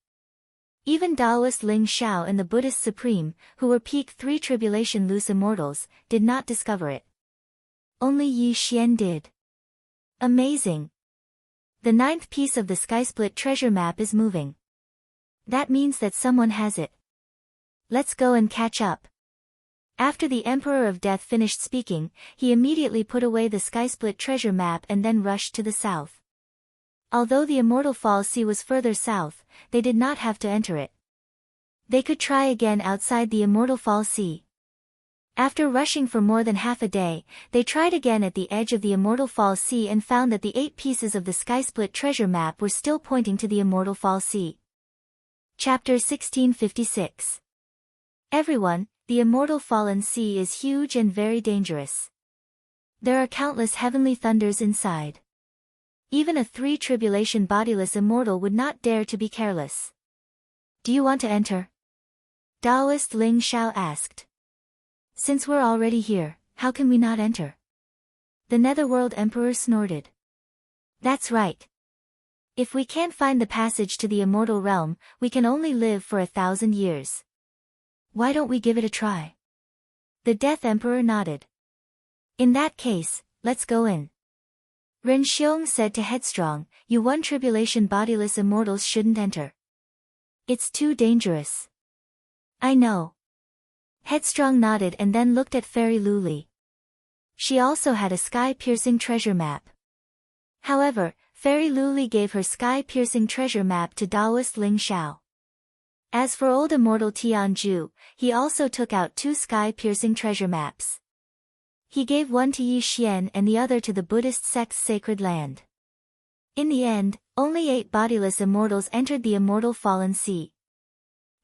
Even Taoist Ling Xiao and the Buddhist Supreme, who were peak 3 tribulation loose immortals, did not discover it. Only Yi Xian did. Amazing. The ninth piece of the sky-split treasure map is moving. That means that someone has it. Let's go and catch up. After the Emperor of Death finished speaking, he immediately put away the sky-split treasure map and then rushed to the south. Although the Immortal Fall Sea was further south, they did not have to enter it. They could try again outside the Immortal Fall Sea. After rushing for more than half a day, they tried again at the edge of the Immortal Fall Sea and found that the 8 pieces of the sky-split treasure map were still pointing to the Immortal Fall Sea. Chapter 1656. Everyone, the Immortal Fallen Sea is huge and very dangerous. There are countless heavenly thunders inside. Even a 3 tribulation bodiless immortal would not dare to be careless. Do you want to enter? Taoist Ling Xiao asked. Since we're already here, how can we not enter? The Netherworld Emperor snorted. That's right. If we can't find the passage to the immortal realm, we can only live for 1,000 years. Why don't we give it a try? The Death Emperor nodded. In that case, let's go in. Ren Xiong said to Headstrong, you 1 tribulation bodiless immortals shouldn't enter. It's too dangerous. I know. Headstrong nodded and then looked at Fairy Luli. She also had a sky-piercing treasure map. However, Fairy Luli gave her sky-piercing treasure map to Taoist Ling Xiao. As for old immortal Tianju, he also took out 2 sky-piercing treasure maps. He gave one to Yi Xian and the other to the Buddhist sect's sacred land. In the end, only 8 bodiless immortals entered the Immortal Fallen Sea.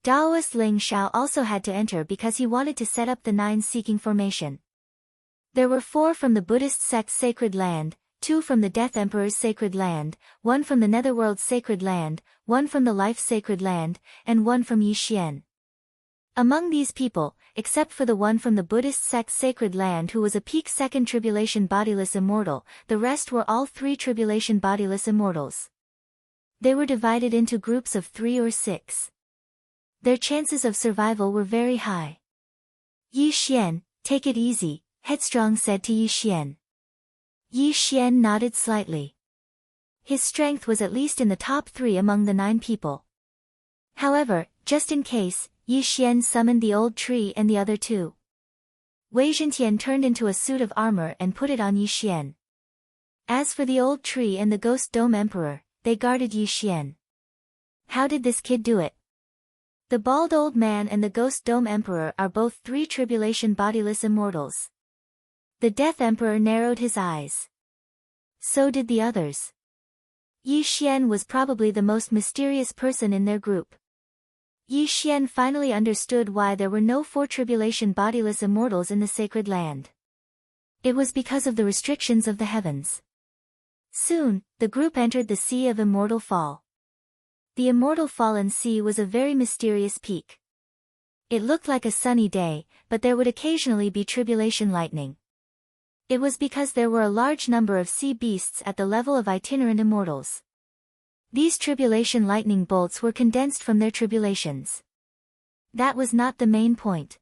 Taoist Ling Xiao also had to enter because he wanted to set up the 9 seeking formation. There were 4 from the Buddhist sect's sacred land, 2 from the Death Emperor's sacred land, 1 from the Netherworld's sacred land, 1 from the Life's sacred land, and 1 from Yi Xian. Among these people, except for the one from the Buddhist sect's sacred land who was a peak 2nd tribulation bodiless immortal, the rest were all 3 tribulation bodiless immortals. They were divided into groups of 3 or 6. Their chances of survival were very high. Yi Xian, take it easy, Headstrong said to Yi Xian. Yi Xian nodded slightly. His strength was at least in the top 3 among the 9 people. However, just in case, Yi Xian summoned the old tree and the other 2. Wei Zhentian turned into a suit of armor and put it on Yi Xian. As for the old tree and the Ghost Dome Emperor, they guarded Yi Xian. How did this kid do it? The bald old man and the Ghost Dome Emperor are both 3 tribulation bodiless immortals. The Death Emperor narrowed his eyes. So did the others. Yi Xian was probably the most mysterious person in their group. Yi Xian finally understood why there were no 4 tribulation bodiless immortals in the sacred land. It was because of the restrictions of the heavens. Soon, the group entered the Sea of Immortal Fall. The Immortal Fallen Sea was a very mysterious peak. It looked like a sunny day, but there would occasionally be tribulation lightning. It was because there were a large number of sea beasts at the level of itinerant immortals. These tribulation lightning bolts were condensed from their tribulations. That was not the main point.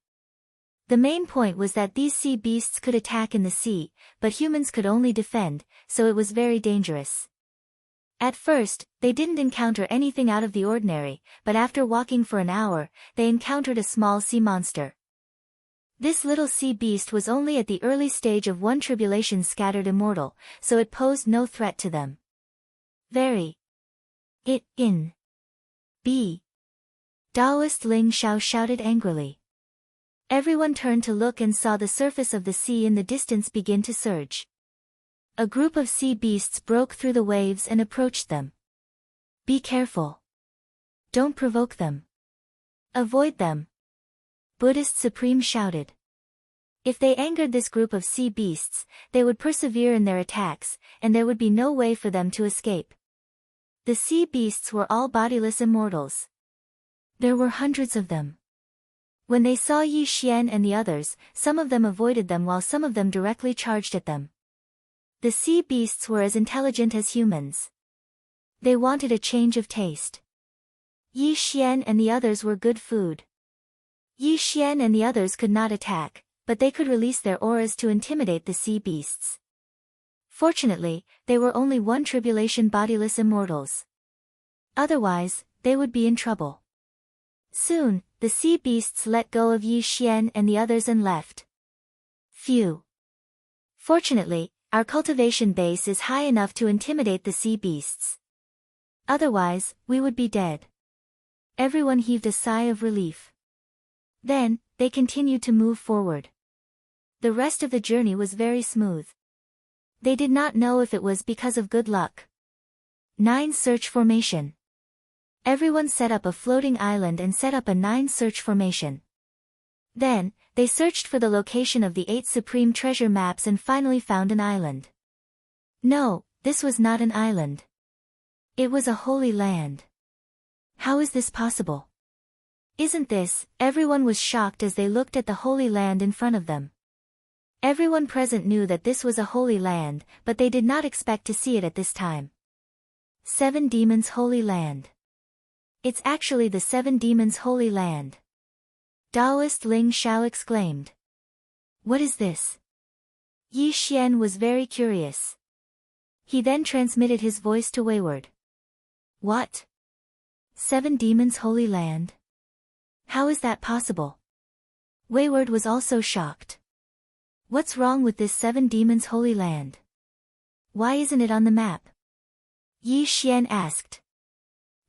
The main point was that these sea beasts could attack in the sea, but humans could only defend, so it was very dangerous. At first, they didn't encounter anything out of the ordinary, but after walking for an hour, they encountered a small sea monster. This little sea beast was only at the early stage of 1 tribulation scattered immortal, so it posed no threat to them. Very. It, in. B. Taoist Ling Xiao shouted angrily. Everyone turned to look and saw the surface of the sea in the distance begin to surge. A group of sea beasts broke through the waves and approached them. Be careful. Don't provoke them. Avoid them. Buddhist Supreme shouted. If they angered this group of sea beasts, they would persevere in their attacks, and there would be no way for them to escape. The sea beasts were all bodiless immortals. There were hundreds of them. When they saw Yi Xian and the others, some of them avoided them while some of them directly charged at them. The sea beasts were as intelligent as humans. They wanted a change of taste. Yi Xian and the others were good food. Yi Xian and the others could not attack, but they could release their auras to intimidate the sea beasts. Fortunately, they were only one tribulation bodiless immortals. Otherwise, they would be in trouble. Soon, the sea beasts let go of Yi Xian and the others and left. Phew. Fortunately, our cultivation base is high enough to intimidate the sea beasts. Otherwise, we would be dead. Everyone heaved a sigh of relief. Then, they continued to move forward. The rest of the journey was very smooth. They did not know if it was because of good luck. 9 Search Formation. Everyone set up a floating island and set up a 9 search formation. Then, they searched for the location of the 8 supreme treasure maps and finally found an island. No, this was not an island. It was a holy land. How is this possible? Isn't this? Everyone was shocked as they looked at the holy land in front of them. Everyone present knew that this was a holy land, but they did not expect to see it at this time. 7 Demons Holy Land. It's actually the 7 Demons Holy Land. Taoist Ling Xiao exclaimed. What is this? Yi Xian was very curious. He then transmitted his voice to Wayward. What? 7 Demons Holy Land? How is that possible? Wayward was also shocked. What's wrong with this 7 Demons Holy Land? Why isn't it on the map? Yi Xian asked.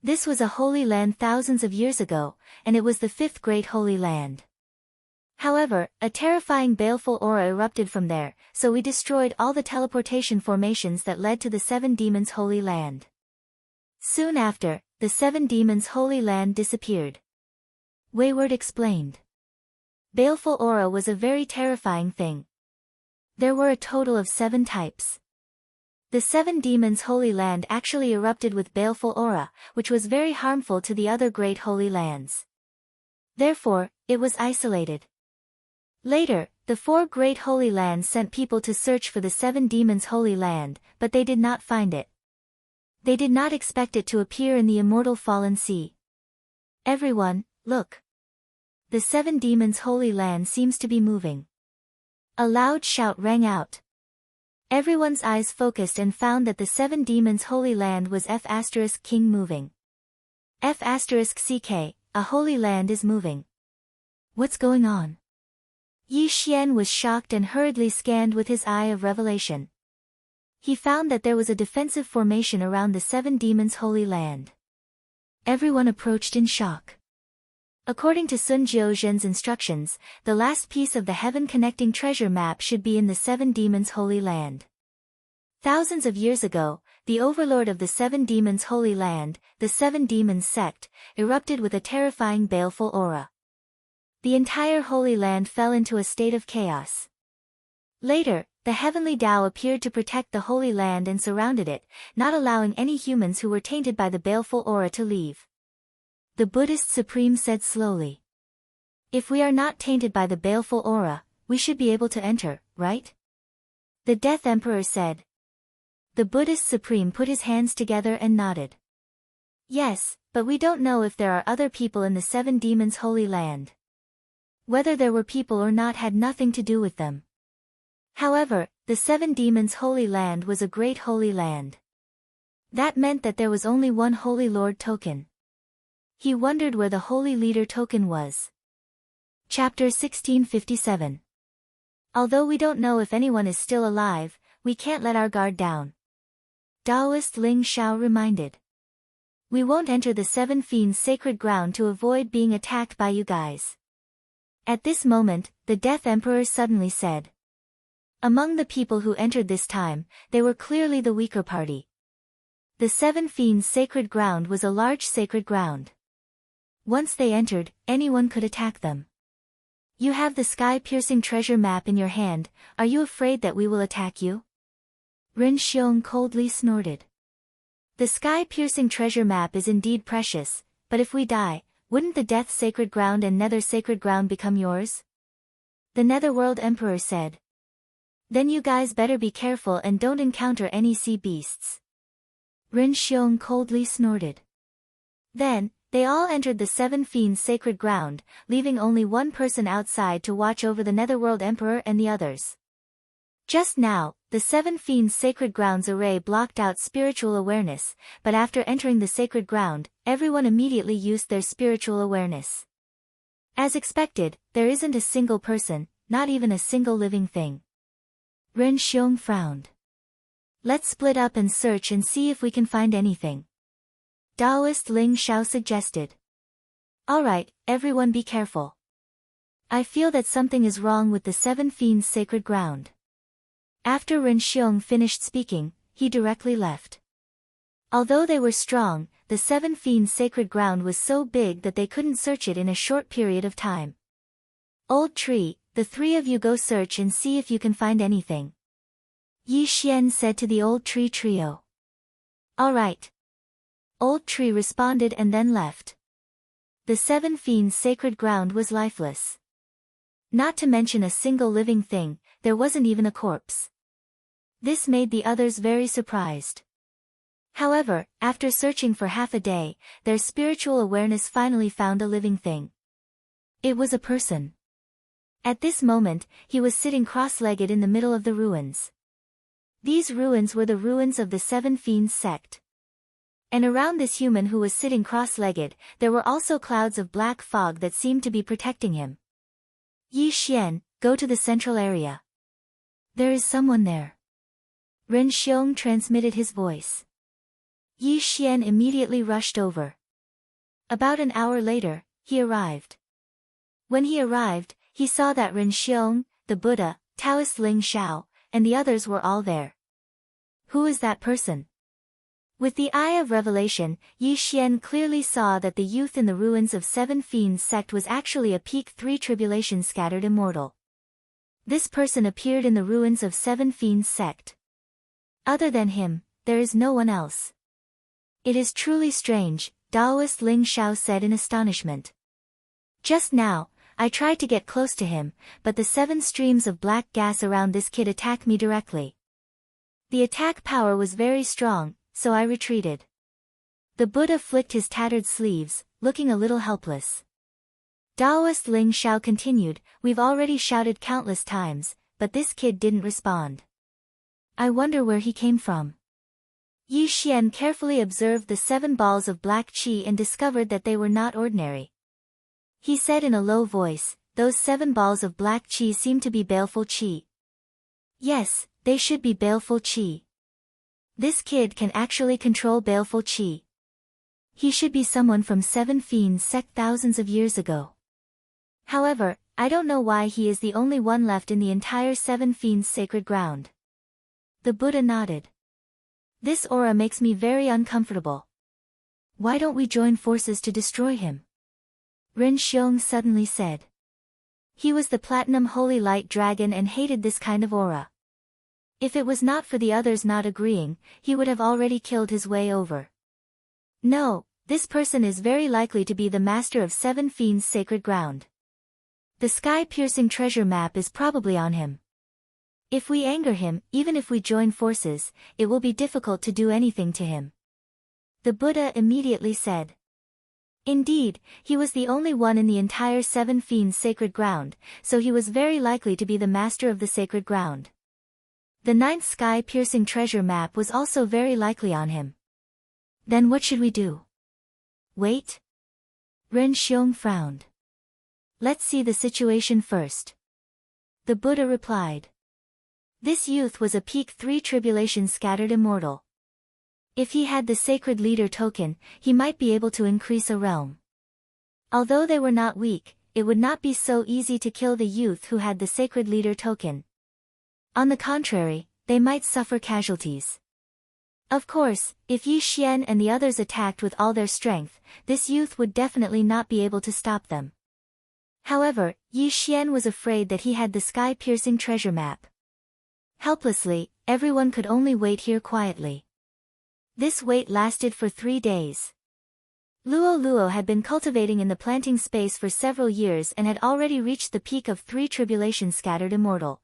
This was a holy land thousands of years ago, and it was the 5th great holy land. However, a terrifying baleful aura erupted from there, so we destroyed all the teleportation formations that led to the 7 Demons Holy Land. Soon after, the 7 Demons Holy Land disappeared. Wayward explained. Baleful aura was a very terrifying thing. There were a total of 7 types. The 7 Demons Holy Land actually erupted with baleful aura, which was very harmful to the other great holy lands. Therefore, it was isolated. Later, the 4 great holy lands sent people to search for the 7 Demons Holy Land, but they did not find it. They did not expect it to appear in the immortal fallen sea. Everyone, look. The 7 Demons Holy Land seems to be moving. A loud shout rang out. Everyone's eyes focused and found that the 7 Demons Holy Land was F** King moving. F** CK, a holy land is moving. What's going on? Yi Xian was shocked and hurriedly scanned with his eye of revelation. He found that there was a defensive formation around the 7 Demons Holy Land. Everyone approached in shock. According to Sun Jiuzhen's instructions, the last piece of the heaven-connecting treasure map should be in the 7 Demons Holy Land. Thousands of years ago, the overlord of the 7 Demons Holy Land, the 7 Demons sect, erupted with a terrifying baleful aura. The entire Holy Land fell into a state of chaos. Later, the heavenly Tao appeared to protect the Holy Land and surrounded it, not allowing any humans who were tainted by the baleful aura to leave. The Buddhist Supreme said slowly. If we are not tainted by the baleful aura, we should be able to enter, right? The Death Emperor said. The Buddhist Supreme put his hands together and nodded. Yes, but we don't know if there are other people in the 7 Demons Holy Land. Whether there were people or not had nothing to do with them. However, the 7 Demons Holy Land was a great holy land. That meant that there was only one Holy Lord token. He wondered where the Holy Leader token was. Chapter 1657. Although we don't know if anyone is still alive, we can't let our guard down. Taoist Ling Xiao reminded. We won't enter the 7 Fiends' sacred ground to avoid being attacked by you guys. At this moment, the Death Emperor suddenly said. Among the people who entered this time, they were clearly the weaker party. The 7 Fiends' sacred ground was a large sacred ground. Once they entered, anyone could attack them. You have the sky-piercing treasure map in your hand, are you afraid that we will attack you? Ren Xiong coldly snorted. The sky-piercing treasure map is indeed precious, but if we die, wouldn't the Death Sacred Ground and Nether Sacred Ground become yours? The Netherworld Emperor said. Then you guys better be careful and don't encounter any sea beasts. Ren Xiong coldly snorted. Then, they all entered the Seven Fiends' sacred ground, leaving only one person outside to watch over the Netherworld Emperor and the others. Just now, the Seven Fiends' sacred ground's array blocked out spiritual awareness, but after entering the sacred ground, everyone immediately used their spiritual awareness. As expected, there isn't a single person, not even a single living thing. Ren Xiong frowned. Let's split up and search and see if we can find anything. Taoist Ling Xiao suggested. Alright, everyone be careful. I feel that something is wrong with the Seven Fiends' sacred ground. After Ren Xiong finished speaking, he directly left. Although they were strong, the Seven Fiends' sacred ground was so big that they couldn't search it in a short period of time. Old Tree, the three of you go search and see if you can find anything. Yi Xian said to the Old Tree trio. Alright. Old Tree responded and then left. The Seven Fiends' sacred ground was lifeless. Not to mention a single living thing, there wasn't even a corpse. This made the others very surprised. However, after searching for half a day, their spiritual awareness finally found a living thing. It was a person. At this moment, he was sitting cross-legged in the middle of the ruins. These ruins were the ruins of the Seven Fiends sect. And around this human who was sitting cross-legged, there were also clouds of black fog that seemed to be protecting him. Yi Xian, go to the central area. There is someone there. Ren Xiong transmitted his voice. Yi Xian immediately rushed over. About an hour later, he arrived. When he arrived, he saw that Ren Xiong, the Buddha, Taoist Ling Xiao, and the others were all there. Who is that person? With the eye of revelation, Yi Xian clearly saw that the youth in the ruins of Seven Fiends sect was actually a peak 3 tribulation scattered immortal. This person appeared in the ruins of Seven Fiends sect. Other than him, there is no one else. It is truly strange, Taoist Ling Xiao said in astonishment. Just now, I tried to get close to him, but the 7 streams of black gas around this kid attacked me directly. The attack power was very strong, so I retreated. The Buddha flicked his tattered sleeves, looking a little helpless. Taoist Ling Xiao continued, we've already shouted countless times, but this kid didn't respond. I wonder where he came from. Yi Xian carefully observed the 7 balls of black qi and discovered that they were not ordinary. He said in a low voice, those 7 balls of black qi seem to be baleful qi. Yes, they should be baleful qi. This kid can actually control baleful qi. He should be someone from Seven Fiends sect thousands of years ago. However, I don't know why he is the only one left in the entire Seven Fiends sacred ground. The Buddha nodded. This aura makes me very uncomfortable. Why don't we join forces to destroy him? Ren Xiong suddenly said. He was the Platinum Holy Light Dragon and hated this kind of aura. If it was not for the others not agreeing, he would have already killed his way over. No, this person is very likely to be the master of Seven Fiends' sacred ground. The sky-piercing treasure map is probably on him. If we anger him, even if we join forces, it will be difficult to do anything to him. The Buddha immediately said. Indeed, he was the only one in the entire Seven Fiends' sacred ground, so he was very likely to be the master of the sacred ground. The 9th sky-piercing treasure map was also very likely on him. Then what should we do? Wait? Ren Xiong frowned. Let's see the situation first. The Buddha replied. This youth was a peak 3 tribulation scattered immortal. If he had the sacred leader token, he might be able to increase a realm. Although they were not weak, it would not be so easy to kill the youth who had the sacred leader token. On the contrary, they might suffer casualties. Of course, if Yi Xian and the others attacked with all their strength, this youth would definitely not be able to stop them. However, Yi Xian was afraid that he had the sky-piercing treasure map. Helplessly, everyone could only wait here quietly. This wait lasted for 3 days. Luo Luo had been cultivating in the planting space for several years and had already reached the peak of 3 tribulations scattered immortal.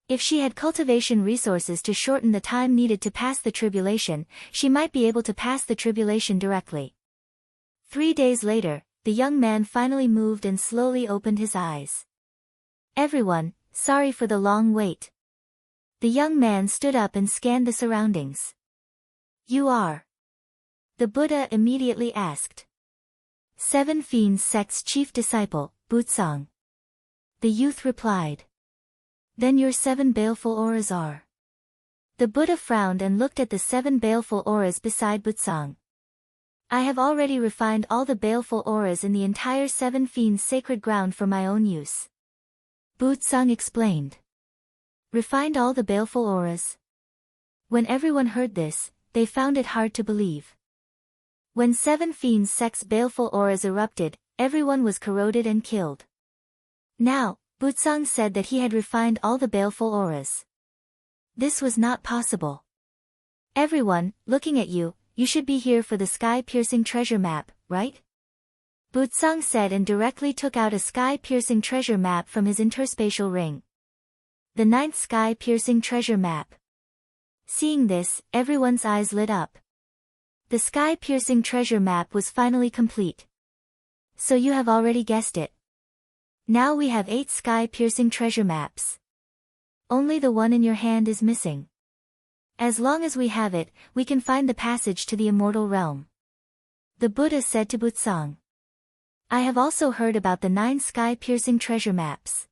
If she had cultivation resources to shorten the time needed to pass the tribulation, she might be able to pass the tribulation directly. 3 days later, the young man finally moved and slowly opened his eyes. Everyone, sorry for the long wait. The young man stood up and scanned the surroundings. You are? The Buddha immediately asked. 7 Fiends Sect's chief disciple, Butsang. The youth replied. Then your 7 baleful auras are. The Buddha frowned and looked at the 7 baleful auras beside Butsang. I have already refined all the baleful auras in the entire 7 Fiends sacred ground for my own use. Butsang explained. Refined all the baleful auras? When everyone heard this, they found it hard to believe. When 7 Fiends Sect's baleful auras erupted, everyone was corroded and killed. Now, Butsang said that he had refined all the baleful auras. This was not possible. Everyone, looking at you, you should be here for the sky-piercing treasure map, right? Butsang said and directly took out a sky-piercing treasure map from his interspatial ring. The 9th sky-piercing treasure map. Seeing this, everyone's eyes lit up. The sky-piercing treasure map was finally complete. So you have already guessed it. Now we have 8 sky-piercing treasure maps. Only the one in your hand is missing. As long as we have it, we can find the passage to the immortal realm. The Buddha said to Butsang. I have also heard about the 9 sky-piercing treasure maps.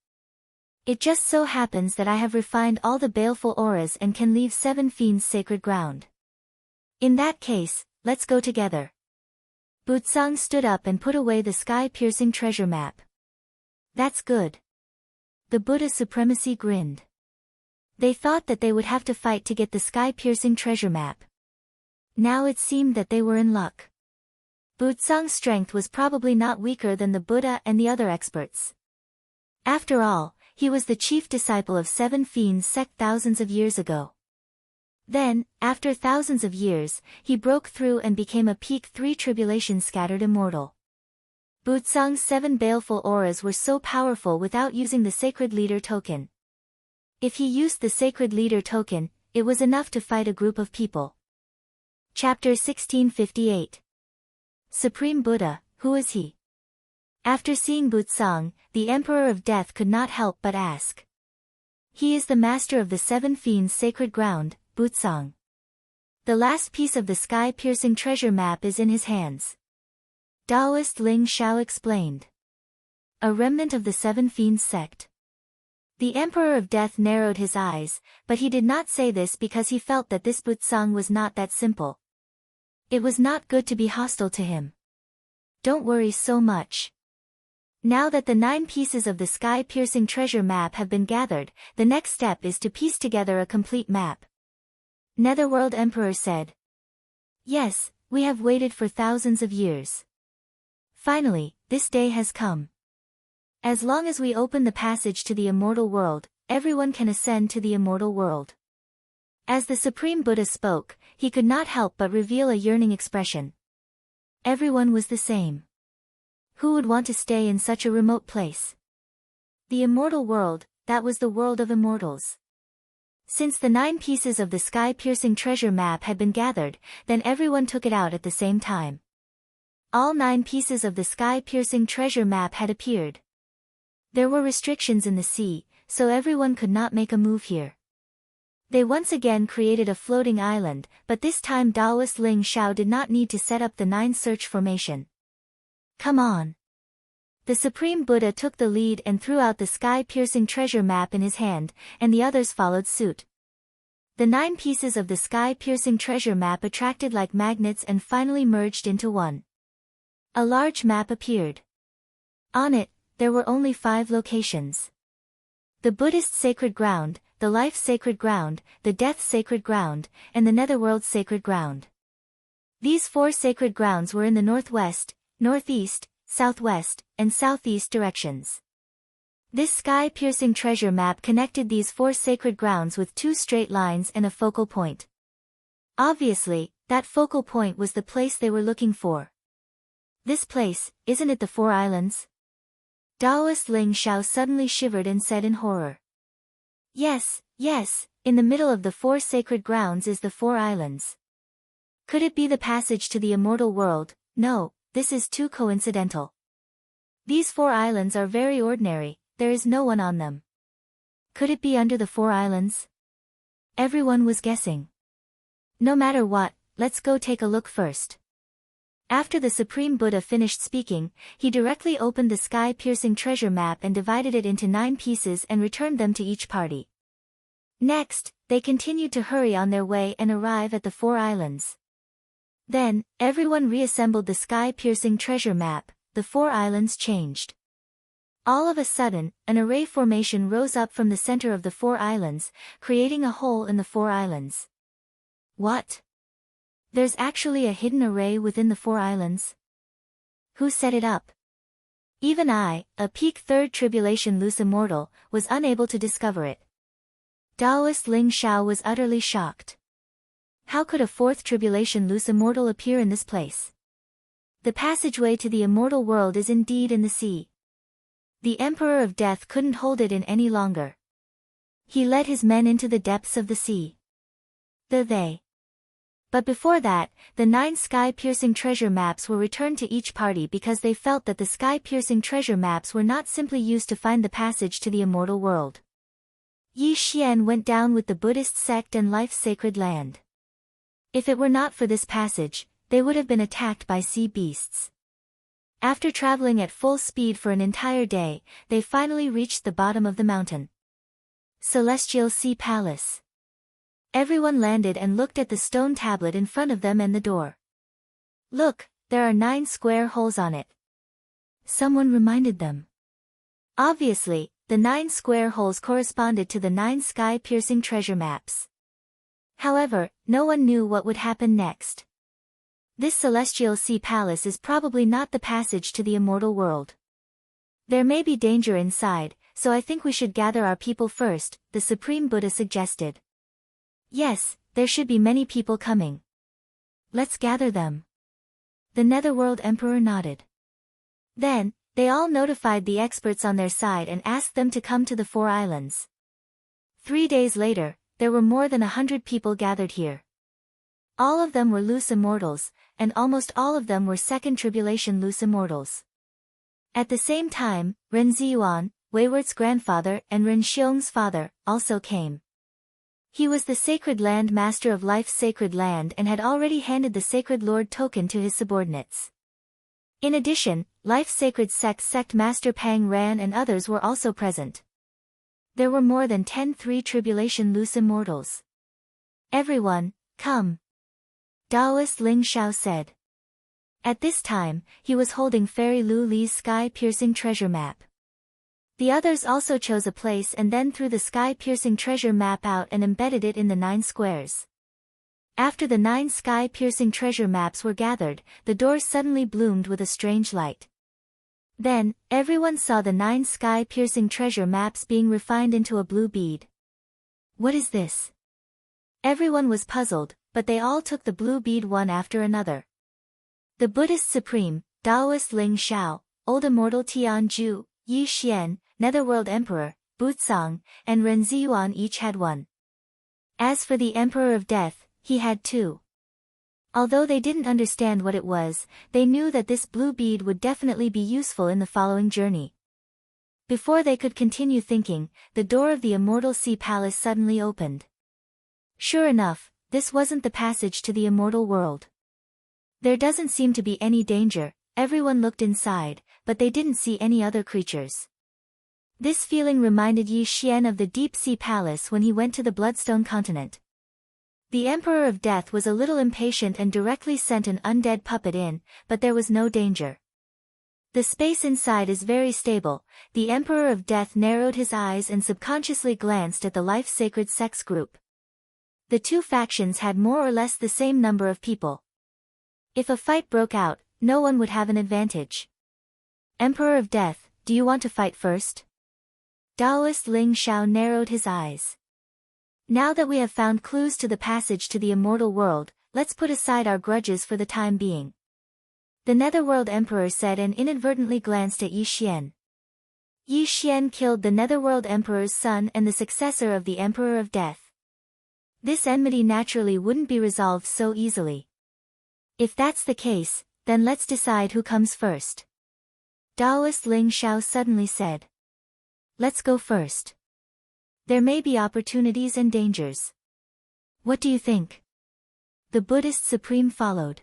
It just so happens that I have refined all the baleful auras and can leave 7 Fiends sacred ground. In that case, let's go together. Butsang stood up and put away the sky-piercing treasure map. That's good. The Buddha's supremacy grinned. They thought that they would have to fight to get the sky-piercing treasure map. Now it seemed that they were in luck. Butsang's strength was probably not weaker than the Buddha and the other experts. After all, he was the chief disciple of 7 Fiends Sect thousands of years ago. Then, after thousands of years, he broke through and became a peak 3 tribulations scattered immortal. Butsang's 7 baleful auras were so powerful without using the sacred leader token. If he used the sacred leader token, it was enough to fight a group of people. Chapter 1658. Supreme Buddha, who is he? After seeing Butsang, the Emperor of Death could not help but ask. He is the master of the 7 Fiends sacred ground, Butsang. The last piece of the sky-piercing treasure map is in his hands. Taoist Ling Xiao explained. A remnant of the 7 Fiends sect. The Emperor of Death narrowed his eyes, but he did not say this because he felt that this Butsang was not that simple. It was not good to be hostile to him. Don't worry so much. Now that the 9 pieces of the sky-piercing treasure map have been gathered, the next step is to piece together a complete map. Netherworld Emperor said. Yes, we have waited for thousands of years. Finally, this day has come. As long as we open the passage to the immortal world, everyone can ascend to the immortal world. As the Supreme Buddha spoke, he could not help but reveal a yearning expression. Everyone was the same. Who would want to stay in such a remote place? The immortal world, that was the world of immortals. Since the 9 pieces of the sky-piercing treasure map had been gathered, then everyone took it out at the same time. All 9 pieces of the sky-piercing treasure map had appeared. There were restrictions in the sea, so everyone could not make a move here. They once again created a floating island, but this time Taoist Ling Xiao did not need to set up the 9 search formation. Come on. The Supreme Buddha took the lead and threw out the sky-piercing treasure map in his hand, and the others followed suit. The 9 pieces of the sky-piercing treasure map attracted like magnets and finally merged into one. A large map appeared. On it, there were only 5 locations. The Buddhist sacred ground, the life sacred ground, the death sacred ground, and the netherworld sacred ground. These 4 sacred grounds were in the northwest, northeast, southwest, and southeast directions. This sky-piercing treasure map connected these 4 sacred grounds with 2 straight lines and a focal point. Obviously, that focal point was the place they were looking for. This place, isn't it the Four Islands? Taoist Ling Xiao suddenly shivered and said in horror. Yes, yes, in the middle of the four sacred grounds is the Four Islands. Could it be the passage to the immortal world? No, this is too coincidental. These four islands are very ordinary, there is no one on them. Could it be under the Four Islands? Everyone was guessing. No matter what, let's go take a look first. After the Supreme Buddha finished speaking, he directly opened the sky-piercing treasure map and divided it into 9 pieces and returned them to each party. Next, they continued to hurry on their way and arrive at the Four Islands. Then, everyone reassembled the sky-piercing treasure map, the Four Islands changed. All of a sudden, an array formation rose up from the center of the Four Islands, creating a hole in the Four Islands. What? There's actually a hidden array within the Four Islands? Who set it up? Even I, a peak third tribulation loose immortal, was unable to discover it. Taoist Ling Xiao was utterly shocked. How could a fourth tribulation loose immortal appear in this place? The passageway to the immortal world is indeed in the sea. The Emperor of Death couldn't hold it in any longer. He led his men into the depths of the sea. But before that, the 9 sky-piercing treasure maps were returned to each party because they felt that the sky-piercing treasure maps were not simply used to find the passage to the immortal world. Yi Xian went down with the Buddhist sect and life's sacred land. If it were not for this passage, they would have been attacked by sea beasts. After traveling at full speed for an entire day, they finally reached the bottom of the mountain. Celestial Sea Palace. Everyone landed and looked at the stone tablet in front of them and the door. Look, there are 9 square holes on it. Someone reminded them. Obviously, the 9 square holes corresponded to the 9 sky-piercing treasure maps. However, no one knew what would happen next. This celestial sea palace is probably not the passage to the immortal world. There may be danger inside, so I think we should gather our people first, the Supreme Buddha suggested. Yes, there should be many people coming. Let's gather them. The Netherworld Emperor nodded. Then, they all notified the experts on their side and asked them to come to the Four Islands. 3 days later, there were more than 100 people gathered here. All of them were loose immortals, and almost all of them were second tribulation loose immortals. At the same time, Ren Ziyuan, Weiwert's grandfather and Ren Xiong's father, also came. He was the Sacred Land Master of Life's Sacred Land and had already handed the Sacred Lord token to his subordinates. In addition, Life's Sacred Sect Master Pang Ran and others were also present. There were more than 10 tribulation loose immortals. Everyone, come. Taoist Ling Xiao said. At this time, he was holding Fairy Lu Li's sky-piercing treasure map. The others also chose a place and then threw the sky-piercing treasure map out and embedded it in the 9 squares. After the 9 sky-piercing treasure maps were gathered, the doors suddenly bloomed with a strange light. Then, everyone saw the 9 sky-piercing treasure maps being refined into a blue bead. What is this? Everyone was puzzled, but they all took the blue bead one after another. The Buddhist Supreme, Taoist Ling Xiao, Old Immortal Tianju, Yi Xian, Netherworld Emperor, Buzong, and Ren Ziyuan each had one. As for the Emperor of Death, he had 2. Although they didn't understand what it was, they knew that this blue bead would definitely be useful in the following journey. Before they could continue thinking, the door of the Immortal Sea Palace suddenly opened. Sure enough, this wasn't the passage to the immortal world. There doesn't seem to be any danger, everyone looked inside, but they didn't see any other creatures. This feeling reminded Yi Xian of the Deep Sea Palace when he went to the Bloodstone continent. The Emperor of Death was a little impatient and directly sent an undead puppet in, but there was no danger. The space inside is very stable. The Emperor of Death narrowed his eyes and subconsciously glanced at the Life Sacred Sex group. The 2 factions had more or less the same number of people. If a fight broke out, no one would have an advantage. Emperor of Death, do you want to fight first? Taoist Ling Xiao narrowed his eyes. Now that we have found clues to the passage to the immortal world, let's put aside our grudges for the time being. the Netherworld Emperor said and inadvertently glanced at Yi Xian. Yi Xian killed the Netherworld Emperor's son and the successor of the Emperor of Death. This enmity naturally wouldn't be resolved so easily. If that's the case, then let's decide who comes first. Taoist Ling Xiao suddenly said. Let's go first. There may be opportunities and dangers. What do you think? The Buddhist Supreme followed.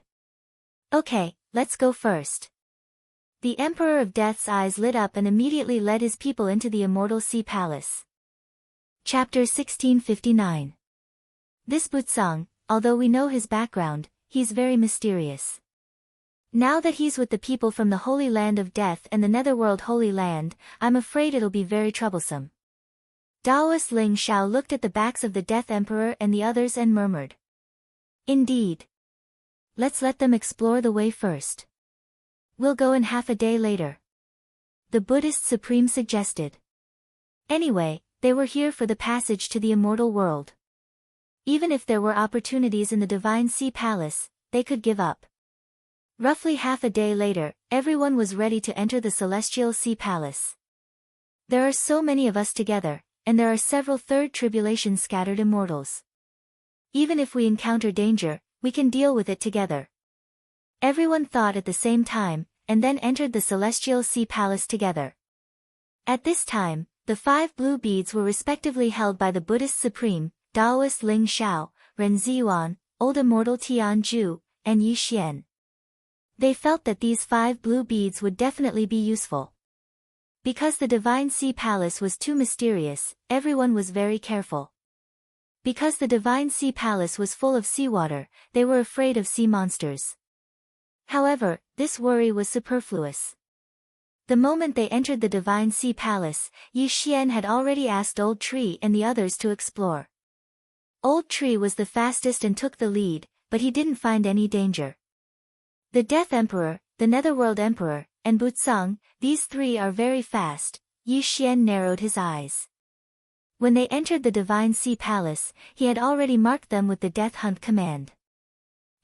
Okay, let's go first. The Emperor of Death's eyes lit up and immediately led his people into the Immortal Sea Palace. Chapter 1659. This Butsang, although we know his background, he's very mysterious. Now that he's with the people from the Holy Land of Death and the Netherworld Holy Land, I'm afraid it'll be very troublesome. Taoist Ling Xiao looked at the backs of the Death Emperor and the others and murmured. Indeed. Let's let them explore the way first. We'll go in half a day later. The Buddhist Supreme suggested. Anyway, they were here for the passage to the immortal world. Even if there were opportunities in the Divine Sea Palace, they could give up. Roughly half a day later, everyone was ready to enter the Celestial Sea Palace. There are so many of us together, and there are several third tribulations scattered immortals. Even if we encounter danger, we can deal with it together. Everyone thought at the same time, and then entered the Celestial Sea Palace together. At this time, the 5 blue beads were respectively held by the Buddhist Supreme, Taoist Ling Xiao, Ren Ziyuan, Old Immortal Tian Zhu, and Yi Xian. They felt that these 5 blue beads would definitely be useful. Because the Divine Sea Palace was too mysterious, everyone was very careful. Because the Divine Sea Palace was full of seawater, they were afraid of sea monsters. However, this worry was superfluous. The moment they entered the Divine Sea Palace, Yi Xian had already asked Old Tree and the others to explore. Old Tree was the fastest and took the lead, but he didn't find any danger. The Death Emperor, the Netherworld Emperor, and Butsang, these 3 are very fast. Yi Xian narrowed his eyes. When they entered the Divine Sea Palace, he had already marked them with the Death Hunt command.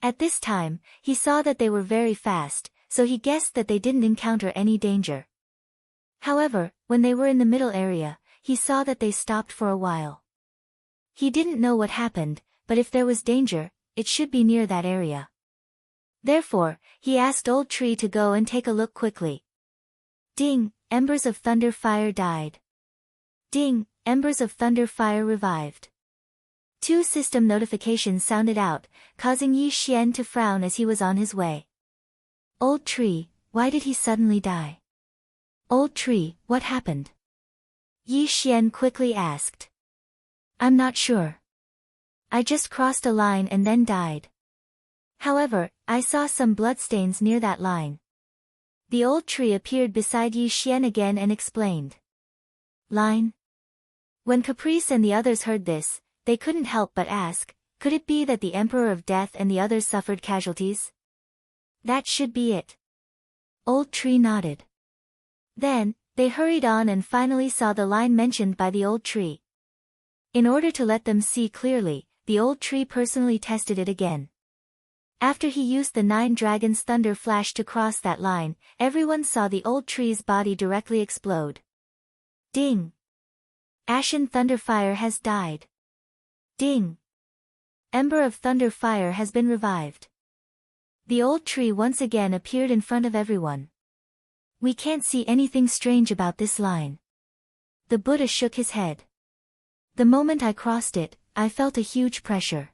At this time, he saw that they were very fast, so he guessed that they didn't encounter any danger. However, when they were in the middle area, he saw that they stopped for a while. He didn't know what happened, but if there was danger, it should be near that area. Therefore, he asked Old Tree to go and take a look quickly. Ding, embers of thunder fire died. Ding, embers of thunder fire revived. 2 system notifications sounded out, causing Yi Xian to frown as he was on his way. Old Tree, why did he suddenly die? Old Tree, what happened? Yi Xian quickly asked. I'm not sure. I just crossed a line and then died. However, I saw some bloodstains near that line. The Old Tree appeared beside Yi Xian again and explained. Line? When Caprice and the others heard this, they couldn't help but ask, could it be that the Emperor of Death and the others suffered casualties? That should be it. Old Tree nodded. Then, they hurried on and finally saw the line mentioned by the Old Tree. In order to let them see clearly, the Old Tree personally tested it again. After he used the 9 Dragons Thunder Flash to cross that line, everyone saw the Old Tree's body directly explode. Ding! Ashen Thunder Fire has died. Ding! Ember of Thunder Fire has been revived. The Old Tree once again appeared in front of everyone. We can't see anything strange about this line. The Buddha shook his head. The moment I crossed it, I felt a huge pressure.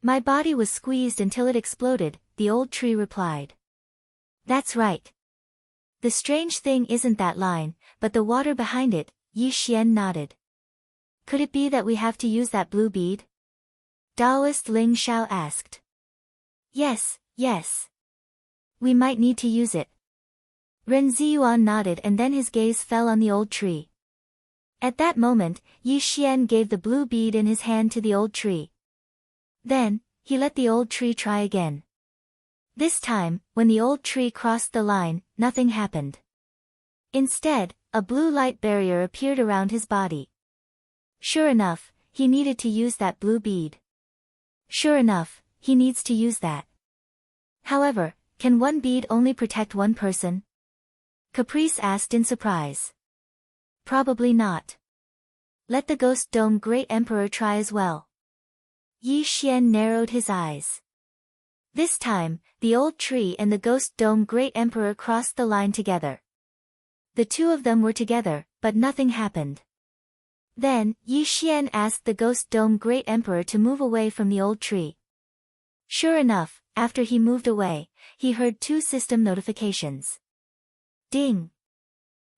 My body was squeezed until it exploded, the Old Tree replied. That's right. The strange thing isn't that line, but the water behind it, Yi Xian nodded. Could it be that we have to use that blue bead? Taoist Ling Xiao asked. Yes, yes. We might need to use it. Ren Ziyuan nodded and then his gaze fell on the Old Tree. At that moment, Yi Xian gave the blue bead in his hand to the Old Tree. Then, he let the Old Tree try again. This time, when the Old Tree crossed the line, nothing happened. Instead, a blue light barrier appeared around his body. Sure enough, he needed to use that blue bead. Sure enough, he needs to use that. However, Can one bead only protect one person? Caprice asked in surprise. Probably not. Let the Ghost Dome Great Emperor try as well. Yi Xian narrowed his eyes. This time, the old tree and the Ghost Dome Great Emperor crossed the line together. The two of them were together, but nothing happened. Then, Yi Xian asked the Ghost Dome Great Emperor to move away from the old tree. Sure enough, after he moved away, he heard two system notifications. Ding!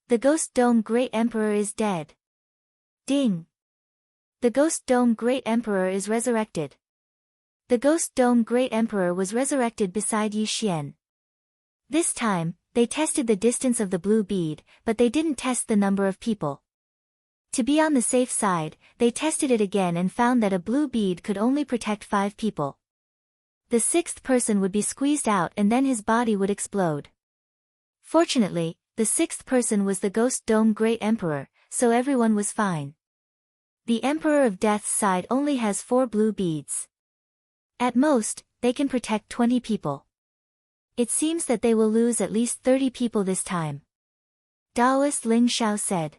The Ghost Dome Great Emperor is dead. Ding! The Ghost Dome Great Emperor is resurrected. The Ghost Dome Great Emperor was resurrected beside Yi Xian. This time, they tested the distance of the blue bead, but they didn't test the number of people. To be on the safe side, they tested it again and found that a blue bead could only protect 5 people. The 6th person would be squeezed out and then his body would explode. Fortunately, the 6th person was the Ghost Dome Great Emperor, so everyone was fine. The Emperor of Death's side only has 4 blue beads. At most, they can protect 20 people. It seems that they will lose at least 30 people this time. Taoist Ling Xiao said.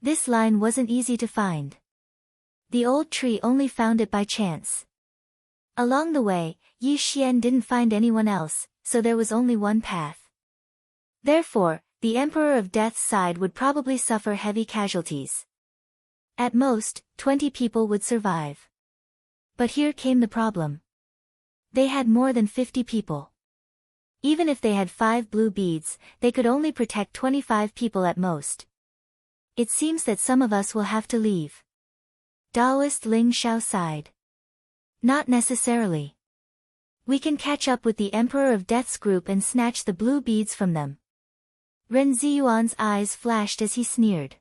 This line wasn't easy to find. The old tree only found it by chance. Along the way, Yi Xian didn't find anyone else, so there was only one path. Therefore, the Emperor of Death's side would probably suffer heavy casualties. At most, 20 people would survive. But here came the problem. They had more than 50 people. Even if they had 5 blue beads, they could only protect 25 people at most. It seems that some of us will have to leave. Taoist Ling Xiao sighed. Not necessarily. We can catch up with the Emperor of Death's group and snatch the blue beads from them. Ren Ziyuan's eyes flashed as he sneered.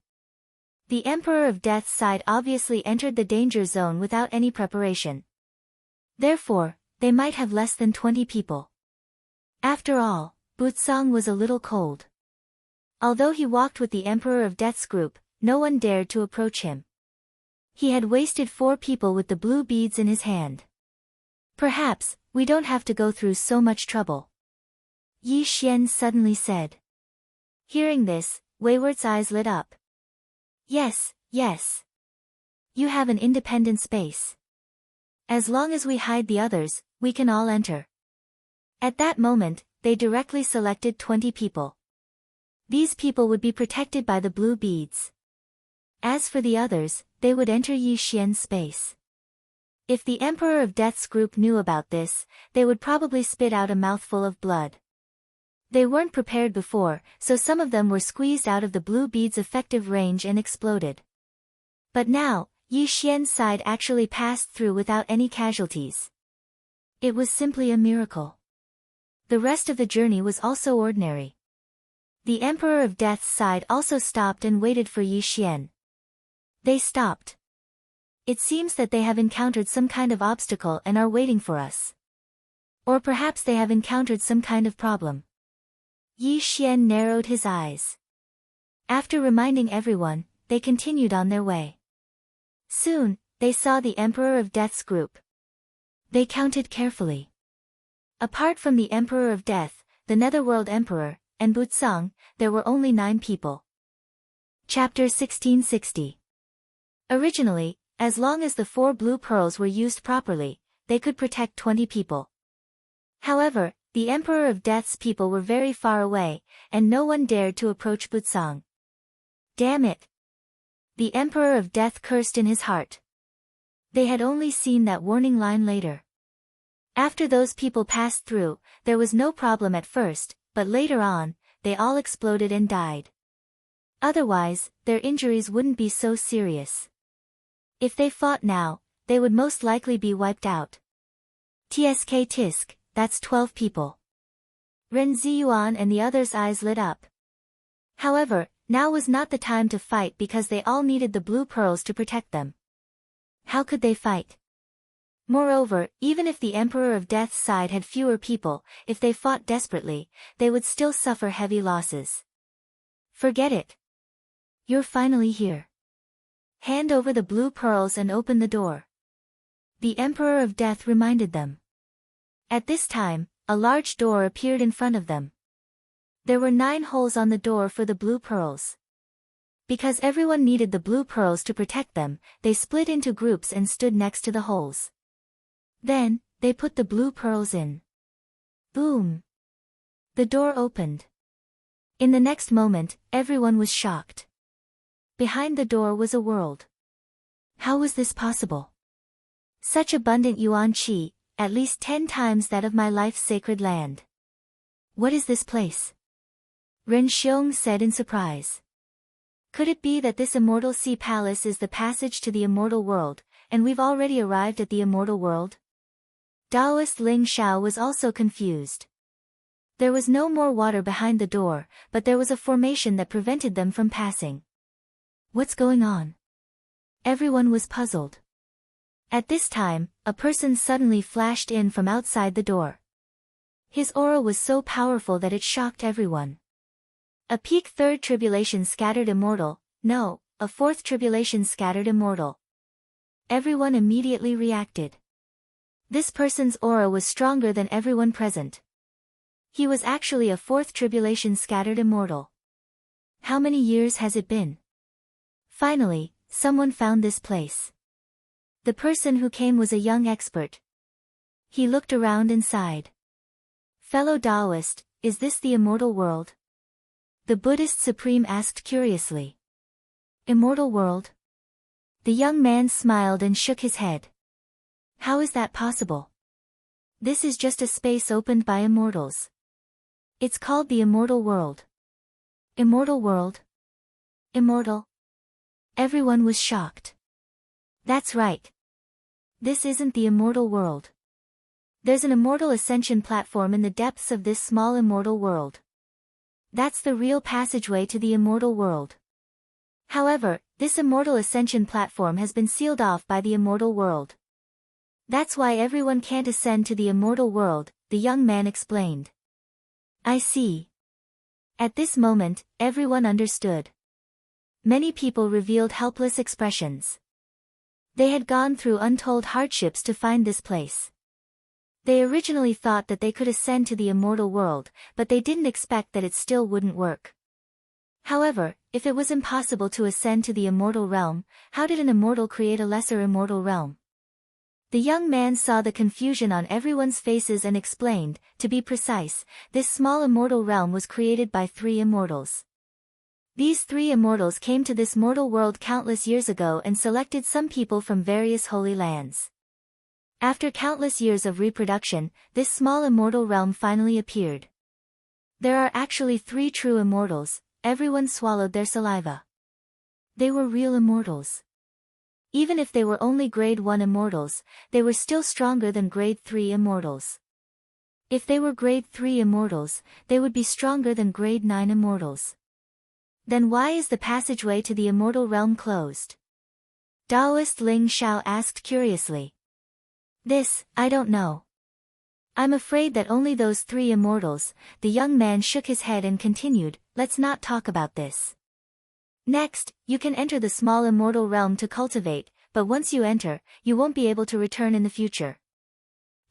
The Emperor of Death's side obviously entered the danger zone without any preparation. Therefore, they might have less than 20 people. After all, Butsong was a little cold. Although he walked with the Emperor of Death's group, no one dared to approach him. He had wasted 4 people with the blue beads in his hand. Perhaps, we don't have to go through so much trouble. Yi Xian suddenly said. Hearing this, Wayward's eyes lit up. Yes, yes. You have an independent space. As long as we hide the others, we can all enter. At that moment, they directly selected 20 people. These people would be protected by the blue beads. As for the others, they would enter Yi Xian's space. If the Emperor of Death's group knew about this, they would probably spit out a mouthful of blood. They weren't prepared before, so some of them were squeezed out of the blue bead's effective range and exploded. But now, Yi Xian's side actually passed through without any casualties. It was simply a miracle. The rest of the journey was also ordinary. The Emperor of Death's side also stopped and waited for Yi Xian. They stopped. It seems that they have encountered some kind of obstacle and are waiting for us. Or perhaps they have encountered some kind of problem. Yi Xian narrowed his eyes. After reminding everyone, they continued on their way. Soon, they saw the Emperor of Death's group. They counted carefully. Apart from the Emperor of Death, the Netherworld Emperor, and Butsong, there were only 9 people. Chapter 1660. Originally, as long as the 4 blue pearls were used properly, they could protect 20 people. However, the Emperor of Death's people were very far away, and no one dared to approach Butsong. Damn it! The Emperor of Death cursed in his heart. They had only seen that warning line later. After those people passed through, there was no problem at first, but later on, they all exploded and died. Otherwise, their injuries wouldn't be so serious. If they fought now, they would most likely be wiped out. Tsk tisk, that's 12 people. Ren Ziyuan and the others' eyes lit up. However, now was not the time to fight because they all needed the blue pearls to protect them. How could they fight? Moreover, even if the Emperor of Death's side had fewer people, if they fought desperately, they would still suffer heavy losses. Forget it. You're finally here. Hand over the blue pearls and open the door. The Emperor of Death reminded them. At this time, a large door appeared in front of them. There were 9 holes on the door for the blue pearls. Because everyone needed the blue pearls to protect them, they split into groups and stood next to the holes. Then, they put the blue pearls in. Boom! The door opened. In the next moment, everyone was shocked. Behind the door was a world. How was this possible? Such abundant yuan qi, at least 10 times that of my life's sacred land. What is this place? Ren Xiong said in surprise. Could it be that this immortal sea palace is the passage to the immortal world, and we've already arrived at the immortal world? Taoist Ling Xiao was also confused. There was no more water behind the door, but there was a formation that prevented them from passing. What's going on? Everyone was puzzled. At this time, a person suddenly flashed in from outside the door. His aura was so powerful that it shocked everyone. A peak 3rd tribulation scattered immortal, no, a 4th tribulation scattered immortal. Everyone immediately reacted. This person's aura was stronger than everyone present. He was actually a 4th tribulation scattered immortal. How many years has it been? Finally, someone found this place. The person who came was a young expert. He looked around and sighed. Fellow Taoist, is this the immortal world? The Buddhist Supreme asked curiously. Immortal world? The young man smiled and shook his head. How is that possible? This is just a space opened by immortals. It's called the immortal world. Immortal world? Immortal? Everyone was shocked. That's right. This isn't the immortal world. There's an immortal ascension platform in the depths of this small immortal world. That's the real passageway to the immortal world. However, this immortal ascension platform has been sealed off by the immortal world. That's why everyone can't ascend to the immortal world, the young man explained. I see. At this moment, everyone understood. Many people revealed helpless expressions. They had gone through untold hardships to find this place. They originally thought that they could ascend to the immortal world, but they didn't expect that it still wouldn't work. However, if it was impossible to ascend to the immortal realm, how did an immortal create a lesser immortal realm? The young man saw the confusion on everyone's faces and explained, to be precise, this small immortal realm was created by 3 immortals. These 3 immortals came to this mortal world countless years ago and selected some people from various holy lands. After countless years of reproduction, this small immortal realm finally appeared. There are actually 3 true immortals. Everyone swallowed their saliva. They were real immortals. Even if they were only grade 1 immortals, they were still stronger than grade 3 immortals. If they were grade 3 immortals, they would be stronger than grade 9 immortals. Then why is the passageway to the immortal realm closed? Taoist Ling Xiao asked curiously. This, I don't know. I'm afraid that only those 3 immortals. The young man shook his head and continued, let's not talk about this. Next, you can enter the small immortal realm to cultivate, but once you enter, you won't be able to return in the future.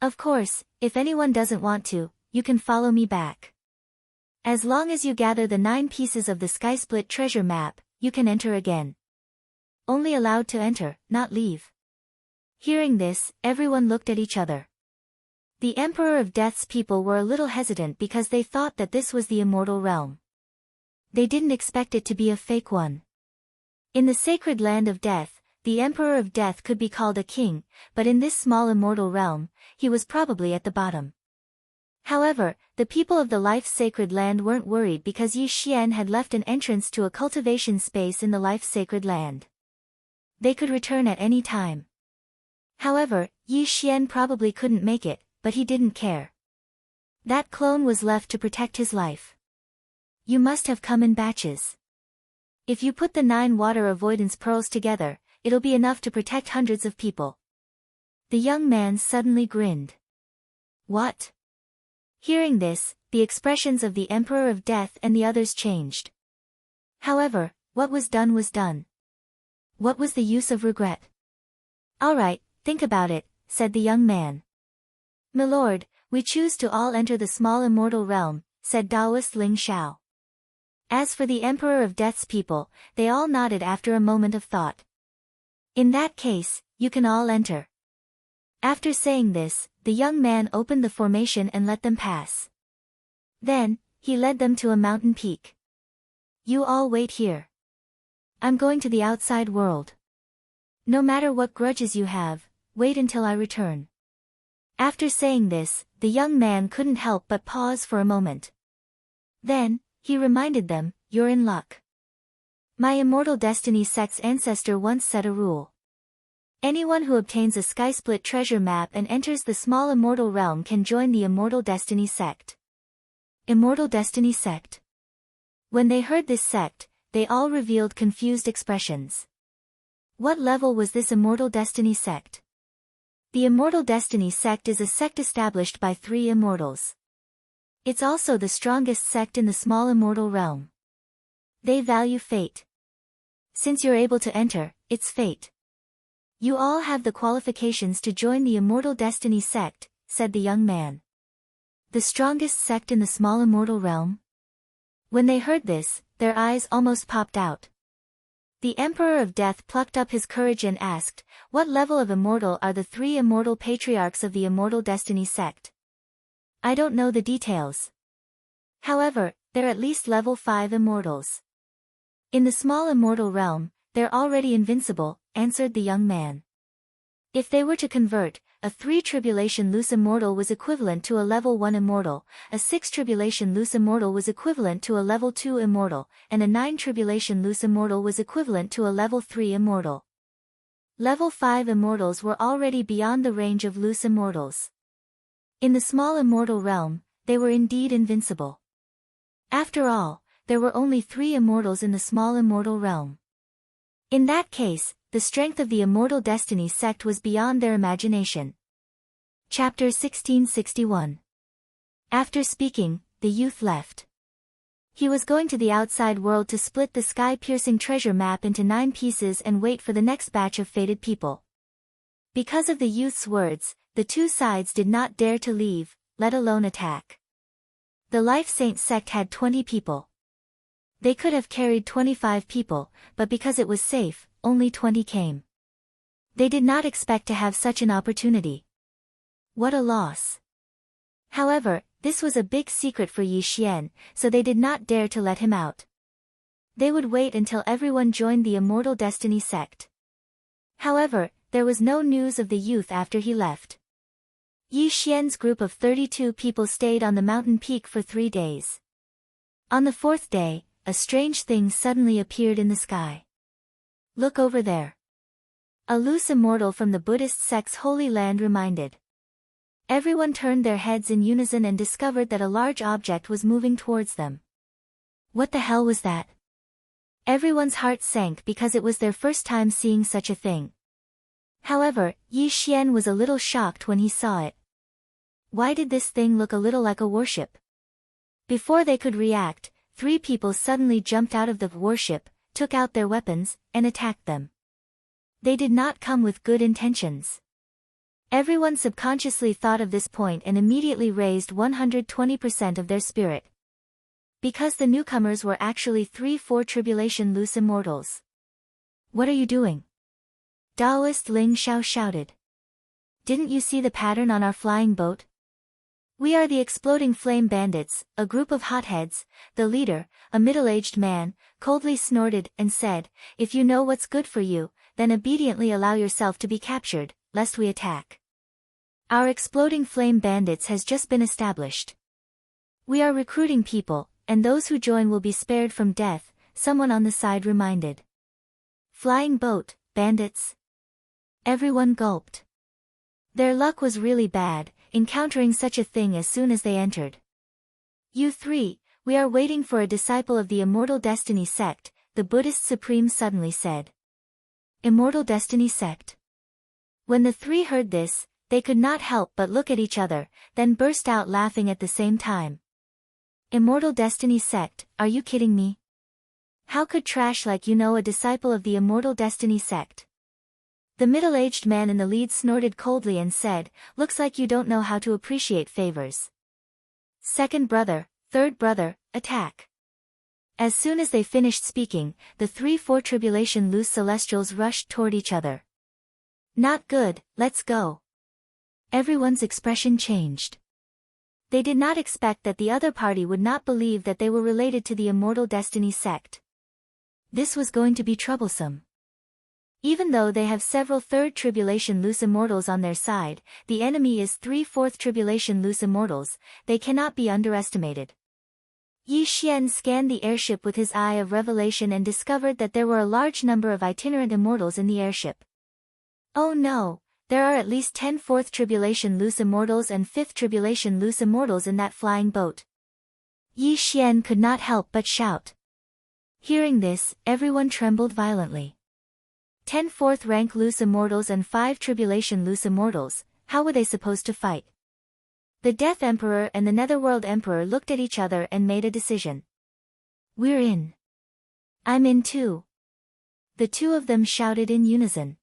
Of course, if anyone doesn't want to, you can follow me back. As long as you gather the 9 pieces of the Skysplit treasure map, you can enter again. Only allowed to enter, not leave. Hearing this, everyone looked at each other. The Emperor of Death's people were a little hesitant because they thought that this was the immortal realm. They didn't expect it to be a fake one. In the sacred land of death, the Emperor of Death could be called a king, but in this small immortal realm, he was probably at the bottom. However, the people of the Life's sacred land weren't worried because Yi Xian had left an entrance to a cultivation space in the Life's sacred land. They could return at any time. However, Yi Xian probably couldn't make it, but he didn't care. That clone was left to protect his life. You must have come in batches. If you put the 9 water avoidance pearls together, it'll be enough to protect hundreds of people. The young man suddenly grinned. What? Hearing this, the expressions of the Emperor of Death and the others changed. However, what was done was done. What was the use of regret? All right, think about it, said the young man. My lord, We choose to all enter the small immortal realm, said Taoist Ling Xiao. As for the Emperor of Death's people, they all nodded after a moment of thought. In that case, you can all enter. After saying this, the young man opened the formation and let them pass. Then, he led them to a mountain peak. You all wait here. I'm going to the outside world. No matter what grudges you have, wait until I return. After saying this, the young man couldn't help but pause for a moment. Then, he reminded them, you're in luck. My Immortal Destiny sect's ancestor once set a rule. Anyone who obtains a sky-split treasure map and enters the small immortal realm can join the Immortal Destiny sect. Immortal Destiny sect. When they heard this sect, they all revealed confused expressions. What level was this Immortal Destiny sect? The Immortal Destiny sect is a sect established by 3 immortals. It's also the strongest sect in the small immortal realm. They value fate. Since you're able to enter, it's fate. You all have the qualifications to join the Immortal Destiny sect, said the young man. The strongest sect in the small immortal realm? When they heard this, their eyes almost popped out. The Emperor of Death plucked up his courage and asked, what level of immortal are the 3 immortal patriarchs of the Immortal Destiny sect? I don't know the details. However, they're at least level 5 immortals. In the small immortal realm, they're already invincible, answered the young man. If they were to convert, a 3 tribulation loose immortal was equivalent to a level 1 immortal, a 6 tribulation loose immortal was equivalent to a level 2 immortal, and a 9 tribulation loose immortal was equivalent to a level 3 immortal. Level 5 immortals were already beyond the range of loose immortals. In the small immortal realm, they were indeed invincible. After all, there were only 3 immortals in the small immortal realm. In that case, the strength of the Immortal Destiny sect was beyond their imagination. Chapter 1661. After speaking, the youth left. He was going to the outside world to split the sky-piercing treasure map into 9 pieces and wait for the next batch of fated people. Because of the youth's words, the 2 sides did not dare to leave, let alone attack. The Life Saint sect had 20 people. They could have carried 25 people, but because it was safe, only 20 came. They did not expect to have such an opportunity. What a loss. However, this was a big secret for Yi Xian, so they did not dare to let him out. They would wait until everyone joined the Immortal Destiny sect. However, there was no news of the youth after he left. Yi Xian's group of 32 people stayed on the mountain peak for 3 days. On the 4th day, a strange thing suddenly appeared in the sky. Look over there. A loose immortal from the Buddhist sect's holy land reminded. Everyone turned their heads in unison and discovered that a large object was moving towards them. What the hell was that? Everyone's heart sank because it was their first time seeing such a thing. However, Yi Xian was a little shocked when he saw it. Why did this thing look a little like a warship? Before they could react, 3 people suddenly jumped out of the warship, took out their weapons, and attacked them. They did not come with good intentions. Everyone subconsciously thought of this point and immediately raised 120% of their spirit. Because the newcomers were actually 3-4 tribulation loose immortals. What are you doing? Taoist Ling Xiao shouted. Didn't you see the pattern on our flying boat? We are the Exploding Flame Bandits, a group of hotheads. The leader, a middle-aged man, coldly snorted and said, if you know what's good for you, then obediently allow yourself to be captured, lest we attack. Our Exploding Flame Bandits has just been established. We are recruiting people, and those who join will be spared from death, someone on the side reminded. Flying boat, bandits? Everyone gulped. Their luck was really bad, encountering such a thing as soon as they entered. You 3, we are waiting for a disciple of the Immortal Destiny sect, the Buddhist Supreme suddenly said. Immortal Destiny sect. When the 3 heard this, they could not help but look at each other, then burst out laughing at the same time. Immortal Destiny sect, are you kidding me? How could trash like you know a disciple of the Immortal Destiny sect? The middle-aged man in the lead snorted coldly and said, "Looks like you don't know how to appreciate favors. Second brother, third brother, attack." As soon as they finished speaking, the 3-4 tribulation loose celestials rushed toward each other. "Not good, let's go." Everyone's expression changed. They did not expect that the other party would not believe that they were related to the Immortal Destiny sect. This was going to be troublesome. Even though they have several 3rd Tribulation Loose Immortals on their side, the enemy is 3/4 Tribulation Loose Immortals, they cannot be underestimated. Yi Xian scanned the airship with his eye of revelation and discovered that there were a large number of itinerant immortals in the airship. Oh no, there are at least 10 4th Tribulation Loose Immortals and 5th Tribulation Loose Immortals in that flying boat. Yi Xian could not help but shout. Hearing this, everyone trembled violently. 10 4th rank Loose Immortals and 5 Tribulation Loose Immortals, how were they supposed to fight? The Death Emperor and the Netherworld Emperor looked at each other and made a decision. "We're in." "I'm in too." The two of them shouted in unison.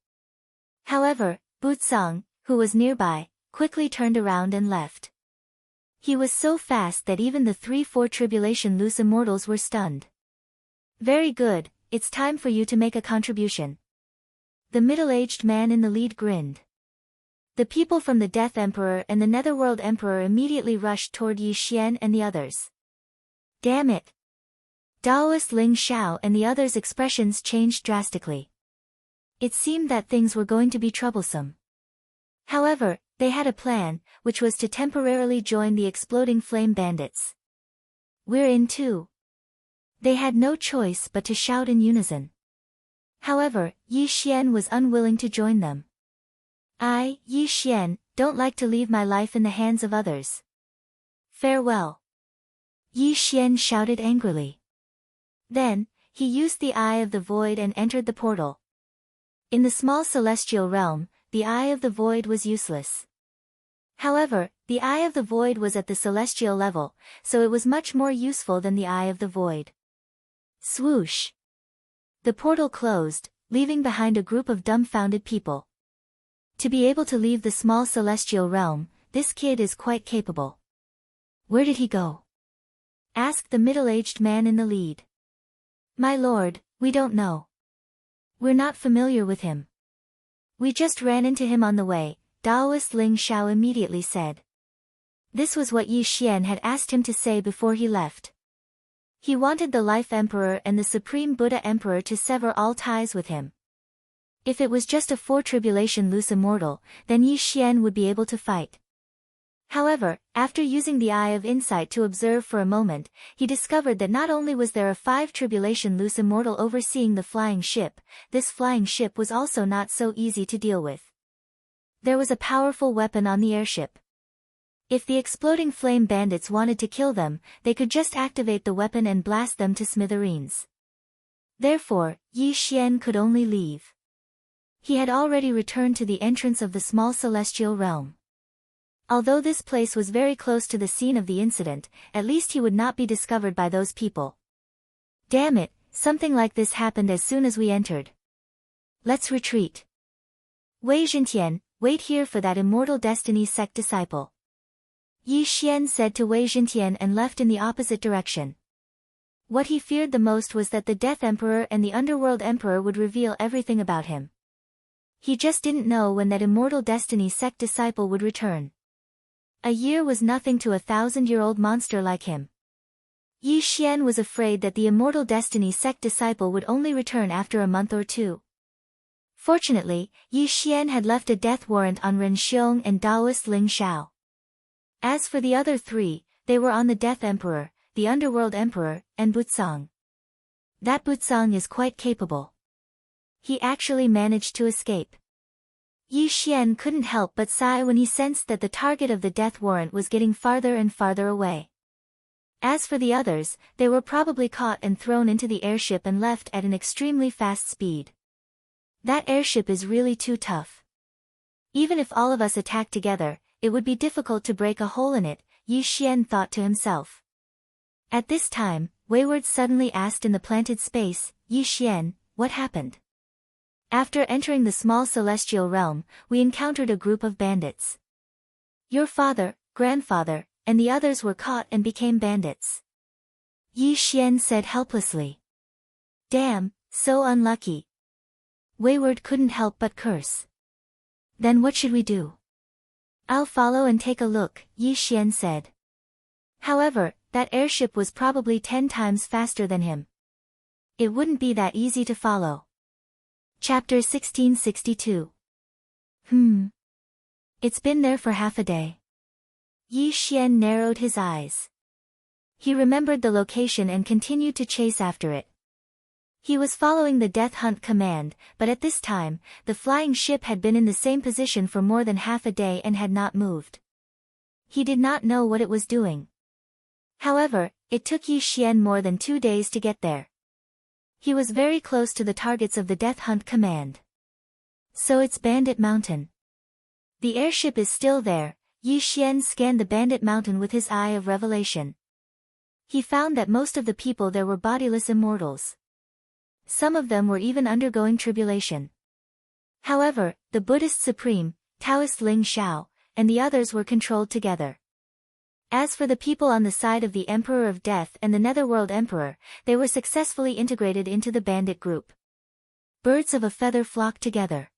However, Butsang, who was nearby, quickly turned around and left. He was so fast that even the 3/4 Tribulation Loose Immortals were stunned. "Very good, it's time for you to make a contribution." The middle-aged man in the lead grinned. The people from the Death Emperor and the Netherworld Emperor immediately rushed toward Yi Xian and the others. Damn it! Daoist Ling Xiao and the others' expressions changed drastically. It seemed that things were going to be troublesome. However, they had a plan, which was to temporarily join the exploding flame bandits. "We're in too." They had no choice but to shout in unison. However, Yi Xian was unwilling to join them. "I, Yi Xian, don't like to leave my life in the hands of others. Farewell." Yi Xian shouted angrily. Then, he used the Eye of the Void and entered the portal. In the small celestial realm, the Eye of the Void was useless. However, the Eye of the Void was at the celestial level, so it was much more useful than the Eye of the Void. Swoosh! The portal closed, leaving behind a group of dumbfounded people. To be able to leave the small celestial realm, this kid is quite capable. "Where did he go?" asked the middle-aged man in the lead. "My lord, we don't know. We're not familiar with him. We just ran into him on the way," Daoist Ling Xiao immediately said. This was what Yi Xian had asked him to say before he left. He wanted the Life Emperor and the Supreme Buddha Emperor to sever all ties with him. If it was just a 4 Tribulation Loose Immortal, then Yi Xian would be able to fight. However, after using the Eye of Insight to observe for a moment, he discovered that not only was there a 5 Tribulation Loose Immortal overseeing the flying ship, this flying ship was also not so easy to deal with. There was a powerful weapon on the airship. If the exploding flame bandits wanted to kill them, they could just activate the weapon and blast them to smithereens. Therefore, Yi Xian could only leave. He had already returned to the entrance of the small celestial realm. Although this place was very close to the scene of the incident, at least he would not be discovered by those people. Damn it, something like this happened as soon as we entered. Let's retreat. Wei Zhentian, wait here for that Immortal Destiny sect disciple. Yi Xian said to Wei Zhentian and left in the opposite direction. What he feared the most was that the Death Emperor and the Underworld Emperor would reveal everything about him. He just didn't know when that Immortal Destiny sect disciple would return. A year was nothing to a 1,000-year-old monster like him. Yi Xian was afraid that the Immortal Destiny sect disciple would only return after a month or two. Fortunately, Yi Xian had left a death warrant on Ren Xiong and Daoist Ling Xiao. As for the other three, they were on the Death Emperor, the Underworld Emperor, and Butsang. That Butsang is quite capable. He actually managed to escape. Yi Xian couldn't help but sigh when he sensed that the target of the death warrant was getting farther and farther away. As for the others, they were probably caught and thrown into the airship and left at an extremely fast speed. That airship is really too tough. Even if all of us attack together, it would be difficult to break a hole in it, Yi Xian thought to himself. At this time, Wayward suddenly asked in the planted space, "Yi Xian, what happened?" After entering the small celestial realm, we encountered a group of bandits. Your father, grandfather, and the others were caught and became bandits. Yi Xian said helplessly. Damn, so unlucky. Wayward couldn't help but curse. Then what should we do? I'll follow and take a look, Yi Xian said. However, that airship was probably 10 times faster than him. It wouldn't be that easy to follow. Chapter 1662. It's been there for half a day. Yi Xian narrowed his eyes. He remembered the location and continued to chase after it. He was following the death hunt command, but at this time, the flying ship had been in the same position for more than half a day and had not moved. He did not know what it was doing. However, it took Yi Xian more than 2 days to get there. He was very close to the targets of the death hunt command. So it's Bandit Mountain. The airship is still there. Yi Xian scanned the Bandit Mountain with his eye of revelation. He found that most of the people there were bodiless immortals. Some of them were even undergoing tribulation. However, the Buddhist Supreme, Taoist Ling Xiao, and the others were controlled together. As for the people on the side of the Emperor of Death and the Netherworld Emperor, they were successfully integrated into the bandit group. Birds of a feather flock together.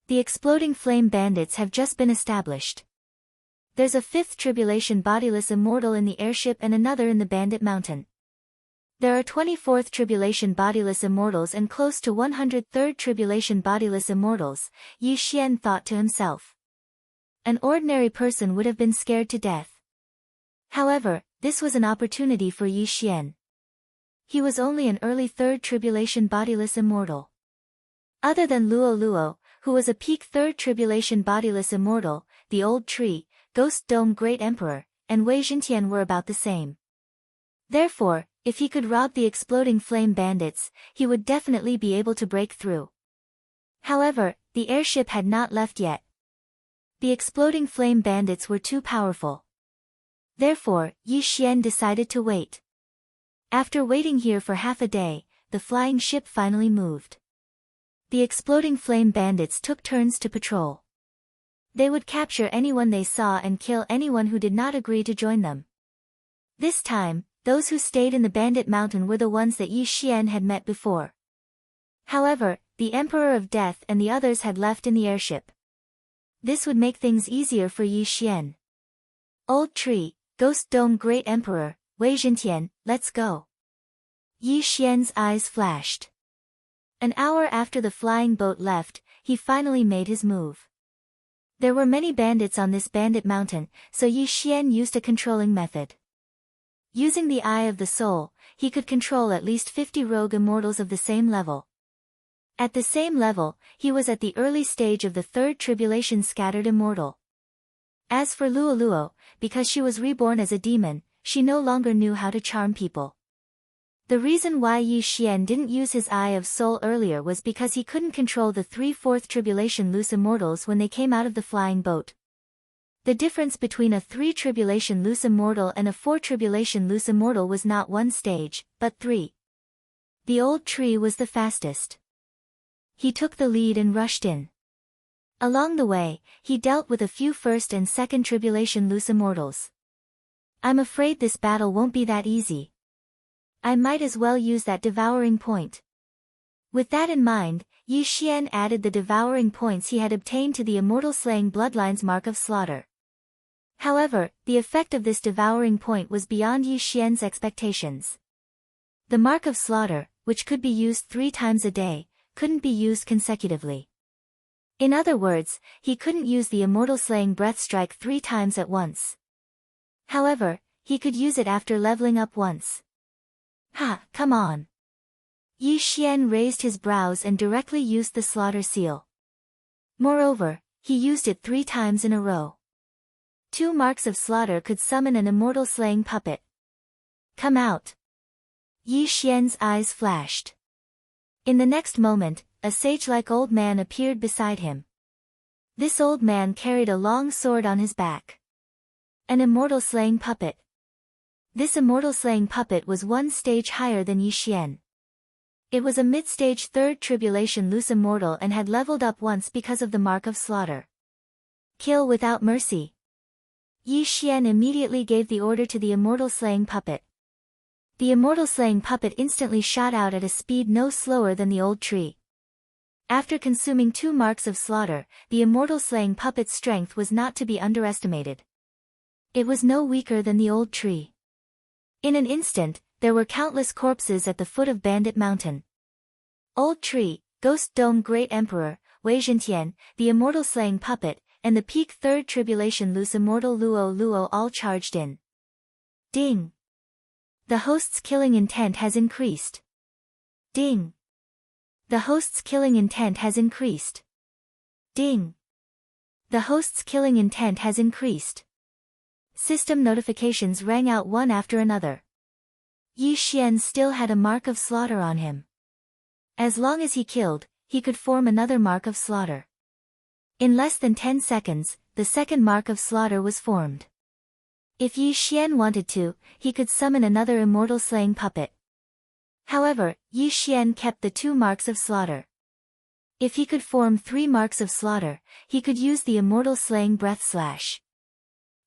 The exploding flame bandits have just been established. There's a 5th tribulation bodiless immortal in the airship and another in the Bandit Mountain. There are 24th tribulation bodiless immortals and close to 103rd tribulation bodiless immortals, Yi Xian thought to himself. An ordinary person would have been scared to death. However, this was an opportunity for Yi Xian. He was only an early 3rd tribulation bodiless immortal. Other than Luo Luo, who was a peak 3rd tribulation bodiless immortal, the Old Tree, Ghost Dome Great Emperor, and Wei Zhentian were about the same. Therefore, if he could rob the exploding flame bandits, he would definitely be able to break through. However, the airship had not left yet. The exploding flame bandits were too powerful. Therefore, Yi Xian decided to wait. After waiting here for half a day, the flying ship finally moved. The exploding flame bandits took turns to patrol. They would capture anyone they saw and kill anyone who did not agree to join them. This time, those who stayed in the Bandit Mountain were the ones that Yi Xian had met before. However, the Emperor of Death and the others had left in the airship. This would make things easier for Yi Xian. Old Tree, Ghost Dome Great Emperor, Wei Zhentian, let's go. Yi Xian's eyes flashed. An hour after the flying boat left, he finally made his move. There were many bandits on this Bandit Mountain, so Yi Xian used a controlling method. Using the Eye of the Soul, he could control at least 50 rogue immortals of the same level. At the same level, he was at the early stage of the 3rd tribulation scattered immortal. As for Luo Luo, because she was reborn as a demon, she no longer knew how to charm people. The reason why Yi Xian didn't use his Eye of Soul earlier was because he couldn't control the 3/4 tribulation loose immortals when they came out of the flying boat. The difference between a 3 tribulation loose immortal and a 4 tribulation loose immortal was not 1 stage, but 3. The Old Tree was the fastest. He took the lead and rushed in. Along the way, he dealt with a few 1st and 2nd tribulation loose immortals. I'm afraid this battle won't be that easy. I might as well use that devouring point. With that in mind, Yi Xian added the devouring points he had obtained to the immortal slaying bloodline's mark of slaughter. However, the effect of this devouring point was beyond Yi Xian's expectations. The mark of slaughter, which could be used 3 times a day, couldn't be used consecutively. In other words, he couldn't use the immortal slaying breath strike 3 times at once. However, he could use it after leveling up once. Ha, come on. Yi Xian raised his brows and directly used the slaughter seal. Moreover, he used it 3 times in a row. 2 marks of slaughter could summon an immortal slaying puppet. Come out. Yi Xian's eyes flashed. In the next moment, a sage-like old man appeared beside him. This old man carried a long sword on his back. An immortal slaying puppet. This immortal slaying puppet was 1 stage higher than Yi Xian. It was a mid-stage third tribulation loose immortal and had leveled up once because of the mark of slaughter. Kill without mercy. Yi Xian immediately gave the order to the immortal slaying puppet. The immortal slaying puppet instantly shot out at a speed no slower than the old tree. After consuming 2 marks of slaughter, the immortal slaying puppet's strength was not to be underestimated. It was no weaker than the old tree. In an instant, there were countless corpses at the foot of Bandit Mountain. Old Tree, Ghost Dome Great Emperor, Wei Zhentian, the immortal slaying puppet, and the peak third tribulation loose immortal Luo all charged in. Ding! The host's killing intent has increased. Ding! The host's killing intent has increased. Ding! The host's killing intent has increased. System notifications rang out one after another. Yi Xian still had a mark of slaughter on him. As long as he killed, he could form another mark of slaughter. In less than 10 seconds, the second mark of slaughter was formed. If Yi Xian wanted to, he could summon another immortal slaying puppet. However, Yi Xian kept the 2 marks of slaughter. If he could form 3 marks of slaughter, he could use the immortal slaying breath slash.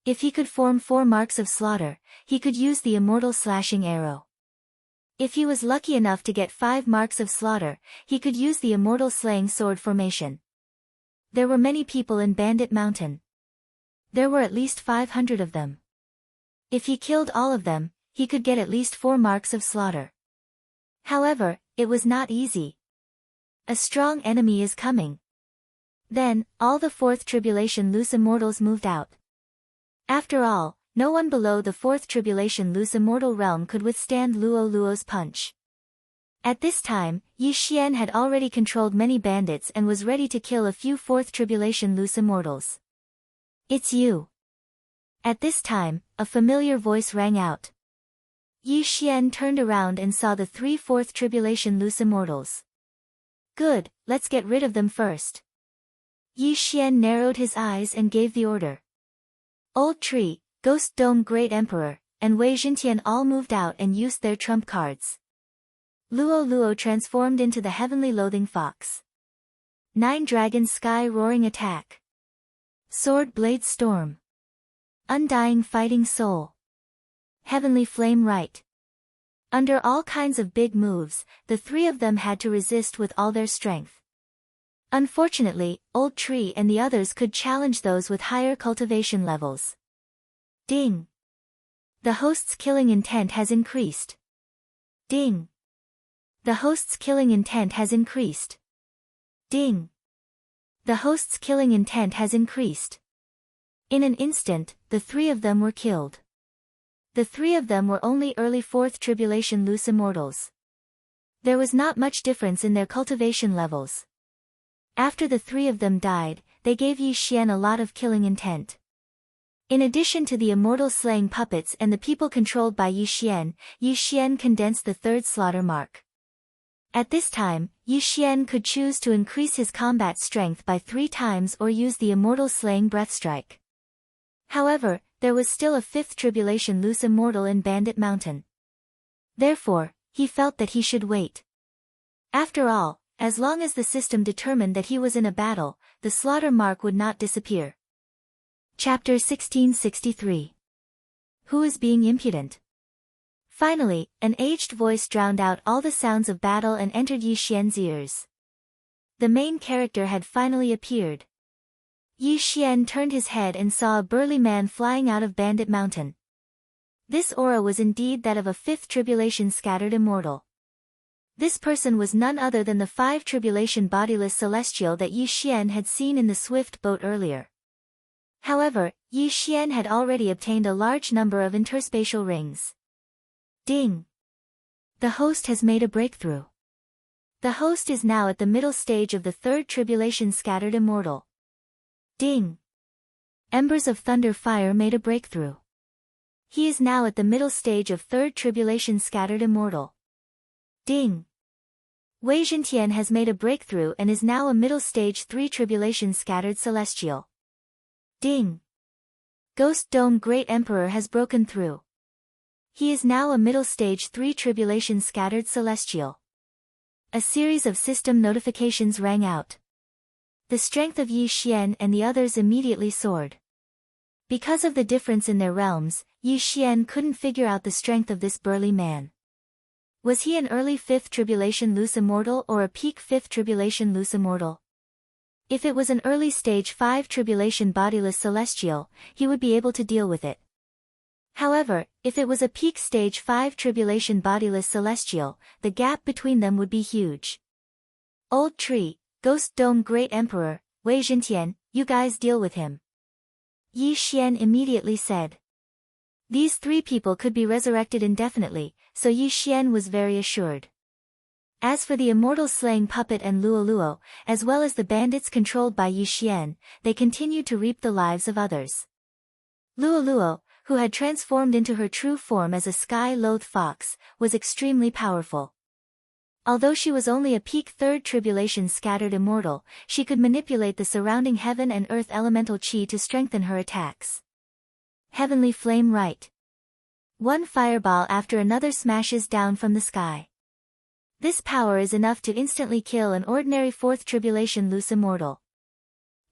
If he could form 4 marks of slaughter, he could use the immortal slashing arrow. If he was lucky enough to get 5 marks of slaughter, he could use the immortal slaying sword formation. There were many people in Bandit Mountain. There were at least 500 of them. If he killed all of them, he could get at least 4 marks of slaughter. However, it was not easy. A strong enemy is coming. Then, all the 4th tribulation loose immortals moved out. After all, no one below the 4th tribulation loose immortal realm could withstand Luo's punch. At this time, Yi Xian had already controlled many bandits and was ready to kill a few 4th tribulation loose immortals. It's you. At this time, a familiar voice rang out. Yi Xian turned around and saw the 3 4th tribulation loose immortals. Good, let's get rid of them first. Yi Xian narrowed his eyes and gave the order. Old Tree, Ghost Dome Great Emperor, and Wei Zhentian all moved out and used their trump cards. Luo transformed into the Heavenly Loathing Fox. 9 Dragon Sky Roaring Attack. Sword Blade Storm. Undying Fighting Soul. Heavenly Flame Right. Under all kinds of big moves, the 3 of them had to resist with all their strength. Unfortunately, Old Tree and the others could challenge those with higher cultivation levels. Ding! The host's killing intent has increased. Ding! The host's killing intent has increased. Ding! The host's killing intent has increased. In an instant, the 3 of them were killed. The 3 of them were only early 4th tribulation loose immortals. There was not much difference in their cultivation levels. After the 3 of them died, they gave Yi Xian a lot of killing intent. In addition to the immortal slaying puppets and the people controlled by Yi Xian condensed the 3rd slaughter mark. At this time, Yi Xian could choose to increase his combat strength by 3 times or use the immortal slaying breath strike. However, there was still a 5th tribulation loose immortal in Bandit Mountain. Therefore, he felt that he should wait. After all, as long as the system determined that he was in a battle, the slaughter mark would not disappear. Chapter 1663. Who is being impudent? Finally, an aged voice drowned out all the sounds of battle and entered Yi Xian's ears. The main character had finally appeared. Yi Xian turned his head and saw a burly man flying out of Bandit Mountain. This aura was indeed that of a 5th tribulation scattered immortal. This person was none other than the 5 tribulation bodiless celestial that Yi Xian had seen in the swift boat earlier. However, Yi Xian had already obtained a large number of interspatial rings. Ding! The host has made a breakthrough. The host is now at the middle stage of the 3rd tribulation scattered immortal. Ding! Embers of Thunder Fire made a breakthrough. He is now at the middle stage of 3rd tribulation scattered immortal. Ding! Wei Zhentian has made a breakthrough and is now a middle stage 3 tribulation scattered celestial. Ding! Ghost Dome Great Emperor has broken through. He is now a middle stage 3 tribulation scattered celestial. A series of system notifications rang out. The strength of Yi Xian and the others immediately soared. Because of the difference in their realms, Yi Xian couldn't figure out the strength of this burly man. Was he an early 5th tribulation loose immortal or a peak 5th tribulation loose immortal? If it was an early stage 5 tribulation bodiless celestial, he would be able to deal with it. However, if it was a peak stage 5 tribulation bodiless celestial, the gap between them would be huge. Old Tree, Ghost Dome Great Emperor, Wei Zhentian, you guys deal with him. Yi Xian immediately said. These 3 people could be resurrected indefinitely, so Yi Xian was very assured. As for the immortal slaying puppet and Luo Luo, as well as the bandits controlled by Yi Xian, they continued to reap the lives of others. Luo Luo, who had transformed into her true form as a sky-loathed fox, was extremely powerful. Although she was only a peak 3rd tribulation scattered immortal, she could manipulate the surrounding heaven and earth elemental chi to strengthen her attacks. Heavenly Flame Right. One fireball after another smashes down from the sky. This power is enough to instantly kill an ordinary 4th tribulation loose immortal.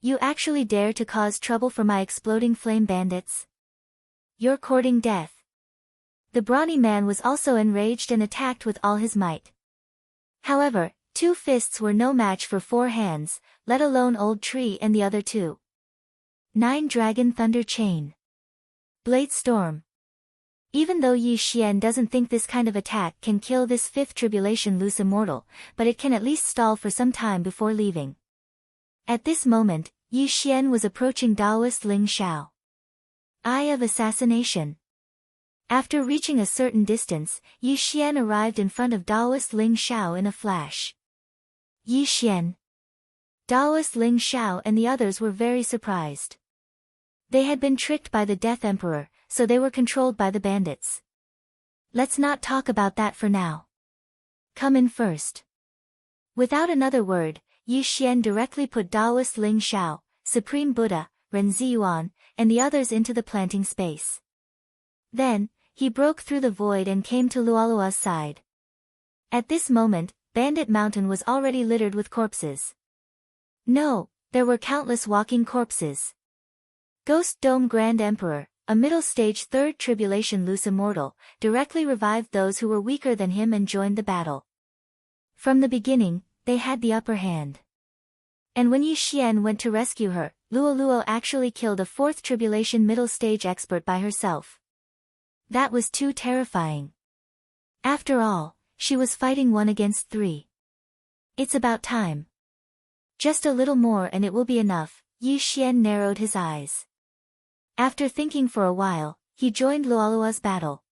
You actually dare to cause trouble for my exploding flame bandits? You're courting death. The brawny man was also enraged and attacked with all his might. However, 2 fists were no match for 4 hands, let alone Old Tree and the other 2. 9 Dragon Thunder Chain. Blade Storm. Even though Yi Xian doesn't think this kind of attack can kill this 5th tribulation loose immortal, but it can at least stall for some time before leaving. At this moment, Yi Xian was approaching Daoist Ling Xiao. Eye of Assassination. After reaching a certain distance, Yi Xian arrived in front of Daoist Ling Xiao in a flash. Yi Xian. Daoist Ling Xiao and the others were very surprised. They had been tricked by the Death Emperor, so they were controlled by the bandits. Let's not talk about that for now. Come in first. Without another word, Yi Xian directly put Daoist Ling Xiao, Supreme Buddha, Ren Ziyuan, and the others into the planting space. Then, he broke through the void and came to Luolua's side. At this moment, Bandit Mountain was already littered with corpses. No, there were countless walking corpses. Ghost Dome Grand Emperor, a middle-stage 3rd tribulation loose immortal, directly revived those who were weaker than him and joined the battle. From the beginning, they had the upper hand. And when Yi Xian went to rescue her, Luo Luo actually killed a 4th tribulation middle-stage expert by herself. That was too terrifying. After all, she was fighting 1 against 3. It's about time. Just a little more and it will be enough. Yi Xian narrowed his eyes. After thinking for a while, he joined Luolua's battle.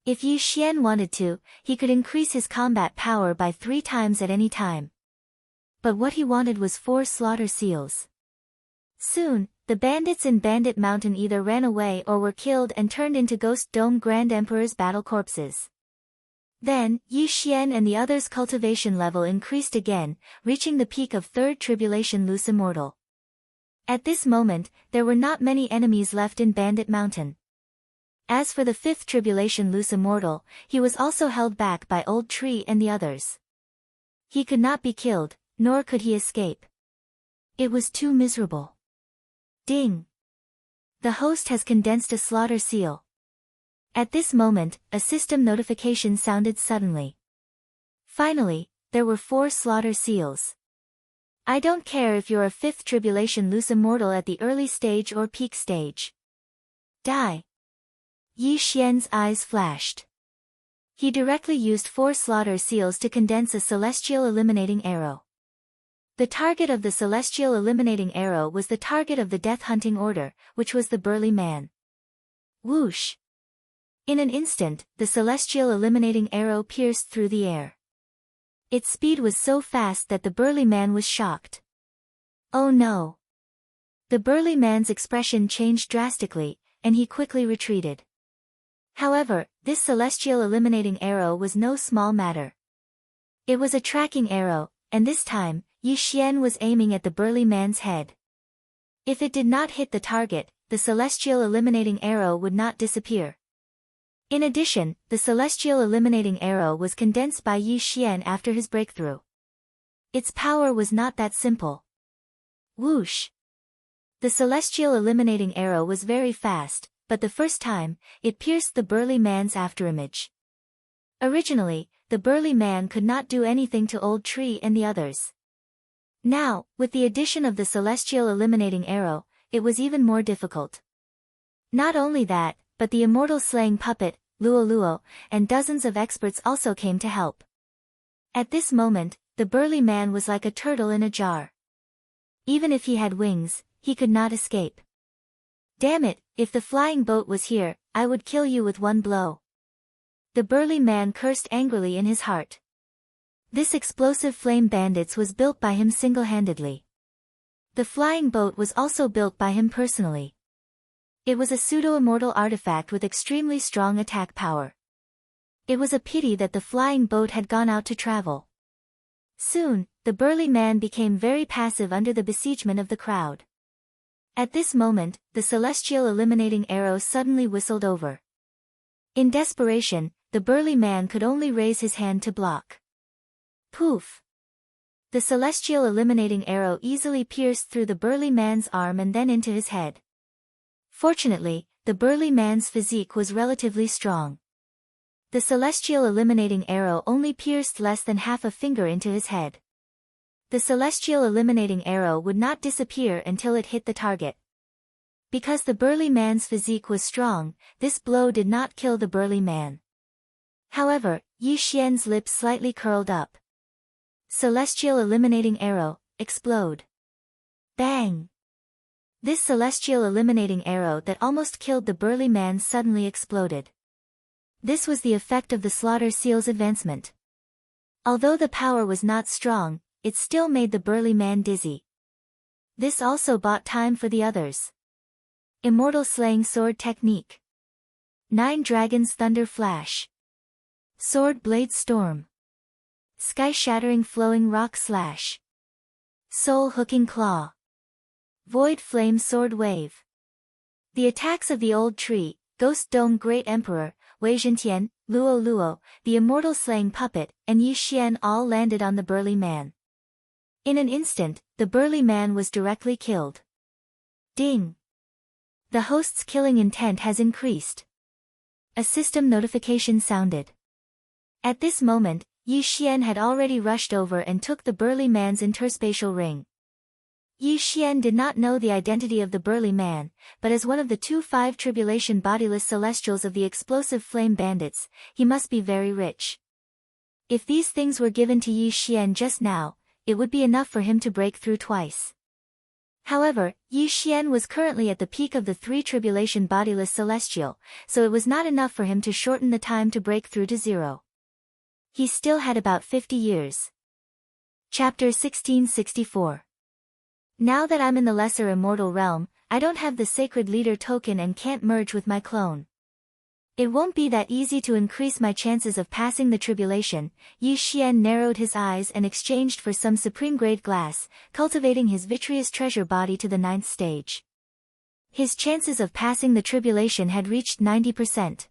If Yi Xian wanted to, he could increase his combat power by 3 times at any time. But what he wanted was 4 slaughter seals. Soon, the bandits in Bandit Mountain either ran away or were killed and turned into Ghost Dome Grand Emperor's battle corpses. Then, Yi Xian and the others' cultivation level increased again, reaching the peak of 3rd tribulation loose immortal. At this moment, there were not many enemies left in Bandit Mountain. As for the 5th tribulation loose immortal, he was also held back by Old Tree and the others. He could not be killed, nor could he escape. It was too miserable. Ding! The host has condensed a slaughter seal. At this moment, a system notification sounded suddenly. Finally, there were 4 slaughter seals. I don't care if you're a 5th tribulation loose immortal at the early stage or peak stage. Die! Yi Xian's eyes flashed. He directly used 4 slaughter seals to condense a celestial eliminating arrow. The target of the celestial eliminating arrow was the target of the death hunting order, which was the burly man. Whoosh! In an instant, the celestial eliminating arrow pierced through the air. Its speed was so fast that the burly man was shocked. Oh no! The burly man's expression changed drastically, and he quickly retreated. However, this celestial eliminating arrow was no small matter. It was a tracking arrow, and this time, Yi Xian was aiming at the burly man's head. If it did not hit the target, the celestial eliminating arrow would not disappear. In addition, the celestial eliminating arrow was condensed by Yi Xian after his breakthrough. Its power was not that simple. Whoosh! The celestial eliminating arrow was very fast, but the first time, it pierced the burly man's afterimage. Originally, the burly man could not do anything to Old Tree and the others. Now, with the addition of the celestial eliminating arrow, it was even more difficult. Not only that, but the immortal slaying puppet, Luo Luo, and dozens of experts also came to help. At this moment, the burly man was like a turtle in a jar. Even if he had wings, he could not escape. Damn it, if the flying boat was here, I would kill you with one blow. The burly man cursed angrily in his heart. This explosive flame bandits was built by him single-handedly. The flying boat was also built by him personally. It was a pseudo-immortal artifact with extremely strong attack power. It was a pity that the flying boat had gone out to travel. Soon, the burly man became very passive under the besiegement of the crowd. At this moment, the celestial eliminating arrow suddenly whistled over. In desperation, the burly man could only raise his hand to block. Poof! The celestial eliminating arrow easily pierced through the burly man's arm and then into his head. Fortunately, the burly man's physique was relatively strong. The celestial eliminating arrow only pierced less than half a finger into his head. The celestial eliminating arrow would not disappear until it hit the target. Because the burly man's physique was strong, this blow did not kill the burly man. However, Yi Xian's lips slightly curled up. Celestial eliminating arrow, explode. Bang! This celestial eliminating arrow that almost killed the burly man suddenly exploded. This was the effect of the slaughter seal's advancement. Although the power was not strong, it still made the burly man dizzy. This also bought time for the others. Immortal slaying sword technique. 9 dragons thunder flash. Sword blade storm. Sky-shattering flowing rock slash. Soul-hooking claw. Void flame sword wave. The attacks of the Old Tree, Ghost Dome Great Emperor, Wei Zhentian, Luo Luo, the immortal slaying puppet, and Yi Xian all landed on the burly man. In an instant, the burly man was directly killed. Ding! The host's killing intent has increased. A system notification sounded. At this moment, Yi Xian had already rushed over and took the burly man's interspatial ring. Yi Xian did not know the identity of the burly man, but as one of the 2-5 tribulation bodiless celestials of the explosive flame bandits, he must be very rich. If these things were given to Yi Xian just now, it would be enough for him to break through twice. However, Yi Xian was currently at the peak of the 3 tribulation bodiless celestial, so it was not enough for him to shorten the time to break through to 0. He still had about 50 years. Chapter 1664. Now that I'm in the lesser immortal realm, I don't have the sacred leader token and can't merge with my clone. It won't be that easy to increase my chances of passing the tribulation. Yi Xian narrowed his eyes and exchanged for some supreme-grade glass, cultivating his vitreous treasure body to the 9th stage. His chances of passing the tribulation had reached 90%.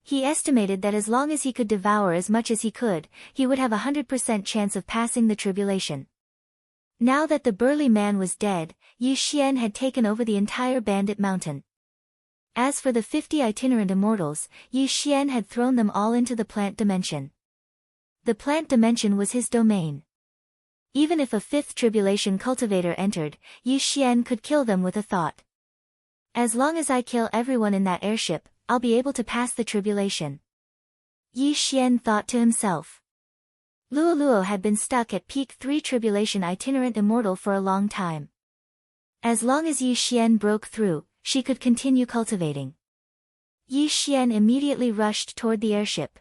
He estimated that as long as he could devour as much as he could, he would have a 100% chance of passing the tribulation. Now that the burly man was dead, Yi Xian had taken over the entire bandit mountain. As for the 50 itinerant immortals, Yi Xian had thrown them all into the plant dimension. The plant dimension was his domain. Even if a 5th tribulation cultivator entered, Yi Xian could kill them with a thought. As long as I kill everyone in that airship, I'll be able to pass the tribulation. Yi Xian thought to himself. Luo Luo had been stuck at peak 3 tribulation itinerant immortal for a long time. As long as Yi Xian broke through, she could continue cultivating. Yi Xian immediately rushed toward the airship.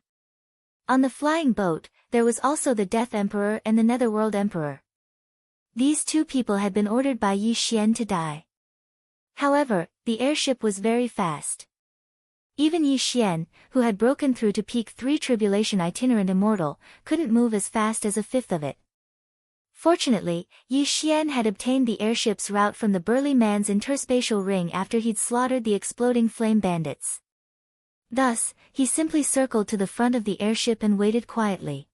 On the flying boat, there was also the Death Emperor and the Netherworld Emperor. These 2 people had been ordered by Yi Xian to die. However, the airship was very fast. Even Yi Xian, who had broken through to peak 3 tribulation itinerant immortal, couldn't move as fast as a 5th of it. Fortunately, Yi Xian had obtained the airship's route from the burly man's interspatial ring after he'd slaughtered the exploding flame bandits. Thus, he simply circled to the front of the airship and waited quietly.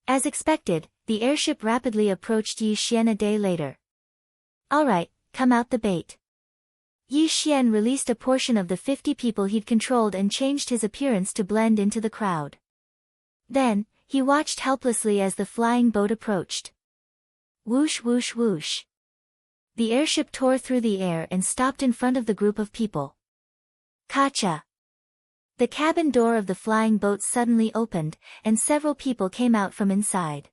As expected, the airship rapidly approached Yi Xian a day later. Alright, come out the bait. Yi Xian released a portion of the 50 people he'd controlled and changed his appearance to blend into the crowd. Then, he watched helplessly as the flying boat approached. Whoosh whoosh whoosh. The airship tore through the air and stopped in front of the group of people. Kacha! The cabin door of the flying boat suddenly opened, and several people came out from inside.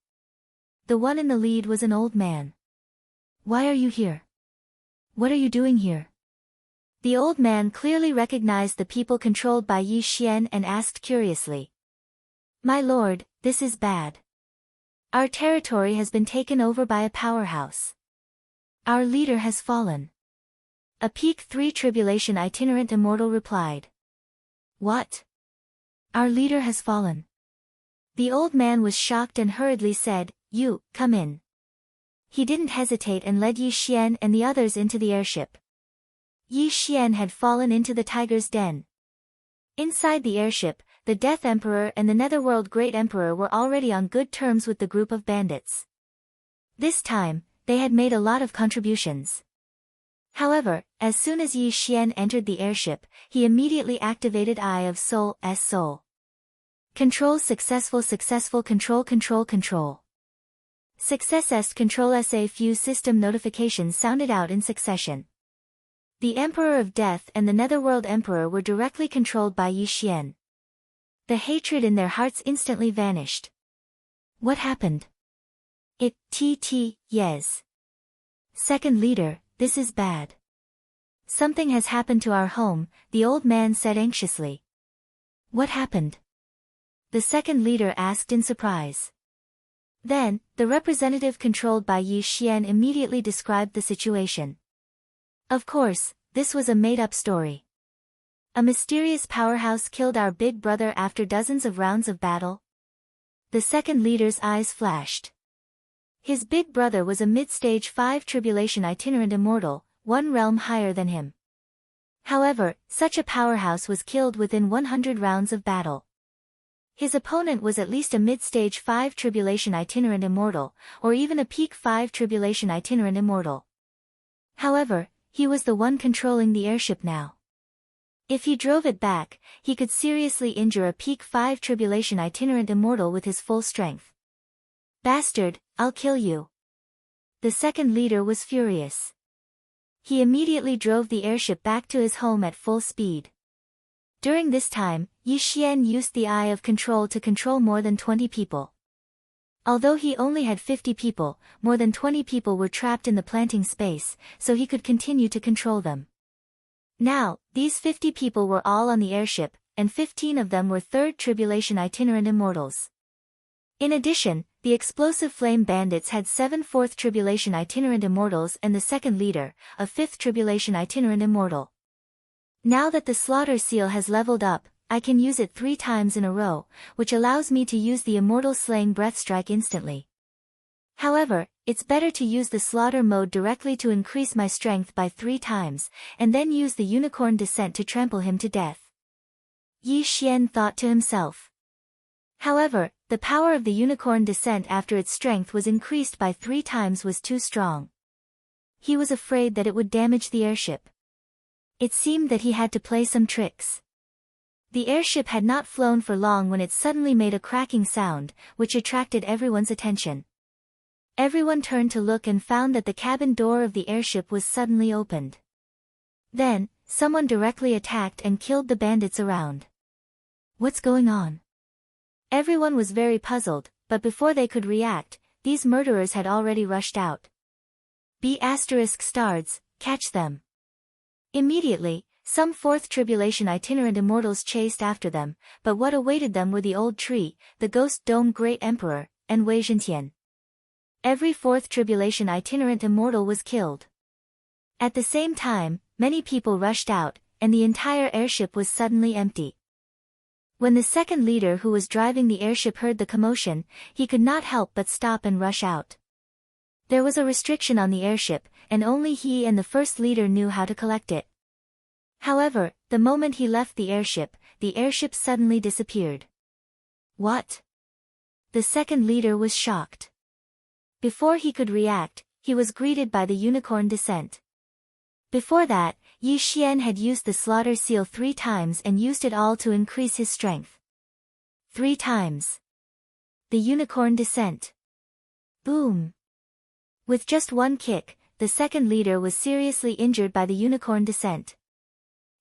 The one in the lead was an old man. Why are you here? What are you doing here? The old man clearly recognized the people controlled by Yi Xian and asked curiously. My lord, this is bad. Our territory has been taken over by a powerhouse. Our leader has fallen. A Peak 3 Tribulation itinerant immortal replied. What? Our leader has fallen. The old man was shocked and hurriedly said, You, come in. He didn't hesitate and led Yi Xian and the others into the airship. Yi Xian had fallen into the tiger's den. Inside the airship, the Death Emperor and the Netherworld Great Emperor were already on good terms with the group of bandits. This time, they had made a lot of contributions. However, as soon as Yi Xian entered the airship, he immediately activated Eye of Soul as Soul. Control successful control. Success est control sa few system notifications sounded out in succession. The Emperor of Death and the Netherworld Emperor were directly controlled by Yi Xian. The hatred in their hearts instantly vanished. What happened? Yes. Second leader, this is bad. Something has happened to our home, the old man said anxiously. What happened? The second leader asked in surprise. Then, the representative controlled by Yi Xian immediately described the situation. Of course, this was a made-up story. A mysterious powerhouse killed our big brother after dozens of rounds of battle. The second leader's eyes flashed. His big brother was a mid-stage 5 Tribulation itinerant immortal, one realm higher than him. However, such a powerhouse was killed within 100 rounds of battle. His opponent was at least a mid-stage 5 Tribulation itinerant immortal, or even a Peak 5 Tribulation itinerant immortal. However, he was the one controlling the airship now. If he drove it back, he could seriously injure a Peak 5 Tribulation itinerant immortal with his full strength. Bastard, I'll kill you. The second leader was furious. He immediately drove the airship back to his home at full speed. During this time, Yi Xian used the Eye of Control to control more than 20 people. Although he only had 50 people, more than 20 people were trapped in the planting space, so he could continue to control them. Now, these 50 people were all on the airship, and 15 of them were 3rd Tribulation itinerant immortals. In addition, the explosive flame bandits had 7 4th Tribulation itinerant immortals and the second leader, a 5th Tribulation itinerant immortal. Now that the slaughter seal has leveled up, I can use it 3 times in a row, which allows me to use the immortal slaying breath strike instantly. However, it's better to use the slaughter mode directly to increase my strength by 3 times, and then use the unicorn descent to trample him to death. Yi Xian thought to himself. However, the power of the unicorn descent after its strength was increased by 3 times was too strong. He was afraid that it would damage the airship. It seemed that he had to play some tricks. The airship had not flown for long when it suddenly made a cracking sound, which attracted everyone's attention. Everyone turned to look and found that the cabin door of the airship was suddenly opened. Then, someone directly attacked and killed the bandits around. What's going on? Everyone was very puzzled, but before they could react, these murderers had already rushed out. B*****, catch them. Immediately, some 4th Tribulation itinerant immortals chased after them, but what awaited them were the old tree, the Ghost Dome Great Emperor, and Wei Zhentian. Every 4th Tribulation itinerant immortal was killed. At the same time, many people rushed out, and the entire airship was suddenly empty. When the second leader who was driving the airship heard the commotion, he could not help but stop and rush out. There was a restriction on the airship, and only he and the first leader knew how to collect it. However, The moment he left the airship suddenly disappeared. What? The second leader was shocked. Before he could react, he was greeted by the unicorn descent. Before that, Yi Xian had used the slaughter seal 3 times and used it all to increase his strength. 3 times. The unicorn descent. Boom. With just one kick, the second leader was seriously injured by the unicorn descent.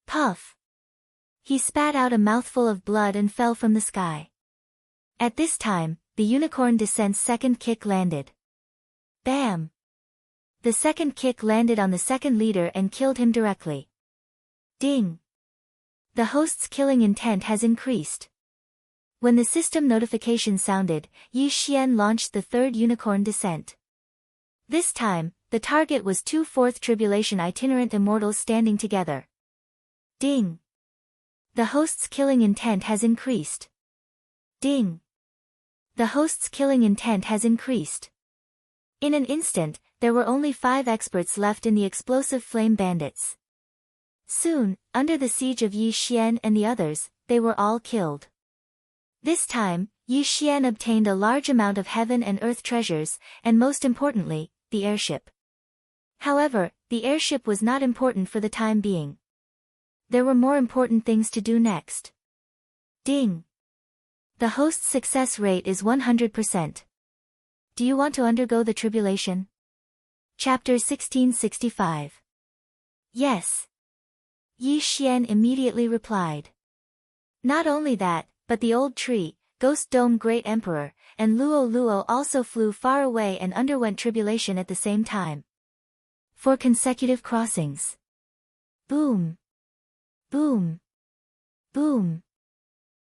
Puff. He spat out a mouthful of blood and fell from the sky. At this time, the unicorn descent's second kick landed. Bam! The second kick landed on the second leader and killed him directly. Ding! The host's killing intent has increased. When the system notification sounded, Yi Xian launched the third unicorn descent. This time, the target was 2 fourth tribulation itinerant immortals standing together. Ding! The host's killing intent has increased. Ding! The host's killing intent has increased. In an instant, there were only 5 experts left in the explosive flame bandits. Soon, under the siege of Yi Xian and the others, they were all killed. This time, Yi Xian obtained a large amount of heaven and earth treasures, and most importantly, the airship. However, the airship was not important for the time being. There were more important things to do next. Ding! The host's success rate is 100%. Do you want to undergo the tribulation? Chapter 1665. Yes. Yi Xian immediately replied. Not only that, but the old tree, Ghost Dome Great Emperor, and Luo Luo also flew far away and underwent tribulation at the same time. 4 consecutive crossings. Boom. Boom. Boom.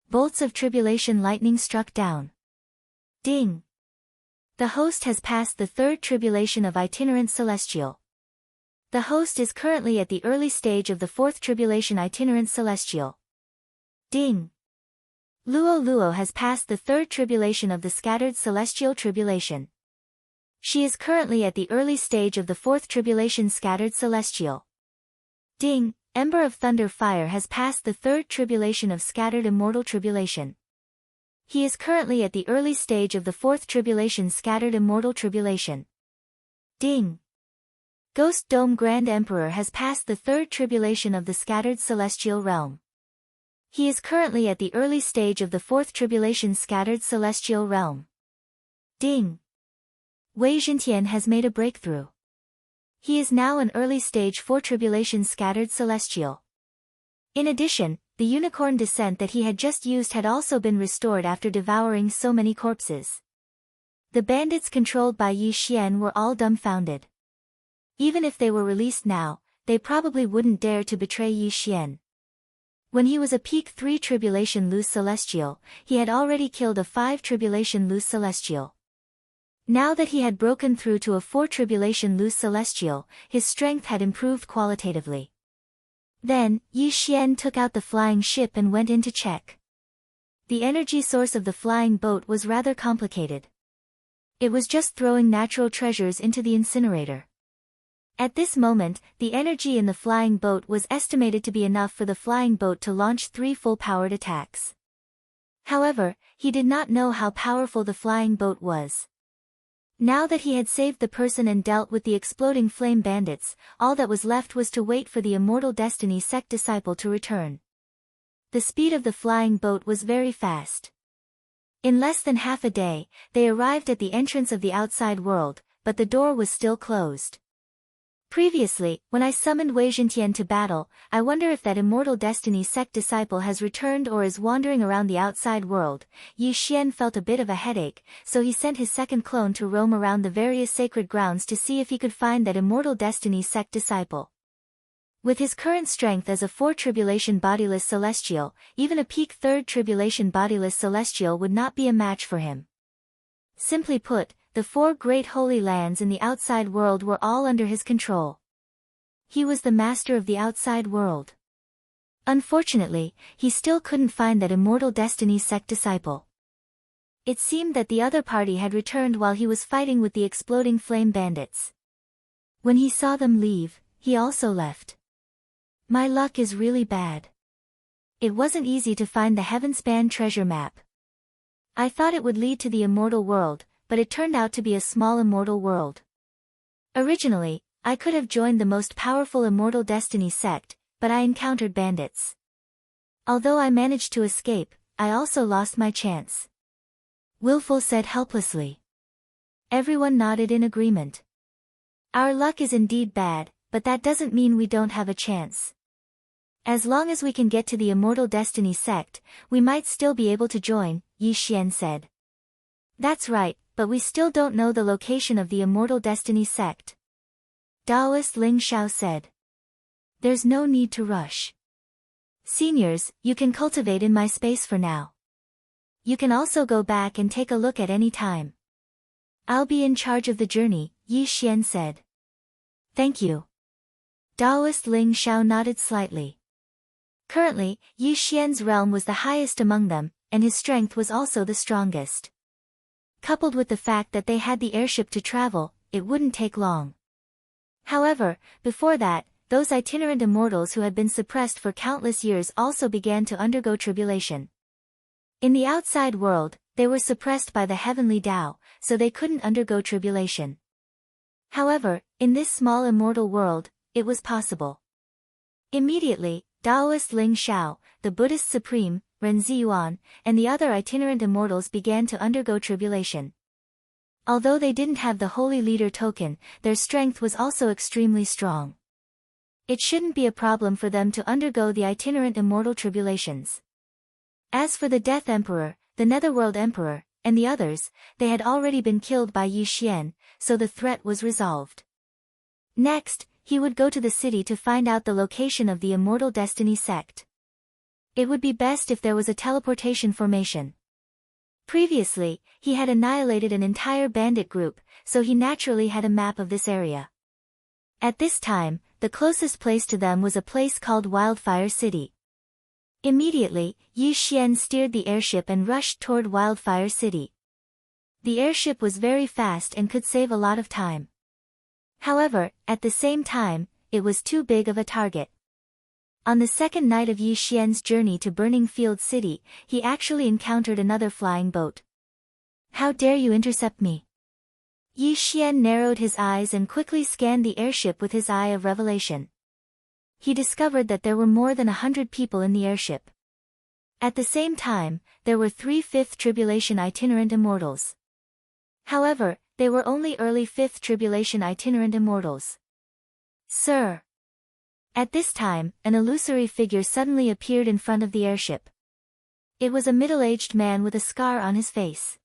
Bolts of tribulation lightning struck down. Ding. The host has passed the 3rd tribulation of itinerant celestial. The host is currently at the early stage of the 4th tribulation itinerant celestial. Ding. Luo Luo has passed the 3rd tribulation of the scattered celestial tribulation. She is currently at the early stage of the 4th tribulation scattered celestial. Ding. Ember of Thunder Fire has passed the 3rd tribulation of scattered immortal tribulation. He is currently at the early stage of the 4th tribulation scattered immortal tribulation. Ding. Ghost Dome Grand Emperor has passed the 3rd tribulation of the scattered celestial realm. He is currently at the early stage of the 4th tribulation scattered celestial realm. Ding. Wei Zhentian has made a breakthrough. He is now an early stage 4 tribulation scattered celestial. In addition, the unicorn descent that he had just used had also been restored after devouring so many corpses. The bandits controlled by Yi Xian were all dumbfounded. Even if they were released now, they probably wouldn't dare to betray Yi Xian. When he was a peak 3 tribulation loose celestial, he had already killed a 5 tribulation loose celestial. Now that he had broken through to a 4 tribulation loose celestial, his strength had improved qualitatively. Then, Yi Xian took out the flying ship and went in to check. The energy source of the flying boat was rather complicated. It was just throwing natural treasures into the incinerator. At this moment, the energy in the flying boat was estimated to be enough for the flying boat to launch 3 full-powered attacks. However, he did not know how powerful the flying boat was. Now that he had saved the person and dealt with the exploding flame bandits, all that was left was to wait for the Immortal Destiny sect disciple to return. The speed of the flying boat was very fast. In less than half a day, they arrived at the entrance of the outside world, but the door was still closed. Previously, when I summoned Wei Zhentian to battle, I wonder if that Immortal Destiny sect disciple has returned or is wandering around the outside world. Yi Xian felt a bit of a headache, so he sent his second clone to roam around the various sacred grounds to see if he could find that Immortal Destiny sect disciple. With his current strength as a 4 tribulation bodiless celestial, even a peak 3rd tribulation bodiless celestial would not be a match for him. Simply put, the 4 great holy lands in the outside world were all under his control. He was the master of the outside world. Unfortunately, he still couldn't find that Immortal Destiny sect disciple. It seemed that the other party had returned while he was fighting with the exploding flame bandits. When he saw them leave, he also left. My luck is really bad. It wasn't easy to find the Heavenspan treasure map. I thought it would lead to the immortal world, but it turned out to be a small immortal world. Originally, I could have joined the most powerful Immortal Destiny sect, but I encountered bandits. Although I managed to escape, I also lost my chance. Willful said helplessly. Everyone nodded in agreement. Our luck is indeed bad, but that doesn't mean we don't have a chance. As long as we can get to the Immortal Destiny sect, we might still be able to join, Yi Xian said. That's right, but we still don't know the location of the Immortal Destiny sect. Taoist Ling Xiao said. There's no need to rush. Seniors, you can cultivate in my space for now. You can also go back and take a look at any time. I'll be in charge of the journey, Yi Xian said. Thank you. Taoist Ling Xiao nodded slightly. Currently, Yi Xian's realm was the highest among them, and his strength was also the strongest. Coupled with the fact that they had the airship to travel, it wouldn't take long. However, before that, those itinerant immortals who had been suppressed for countless years also began to undergo tribulation. In the outside world, they were suppressed by the heavenly Tao, so they couldn't undergo tribulation. However, in this small immortal world, it was possible. Immediately, Taoist Ling Xiao, the Buddhist supreme, Ren Ziyuan, and the other itinerant immortals began to undergo tribulation. Although they didn't have the Holy Leader token, their strength was also extremely strong. It shouldn't be a problem for them to undergo the itinerant immortal tribulations. As for the Death Emperor, the Netherworld Emperor, and the others, they had already been killed by Yi Xian, so the threat was resolved. Next, he would go to the city to find out the location of the Immortal Destiny sect. It would be best if there was a teleportation formation. Previously, he had annihilated an entire bandit group, so he naturally had a map of this area. At this time, the closest place to them was a place called Wildfire City. Immediately, Yi Xian steered the airship and rushed toward Wildfire City. The airship was very fast and could save a lot of time. However, at the same time, it was too big of a target. On the second night of Yi Xian's journey to Burning Field City, he actually encountered another flying boat. How dare you intercept me? Yi Xian narrowed his eyes and quickly scanned the airship with his eye of revelation. He discovered that there were more than 100 people in the airship. At the same time, there were 3 Fifth Tribulation itinerant immortals. However, they were only early Fifth Tribulation itinerant immortals. Sir! At this time, an illusory figure suddenly appeared in front of the airship. It was a middle-aged man with a scar on his face.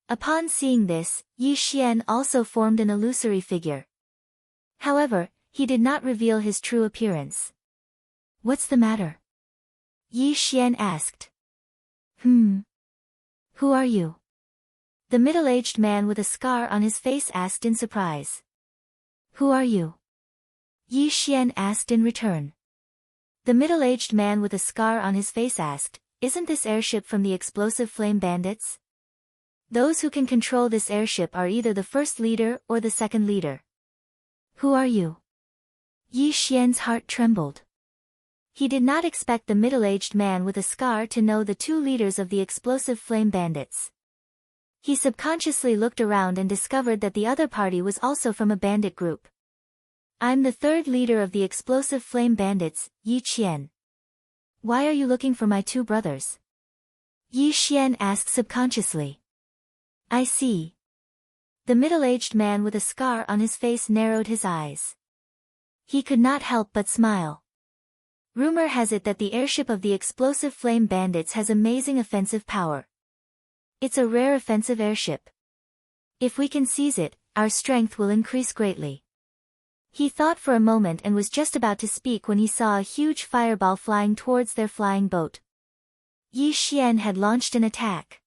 Upon seeing this, Yi Xian also formed an illusory figure. However, he did not reveal his true appearance. What's the matter? Yi Xian asked. Who are you? The middle-aged man with a scar on his face asked in surprise. Who are you? Yi Xian asked in return. The middle-aged man with a scar on his face asked, Isn't this airship from the explosive flame bandits? Those who can control this airship are either the first leader or the second leader. Who are you? Yi Xian's heart trembled. He did not expect the middle-aged man with a scar to know the 2 leaders of the explosive flame bandits. He subconsciously looked around and discovered that the other party was also from a bandit group. I'm the 3rd leader of the explosive flame bandits, Yi Qian. Why are you looking for my 2 brothers? Yi Xian asked subconsciously. I see. The middle-aged man with a scar on his face narrowed his eyes. He could not help but smile. Rumor has it that the airship of the explosive flame bandits has amazing offensive power. It's a rare offensive airship. If we can seize it, our strength will increase greatly. He thought for a moment and was just about to speak when he saw a huge fireball flying towards their flying boat. Yi Xian had launched an attack.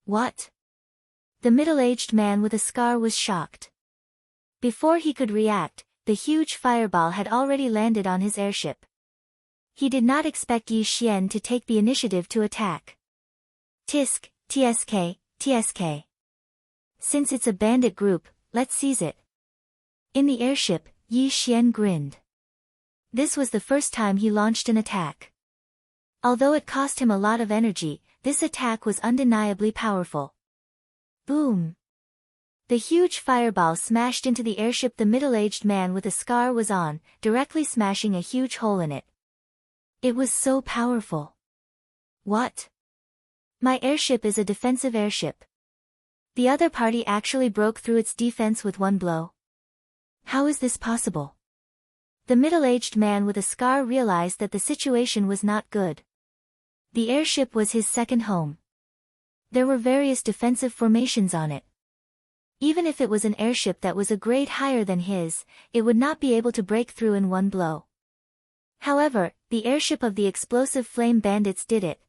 What? The middle-aged man with a scar was shocked. Before he could react, the huge fireball had already landed on his airship. He did not expect Yi Xian to take the initiative to attack. Tisk, TSK, TSK. Since it's a bandit group, let's seize it. In the airship, Yi Xian grinned. This was the first time he launched an attack. Although it cost him a lot of energy, this attack was undeniably powerful. Boom! The huge fireball smashed into the airship the middle-aged man with a scar was on, directly smashing a huge hole in it. It was so powerful. What? My airship is a defensive airship. The other party actually broke through its defense with one blow. How is this possible? The middle-aged man with a scar realized that the situation was not good. The airship was his second home. There were various defensive formations on it. Even if it was an airship that was a grade higher than his, it would not be able to break through in one blow. However, the airship of the explosive flame bandits did it,